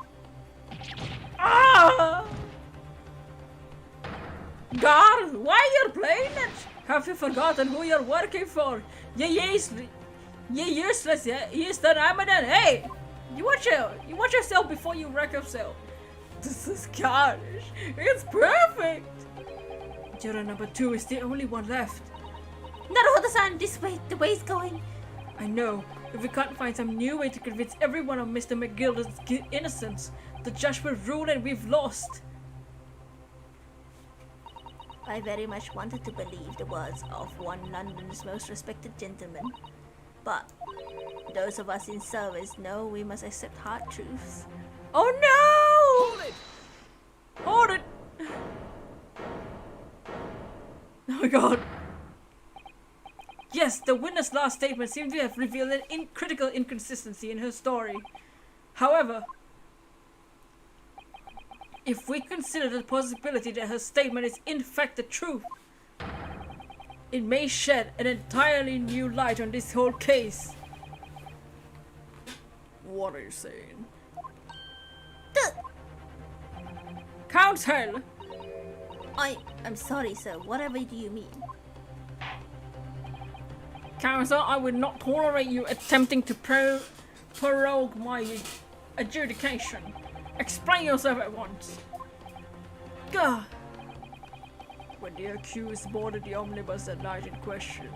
Ah! God, why you're playing it? Have you forgotten who you're working for? You useless, Eastern Amadan. Hey! You watch yourself before you wreck yourself. This is gosh. It's perfect. Juror number 2 is the only one left. Naruhodo-san, this way, the way's going. I know. If we can't find some new way to convince everyone of Mr. McGilda's innocence, the judge will rule and we've lost. I very much wanted to believe the words of one London's most respected gentleman. But those of us in service know we must accept hard truths. Oh no! Hold it! Oh my god. Yes, the witness' last statement seemed to have revealed an critical inconsistency in her story. However, if we consider the possibility that her statement is in fact the truth, it may shed an entirely new light on this whole case. What are you saying? Counsel! I'm sorry, sir. Whatever do you mean? Counsel, I would not tolerate you attempting to prorogue my adjudication. Explain yourself at once. Gah! When the accused boarded the omnibus that night in question.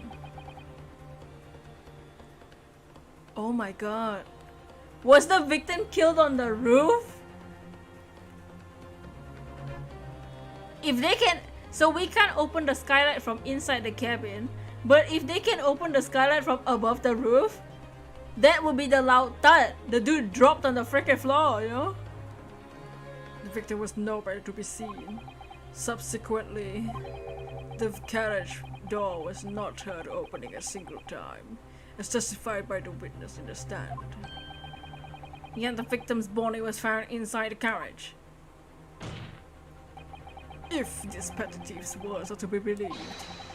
Oh my god. Was the victim killed on the roof? If they can... So we can't open the skylight from inside the cabin. But if they can open the skylight from above the roof, that would be the loud thud. The dude dropped on the freaking floor, you know? The victim was nowhere to be seen. Subsequently, the carriage door was not heard opening a single time, as testified by the witness in the stand. Yet the victim's body was found inside the carriage. If these petty thief's words are to be believed,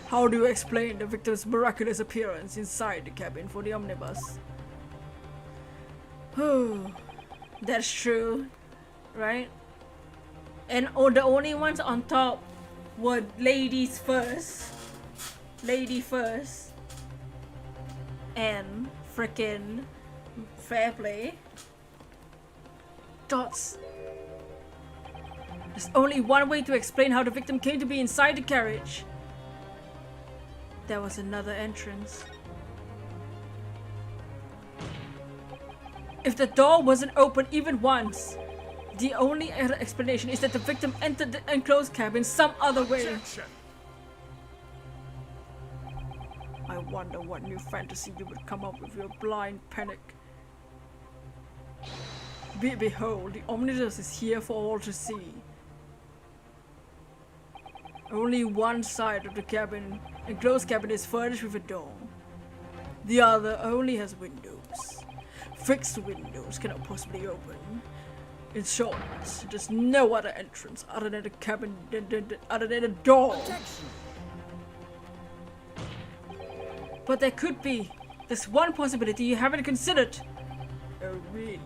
how do you explain the victim's miraculous appearance inside the cabin for the omnibus? That's true, right? And the only ones on top were ladies first. Lady first. And frickin' fair play. Dots. There's only one way to explain how the victim came to be inside the carriage. There was another entrance. If the door wasn't open even once, the only other explanation is that the victim entered the enclosed cabin some other way. Objection! I wonder what new fantasy you would come up with your blind panic. Behold, the omnibus is here for all to see. Only one side of the cabin, enclosed cabin, is furnished with a door. The other only has windows. Fixed windows cannot possibly open. In short, there's no other entrance other than the cabin, other than a door. Objection! But there could be. There's one possibility you haven't considered. Oh, really?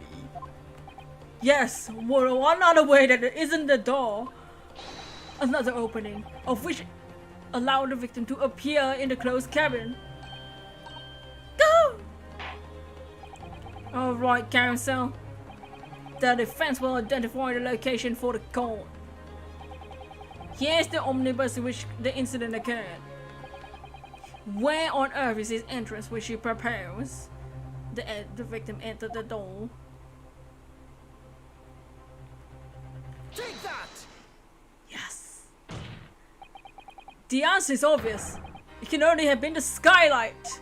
Yes, one other way that there isn't the door. Another opening, of which allowed the victim to appear in the closed cabin. Go! Alright, counsel. The defense will identify the location for the court. Here's the omnibus in which the incident occurred. Where on earth is his entrance which he proposes? The victim entered the door. Take that! Yes. The answer is obvious. It can only have been the skylight.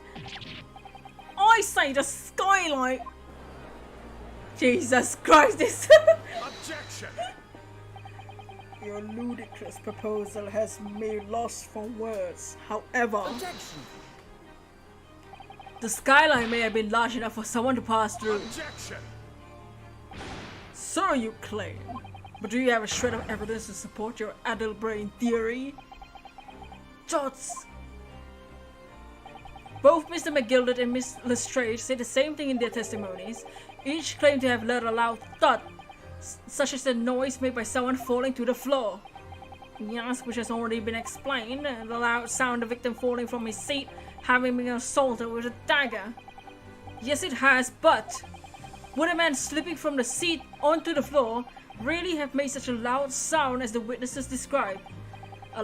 I say the skylight. Jesus Christ, this. Objection! Your ludicrous proposal has me lost for words. However, Objection! The skylight may have been large enough for someone to pass through. Objection! So you claim. But do you have a shred of evidence to support your adult brain theory? Jots! Both Mr. McGilded and Miss Lestrade say the same thing in their testimonies. Each claim to have heard a loud thud, such as the noise made by someone falling to the floor. Yes, which has already been explained, the loud sound of the victim falling from his seat, having been assaulted with a dagger. Yes, it has, but would a man slipping from the seat onto the floor really have made such a loud sound as the witnesses described? A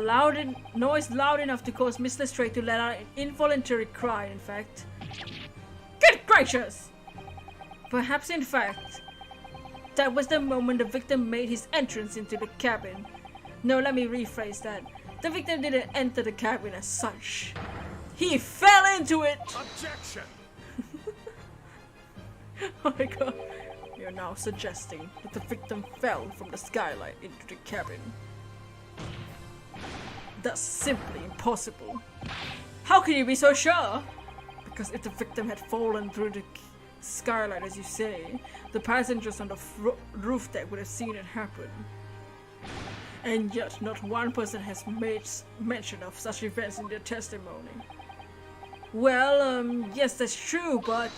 noise loud enough to cause Miss Lestrade to let out an involuntary cry, in fact. Good gracious! Perhaps, in fact, that was the moment the victim made his entrance into the cabin. No, let me rephrase that. The victim didn't enter the cabin as such. He fell into it! Objection! Oh my god. You're now suggesting that the victim fell from the skylight into the cabin. That's simply impossible. How can you be so sure? Because if the victim had fallen through the skylight, as you say, the passengers on the roof deck would have seen it happen. And yet, not one person has made mention of such events in their testimony. Well, yes, that's true, but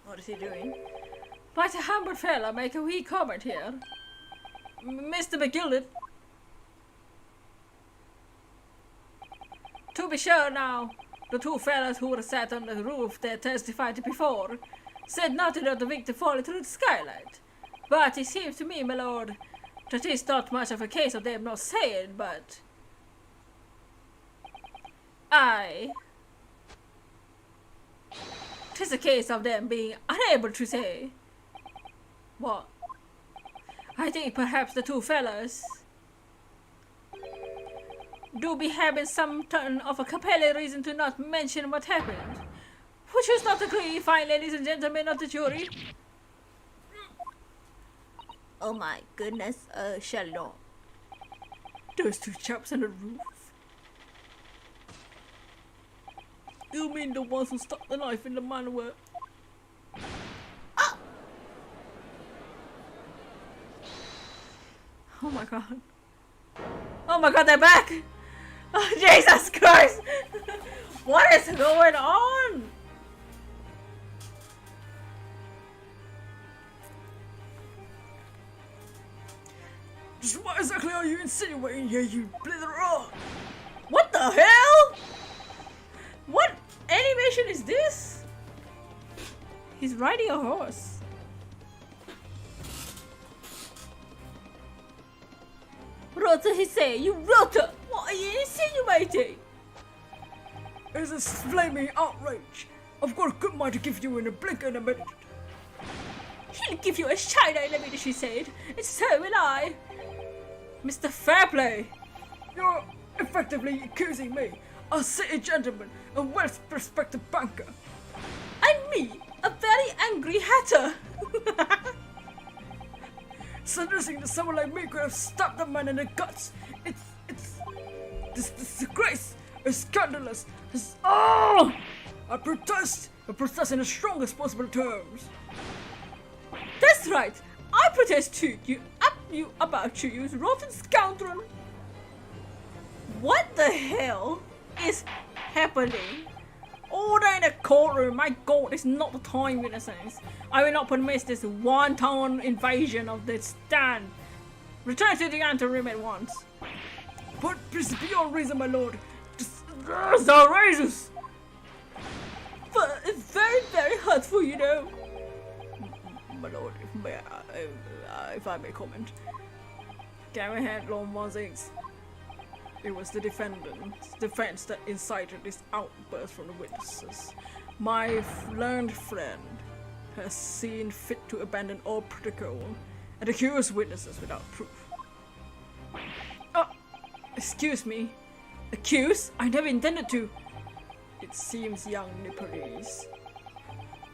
what is he doing? Might a humble fella make a wee comment here? Mr. McGilded? To be sure now, the two fellas who were sat on the roof that testified before said nothing of the victim falling through the skylight. But it seems to me, my lord, that is not much of a case of them not saying, but aye, 'tis a case of them being unable to say. What? I think perhaps the two fellas do be having some turn of a compelling reason to not mention what happened. Would you not agree, fine ladies and gentlemen of the jury? Oh my goodness, Sherlock. Those two chaps on the roof. You mean the ones who stuck the knife in the manware? Oh my god. Oh my god, they're back! Oh, Jesus Christ! What is going on? Just what exactly are you insinuating here, you blitherer? What the hell? What animation is this? He's riding a horse. Rota, he say, you Rota! What are you insinuating? It's a flaming outrage. I've got a good mind to give you in a blink and a minute. He'll give you a shiner in a minute, she said. And so will I. Mr. Fairplay. You're effectively accusing me, a city gentleman, a well-respected banker. And me, a very angry hatter. Suggesting that someone like me could have stabbed a man in the guts. This disgrace is scandalous. Oh! I protest in the strongest possible terms. That's right. I protest too. You rotten scoundrel. What the hell is happening? Order in a courtroom. My God, it's not the time, innocence. I will not permit this wanton invasion of the stand. Return to the anteroom at once. But this is beyond reason, my lord. That's outrageous. But it's very, very hurtful, you know. My lord, if I may comment. Go ahead, Lord Mozix. It was the defense that incited this outburst from the witnesses. My learned friend has seen fit to abandon all protocol and accuse witnesses without proof. Excuse me. Accuse? I never intended to. It seems, young Nepalese,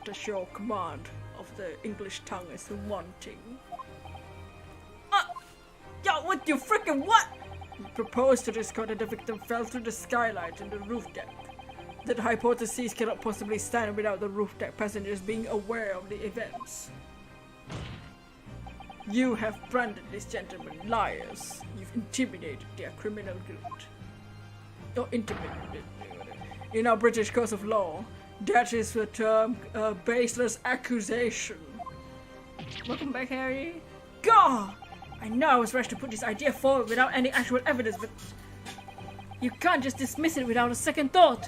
that your command of the English tongue is wanting. What you freaking what? You proposed to discover that the victim fell through the skylight in the roof deck. That hypothesis cannot possibly stand without the roof deck passengers being aware of the events. You have branded these gentlemen liars. You've intimidated their criminal guilt. Or intimidated. In our British Code of Law, that is the term baseless accusation. Welcome back, Harry. God! I know I was rushed to put this idea forward without any actual evidence, but you can't just dismiss it without a second thought.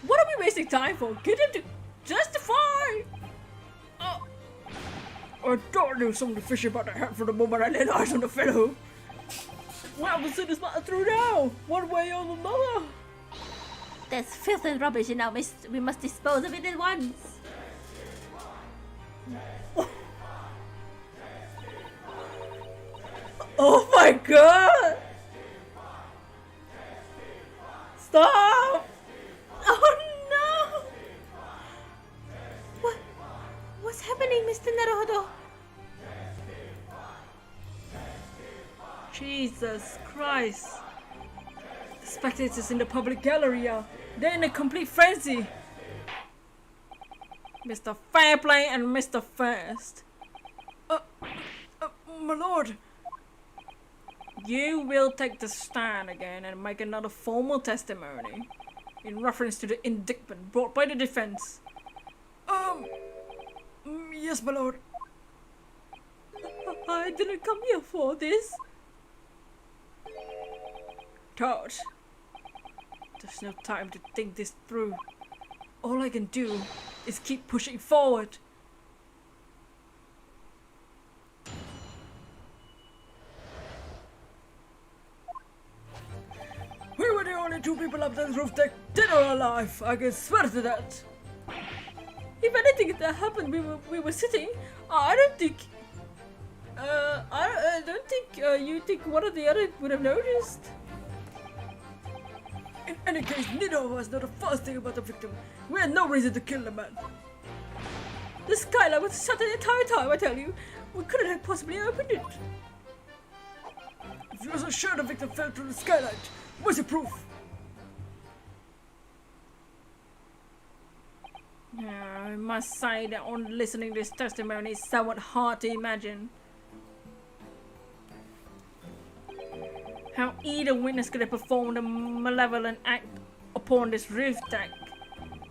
What are we wasting time for? Get him to justify! I thought there was something fishy about the head from the moment I laid eyes on the fellow. Well, we'll see this matter through now, one way or another. That's filth and rubbish, you know, we must dispose of it at once. Oh my God! Stop! Oh no! What's happening, Mr. Naruhodo? Jesus Christ! The spectators in the public gallery they're in a complete frenzy. Mr. Fairplay and Mr. First. My lord. You will take the stand again and make another formal testimony in reference to the indictment brought by the defense. Yes, my lord. I didn't come here for this. Todd, there's no time to think this through. All I can do is keep pushing forward. We were the only two people up that roof deck dead or alive. I can swear to that. If anything that happened, we were sitting. I don't think. I don't think you think one or the other would have noticed. In any case, neither of us know the first thing about the victim. We had no reason to kill the man. The skylight was shut the entire time, I tell you. We couldn't have possibly opened it. If you were so sure the victim fell through the skylight, what's your proof? I must say that on listening to this testimony is somewhat hard to imagine. how either witness could have performed a malevolent act upon this roof deck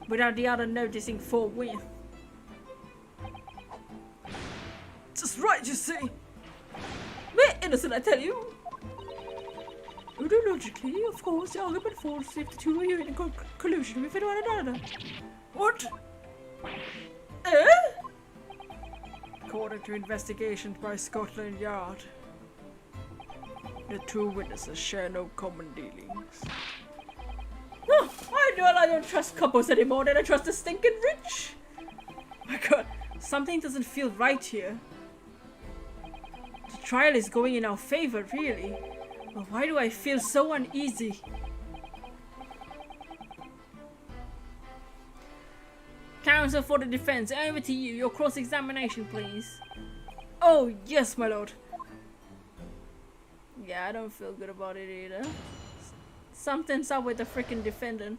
without the other noticing forthwith. Just right, you see. We're innocent, I tell you. Ideologically, of course, the argument falls if the two are in collusion with one another. What? Eh? According to investigations by Scotland Yard, the two witnesses share no common dealings. Oh, I don't trust couples anymore than I trust the stinking rich. My god, something doesn't feel right here. The trial is going in our favor, really. But why do I feel so uneasy? Counsel for the defense, over to you. Your cross-examination, please. Oh, yes, my lord. Yeah, I don't feel good about it either. Something's up with the freaking defendant.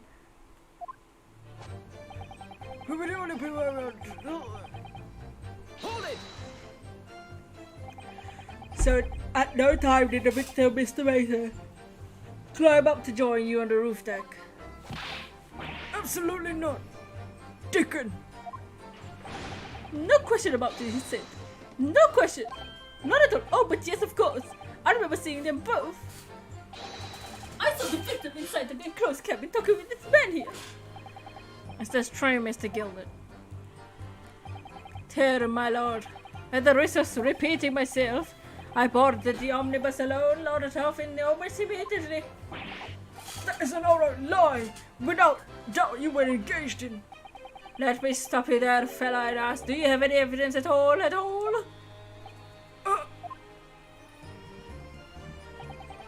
Who were the only people around? Hold it! So, at no time did the victim, Mr. Mason, climb up to join you on the roof deck. Absolutely not. Dickon. No question about this, he said. No question. Not at all. Oh, but yes, of course. I remember seeing them both. I saw the victim inside the enclosed cabin talking with this man here. Is this true, Mr. Gilbert? Dear my lord, at the risk of repeating myself, I boarded the omnibus alone, loaded off in the omnibus immediately. That is an outright lie. Without doubt, you were engaged in. Let me stop you there, fella, and ask, do you have any evidence at all,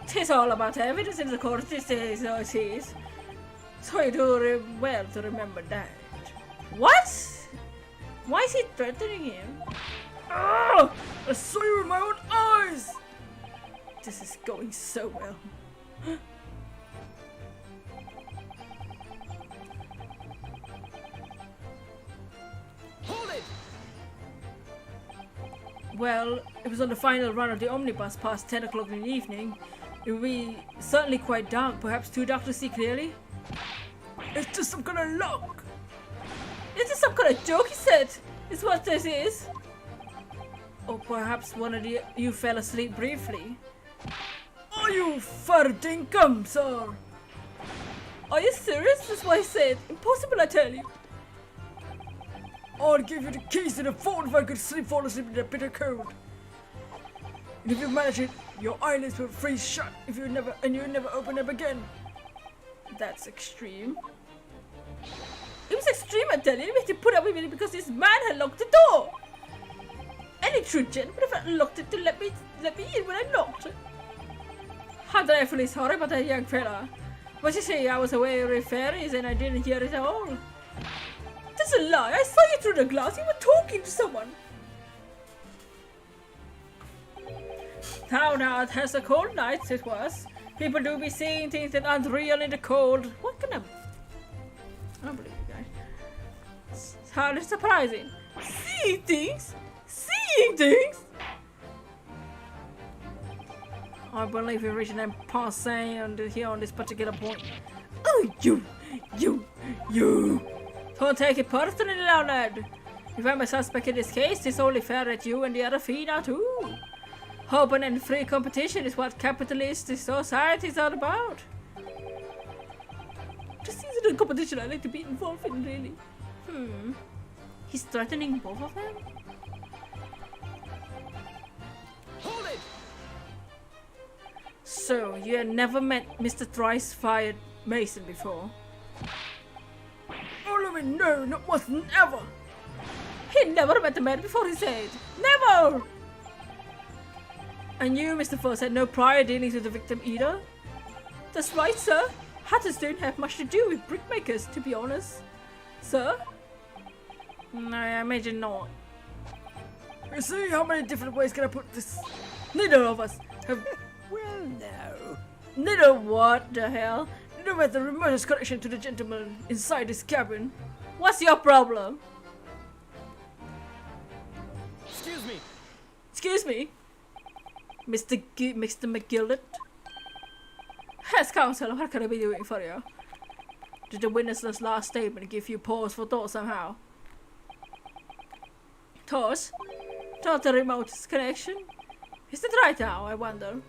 Tis all about evidence in the court these days, so it is. So you do well to remember that. What? Why is he threatening him? Ah! I saw you with my own eyes. This is going so well. Hold it! Well, it was on the final run of the omnibus past 10 o'clock in the evening. It would be certainly quite dark, perhaps too dark to see clearly. It's just some kind of luck. Is this some kind of joke, he said? Is what this is? Or perhaps one of you fell asleep briefly. Are you fair dinkum, sir? Are you serious? That's what I said. Impossible, I tell you. I'd give you the keys to the phone if I could fall asleep in that bitter cold. And if you manage it, your eyelids will freeze shut if you never open them again. That's extreme. It was extreme, I tell you. We had to put up with it because this man had locked the door. Any true gent would have unlocked it to let me in when I knocked. How dreadfully sorry about that young fella. But you see, I was away with fairies and I didn't hear it at all. That's a lie. I saw you through the glass. You were talking to someone. Now, it has a cold night, it was. People do be seeing things that aren't real in the cold. What kind of... I don't believe you guys. It's hardly surprising. Seeing things? Seeing things? I believe we're reaching an impasse here on this particular point. Oh, you! Don't take it personally now, lad. If I'm a suspect in this case, it's only fair that you and the other three are too. Open and free competition is what capitalist society is all about. This isn't a competition I like to be involved in, really. He's threatening both of them? Hold it! So, you had never met Mr. Thrice-Fired Mason before? Oh, let me know, not once, never. He never met the man before, he said. Never! And you, Mr. Foss, had no prior dealings with the victim either? That's right, sir. Hatters don't have much to do with brickmakers, to be honest. Sir? No, I imagine not. You see how many different ways can I put this? Neither of us have... Well, no. Neither what the hell? Neither have the remotest connection to the gentleman inside this cabin. What's your problem? Excuse me. Excuse me? Mr. McGillet? Yes, Counselor, what can I be doing for you? Did the witness's last statement give you pause for thought somehow? Thoughts? Not the remote connection? Is it right now, I wonder?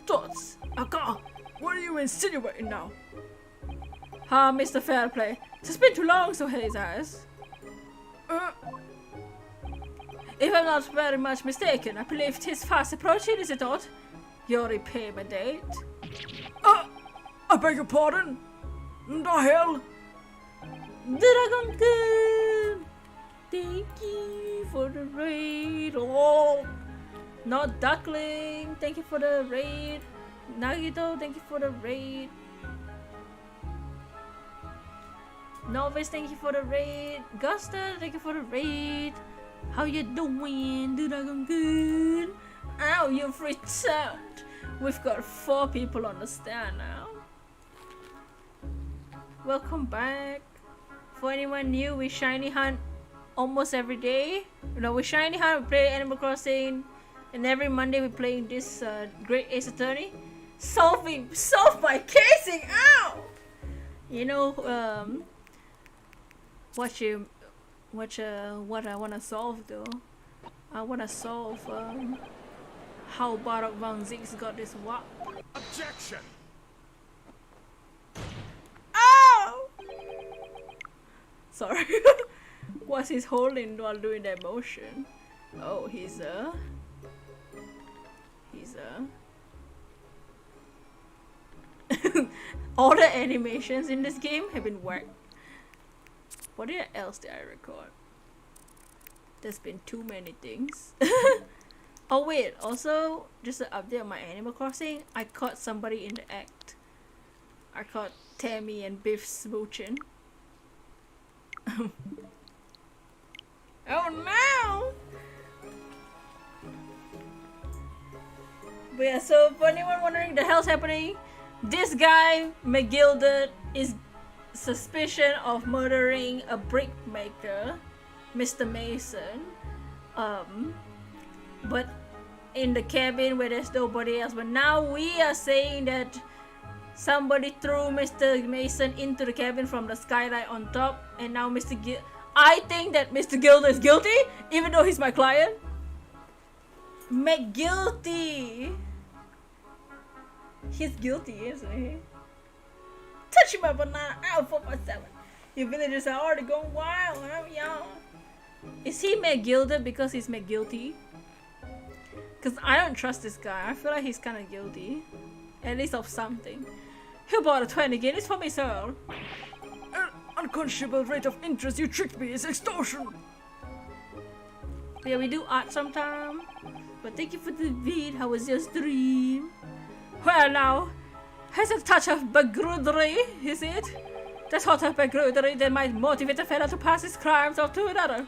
Thoughts? Aka, what are you insinuating now? Ah, Mr. Fairplay. It's been too long, so he says. If I'm not very much mistaken, I believe 'tis fast approaching, is it not? Your repayment date. I beg your pardon? The hell? Dragon Gun! Thank you for the raid. Oh, not Duckling. Thank you for the raid. Nagito, thank you for the raid. Novice, thank you for the raid. Gusta, thank you for the raid. How you doing, Dragon Gun? Ow, you've returned. We've got 4 people on the stand now. Welcome back. For anyone new, we shiny hunt almost every day. No, we shiny hunt, we play Animal Crossing, and every Monday we play this Great Ace Attorney. Solve my casing. Ow! You know, what I wanna solve though. I wanna solve how Barak Van Zig's got this wop. Objection! Ow! Sorry. What's he holding while doing that motion? Oh, he's all the animations in this game have been worked. What else did I record? There's been too many things. Oh wait, also just an update on my Animal Crossing. I caught somebody in the act. I caught Tammy and Biff smooching. Oh no! But yeah, so for anyone wondering the hell's happening, this guy, McGilded, is suspicion of murdering a brick maker, Mr. Mason. But in the cabin where there's nobody else. But now we are saying that somebody threw Mr. Mason into the cabin from the skylight on top, and now I think that Mr. Gilder is guilty, even though he's my client. McGuilty. He's guilty, isn't he? Touch my banana out 4.7. Your villagers are already going wild, huh, y'all? Is he McGilded because he's McGuilty? Because I don't trust this guy. I feel like he's kind of guilty. At least of something. Who bought a 20 again? It's for me, sir. Unconscionable rate of interest, you tricked me, it's extortion! Yeah, we do art sometime. But thank you for the vid. How was your stream? Well now, has a touch of bagrudery, is it? That's hot of bagrudery that might motivate a fella to pass his crimes off to another.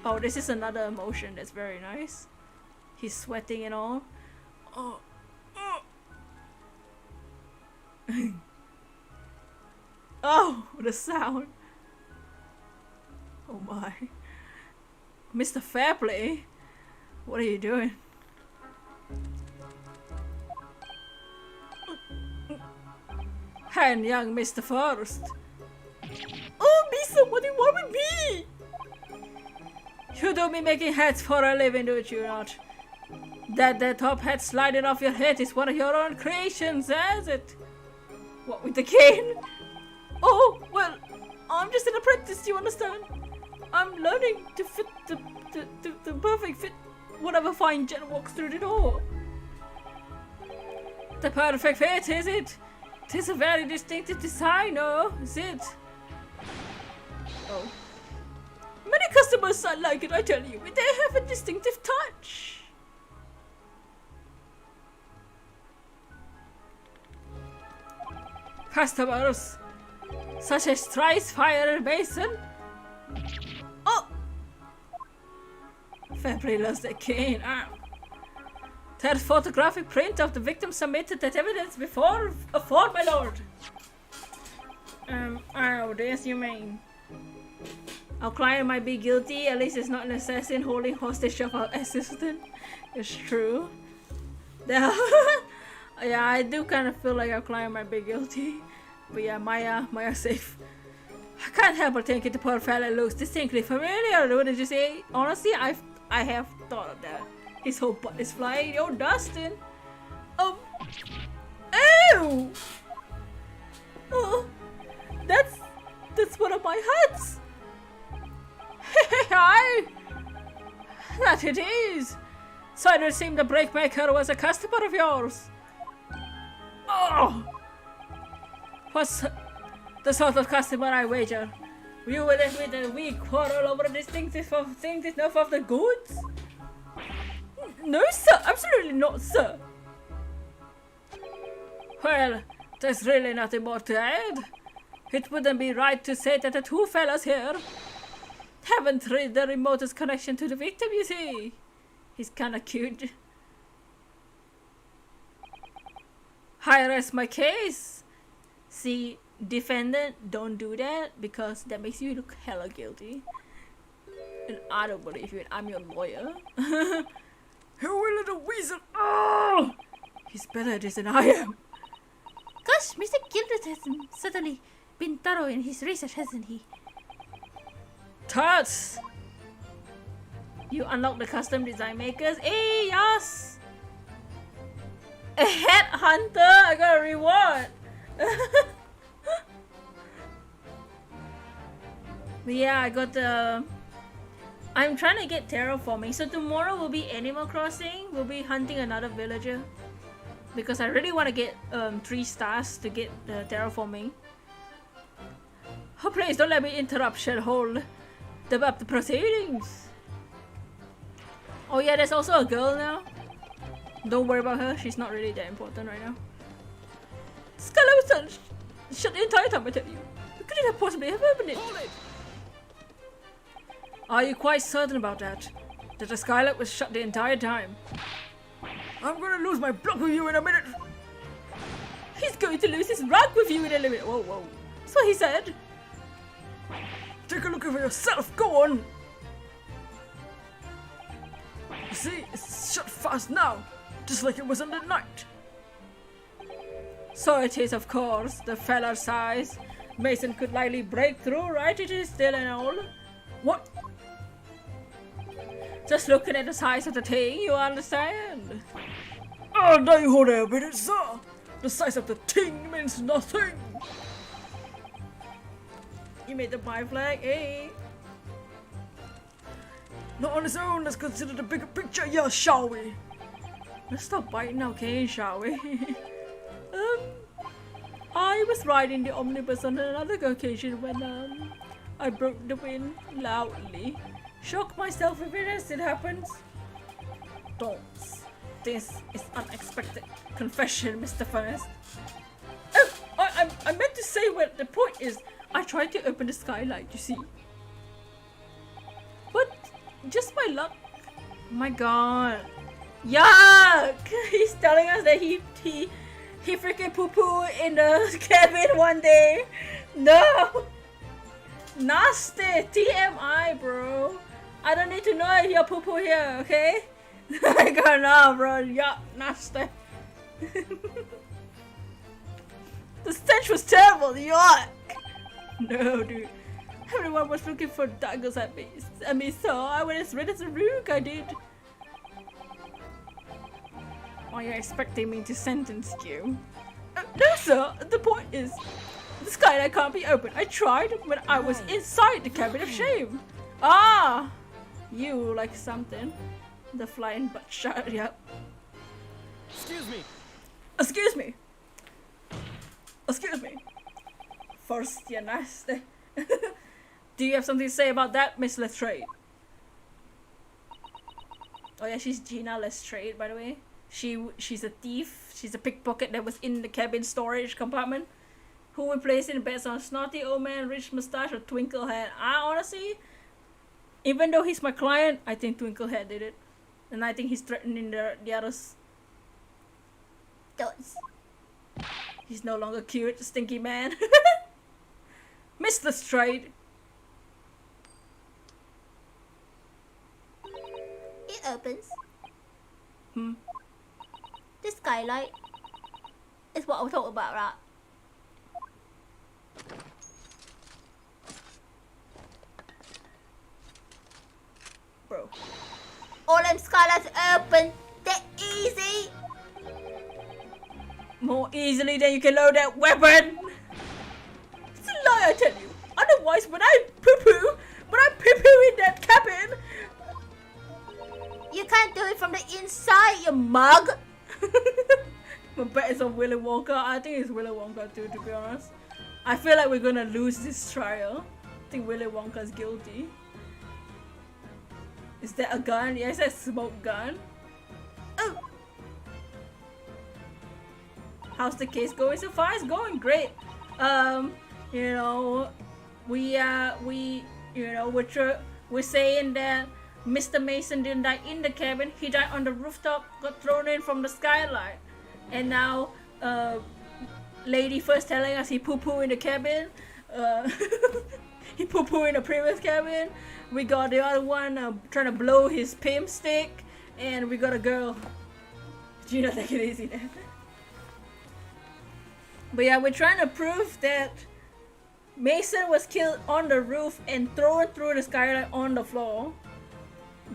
Oh, this is another emotion that's very nice. He's sweating and all. Oh, the sound. Oh my. Mr. Fairplay, what are you doing? And young Mr. Forrest. Oh, Misa, what do you want with me? You do be making hats for a living, don't you not? That top hat sliding off your head is one of your own creations, is it? What, with the cane? Oh, well, I'm just an apprentice, you understand? I'm learning to fit the perfect fit whatever fine gent walks through the door. The perfect fit, is it? Tis a very distinctive design, no? Is it? Oh. Many customers are like it, I tell you. They have a distinctive touch. Customers such as Trice, Fire, Mason. Oh! Fairplay loves the cane. Ah. That photographic print of the victim submitted that evidence before my lord. Oh, this you mean. Our client might be guilty, at least it's not an assassin holding hostage of our assistant. It's true. Yeah, yeah, I do kind of feel like our client might be guilty. But yeah, Maya safe. I can't help but thinking the poor fella looks distinctly familiar. What did you say? Honestly, I have thought of that. His whole butt is flying. Yo, Dustin. Ew. Oh, that's one of my huts. Hi. That it is. So it seemed the brake maker was a customer of yours. Oh. What's the sort of customer, I wager? You were there with a weak quarrel over a distinctive enough of the goods? No, sir. Absolutely not, sir. Well, there's really nothing more to add. It wouldn't be right to say that the two fellas here haven't the remotest connection to the victim, you see. He's kinda cute. I rest my case. See, defendant, don't do that because that makes you look hella guilty. And I don't believe you, and I'm your lawyer. You little weasel! Oh! He's better at this than I am. Gosh, Mr. Gilbert has certainly been thorough in his research, hasn't he? Tuts! You unlock the custom design makers. Hey, yes! A headhunter! I got a reward! But yeah, I got the... I'm trying to get terraforming. So tomorrow will be Animal Crossing. We'll be hunting another villager. Because I really want to get 3 stars to get terraforming. Oh please, don't let me interrupt Shellhole. Up the proceedings. Oh yeah, there's also a girl now. Don't worry about her, she's not really that important right now. Skylar was shut the entire time, I tell you. We couldn't have possibly have opened it. Are you quite certain about that? That the Skylark was shut the entire time? I'm gonna lose my block with you in a minute! He's going to lose his rug with you in a minute. Whoa, whoa. That's what he said. Take a look for yourself, go on! You see, it's shut fast now, just like it was on the night. So it is, of course, the fella's size. Mason could likely break through, right? It is still an old. What? Just looking at the size of the thing, you understand? Oh, now you hold there a minute, sir! The size of the thing means nothing! You made the pie flag, eh? Not on its own, let's consider the bigger picture, yeah, shall we? Let's stop biting, okay, shall we? I was riding the omnibus on another occasion when, I broke the wind loudly. Shocked myself if it happens. Don't. This is unexpected confession, Mr. Furnace. Oh, I meant to say what the point is. I tried to open the skylight, you see. But just my luck. My god. Yuck! He's telling us that he freaking poo-poo in the cabin one day. No! Nasty! TMI, bro. I don't need to know if you're poo-poo here, okay? I got know, bro. Yuck, nasty. The stench was terrible, yuck! No, dude. Everyone was looking for daggers at me, so I went as red as a rook, I did. Are you expecting me to sentence you? No, sir. The point is, the skylight can't be opened. I tried when I was inside the cabin of shame. Ah! You like something. The flying butt shot, yep. Excuse me. Excuse me. Excuse me. First, you're nasty. Do you have something to say about that, Miss Lestrade? Oh yeah, she's Gina Lestrade, by the way. She's a thief. She's a pickpocket that was in the cabin storage compartment. Who we place in bets on snotty old man, rich mustache, or Twinklehead? Honestly, even though he's my client, I think Twinklehead did it. And I think he's threatening the others. Does. He's no longer cute, stinky man. Miss Lestrade. It opens. Hmm. skylight. Is what I'll talk about, right? Bro. All them skylights open. They're easy. More easily than you can load that weapon. It's a lie, I tell you. Otherwise, when I poo-poo in that cabin, You can't do it from the inside, you mug. my bet it's on Willy Wonka. I think it's Willy Wonka too, to be honest. I feel like we're gonna lose this trial. I think Willy Wonka's guilty. Is that a gun? Yes, that's a smoke gun. Oh! How's the case going so far? It's going great. You know, we're saying that Mr. Mason didn't die in the cabin. He died on the rooftop, got thrown in from the skylight. And now, lady first telling us he poo-poo in the cabin. He poo-poo in the previous cabin. We got the other one trying to blow his pimp stick. And we got a girl. Gina, take it easy there. But yeah, we're trying to prove that Mason was killed on the roof and thrown through the skylight on the floor.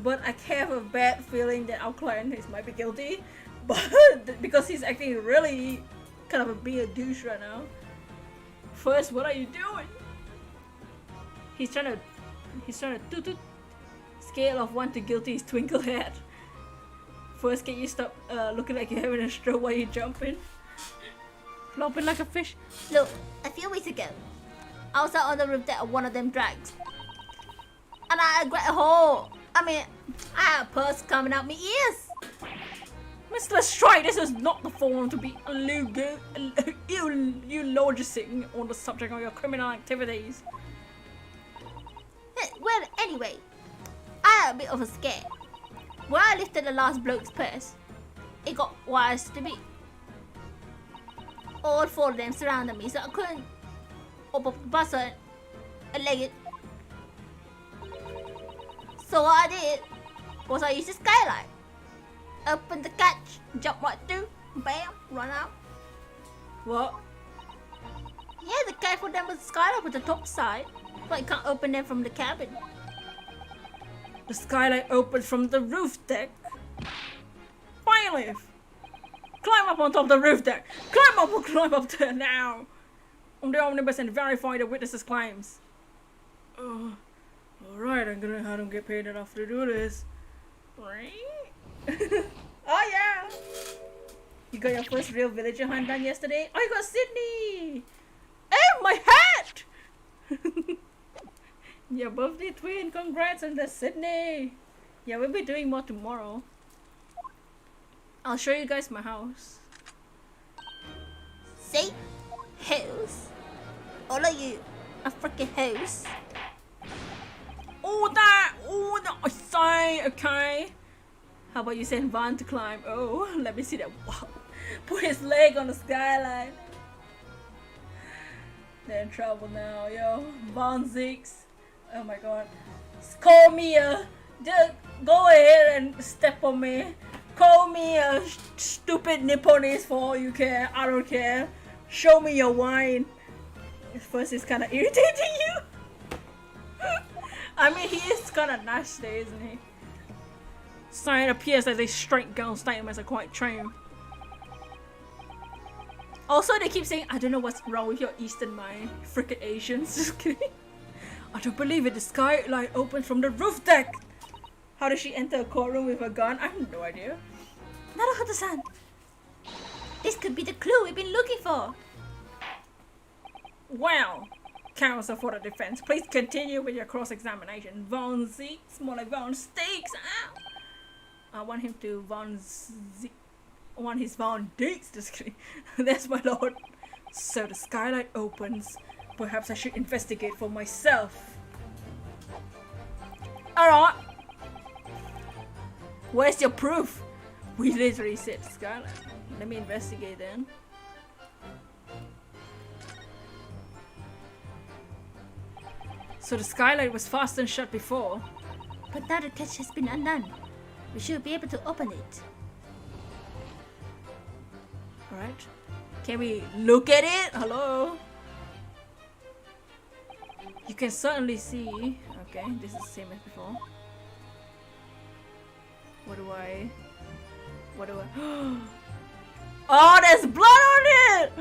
But I have a bad feeling that our client might be guilty. But because he's acting really kind of being a douche right now. First, what are you doing? He's trying to toot. Scale of 1 to guilty is twinkle head. First, can you stop looking like you're having a stroke while you're jumping? Flopping like a fish. Look, a few weeks ago, I was out on the roof deck of one of them drags. And I had a great hole. I mean, I had a pus coming out my ears. Mr. Lestrade, this is not the forum to be eulogizing on the subject of your criminal activities. Well, anyway, I had a bit of a scare. When I lifted the last bloke's purse, it got worse to me. All 4 of them surrounded me, so I couldn't open up the buzzer and leg it. So what I did was I used the skylight. Open the catch, jump right through, bam, run out. What? Yeah, the catch for them was the skylight with the top side, but you can't open them from the cabin. The skylight opens from the roof deck. Finally! Climb up on top of the roof deck! Climb up there now! On the omnibus and verify the witnesses' claims. Alright, I don't get paid enough to do this. Oh yeah! You got your first real villager hunt done yesterday? Oh, you got Sydney! Oh, my hat! Your birthday twin, congrats on the Sydney! Yeah, we'll be doing more tomorrow. I'll show you guys my house. See? House. All of you. A freaking house. I say, okay. How about you send Vaughn to climb? Oh, let me see that. Wow. Put his leg on the skyline. They're in trouble now, yo. Vaughn Zix. Oh my god. Call me just go ahead and step on me. Call me a stupid Nipponese for all you care. I don't care. Show me your wine. First, it's kind of irritating you. I mean, he is kind of nasty, isn't he? So it appears that this straight girl statements are quite true. Also, they keep saying, I don't know what's wrong with your Eastern mind. Freaking Asians. Just kidding. I don't believe it. The skylight opens from the roof deck. How does she enter a courtroom with a gun? I have no idea. Naruhodo-san. This could be the clue we've been looking for. Well, counsel for the defense, please continue with your cross-examination. Von Zeeks, more like Von Steaks. Ow. I want him to want his Von Deeks. Just kidding. That's my lord. So the skylight opens. Perhaps I should investigate for myself. Alright. Where's your proof? We literally said skylight. Let me investigate then. So the skylight was fastened shut before. But now the catch has been undone. We should be able to open it. Alright. Can we look at it? Hello? You can certainly see. Okay, this is the same as before. What do I... Oh, there's blood on it!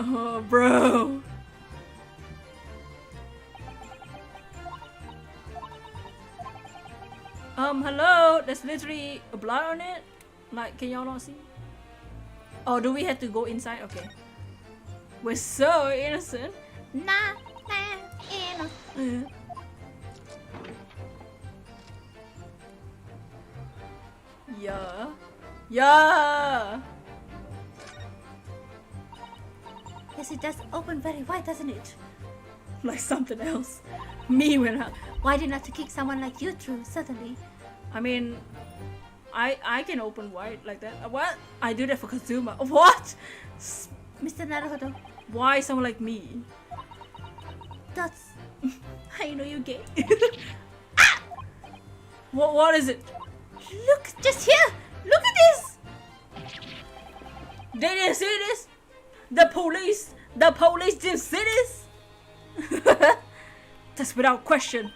Oh, bro. Hello? There's literally a blood on it? Like, can y'all not see? Oh, do we have to go inside? Okay. We're so innocent. Nah, innocent. Yeah. Yeah. Yes, it does open very wide, doesn't it? Like something else. Me when Wide enough to kick someone like you through, certainly. I mean, I can open wide like that. What? I do that for Kazuma. What? Mr. Naruhodo, Why someone like me? that's... I know you're gay. What is it? Look, just here! Look at this! They didn't see this? The police didn't see this? That's without question.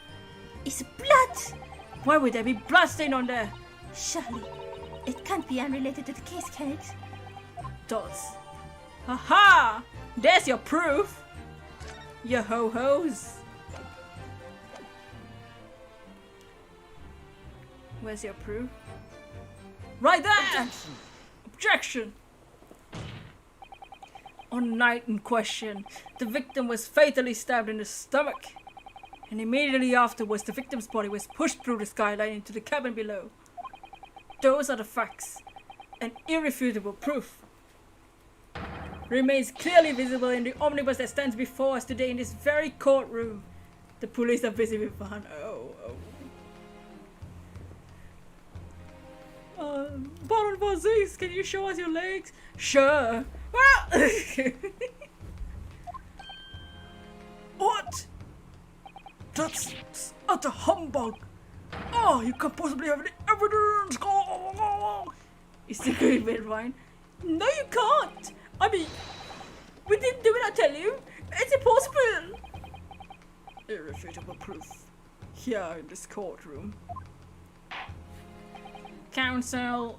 It's blood! Why would there be blood stain on there? Surely, it can't be unrelated to the case, can it? Dots. Haha! There's your proof! You ho-hos! Where's your proof? Right there! Objection! On the night in question, the victim was fatally stabbed in the stomach. And immediately afterwards, the victim's body was pushed through the skylight into the cabin below. Those are the facts. And irrefutable proof. Remains clearly visible in the omnibus that stands before us today in this very courtroom. The police are busy with fun. Baron Vazix, can you show us your legs? Sure. Well, What? That's utter humbug. Oh, you can't possibly have any evidence. is the great red wine? No, you can't. I mean, we didn't do it, I tell you. It's impossible. Irrefutable proof. Here in this courtroom. Counsel,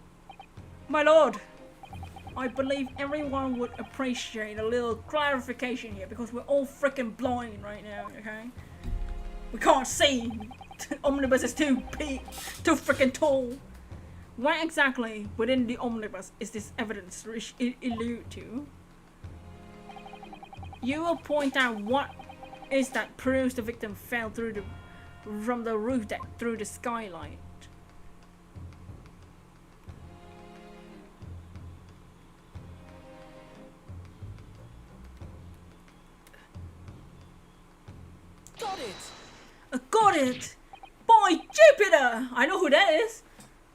my lord, I believe everyone would appreciate a little clarification here because we're all freaking blind right now, okay? We can't see. The omnibus is too freaking tall. Where exactly within the omnibus is this evidence allude to? You will point out what is that proves the victim fell from the roof deck through the skylight. Got it! Got it! By Jupiter! I know who that is.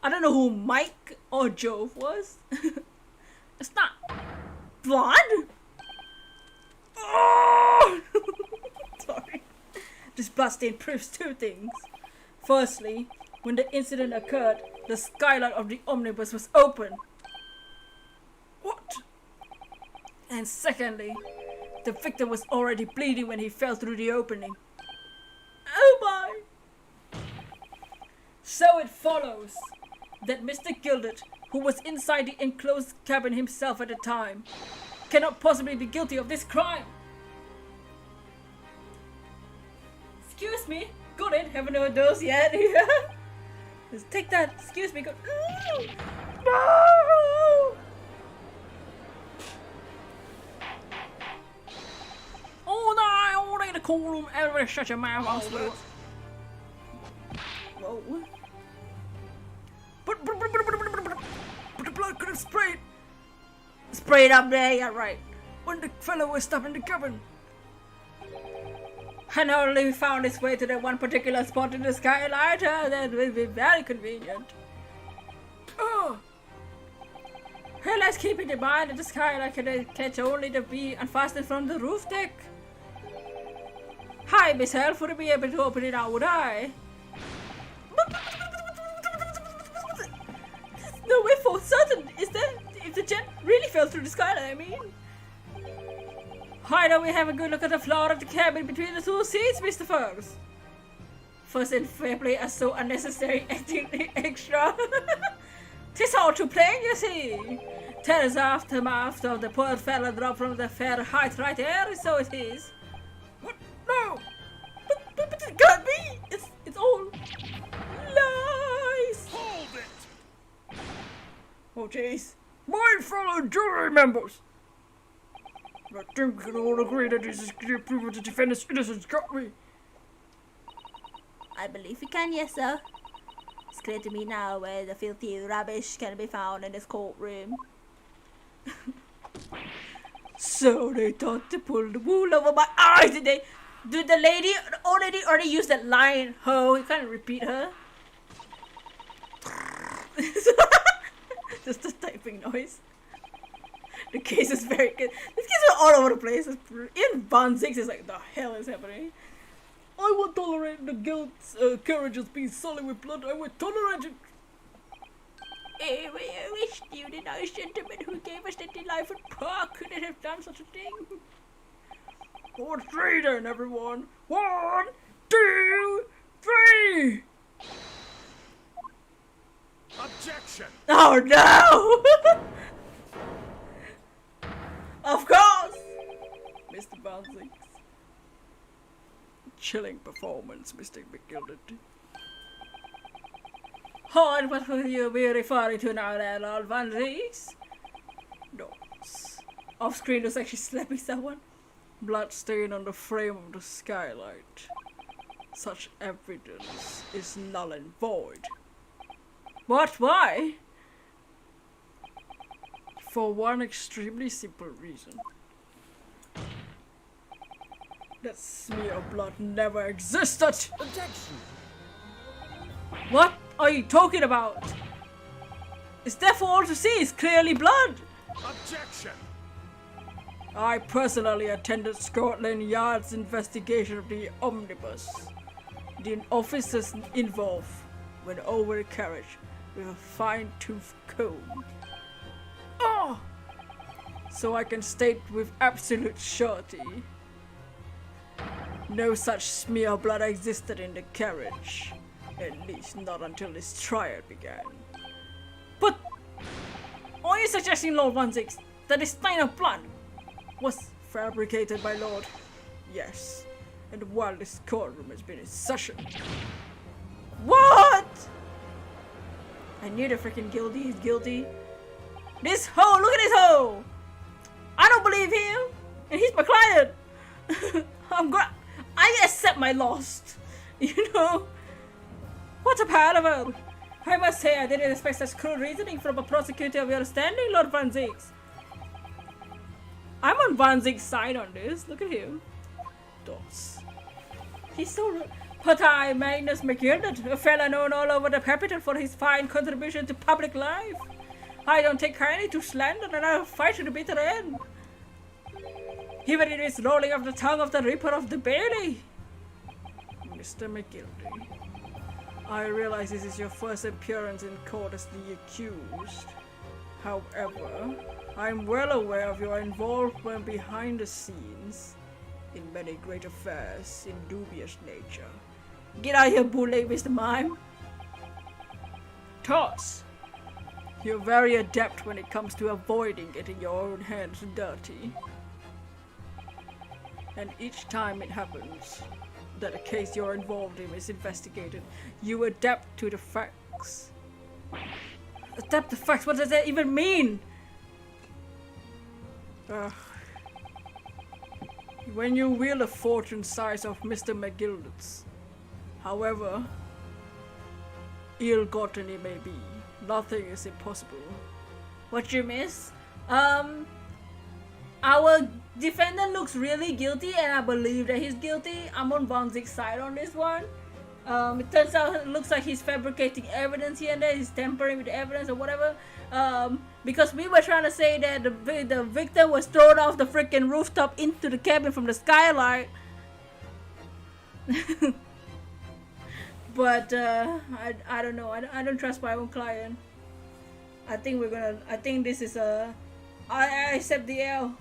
I don't know who Mike or Jove was. It's not blood. Oh! Sorry. This bloodstain proves two things. Firstly, when the incident occurred, the skylight of the omnibus was open. What? And secondly, the victim was already bleeding when he fell through the opening. Oh my! So it follows that Mr. Gilded, who was inside the enclosed cabin himself at the time, cannot possibly be guilty of this crime. Excuse me, got it, haven't heard those yet. Let's take that, excuse me, go. No! All day the courtroom, everybody shut your mouth, I'll swear. Whoa. But the blood could have sprayed Sprayed up there, yeah, right. when the fellow was stabbed in the cabin. And only found its way to that one particular spot in the skylight. That will be very convenient. Oh, Hey, let's keep it in mind that the skylight can catch only to be unfastened from the roof deck. Hi, Miss Elf, would you be able to open it out, would I? No way for certain, is there? If the gent really fell fell through the skylight, I mean. Why don't we have a good look at the floor of the cabin between the two seats, Mr. Fox? First and fair play are so unnecessary acting extra. Tis all too plain, you see. Tell us aftermath of the poor fella dropped from the fair height right there, so it is. What? No! But it can't be! It's all lies! Hold it! Oh jeez. My fellow jury members! I think we can all agree that this is clear proof of the defendant's innocence, can't we? I believe we can, yes, sir. It's clear to me now where the filthy rubbish can be found in this courtroom. So they thought to pull the wool over my eyes, did they? Did the lady already use that line? Ho, you can't repeat her. Just the typing noise. The case is very good. These cases are all over the place. Even Van Zix is like, the hell is happening? I won't tolerate the guilt's carriages being sullied with blood. I will tolerate it. I wish you the nice gentleman who gave us the delightful park couldn't have done such a thing. On three then, everyone. 1, 2, 3! Objection! Oh no! Of course! Mr. Van Zix. Chilling performance, Mr. McGilded. Hard, what will you be referring to now there, Lord Van Zix? No. Off screen looks like she's slapping someone. Blood stain on the frame of the skylight. Such evidence is null and void. What? Why? For one extremely simple reason. That smear of blood never existed! Objection! What are you talking about? It's there for all to see. It's clearly blood. Objection! I personally attended Scotland Yard's investigation of the omnibus. The officers involved went over the carriage with a fine-tooth comb. Oh! So I can state with absolute surety, no such smear of blood existed in the carriage. At least not until this trial began. But are you suggesting, Lord Van Zix, that the stain of blood was Fabricated, my lord. Yes. And while this courtroom has been in session. what? I knew the freaking guilty is guilty. This hoe, look at this hoe. I don't believe him, and he's my client. I accept my loss. You know. What a palaver! I must say I didn't expect such cruel reasoning from a prosecutor of your standing, Lord Van Zix. I'm on Van Zix's side on this. Look at him. Dos. He's so rude. But I, Magnus McGilded, a fella known all over the capital for his fine contribution to public life. I don't take kindly to slander, and I'll fight to the bitter end. Even it is rolling off the tongue of the Reaper of the Bailey. Mr. McGildy, I realize this is your first appearance in court as the accused. However, I'm well aware of your involvement behind the scenes in many great affairs in dubious nature. Get out of here, bootleg, Mr. Mime. Toss! You're very adept when it comes to avoiding getting your own hands dirty. And each time it happens that a case you're involved in is investigated, you adapt to the facts. Adapt the facts, what does that even mean? When you wield a fortune size of Mr. McGilded's, however ill-gotten it may be, nothing is impossible. What you miss? Our defendant looks really guilty, and I believe that he's guilty. I'm on Van Zix's side on this one. It turns out it looks like he's fabricating evidence here and there. He's tampering with the evidence or whatever. Because we were trying to say that the victim was thrown off the freaking rooftop into the cabin from the skylight. But I don't know. I don't trust my own client. I think this is a I accept the L.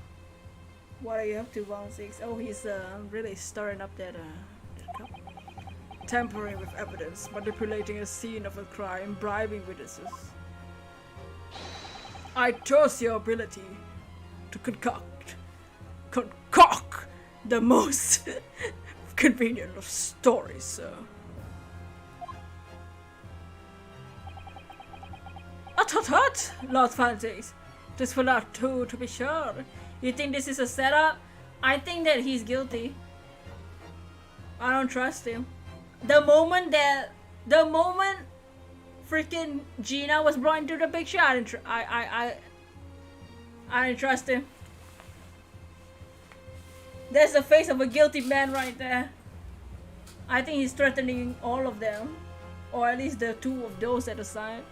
What are you up to, 1-6? Oh, he's really stirring up that cup. Tampering with evidence, manipulating a scene of a crime, bribing witnesses. I trust your ability to concoct the most convenient of stories, sir. Tut, Lord Francis. Just for that too, to be sure. You think this is a setup? I think that he's guilty. I don't trust him. The moment freaking Gina was brought into the picture, I didn't trust him. There's the face of a guilty man right there. I think he's threatening all of them, or at least the two of those at the side,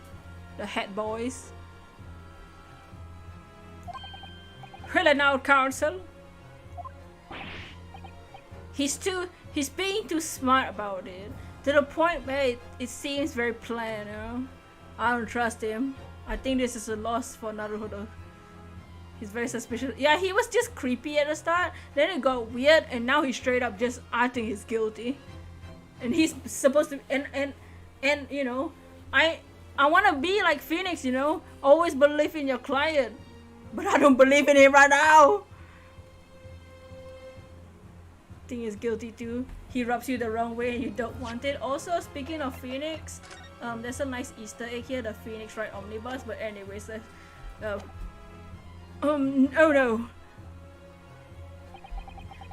the head boys. Well, now, counsel. He's being too smart about it, to the point where it seems very plain, you know? I don't trust him. I think this is a loss for Naruhodo. He's very suspicious. Yeah, he was just creepy at the start, then it got weird, and now he's straight up just, I think he's guilty. And he's supposed to, and you know, I want to be like Phoenix, you know? Always believe in your client. But I don't believe in him right now. I think he's guilty too. He rubs you the wrong way and you don't want it. Also, speaking of Phoenix, there's a nice Easter egg here, the Phoenix Wright Omnibus. But anyways, oh no.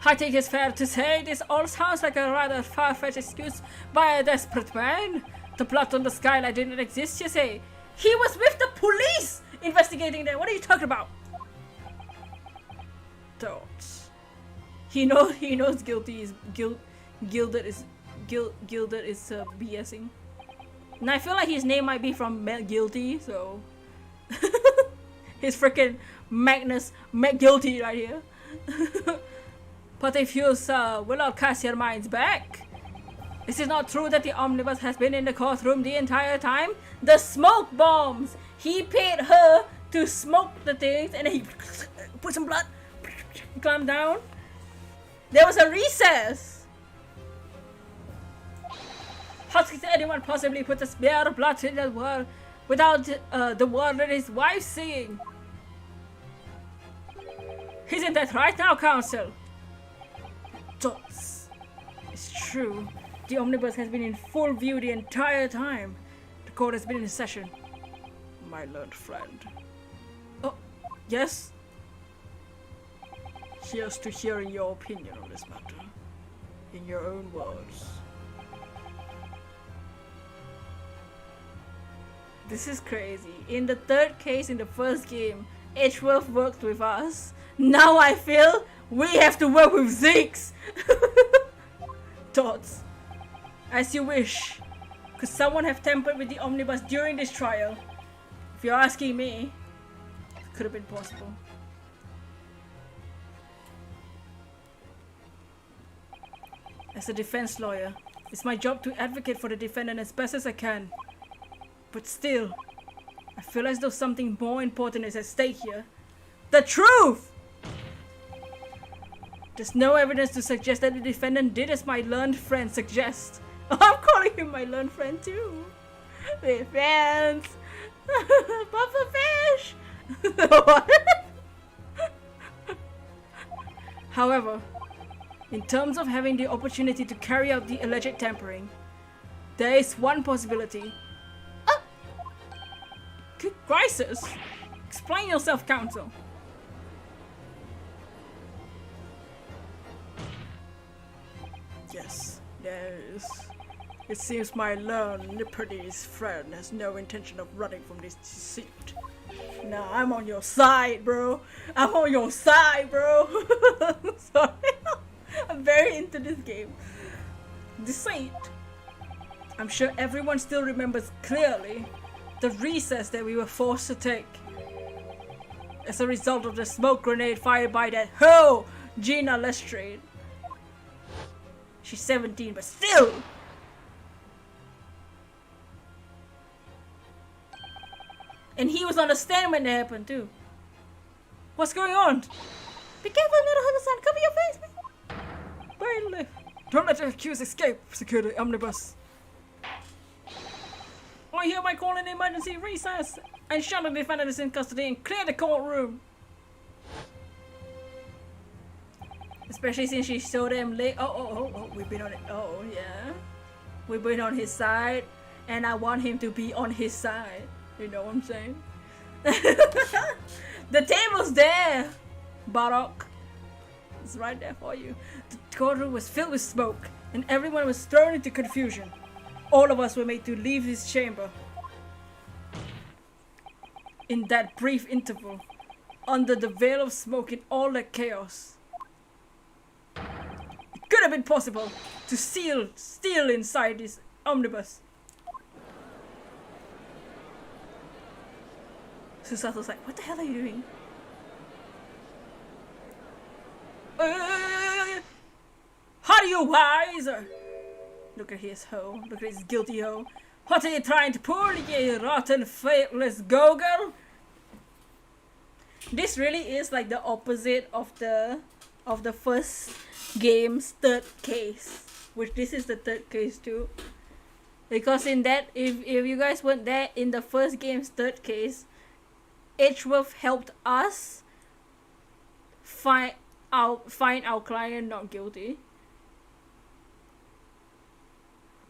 I think it's fair to say this all sounds like a rather far-fetched excuse by a desperate man. The plot on the skyline didn't exist, you say? He was with the police investigating them. What are you talking about? Don't. He knows guilty is Gilded is BSing. And I feel like his name might be from Guilty, so he's freaking Magnus McGuilty right here. But if you will all cast your minds back. Is it not true that the omnibus has been in the courtroom the entire time? The smoke bombs! He paid her to smoke the things and then he put some blood, climb down. There was a recess! How could anyone possibly put a smear of blood in the world without the word that his wife singing? Isn't that right now, counsel? Dots. It's true. The omnibus has been in full view the entire time. The court has been in session. My learned friend. Oh, yes? Here's to hearing your opinion on this matter. In your own words. This is crazy. In the third case in the first game, Edgeworth worked with us. Now I feel we have to work with Zeke's. Thoughts. As you wish. Could someone have tampered with the omnibus during this trial? If you're asking me, it could have been possible. As a defense lawyer, it's my job to advocate for the defendant as best as I can. But still, I feel as though something more important is at stake here. The truth! There's no evidence to suggest that the defendant did as my learned friend suggests. I'm calling him my learned friend too. We're friends. Puffer fish. However, in terms of having the opportunity to carry out the alleged tampering, there is one possibility. Crisis! Explain yourself, counsel. Yes, there is. It seems my learned Nipperty's friend has no intention of running from this deceit. Nah, I'm on your side, bro. I'm on your side, bro. Sorry. I'm very into this game. Deceit. I'm sure everyone still remembers clearly the recess that we were forced to take as a result of the smoke grenade fired by that hoe, Gina Lestrade. She's 17, but still! And he was on the stand when it happened too. What's going on? Be careful, little Hudson. Cover your face, man. Bailey. Don't let the accused escape. Secure the omnibus. I hereby call an emergency recess and shut the defendant is in custody and clear the courtroom. Especially since she's so damn late. Oh, we've been on it. Oh, yeah. We've been on his side, and I want him to be on his side. You know what I'm saying? The table's there, Barok. It's right there for you. The courtroom was filled with smoke, and everyone was thrown into confusion. All of us were made to leave this chamber. In that brief interval, under the veil of smoke in all that chaos, it could have been possible to steal inside this omnibus. Susato's like, what the hell are you doing? How do you wise? Look at his hoe. Look at his guilty hoe. What are you trying to pull, you rotten, faithless go-girl? This really is like the opposite of the first game's third case. Which this is the third case too. Because in that, if you guys weren't there in the first game's third case, Edgeworth helped us find our client not guilty.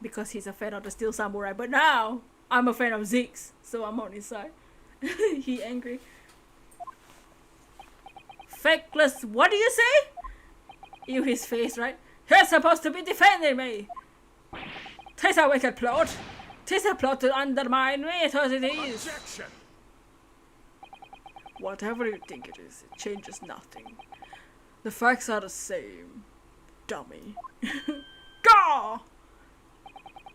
Because he's a fan of the Steel Samurai, but now I'm a fan of Zeke's, so I'm on his side. He angry. Feckless, what do you say? You his face, right? You're supposed to be defending me. 'Tis a wicked plot. 'Tis a plot to undermine me, as it is. Objection! Whatever you think it is, it changes nothing. The facts are the same, dummy. Gah!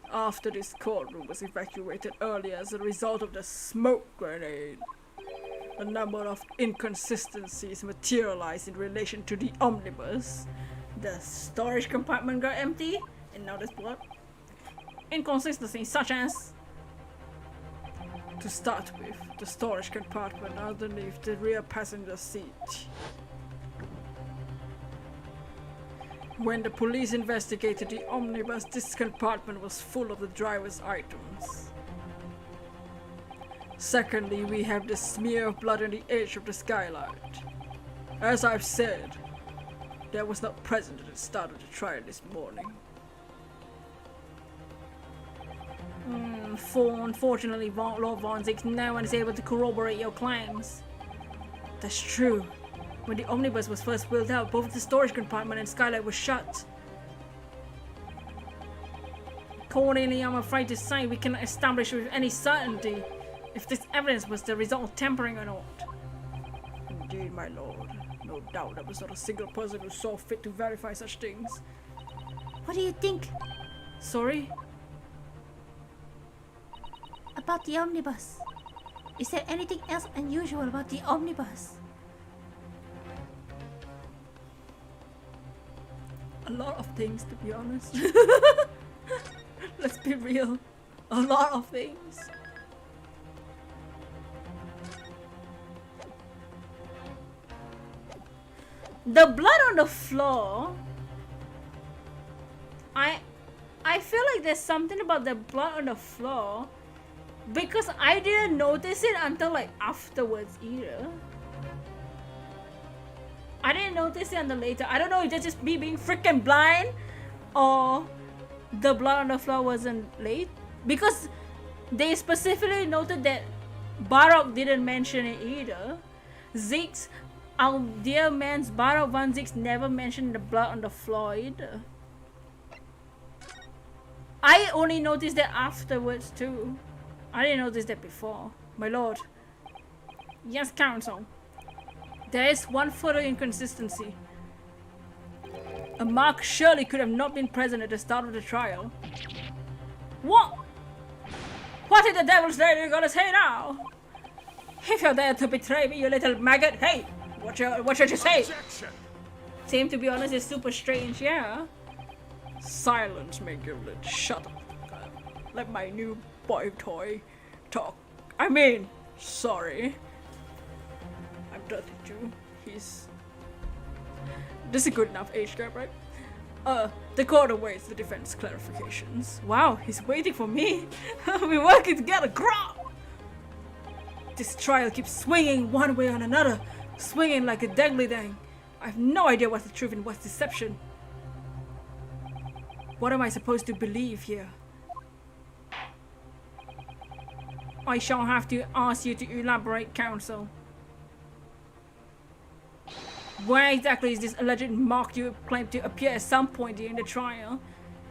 After this courtroom was evacuated earlier as a result of the smoke grenade, a number of inconsistencies materialized in relation to the omnibus. The storage compartment got empty, and now there's blood. Inconsistencies such as To start with, the storage compartment underneath the rear passenger seat. When the police investigated the omnibus, this compartment was full of the driver's items. Secondly, we have the smear of blood on the edge of the skylight. As I've said, that was not present at the start of the trial this morning. Unfortunately, Lord Von Zix, no one is able to corroborate your claims. That's true. When the omnibus was first wheeled out, both the storage compartment and skylight were shut. Accordingly, I'm afraid to say we cannot establish with any certainty if this evidence was the result of tampering or not. Indeed, my lord. No doubt there was not a single person who saw fit to verify such things. What do you think Sorry? about the omnibus? Is there anything else unusual about the omnibus? A lot of things, to be honest. Let's be real. A lot of things. The blood on the floor. I feel like there's something about the blood on the floor because I didn't notice it until like afterwards either. I didn't notice it until later. I don't know if that's just me being freaking blind or the blood on the floor wasn't late. Because they specifically noted that Barok didn't mention it either. Zix, our dear man's Barok Van Zix never mentioned the blood on the floor either. I only noticed that afterwards too. I didn't notice that before. My lord. yes, counsel. There is one further inconsistency. A mark surely could have not been present at the start of the trial. What? What in the devil's name are you gonna say now? If you're there to betray me, you little maggot, hey! What should you say? Objection! Same, to be honest, is super strange, yeah? Silence, Gimlet. Shut up. Let my new boy toy talk. I mean, sorry. I'm 32. He's... This is a good enough age gap, right? The court awaits the defense clarifications. Wow, he's waiting for me. We're working together, grah! This trial keeps swinging one way or another, swinging like a dangly dang. I have no idea what's the truth and what's deception. What am I supposed to believe here? I shall have to ask you to elaborate, counsel. Where exactly is this alleged mark you claim to appear at some point during the trial?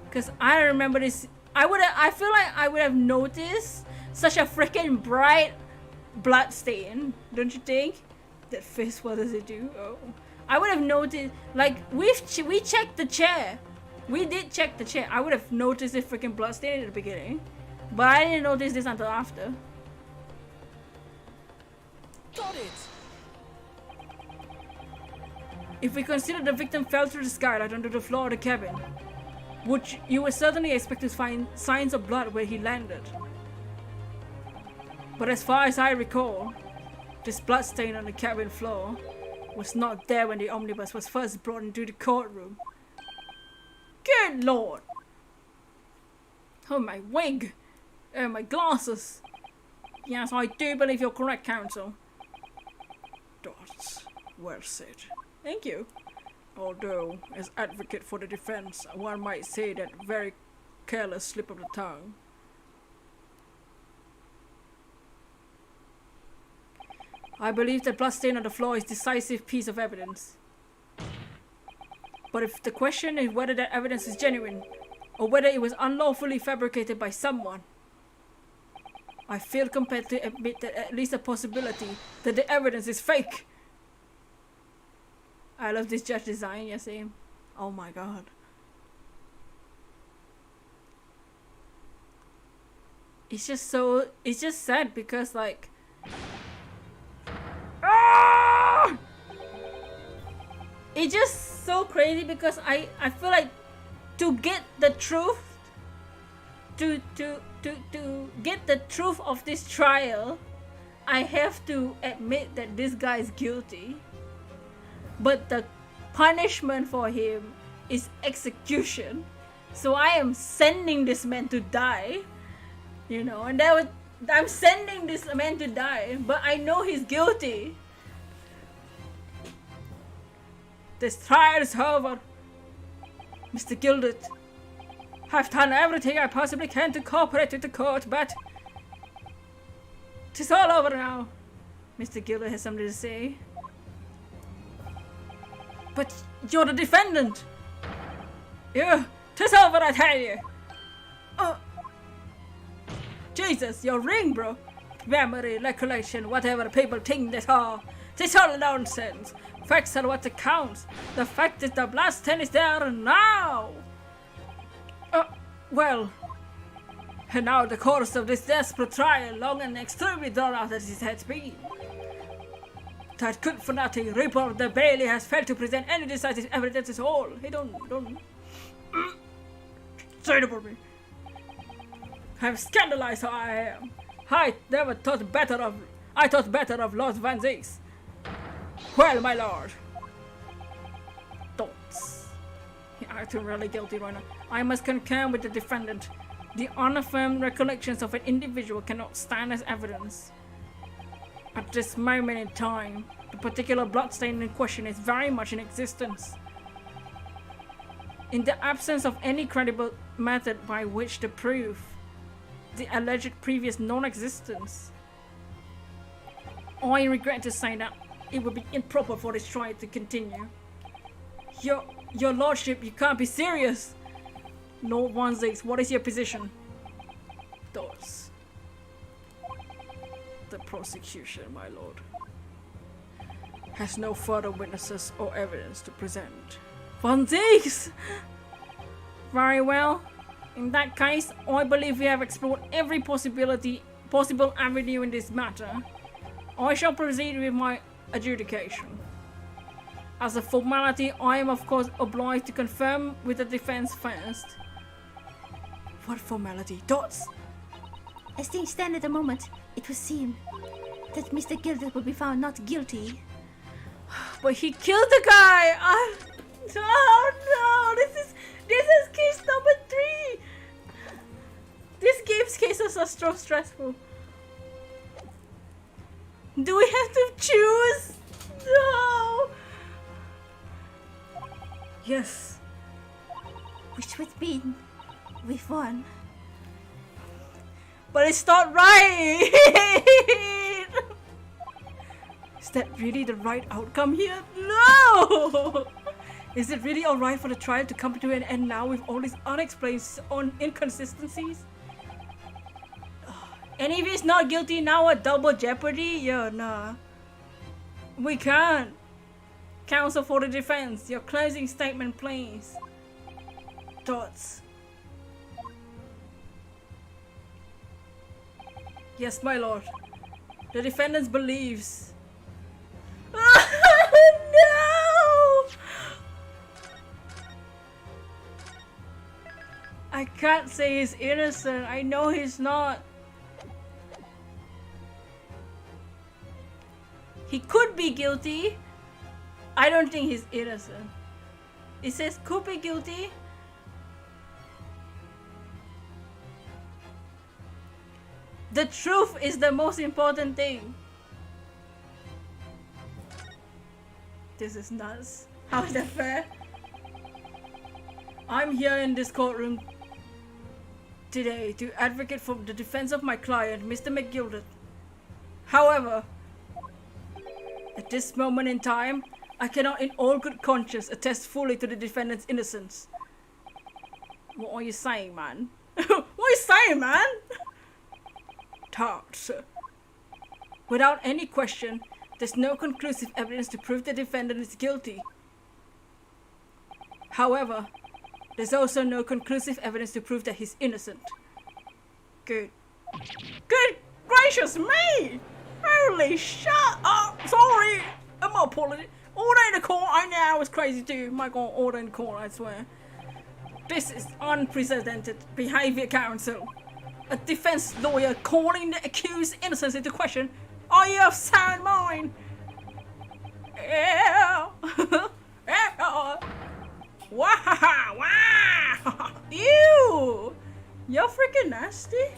Because I remember this. I feel like I would have noticed such a freaking bright blood stain, don't you think? That face, what does it do? Oh, I would have noticed. Like we checked the chair. We did check the chair. I would have noticed the freaking blood stain at the beginning, but I didn't notice this until after. Got it! If we consider the victim fell through the skylight onto the floor of the cabin, you would certainly expect to find signs of blood where he landed. But as far as I recall, this blood stain on the cabin floor was not there when the omnibus was first brought into the courtroom. Good lord! Oh, my wig! Oh, my glasses! Yes, I do believe you're correct, counsel. That's well said. Thank you. Although, as advocate for the defense, one might say that very careless slip of the tongue. I believe the bloodstain on the floor is a decisive piece of evidence. But if the question is whether that evidence is genuine, or whether it was unlawfully fabricated by someone, I feel compelled to admit that at least a possibility that the evidence is fake. I love this judge design, you see. Oh my god. It's just sad because like it's just so crazy because I feel like to get the truth to get the truth of this trial, I have to admit that this guy is guilty. But the punishment for him is execution. So I am sending this man to die. You know, and I'm sending this man to die, but I know he's guilty. This trial is over. Mr. Gilded, I've done everything I possibly can to cooperate with the court, but it's all over now. Mr. Gilded has something to say. But you're the defendant. Yeah, 'tis over, I tell you. Jesus, your ring, bro. Memory, recollection, whatever people think they are. It's all nonsense. Facts are what counts. The fact is the bloodstain is there now. Well, and now the course of this desperate trial, long and extremely drawn out as it has been. That good for nothing Ripper of the Bailey has failed to present any decisive evidence at all. Hey, don't say it about me. I'm scandalized how I am. I thought better of Lord Van Zeeks. Well, my lord. Thoughts. I feel really guilty right now. I must concur with the defendant. The unaffirmed recollections of an individual cannot stand as evidence. At this moment in time, the particular bloodstain in question is very much in existence. In the absence of any credible method by which to prove the alleged previous non-existence, I regret to say that it would be improper for this trial to continue. Your lordship, you can't be serious. Lord Van Zeeks, what is your position? Thoughts. The prosecution, my lord, has no further witnesses or evidence to present. Van Zeeks! Very well. In that case, I believe we have explored every possible avenue in this matter. I shall proceed with my adjudication. As a formality, I am of course obliged to confirm with the defense first. What formality? Dots! As things stand at the moment, it would seem that Mr. Gilded will be found not guilty But he killed the guy. Oh no! This is case number 3. This game's cases are so stressful. Do we have to choose? No. Yes. Which would mean we've won. But it's not right. Is that really the right outcome here? No. Is it really alright for the trial to come to an end now with all these unexplained inconsistencies? And if he's not guilty now, a double jeopardy? Yeah, nah. We can't. Counsel for the defense, your closing statement, please. Thoughts? Yes, my lord. The defendant believes. No! I can't say he's innocent. I know he's not. He could be guilty. I don't think he's innocent. It says could be guilty. The truth is the most important thing. This is nuts. How is that fair? I'm here in this courtroom today to advocate for the defense of my client, Mr. McGilded. However, at this moment in time, I cannot in all good conscience attest fully to the defendant's innocence. What are you saying, man? What are you saying, man? Sir. Without any question, there's no conclusive evidence to prove the defendant is guilty. However, there's also no conclusive evidence to prove that he's innocent. Good. Good gracious me! Holy shut up! Sorry! I'm not apologizing. Order in the court, I know I was crazy too. My god, order in court, I swear. This is unprecedented behavior, counsel. A defense lawyer calling the accused innocence into question. Are you of sound mind? Yeah. Yeah. Wow. Wow. Ew. You're freaking nasty.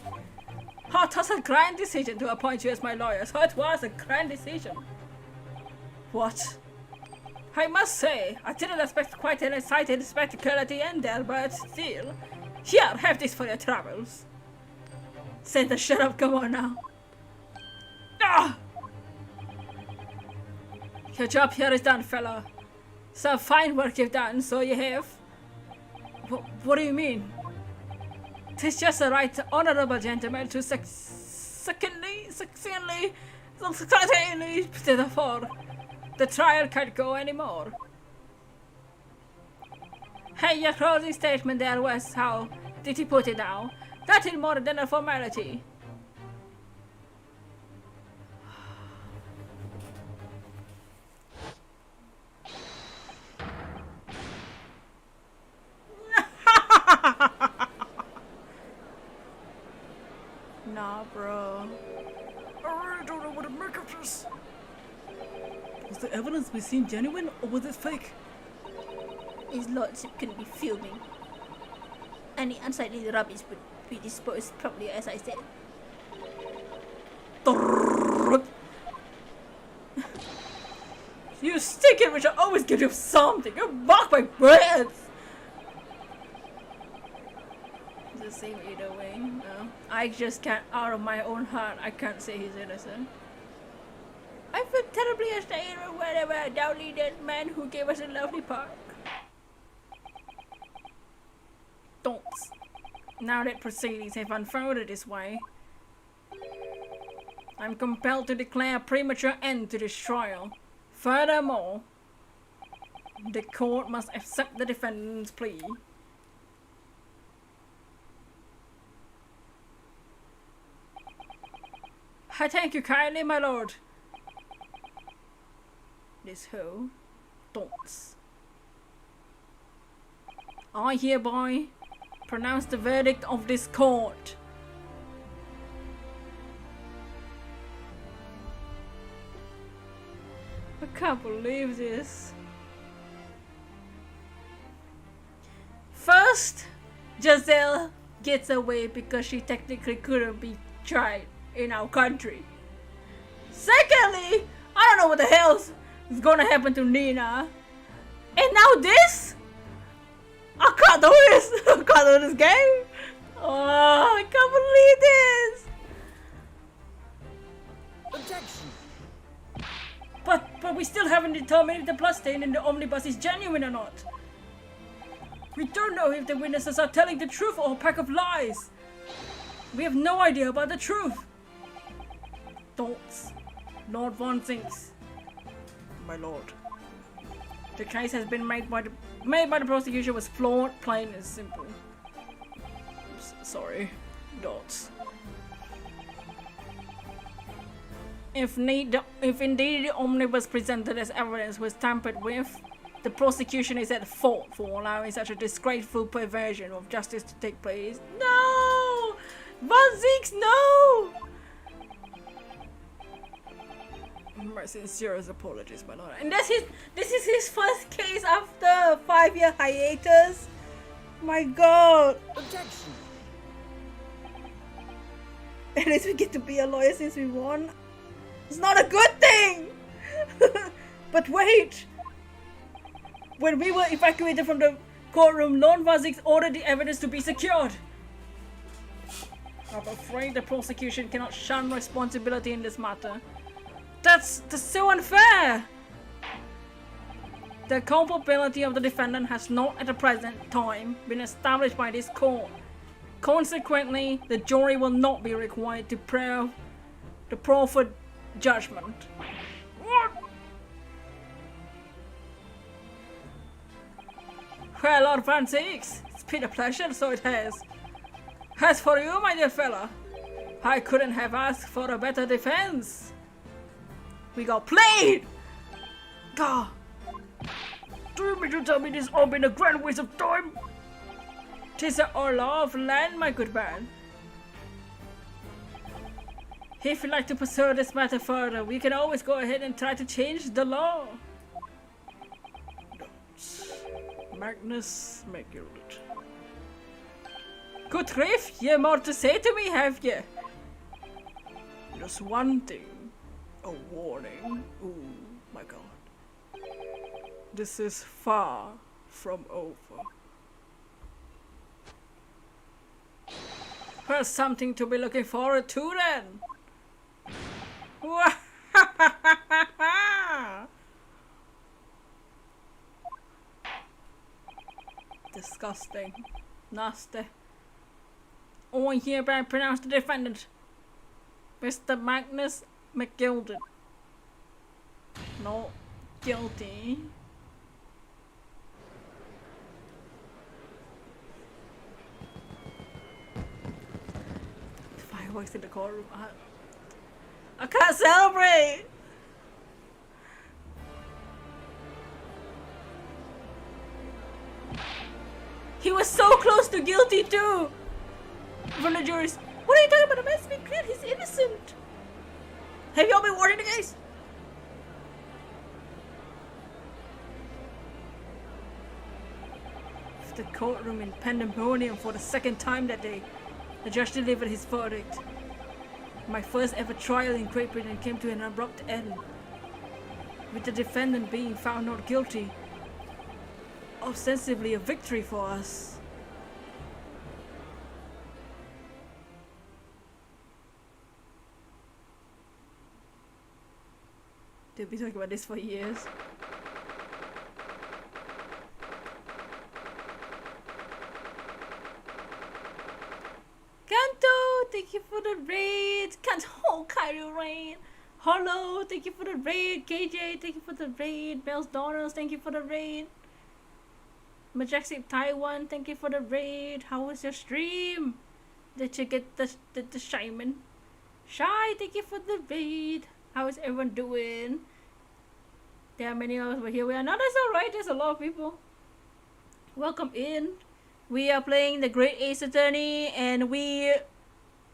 Oh, it was a grand decision to appoint you as my lawyer. So it was a grand decision. What? I must say, I didn't expect quite an exciting spectacle at the end there, but still. Here, have this for your troubles. Santa, shut up, come on now. Ah! Your job here is done, fella. Some fine work you've done, so you have. What do you mean? Tis just the right honorable gentleman to succinctly to the fore. The trial can't go anymore. Hey, your closing statement there was how did he put it now? Nothing more than a formality. Nah, bro. I really don't know what to make of this. Was the evidence we seen genuine or was it fake? His lordship couldn't be filming. Any unsightly rubbish would be disposed properly, as I said. You stick it, which I always give you something. You mock my breath. It's the same either way. No, I just can't. Out of my own heart, I can't say he's innocent. I feel terribly ashamed of whatever a doubly dead man who gave us a lovely park. Don't. Now that proceedings have unfolded this way, I'm compelled to declare a premature end to this trial. Furthermore, the court must accept the defendant's plea. I thank you kindly, my lord. This hoe don'ts. I hereby pronounce the verdict of this court. can't believe this. First, Giselle gets away because she technically couldn't be tried in our country. Secondly, I don't know what the hell is gonna happen to Nina. And now this? I can't do this! I can't do this game! Oh, I can't believe this! Objection! But we still haven't determined if the bloodstain in the omnibus is genuine or not. We don't know if the witnesses are telling the truth or a pack of lies. We have no idea about the truth. Thoughts, Lord Von Zinks. My lord. The case has been made by the prosecution was flawed, plain and simple. Sorry. Dots. If indeed the omnibus presented as evidence was tampered with, the prosecution is at fault for allowing such a disgraceful perversion of justice to take place. No! Von Zinks, no! My sincerest apologies, my lord. And this is his first case after a 5-year hiatus. My god. Objection! At least we get to be a lawyer since we won. It's not a good thing! But wait! When we were evacuated from the courtroom, Lord Von Zinks ordered the evidence to be secured. I'm afraid the prosecution cannot shun responsibility in this matter. That's so unfair! The culpability of the defendant has not at the present time been established by this court. Consequently, the jury will not be required to prove the proffered judgment. What? Well, Lord Van Zinks, it's been a pleasure, so it has. As for you, my dear fella, I couldn't have asked for a better defense. We got played! God. Do you mean to tell me this all been a grand waste of time? 'Tis our law of land, my good man. If you'd like to pursue this matter further, we can always go ahead and try to change the law. Magnus McGild. Good grief, you more to say to me, have you? Just one thing. A warning. Oh my god. This is far from over. Well, something to be looking forward to then. Disgusting. Nasty. I hereby pronounce the defendant, Mr. Magnus McGilded, not guilty. Fireworks in the courtroom. I can't celebrate! He was so close to guilty too! From the juries. What are you talking about? The man's been cleared. He's innocent. Have y'all been watching the case? The courtroom in pandemonium for the second time that day. The judge delivered his verdict. My first ever trial in Great Britain came to an abrupt end, with the defendant being found not guilty. Ostensibly a victory for us. They'll be talking about this for years. Kanto, thank you for the raid. Can't hold Kyrie Rain. Hello, thank you for the raid. KJ, thank you for the raid. Bells Donalds, thank you for the raid. Majestic Taiwan, thank you for the raid. How was your stream? Did you get the shaman? Shy, thank you for the raid. How is everyone doing? There are many of us, but here we are. No, that's alright. There's a lot of people. Welcome in. We are playing the Great Ace Attorney, and we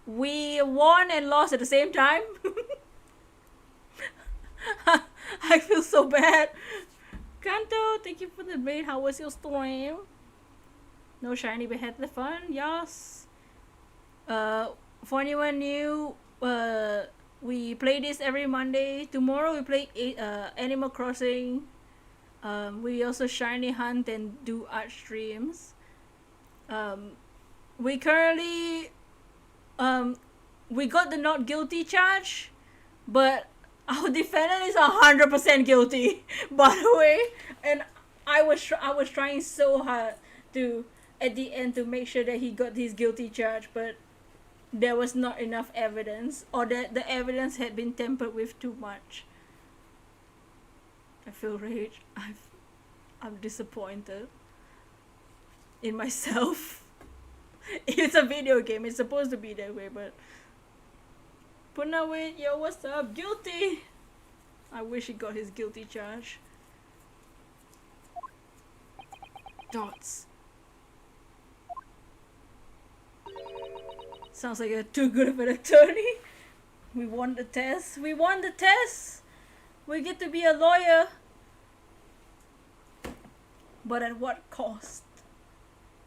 won and lost at the same time. I feel so bad. Kanto, thank you for the raid. How was your stream? No shiny, but had the fun. Yes. For anyone new, we play this every Monday. Tomorrow we play Animal Crossing. We also shiny hunt and do art streams. We currently we got the not guilty charge, but our defendant is 100% guilty. By the way, and I was trying so hard to at the end to make sure that he got his guilty charge, but there was not enough evidence, or that the evidence had been tampered with too much. I feel rage. I'm disappointed in myself. It's a video game. It's supposed to be that way, but Punawit, yo, what's up? Guilty. I wish he got his guilty charge. Dots. Sounds like you're too good of an attorney. We won the test. We won the test. We get to be a lawyer. But at what cost?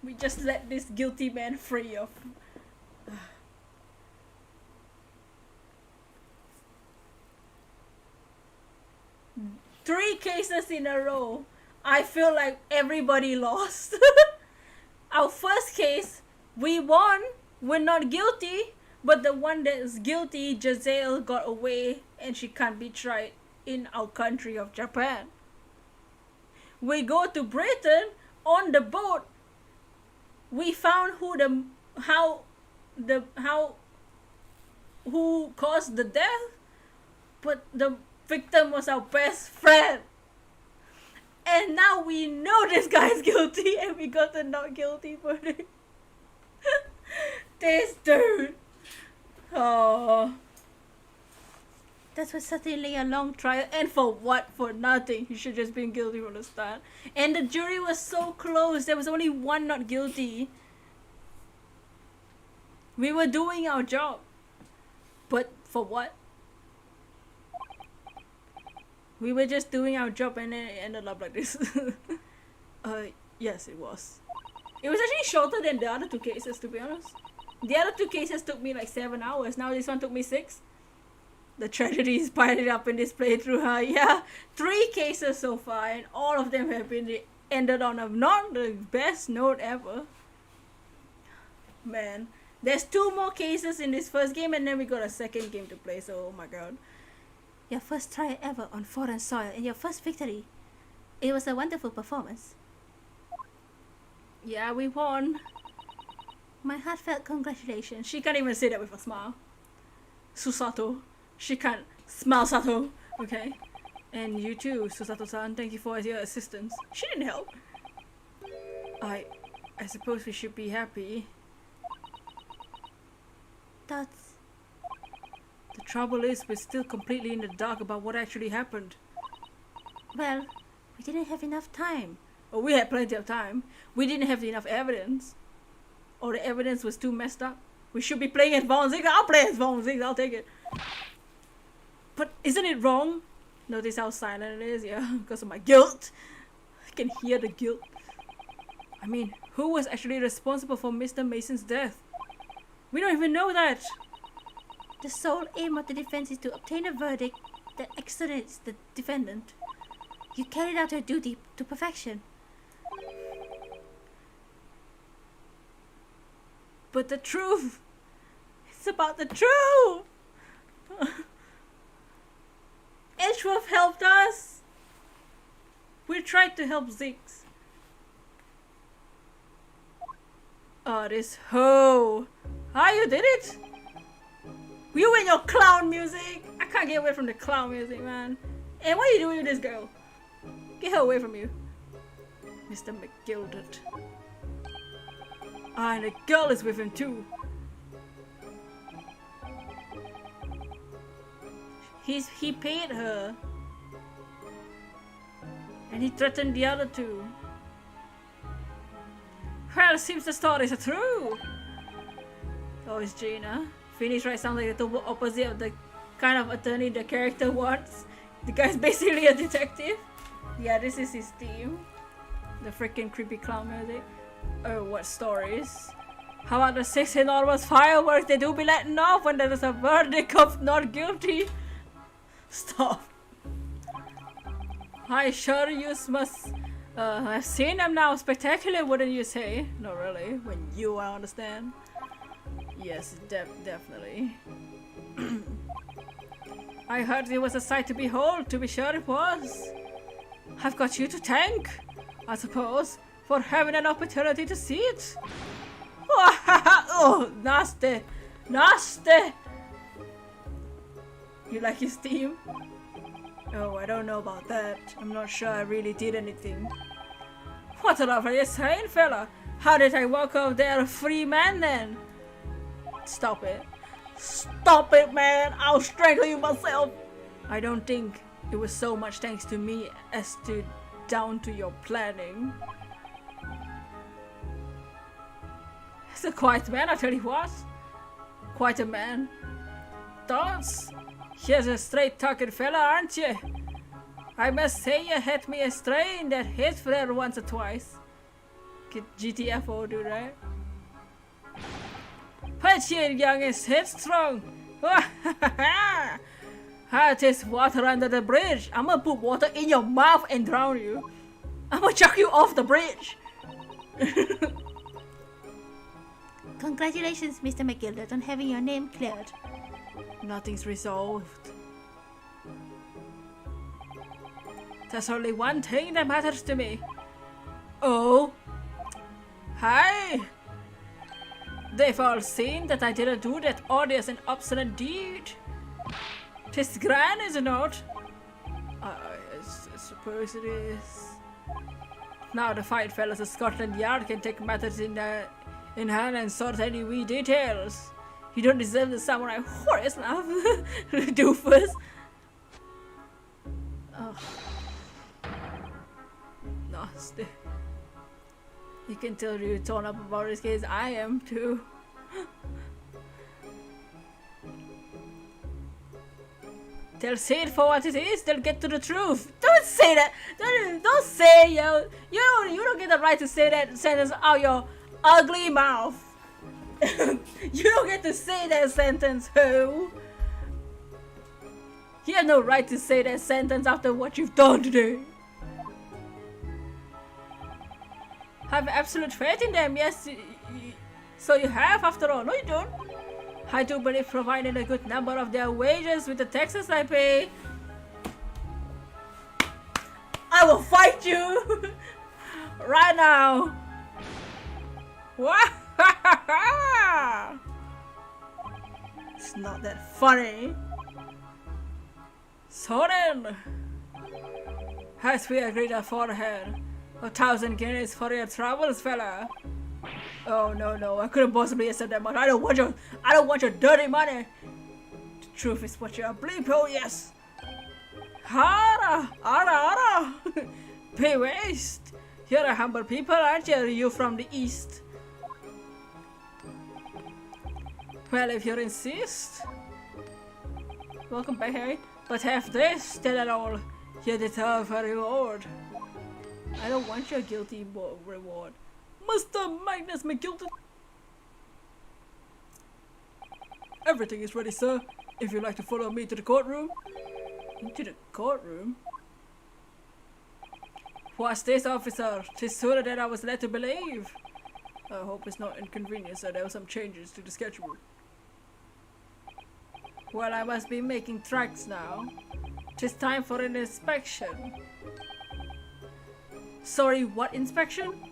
We just let this guilty man free of. Three cases in a row. I feel like everybody lost. Our first case, we won. We're not guilty. But the one that is guilty, Giselle, got away and she can't be tried in our country of Japan. We go to Britain on the boat. We found who caused the death, but the victim was our best friend. And now we know this guy's guilty and we got the not guilty verdict. This dude. Oh. That was certainly a long trial, and for what? For nothing. He should just been guilty from the start. And the jury was so close. There was only one not guilty. We were doing our job. But for what? We were just doing our job and then it ended up like this. Yes, it was. It was actually shorter than the other two cases, to be honest. The other two cases took me like 7 hours. Now this one took me 6. The tragedy is piling up in this playthrough, huh? Yeah, 3 cases so far, and all of them have been ended on a not the best note ever. Man, there's 2 more cases in this first game, and then we got a second game to play, so oh my god. Your first try ever on foreign soil and your first victory. It was a wonderful performance. Yeah, we won. My heartfelt congratulations. She can't even say that with a smile. Susato. She can't smile, Sato. Okay. And you too, Susato-san. Thank you for your assistance. She didn't help. I suppose we should be happy. That's... The trouble is, we're still completely in the dark about what actually happened. Well, we didn't have enough time. Oh, we had plenty of time. We didn't have enough evidence. Or the evidence was too messed up. We should be playing as Von Ziggs. I'll play as Von Ziggs. I'll take it. But isn't it wrong? Notice how silent it is? Yeah, because of my guilt. I can hear the guilt. I mean, who was actually responsible for Mr. Mason's death? We don't even know that. The sole aim of the defense is to obtain a verdict that exonerates the defendant. You carried out your duty to perfection. But the truth, it's about the truth. Edgeworth helped us. We tried to help Ziggs. Oh, this hoe. How you did it? You and your clown music. I can't get away from the clown music, man. And what are you doing with this girl? Get her away from you. Mr. McGilded. Ah, and the girl is with him too. He paid her. And he threatened the other two. Well, it seems the stories are true. Oh, it's Jaina. Phoenix Wright sounds like the total opposite of the kind of attorney the character wants. The guy's basically a detective. Yeah, this is his team. The freaking creepy clown music. Oh, what stories? How about the 6 enormous fireworks they do be letting off when there is a verdict of not guilty? Stop. I sure you must have seen them now. Spectacular, wouldn't you say? No, really. When you, I understand. Yes, definitely. I heard it was a sight to behold. To be sure it was. I've got you to thank, I suppose, for having an opportunity to see it. Oh, nasty. Nasty. You like his team? Oh, I don't know about that. I'm not sure I really did anything. What the are you saying, fella? How did I walk out there a free man then? Stop it. Stop it, man! I'll strangle you myself! I don't think it was so much thanks to me as to down to your planning. He's a quiet man, I tell you what. Quite a man. Thoughts? Here's a straight-talking fella, aren't you? I must say you had me astray in that head flare once or twice. Get GTFO, dude, right? But you young is headstrong. There's water under the bridge. I'm gonna put water in your mouth and drown you. I'm gonna chuck you off the bridge. Congratulations, Mr. McGildet, on having your name cleared. Nothing's resolved. There's only one thing that matters to me. Oh. Hi. They've all seen that I didn't do that odious and obstinate deed. 'Tis grand, is it not? I suppose it is. Now the fine fellows of Scotland Yard can take matters in hand and sort any wee details. You don't deserve the samurai horse now, doofus. Oh. Nasty. You can tell you're torn up about this case. I am too. They'll say it for what it is. They'll get to the truth. Don't say that. Don't say you don't get the right to say that sentence out your ugly mouth. You don't get to say that sentence, who? You have no right to say that sentence after what you've done today. Have absolute faith in them, yes. So you have, after all. No, you don't. I do believe providing a good number of their wages with the taxes I pay. I will fight you right now. What? It's not that funny. So then, as we agreed aforehand, 1,000 guineas for your travels, fella. Oh no, I couldn't possibly accept that much. I don't want your dirty money. The truth is what you are, bleep. Oh yes. Ara. Pay waste. You're a humble people, aren't you? You from the east. Well, if you insist. Welcome back, Harry. But have this still at all. You deserve a reward. I don't want your guilty reward. Mr. Magnus McGildet. Everything is ready, sir. If you'd like to follow me to the courtroom. Into the courtroom? What's this, officer? 'Tis sooner than I was led to believe. I hope it's not inconvenient, sir. There were some changes to the schedule. Well, I must be making tracks now. 'Tis time for an inspection. Sorry, what inspection?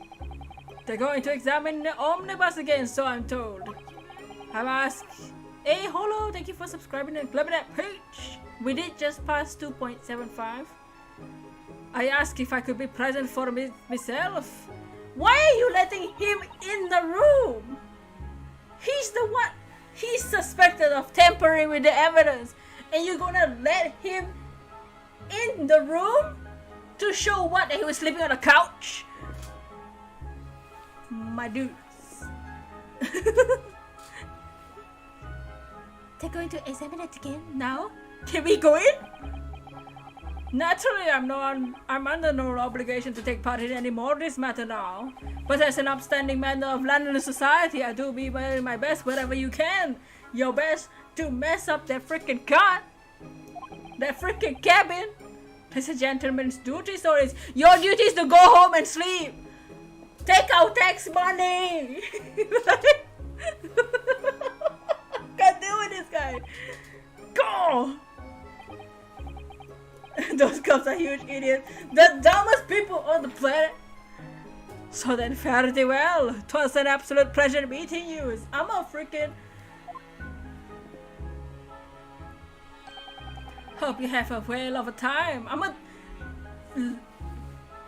They're going to examine the omnibus again, so I'm told. I've asked. Hey, hello, thank you for subscribing and clubbing that page. We did just pass 2.75. I asked if I could be present for myself. Why are you letting him in the room? He's the one. He's suspected of tampering with the evidence, and you're gonna let him in the room to show what? That he was sleeping on a couch? My dudes. They're going to examine it again now? Can we go in? Naturally, I'm under no obligation to take part in any more of this matter now. But as an upstanding member of London society, I do be my best wherever you can. Your best to mess up that freaking car. That freaking cabin. It's a gentleman's duty, so it's your duty is to go home and sleep. Take out tax money. Can't deal with this guy. Go. Those cops are huge idiots. The dumbest people on the planet. So then fare thee well. 'Twas an absolute pleasure meeting you. I'm a freaking... Hope you have a whale of a time. I'm gonna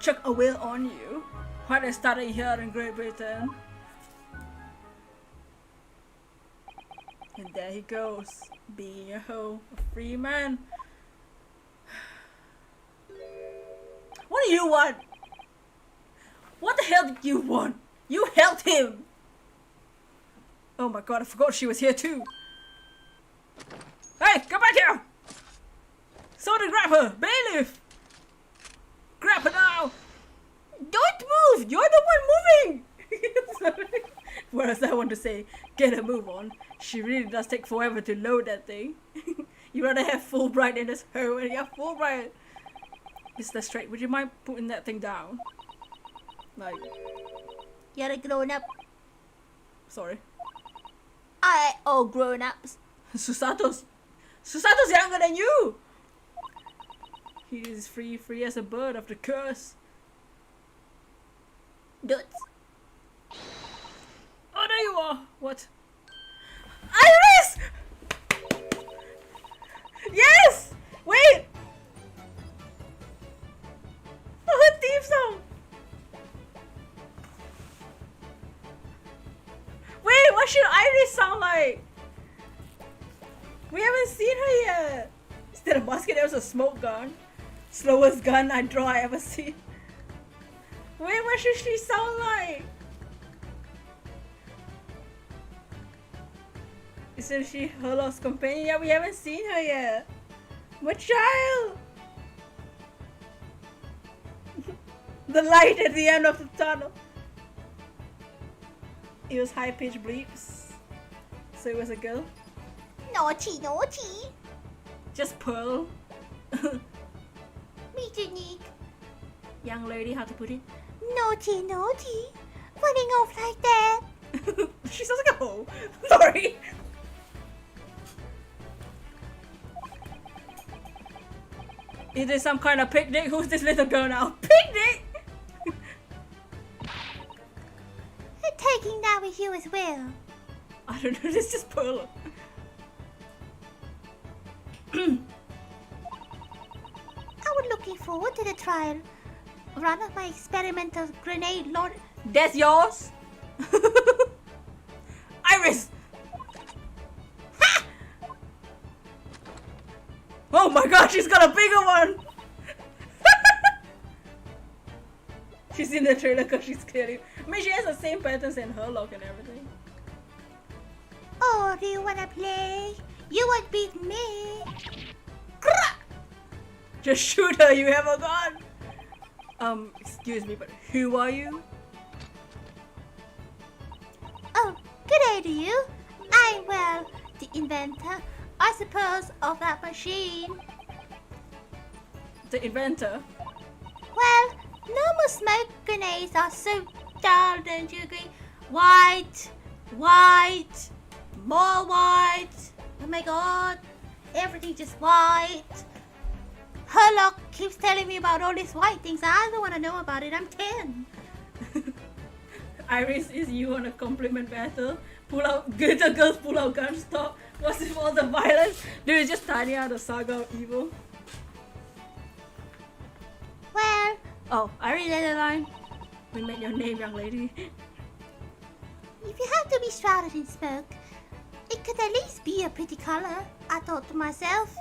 chuck a whale on you while I study here in Great Britain. And there he goes, being a hoe, a free man. What do you want? What the hell did you want? You held him! Oh my god, I forgot she was here too. Hey, come back here! Somebody grab her! Bailiff! Grab her now! Don't move! You're the one moving! Whereas I want to say, get a move on. She really does take forever to load that thing. You rather have Fulbright in this her when you have Fulbright. Mr. Straight, would you mind putting that thing down? Like... You're a grown-up. Sorry. I all grown-ups. Susato's younger than you! He is free as a bird of the curse. Dudes. Oh, there you are! What? Iris! Yes! Wait! Oh, her theme song! Wait, what should Iris sound like? We haven't seen her yet. Instead of musket, there was a smoke gun. Slowest gun I ever seen. Wait, what should she sound like? Isn't she Herlock's companion? Yeah, we haven't seen her yet. My child! The light at the end of the tunnel. It was high-pitched bleeps. So it was a girl. Naughty, naughty. Just Pearl. Me too, Nick. Young lady, how to put it? Naughty, naughty. Running off like that. She sounds like a hoe. Sorry. Is this some kind of picnic? Who's this little girl now? Picnic? I'm taking that with you as well. I don't know, this is just Pearl. I was looking forward to the trial run of my experimental grenade launch. That's yours? Iris! Ha! Oh my god, she's got a bigger one! She's in the trailer because she's clearly... I mean, she has the same patterns in her look and everything. Oh, do you wanna play? You won't beat me. Just shoot her, you have a gun! Excuse me, but who are you? Oh, good day to you. I'm, well, the inventor, I suppose, of that machine. The inventor? Well, normal smoke grenades are so dull, don't you agree? White, white, more white. Oh my god, everything just white. Herlock keeps telling me about all these white things. I don't want to know about it. I'm 10. Iris, is you on a compliment battle? Pull out, glitter girls pull out guns, stop. What's with all the violence? Dude, it's just Tanya, the saga of evil. Well, Oh, Iris Adeline. We met your name, young lady. if you have to be shrouded in smoke, it could at least be a pretty color, I thought to myself.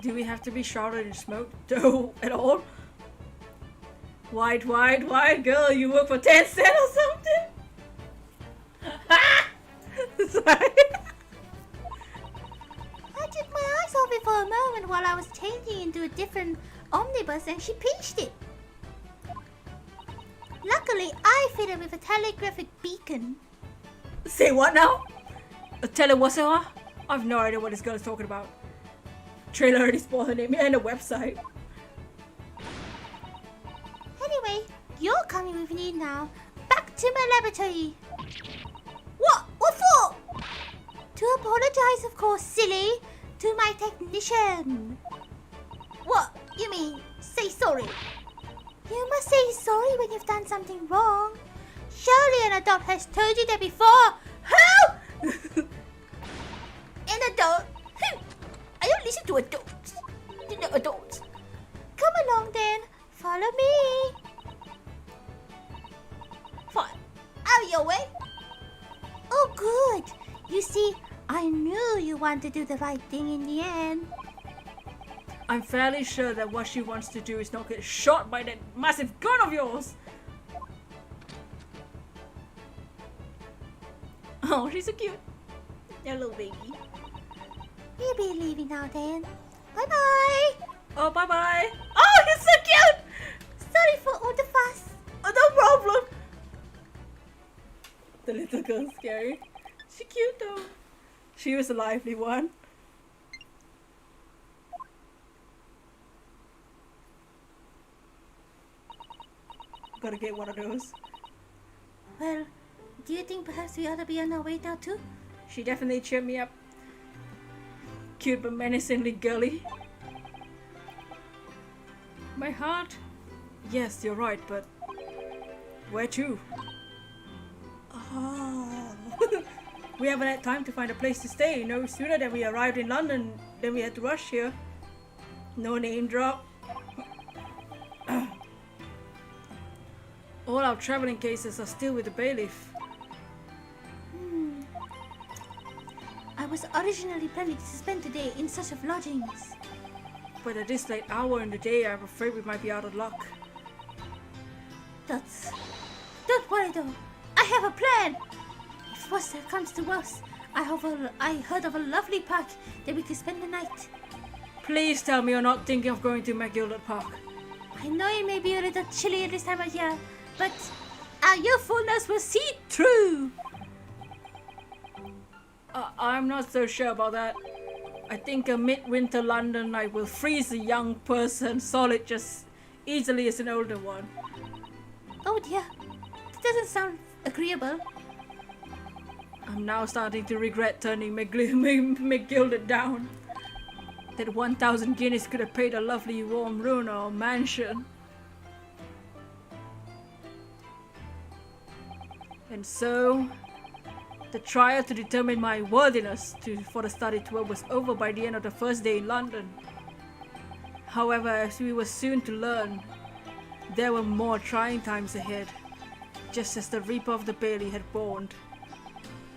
Do we have to be shrouded in smoke? No, at all? White, white, white girl, you work for 10 cents or something? Sorry. I took my eyes off me for a moment while I was changing into a different omnibus and she pinched it. Luckily, I fitted with a telegraphic beacon. Say what now? Tell it what's it? I've no idea what this girl is talking about. Trailer already spoiled her name and the website. Anyway, you're coming with me now. Back to my laboratory. What? What for? To apologize, of course, silly. To my technician. What? You mean, say sorry? You must say sorry when you've done something wrong. Surely an adult has told you that before. Who? An adult? I don't listen to adults. They're not adults. Come along then. Follow me. Fine. Out of your way. Oh, good. You see, I knew you want to do the right thing in the end. I'm fairly sure that what she wants to do is not get shot by that massive gun of yours. Oh, she's so cute. That little baby. We'll be leaving now then. Bye-bye. Oh, bye-bye. Oh, he's so cute. Sorry for all the fuss. Oh, no problem. The little girl's scary. She's cute though. She was a lively one. Gotta get one of those. Well, do you think perhaps we ought to be on our way now too? She definitely cheered me up. Cute but menacingly girly. My heart? Yes, you're right, but where to? Oh. We haven't had time to find a place to stay. No sooner than we arrived in London, then we had to rush here. No name drop. All our traveling cases are still with the bailiff. I was originally planning to spend today in search of lodgings. But at this late hour in the day, I'm afraid we might be out of luck. Don't worry though. I have a plan. If worse comes to worse, I heard of a lovely park that we could spend the night. Please tell me you're not thinking of going to McGilded Park. I know it may be a little chilly at this time of year, but our youthfulness will see through. I'm not so sure about that. I think a midwinter London night will freeze a young person solid just easily as an older one. Oh dear, that doesn't sound agreeable. I'm now starting to regret turning McGilded down. That 1,000 guineas could have paid a lovely warm room or mansion. And so, the trial to determine my worthiness for the study tour was over by the end of the first day in London. However, as we were soon to learn, there were more trying times ahead. Just as the Reaper of the Bailey had warned,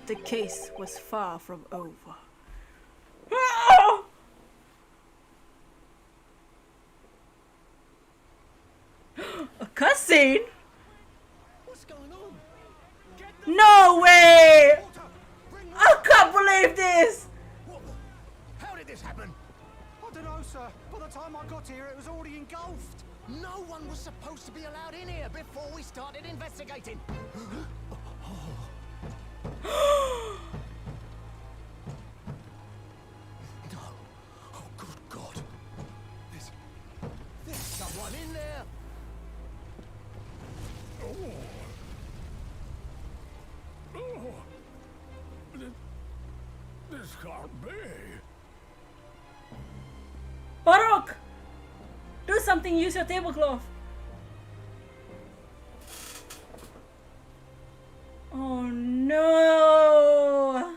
the case was far from over. A cutscene? What's going on? No way! Water! Bring I can't believe this! What the? How did this happen? I don't know, sir. By the time I got here, it was already engulfed. No one was supposed to be allowed in here before we started investigating. No. Oh, good God. There's someone in there. This can't be. Baroque! Do something, use your tablecloth. Oh no!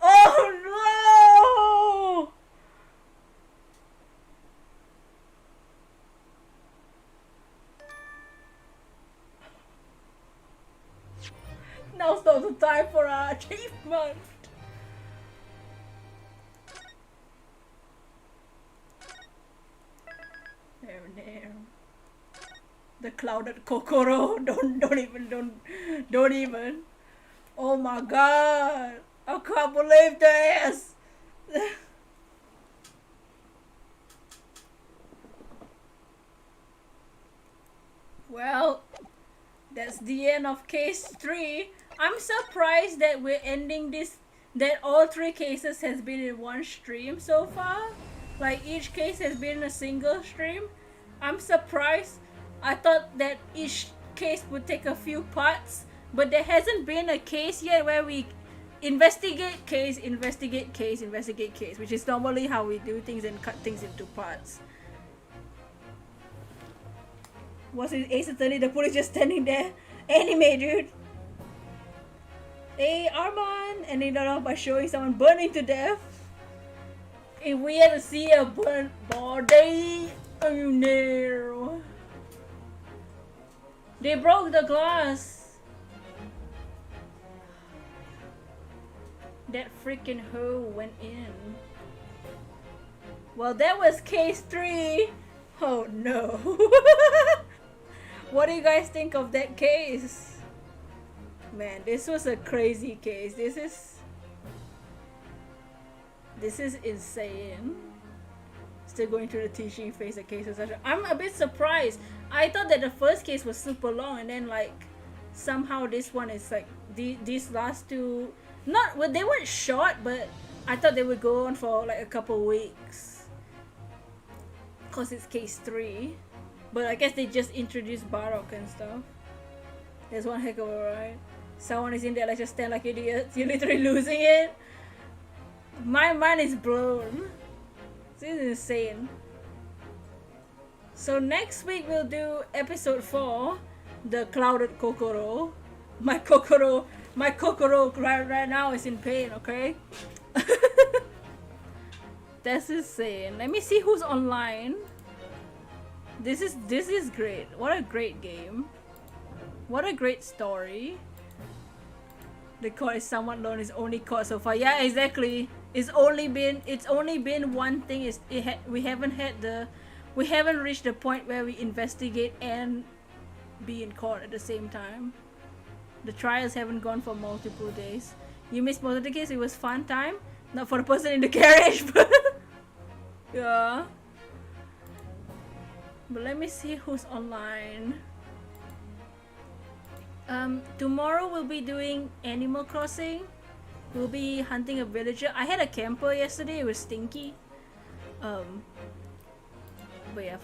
Oh no! Now's not the time for our achievement. There. The clouded kokoro. Don't even. Oh my god. I can't believe this. Well, that's the end of case 3. I'm surprised that we're ending this, that all 3 cases has been in one stream so far. Like each case has been a single stream. I'm surprised. I thought that each case would take a few parts, but there hasn't been a case yet where we investigate case, investigate case, investigate case, which is normally how we do things and cut things into parts. Was it Ace Attorney? The police just standing there. Anime, dude. Hey, Armand! And they don't know by showing someone burning to death. If we had to see a burnt body, oh no. They broke the glass. That freaking hoe went in. Well, that was case 3. Oh no. What do you guys think of that case? Man, this was a crazy case. This is insane. Still going through the teaching phase of cases. I'm a bit surprised. I thought that the first case was super long, and then like somehow this one is like these last 2. Not well, they weren't short, but I thought they would go on for like a couple weeks. Cause it's case 3. But I guess they just introduced Barok and stuff. There's one heck of a ride. Someone is in there like just stand like idiots. You're literally losing it. My mind is blown. This is insane. So next week we'll do episode 4, the clouded Kokoro. My Kokoro right now is in pain, okay? That's insane. Let me see who's online. This is great. What a great game. What a great story. The court is somewhat known as only court so far. Yeah, exactly. It's only been one thing. We haven't reached the point where we investigate and be in court at the same time. The trials haven't gone for multiple days. You missed most of the case. It was fun time. Not for the person in the carriage, but yeah. But let me see who's online. Tomorrow we'll be doing Animal Crossing. We'll be hunting a villager. I had a camper yesterday. It was stinky. But yeah,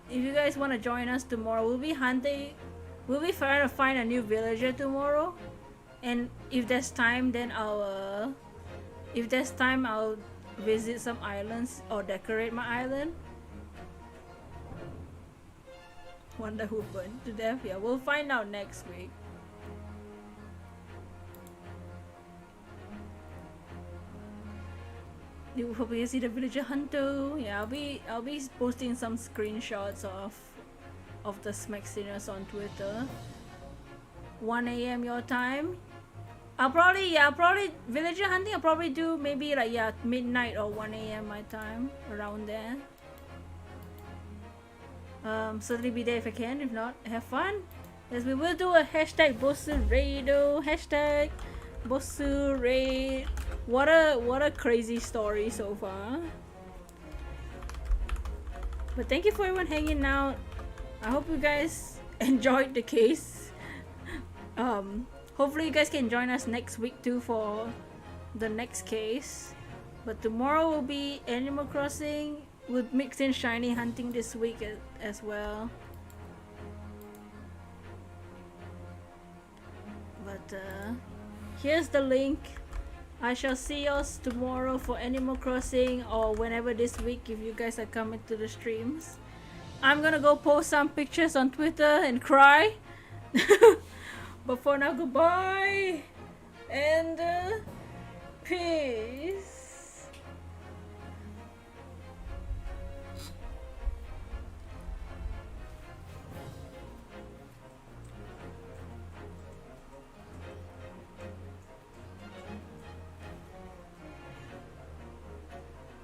if you guys want to join us tomorrow, we'll be hunting. We'll be trying to find a new villager tomorrow. And if there's time, then I'll visit some islands or decorate my island. Wonder who burned to death? Yeah, we'll find out next week. You will probably see the villager hunter. Yeah, I'll be posting some screenshots of the Smaxinos on Twitter. 1 AM your time. I'll probably villager hunting. I'll probably do maybe like midnight or 1 AM my time, around there. Certainly be there if I can. If not, have fun. Yes, we will do a hashtag Bosu raid. Hashtag Bosu raid. What a crazy story so far. But thank you for everyone hanging out. I hope you guys enjoyed the case. Hopefully you guys can join us next week too for the next case. But tomorrow will be Animal Crossing. We'll mix in shiny hunting this week as well. But here's the link. I shall see us tomorrow for Animal Crossing or whenever this week if you guys are coming to the streams. I'm gonna go post some pictures on Twitter and cry. But for now, goodbye and peace.